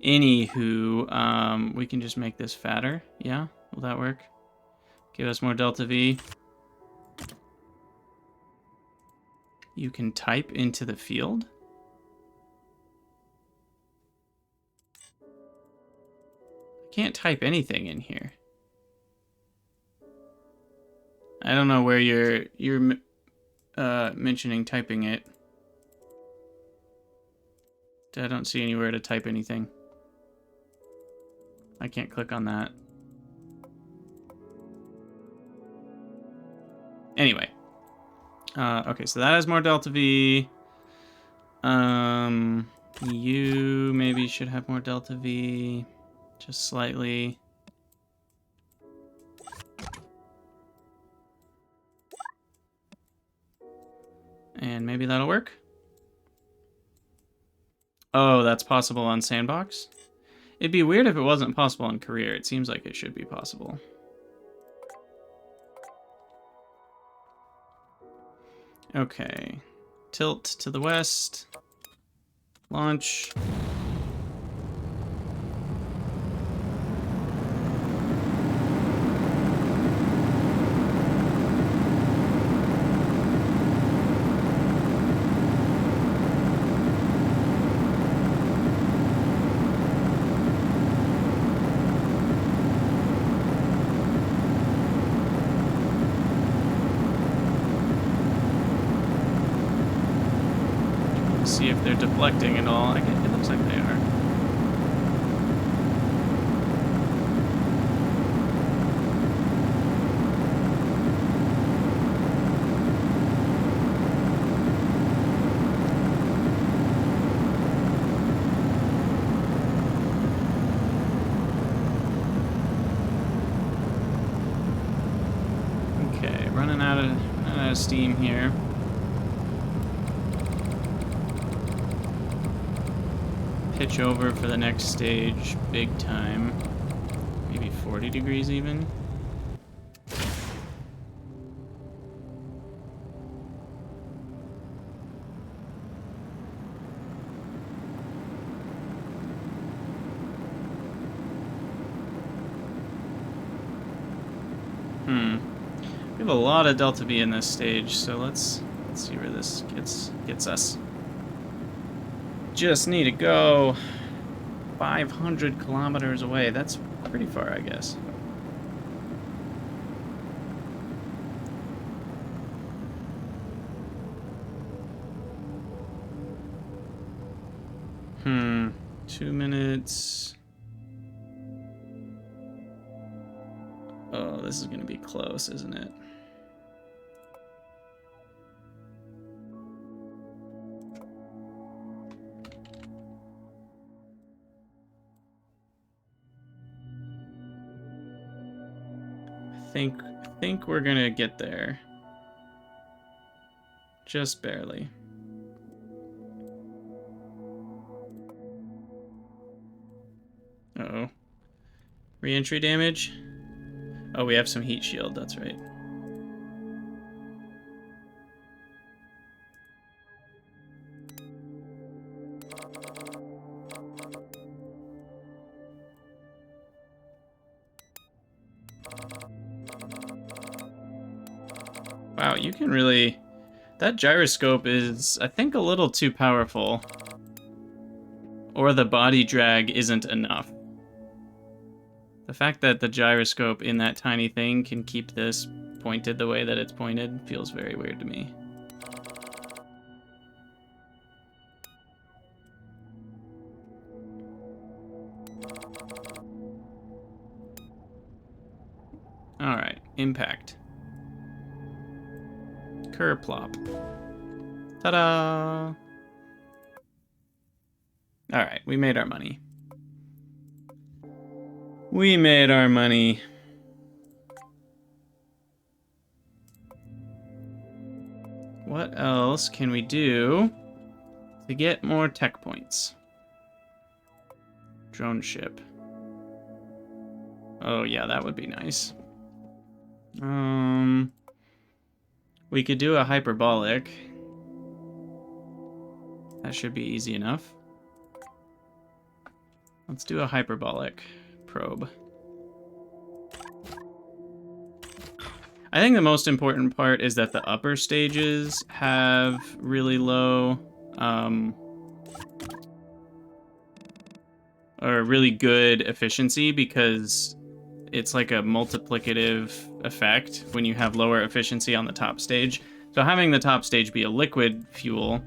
Anywho, we can just make this fatter. Yeah, will that work? Give us more delta V. You can type into the field. I can't type anything in here. I don't know where you're mentioning typing it. I don't see anywhere to type anything. I can't click on that. Anyway. Okay, so that has more delta V. You maybe should have more delta V. Just slightly. And maybe that'll work. Oh, that's possible on Sandbox? It'd be weird if it wasn't possible on Career. It seems like it should be possible. Okay. Tilt to the west. Launch. See if they're deflecting at all. It looks like they are. Okay, running out of steam here. Pitch over for the next stage, big time. Maybe 40 degrees even. We have a lot of delta V in this stage, so let's see where this gets us. Just need to go 500 kilometers away. That's pretty far, I guess. Hmm. 2 minutes. Oh, this is gonna be close, isn't it? I think we're gonna get there. Just barely. Re-entry damage? Oh, we have some heat shield, that's right. Wow, you can really... That gyroscope is, I think, a little too powerful. Or the body drag isn't enough. The fact that the gyroscope in that tiny thing can keep this pointed the way that it's pointed feels very weird to me. Alright, impact. Kerplop. Ta-da! Alright, we made our money. We made our money. What else can we do to get more tech points? Drone ship. Oh yeah, that would be nice. We could do a hyperbolic. That should be easy enough. Let's do a hyperbolic probe. I think the most important part is that the upper stages have really low, or really good efficiency, because it's like a multiplicative effect when you have lower efficiency on the top stage. So having the top stage be a liquid fuel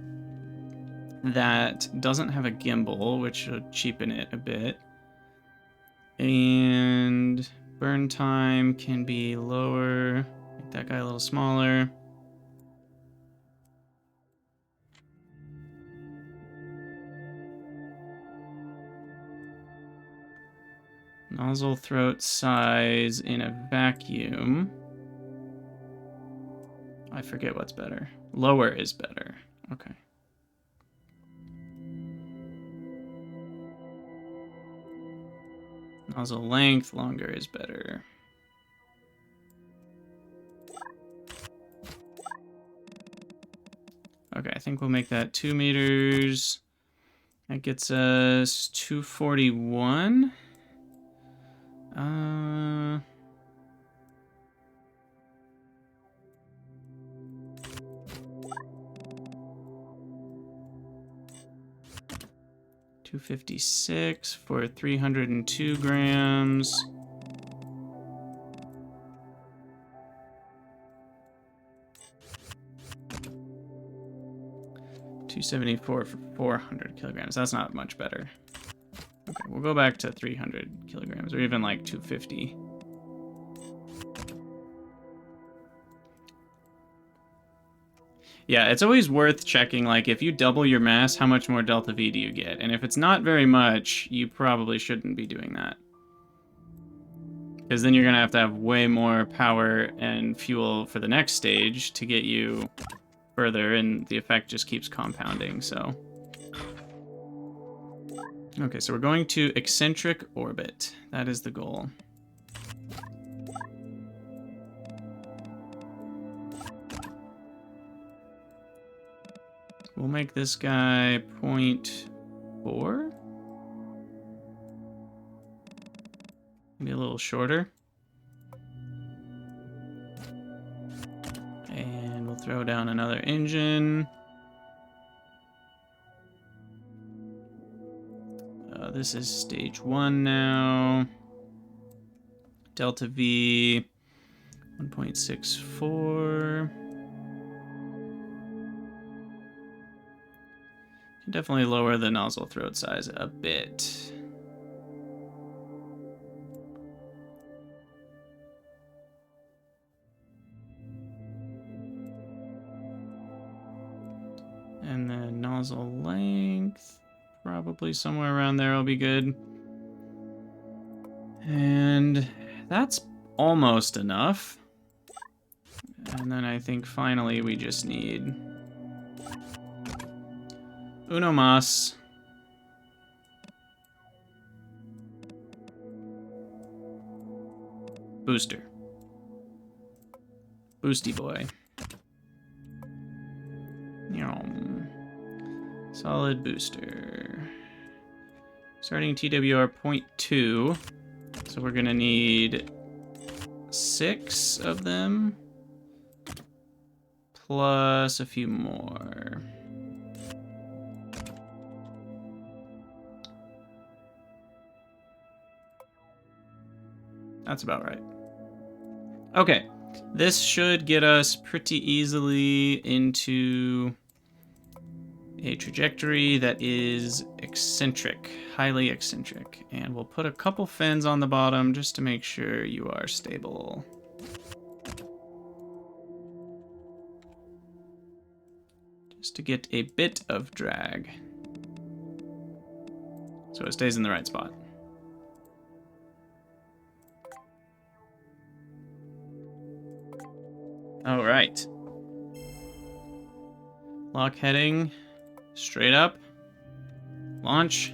that doesn't have a gimbal, which would cheapen it a bit, and burn time can be lower, make that guy a little smaller. Nozzle throat size in a vacuum. I forget what's better. Lower is better. Okay. Nozzle length, longer is better. Okay, I think we'll make that 2 meters. That gets us 241. 256 for 302 grams. $274 for 400 kilograms. That's not much better. Okay, we'll go back to 300 kilograms, or even like 250. Yeah, it's always worth checking, like, if you double your mass, how much more delta V do you get? And if it's not very much, you probably shouldn't be doing that. Because then you're going to have way more power and fuel for the next stage to get you further, and the effect just keeps compounding, so... Okay, so we're going to eccentric orbit. That is the goal. We'll make this guy 0.4. Maybe a little shorter. And we'll throw down another engine. This is stage 1 now. Delta V 1.64. Can definitely lower the nozzle throat size a bit. And then nozzle length, probably somewhere around there will be good. And that's almost enough. And then I think finally we just need uno más. Booster. Boosty boy. Solid booster. Starting TWR 0.2. So we're gonna need 6 of them. Plus a few more. That's about right. Okay, this should get us pretty easily into a trajectory that is eccentric, highly eccentric. And we'll put a couple fins on the bottom just to make sure you are stable. Just to get a bit of drag. So it stays in the right spot. All right. Lock heading, straight up, launch.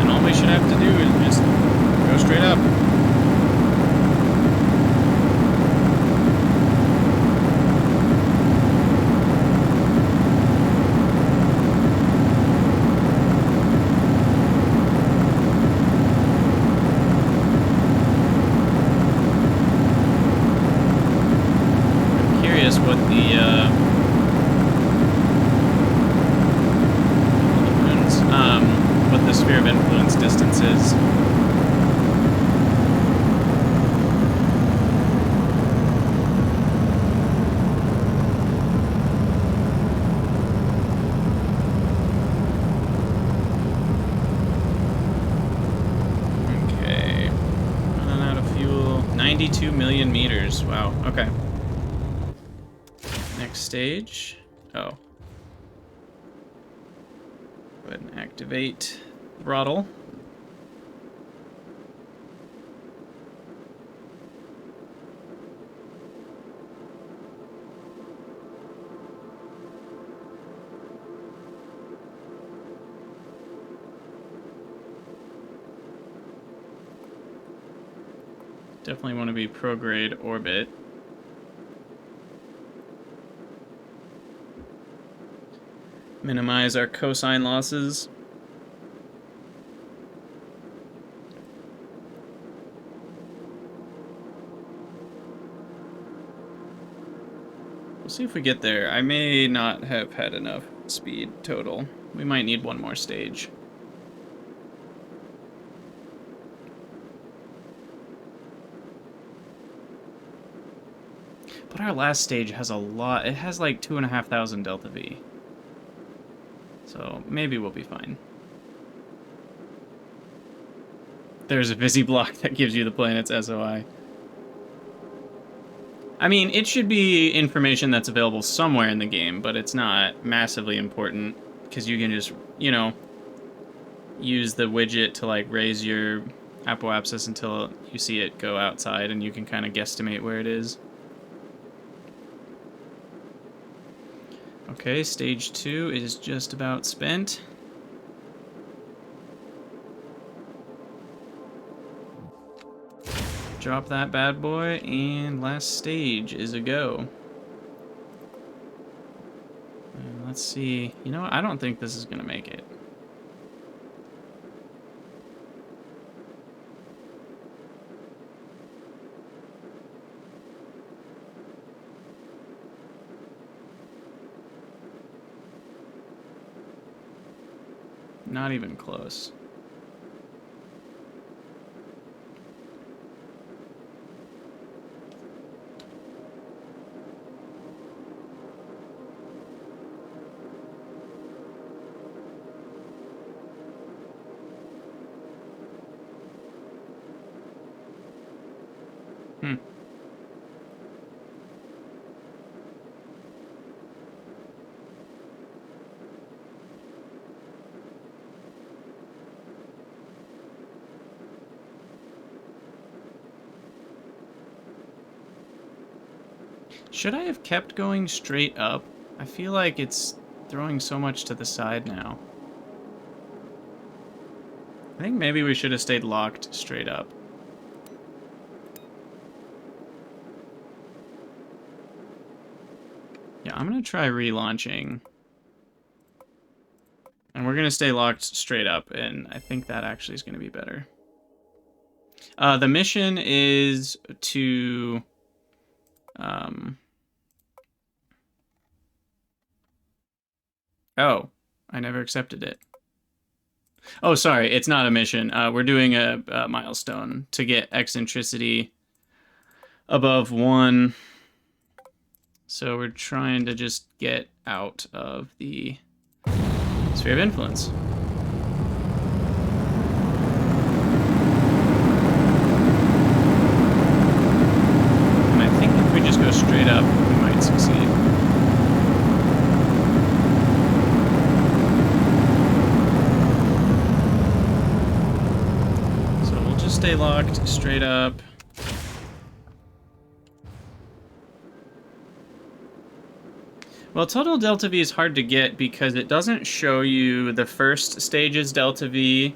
And all we should have to do is just go straight up. What the sphere of influence distance is. Okay, running out of fuel. 92 million meters. Wow. Okay. Next stage. Oh. Go ahead and activate throttle. Definitely want to be prograde orbit. Minimize our cosine losses. We'll see if we get there. I may not have had enough speed total. We might need one more stage. But our last stage has a lot. It has like 2,500 delta V. So maybe we'll be fine. There's a busy block that gives you the planet's SOI. I mean, it should be information that's available somewhere in the game, but it's not massively important because you can just, you know, use the widget to like raise your apoapsis until you see it go outside and you can kind of guesstimate where it is. Okay, stage 2 is just about spent. Drop that bad boy, and last stage is a go. And let's see. You know what? I don't think this is gonna make it. Not even close. Should I have kept going straight up I feel like it's throwing so much to the side now. I think maybe we should have stayed locked straight up. Yeah, I'm gonna try relaunching. And we're gonna stay locked straight up, and I think that actually is gonna be better. The mission is to... Oh, I never accepted it. Oh, sorry, it's not a mission. We're doing a milestone to get eccentricity above 1. So we're trying to just get out of the sphere of influence. And I think if we just go straight up, we might succeed. So we'll just stay locked straight up. Well, total delta V is hard to get because it doesn't show you the first stage's delta V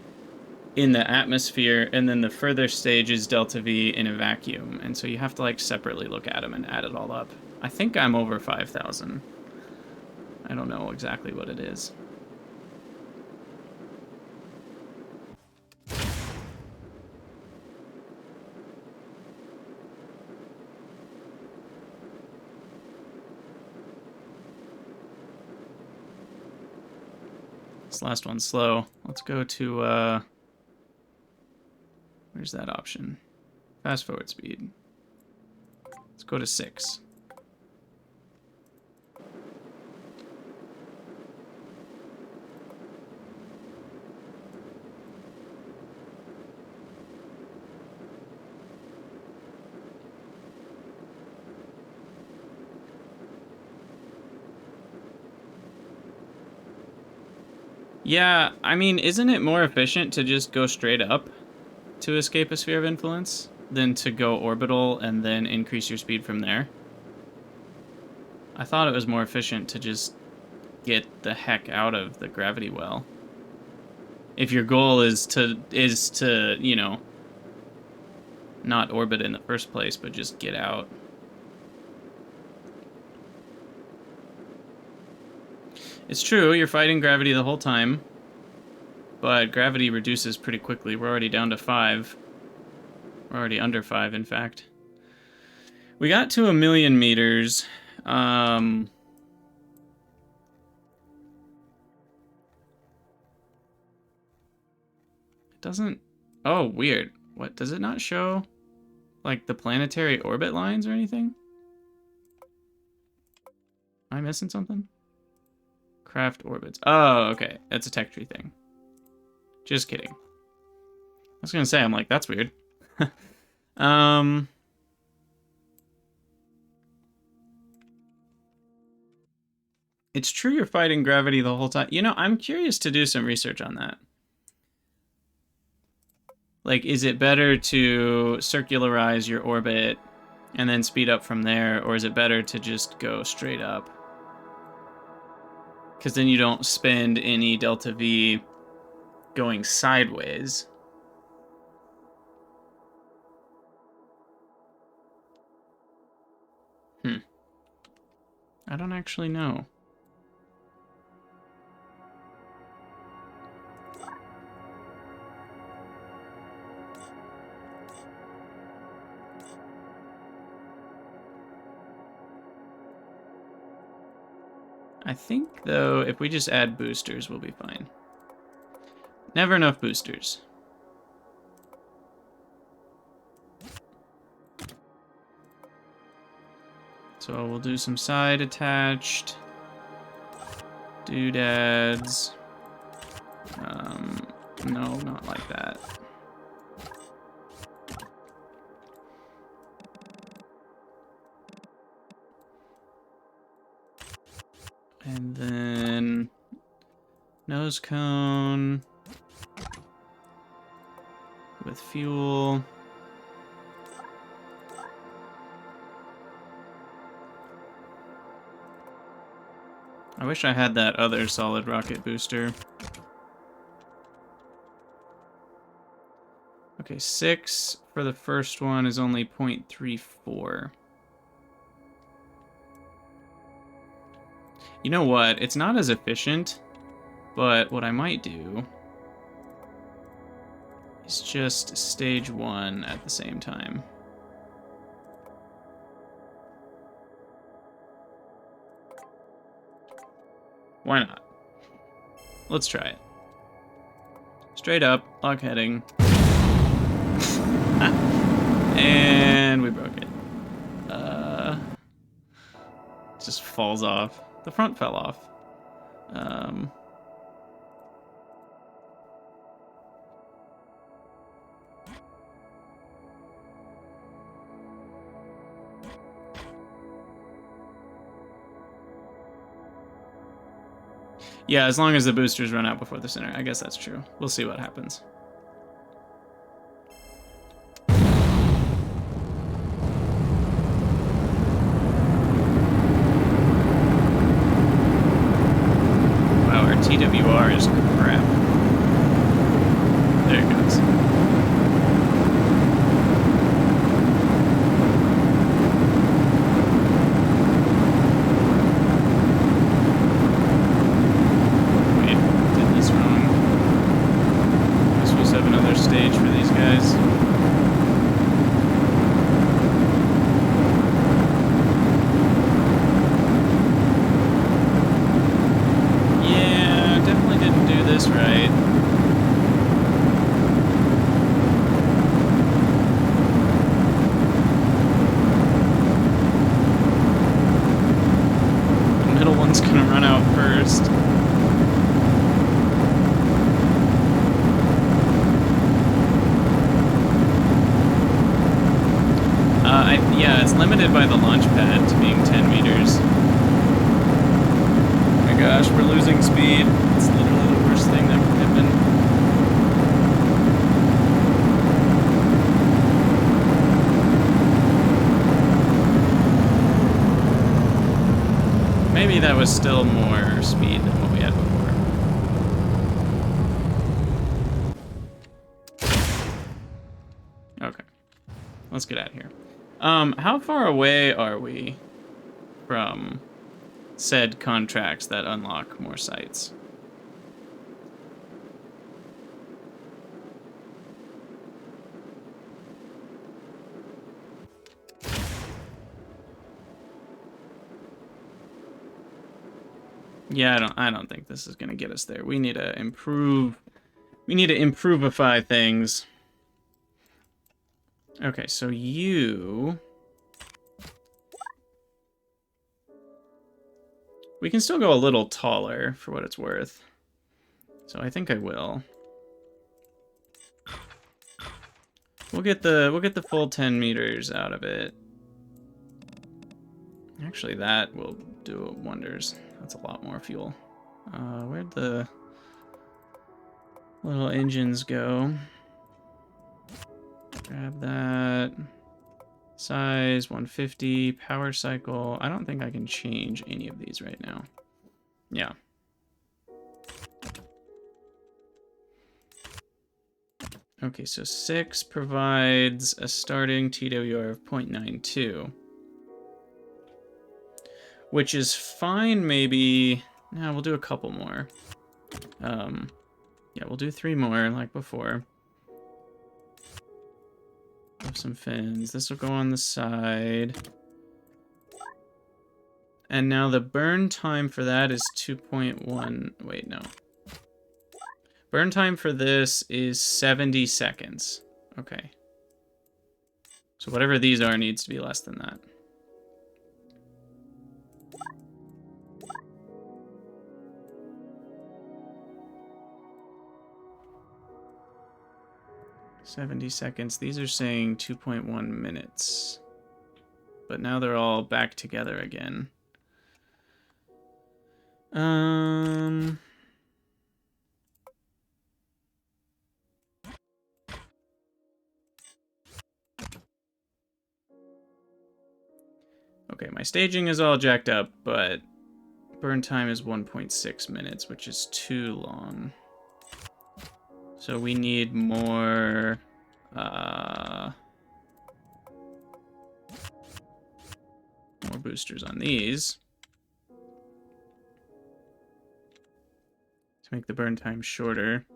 in the atmosphere, and then the further stage's delta V in a vacuum. And so you have to like separately look at them and add it all up. I think I'm over 5,000. I don't know exactly what it is. This last one's slow. Let's go to, where's that option? Fast forward speed. Let's go to 6. Yeah, I mean, isn't it more efficient to just go straight up to escape a sphere of influence than to go orbital and then increase your speed from there? I thought it was more efficient to just get the heck out of the gravity well. If your goal is to, you know, not orbit in the first place, but just get out. It's true, you're fighting gravity the whole time, but gravity reduces pretty quickly. We're already down to 5. We're already under 5, in fact. We got to 1,000,000 meters. It doesn't... Oh, weird. What, does it not show, like, the planetary orbit lines or anything? Am I missing something? Craft orbits. Oh, okay. That's a tech tree thing. Just kidding. I was gonna say, I'm like, that's weird. It's true you're fighting gravity the whole time. You know, I'm curious to do some research on that. Like, is it better to circularize your orbit and then speed up from there, or is it better to just go straight up? Because then you don't spend any delta V going sideways. I don't actually know. I think, though, if we just add boosters, we'll be fine. Never enough boosters. So we'll do some side attached doodads. No, not like that. And then nose cone with fuel. I wish I had that other solid rocket booster. Okay, 6 for the first one is only 0.34. You know what? It's not as efficient, but what I might do is just stage 1 at the same time. Why not? Let's try it. Straight up, lock heading. And we broke it. Just falls off. The front fell off. Yeah, as long as the boosters run out before the center. I guess that's true. We'll see what happens. Wow, our TWR is crap. There it goes. Stage for these guys. Yeah, definitely didn't do this right. The middle one's gonna run out first. Yeah, it's limited by the launch pad to being 10 meters. Oh my gosh, we're losing speed. It's literally the worst thing that can happen. Maybe that was still more speed than what we had before. Okay. Let's get out of here. How far away are we from said contracts that unlock more sites? Yeah, I don't think this is gonna get us there. We need to improve. We need to improveify things. Okay, so you... We can still go a little taller for what it's worth. So I think I will. We'll get the full 10 meters out of it. Actually, that will do wonders. That's a lot more fuel. Where'd the little engines go? Grab that. Size 150, power cycle. I don't think I can change any of these right now. Yeah. Okay, so 6 provides a starting TWR of 0.92. Which is fine, maybe. No, we'll do a couple more. Yeah, we'll do 3 more like before. Have some fins. This will go on the side. And now the burn time for that is 2.1. Wait, no. Burn time for this is 70 seconds. Okay. So whatever these are needs to be less than that. $70 seconds. These are saying 2.1 minutes. But now they're all back together again. Okay, my staging is all jacked up, but burn time is 1.6 minutes, which is too long. So we need more... more boosters on these. To make the burn time shorter.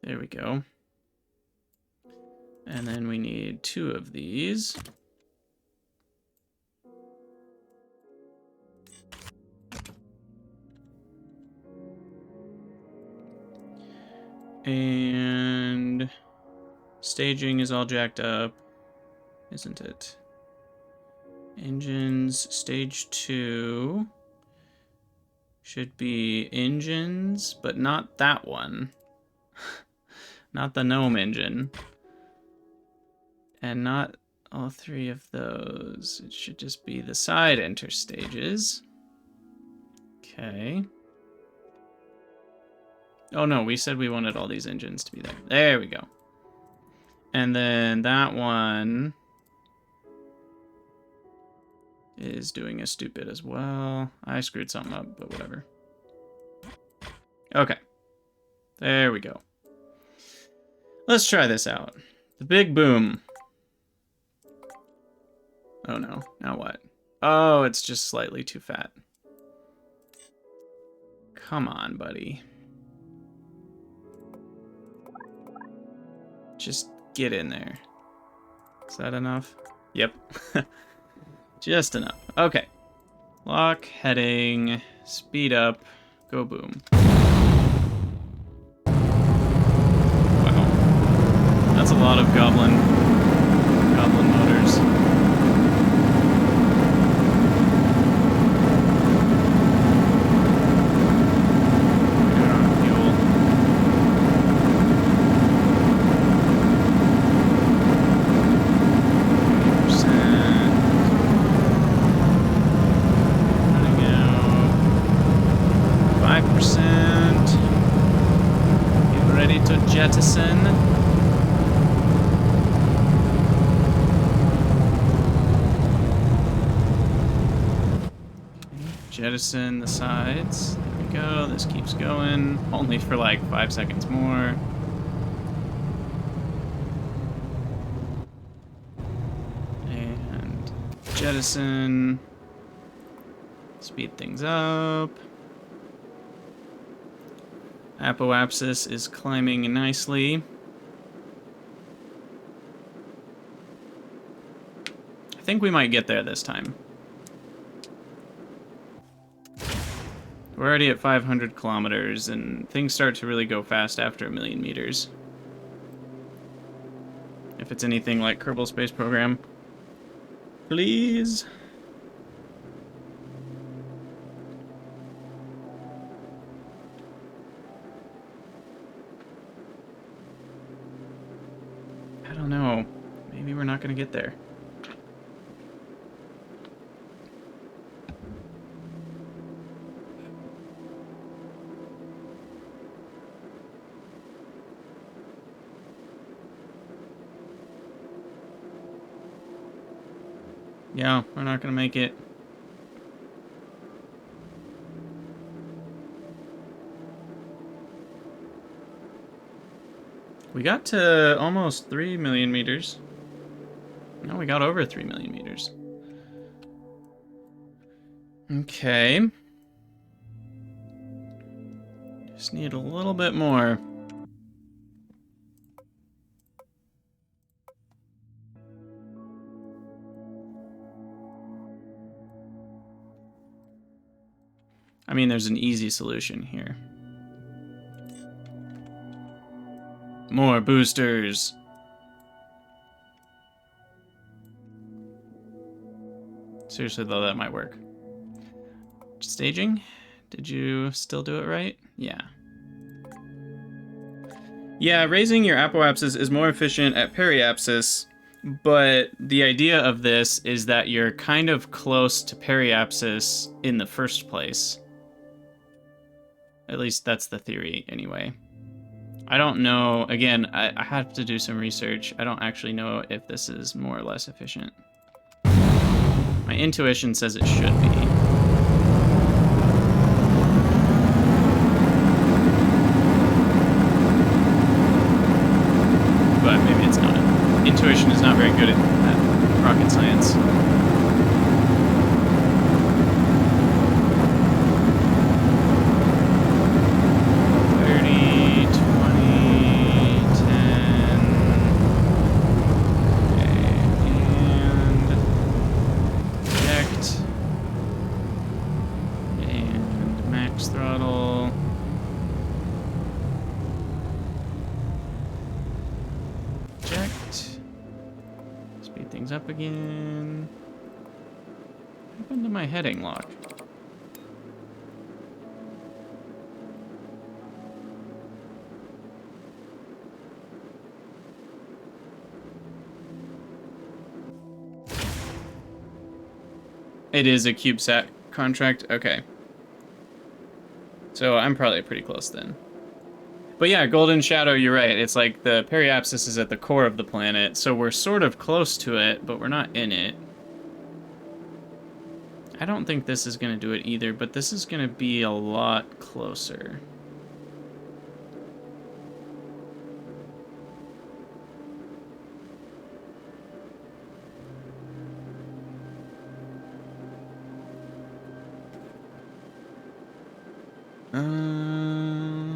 There we go. And then we need 2 of these. And staging is all jacked up, isn't it? Engines, stage 2 should be engines, but not that one. Not the gnome engine. And not all 3 of those. It should just be the side interstages. Okay. Oh no, we said we wanted all these engines to be there. There we go. And then that one is doing a stupid as well. I screwed something up, but whatever. Okay. There we go. Let's try this out. The big boom. Oh no, now what? Oh, it's just slightly too fat. Come on, buddy. Just get in there. Is that enough? Yep. Just enough. Okay. Lock, heading, speed up, go boom. Wow. That's a lot of goblin motors. Jettison. Jettison the sides. There we go. This keeps going. Only for like 5 seconds more. And jettison. Speed things up. Apoapsis is climbing nicely. I think we might get there this time. We're already at 500 kilometers, and things start to really go fast after 1,000,000 meters. If it's anything like Kerbal Space Program. Please. I don't know. Maybe we're not going to get there. Yeah, we're not going to make it. We got to almost 3,000,000 meters. No, we got over 3,000,000 meters. Okay. Just need a little bit more. I mean, there's an easy solution here. More boosters. Seriously, though, that might work. Staging? Did you still do it right? Yeah. Yeah, raising your apoapsis is more efficient at periapsis, but the idea of this is that you're kind of close to periapsis in the first place. At least that's the theory, anyway. I don't know. Again, I have to do some research. I don't actually know if this is more or less efficient. My intuition says it should be. very good at rocket science. Up again. What happened to my heading lock? It is a CubeSat contract? Okay. So I'm probably pretty close then. But yeah, Golden Shadow, you're right. It's like the periapsis is at the core of the planet, so we're sort of close to it, but we're not in it. I don't think this is going to do it either, but this is going to be a lot closer.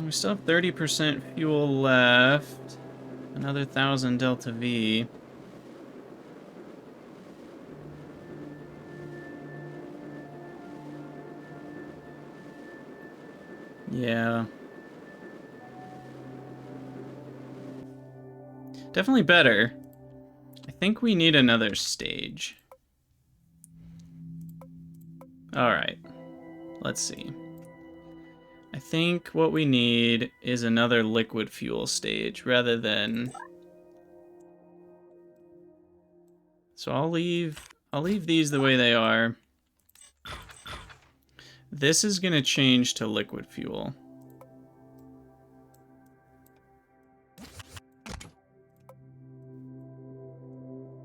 We still have 30% fuel left. Another 1,000 Delta V. Yeah. Definitely better. I think we need another stage. Alright. Let's see. I think what we need is another liquid fuel stage rather than... So I'll leave these the way they are. This is going to change to liquid fuel.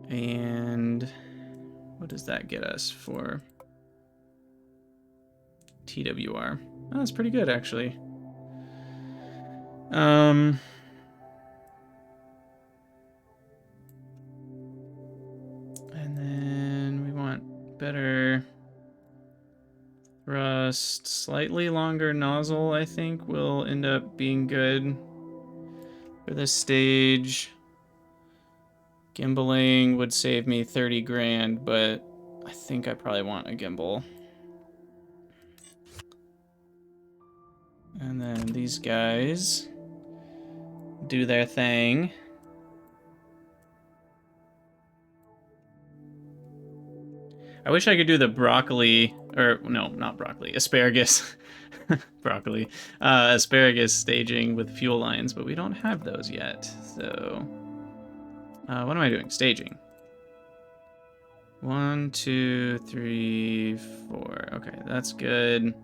And what does that get us for TWR? Oh, that's pretty good, actually. And then we want better thrust, slightly longer nozzle, I think, will end up being good for this stage. Gimbaling would save me 30 grand, but I think I probably want a gimbal. And then these guys do their thing. I wish I could do the broccoli, or no, not broccoli, asparagus. Broccoli. Asparagus staging with fuel lines, but we don't have those yet. So, what am I doing? Staging. 1, 2, 3, 4. Okay, that's good.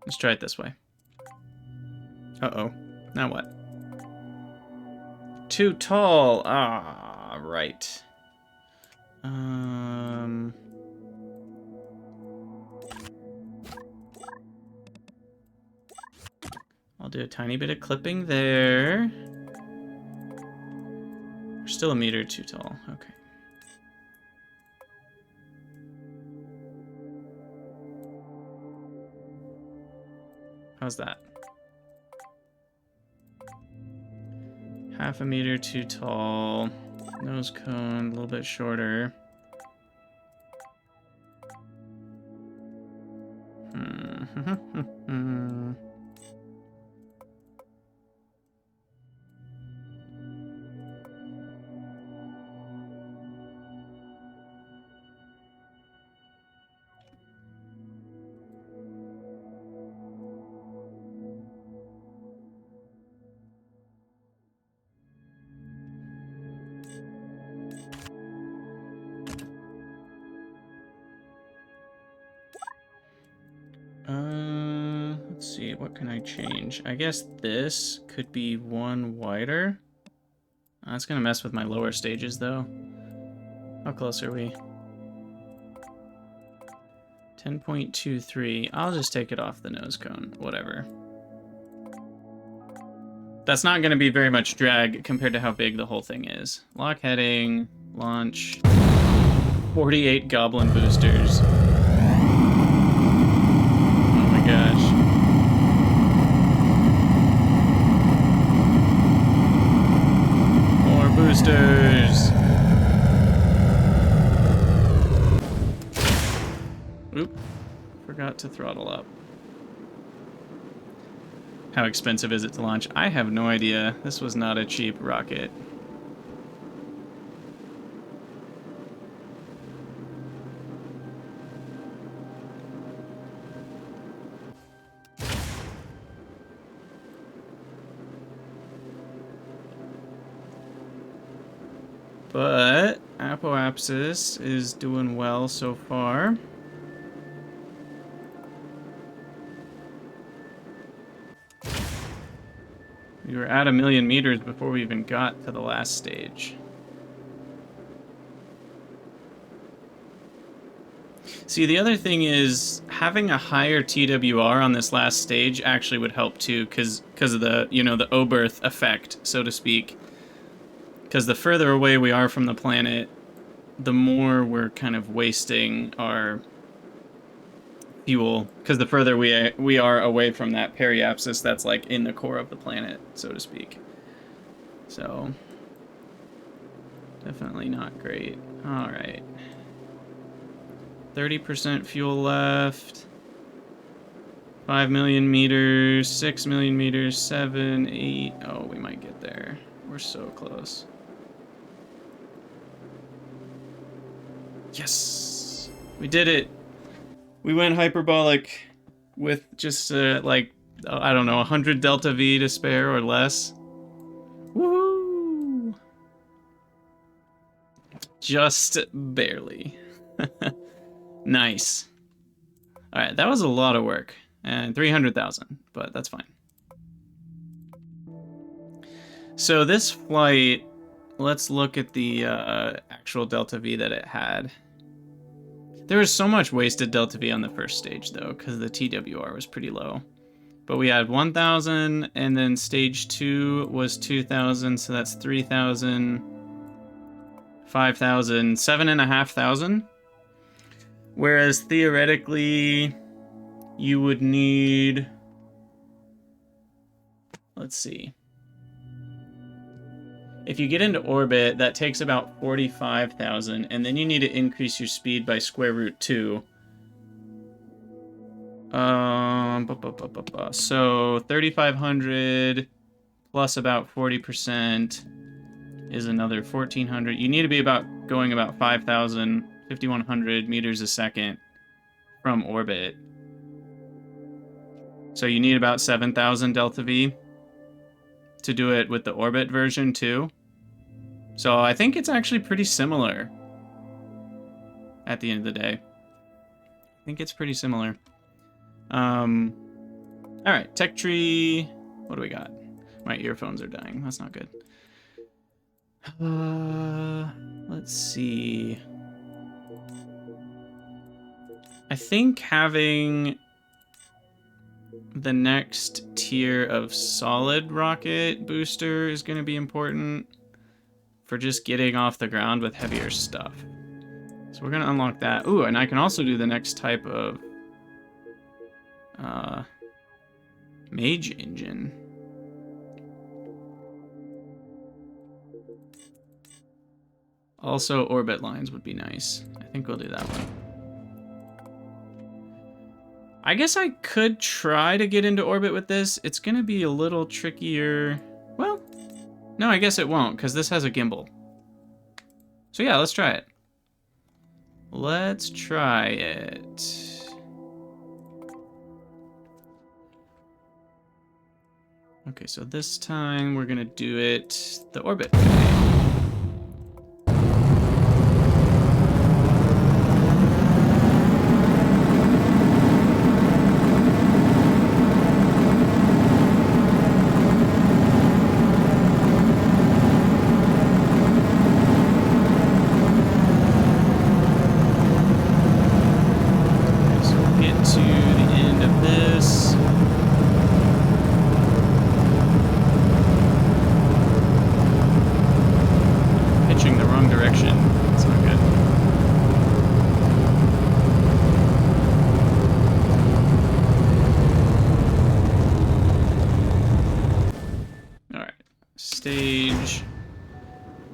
Let's try it this way. Uh-oh. Now what? Too tall. Ah, right. I'll do a tiny bit of clipping there. We're still a meter too tall. Okay. How's that? Half a meter too tall. Nose cone a little bit shorter. Let's see, what can I change? I guess this could be one wider. That's gonna mess with my lower stages, though. How close are we? 10.23. I'll just take it off the nose cone. Whatever. That's not going to be very much drag compared to how big the whole thing is. Lock heading, launch, 48 goblin boosters. Oh my gosh. More boosters. Oop, forgot to throttle up. How expensive is it to launch? I have no idea. This was not a cheap rocket. But Apoapsis is doing well so far. We were at 1,000,000 meters before we even got to the last stage. See, the other thing is having a higher TWR on this last stage actually would help too, because of the, you know, the Oberth effect, so to speak. Because the further away we are from the planet, the more we're kind of wasting our fuel, because the further we are away from that periapsis that's like in the core of the planet, so to speak. So definitely not great. All right, 30% fuel left. 5,000,000 meters, 6,000,000 meters, 7, 8. Oh, we might get there. We're so close. Yes, we did it. We went hyperbolic with just like, I don't know, 100 delta V to spare or less. Woohoo! Just barely. Nice. All right, that was a lot of work, and 300,000, but that's fine. So this flight, let's look at the actual delta V that it had. There was so much wasted delta V on the first stage, though, because the TWR was pretty low. But we had 1,000, and then stage 2 was 2,000, so that's 3,000, 5,000, 7,500. Whereas theoretically, you would need, let's see. If you get into orbit, that takes about 45,000, and then you need to increase your speed by square root 2. So 3,500 plus about 40% is another 1,400. You need to be going about 5,000, 5,100 meters a second from orbit. So you need about 7,000 delta V to do it with the orbit version too. So I think it's actually pretty similar at the end of the day. I think it's pretty similar. All right, tech tree. What do we got? My earphones are dying. That's not good. Let's see. I think having the next tier of solid rocket booster is going to be important for just getting off the ground with heavier stuff. So we're going to unlock that. Ooh, and I can also do the next type of mage engine. Also, orbit lines would be nice. I think we'll do that one. I guess I could try to get into orbit with this. It's going to be a little trickier. Well, no, I guess it won't, because this has a gimbal. So yeah, let's try it. Let's try it. Okay, so this time we're going to do it the orbit way. stage.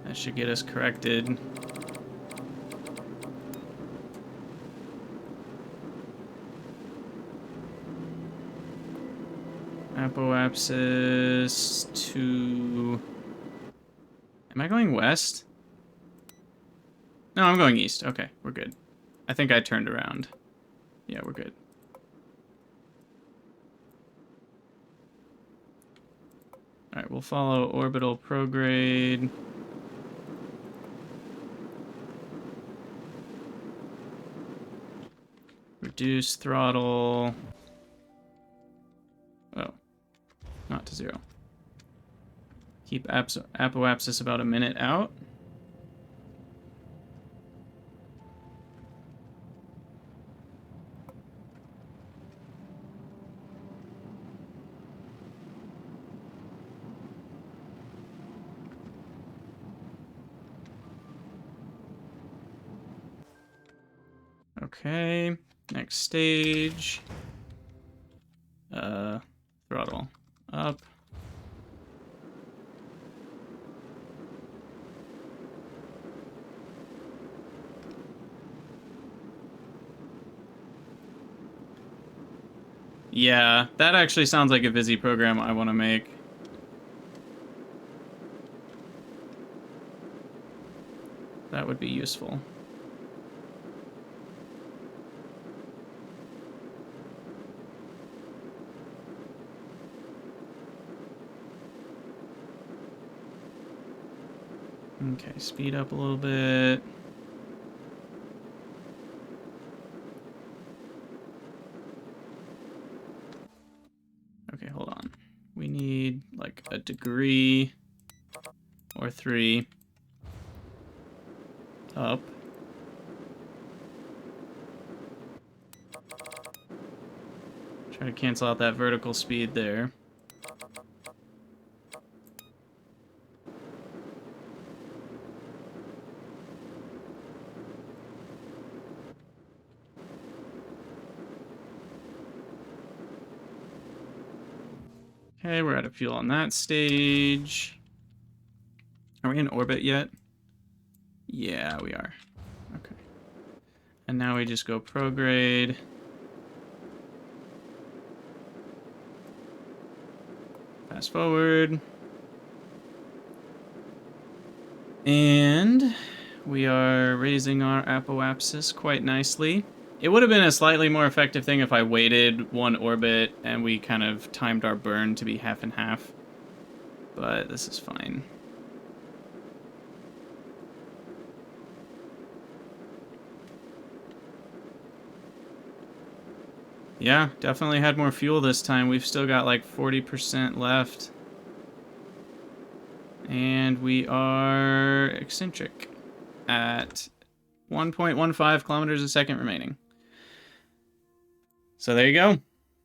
That should get us corrected. Apoapsis to... Am I going west? No, I'm going east. Okay, we're good. I think I turned around. Yeah, we're good. Alright, we'll follow orbital prograde. Reduce throttle. Oh, not to 0. Keep apoapsis about a minute out. Okay, next stage. Throttle up. Yeah, that actually sounds like a busy program I want to make. That would be useful. Okay, speed up a little bit. Okay, hold on. We need like a degree or 3 up. Try to cancel out that vertical speed there. Okay, we're out of fuel on that stage. Are we in orbit yet? Yeah, we are. Okay. And now we just go prograde. Fast forward. And we are raising our apoapsis quite nicely. It would have been a slightly more effective thing if I waited 1 orbit and we kind of timed our burn to be half and half. But this is fine. Yeah, definitely had more fuel this time. We've still got like 40% left. And we are eccentric at 1.15 kilometers a second remaining. So there you go.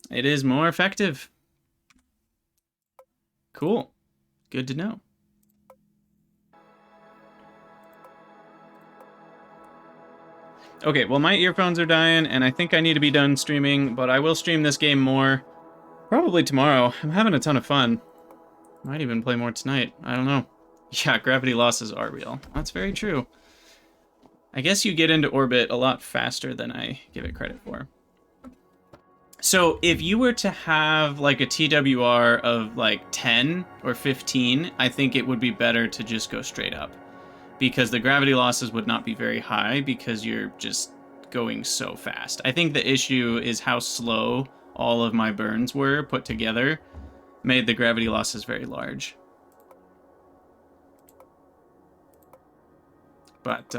It is more effective. Cool. Good to know. Okay, well, my earphones are dying, and I think I need to be done streaming, but I will stream this game more. Probably tomorrow. I'm having a ton of fun. Might even play more tonight. I don't know. Yeah, gravity losses are real. That's very true. I guess you get into orbit a lot faster than I give it credit for. So if you were to have like a TWR of like 10 or 15, I think it would be better to just go straight up. Because the gravity losses would not be very high because you're just going so fast. I think the issue is how slow all of my burns were put together made the gravity losses very large. But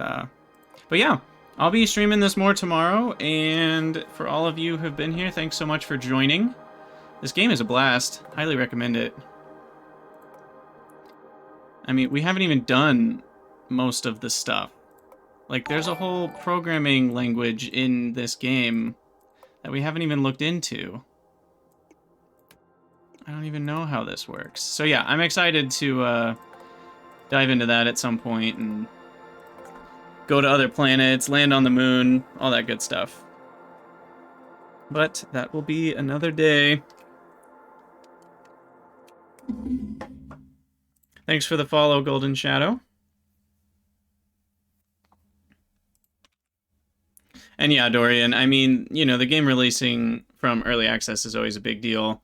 yeah, I'll be streaming this more tomorrow, and for all of you who have been here, thanks so much for joining. This game is a blast. Highly recommend it. I mean, we haven't even done most of the stuff. Like, there's a whole programming language in this game that we haven't even looked into. I don't even know how this works. So yeah, I'm excited to dive into that at some point and go to other planets, land on the moon, all that good stuff. But that will be another day. Thanks for the follow, Golden Shadow. And yeah, Dorian, I mean, the game releasing from early access is always a big deal.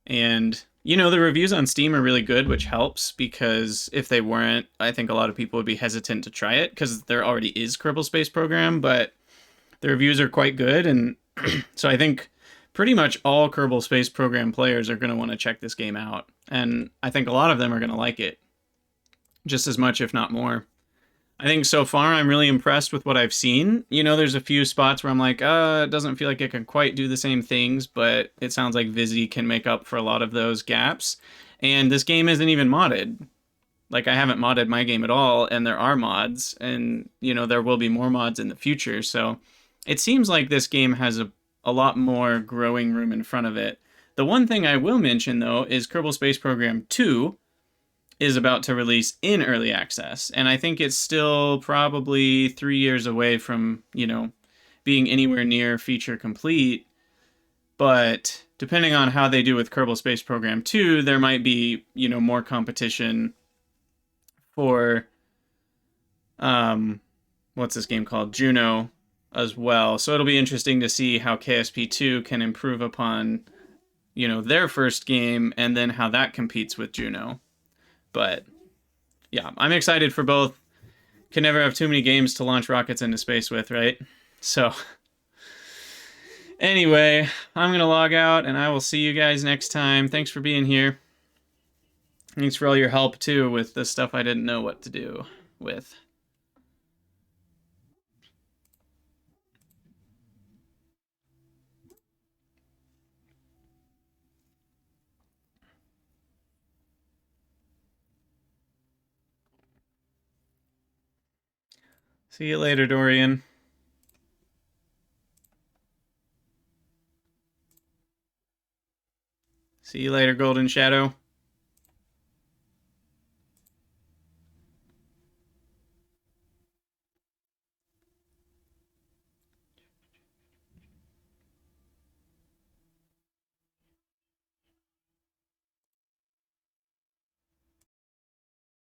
And, the reviews on Steam are really good, which helps because if they weren't, I think a lot of people would be hesitant to try it because there already is Kerbal Space Program, but the reviews are quite good. And so I think pretty much all Kerbal Space Program players are going to want to check this game out. And I think a lot of them are going to like it just as much, if not more. I think so far I'm really impressed with what I've seen. There's a few spots where I'm like, it doesn't feel like it can quite do the same things, but it sounds like Vizzy can make up for a lot of those gaps. And this game isn't even modded. Like, I haven't modded my game at all, and there are mods, and, there will be more mods in the future. So it seems like this game has a lot more growing room in front of it. The one thing I will mention, though, is Kerbal Space Program 2 is about to release in early access. And I think it's still probably 3 years away from, being anywhere near feature complete. But depending on how they do with Kerbal Space Program 2, there might be, more competition for, what's this game called? Juno as well. So it'll be interesting to see how KSP 2 can improve upon, their first game and then how that competes with Juno. But yeah, I'm excited for both. Can never have too many games to launch rockets into space with, right? So anyway, I'm going to log out and I will see you guys next time. Thanks for being here. Thanks for all your help too with the stuff I didn't know what to do with. See you later, Dorian. See you later, Golden Shadow.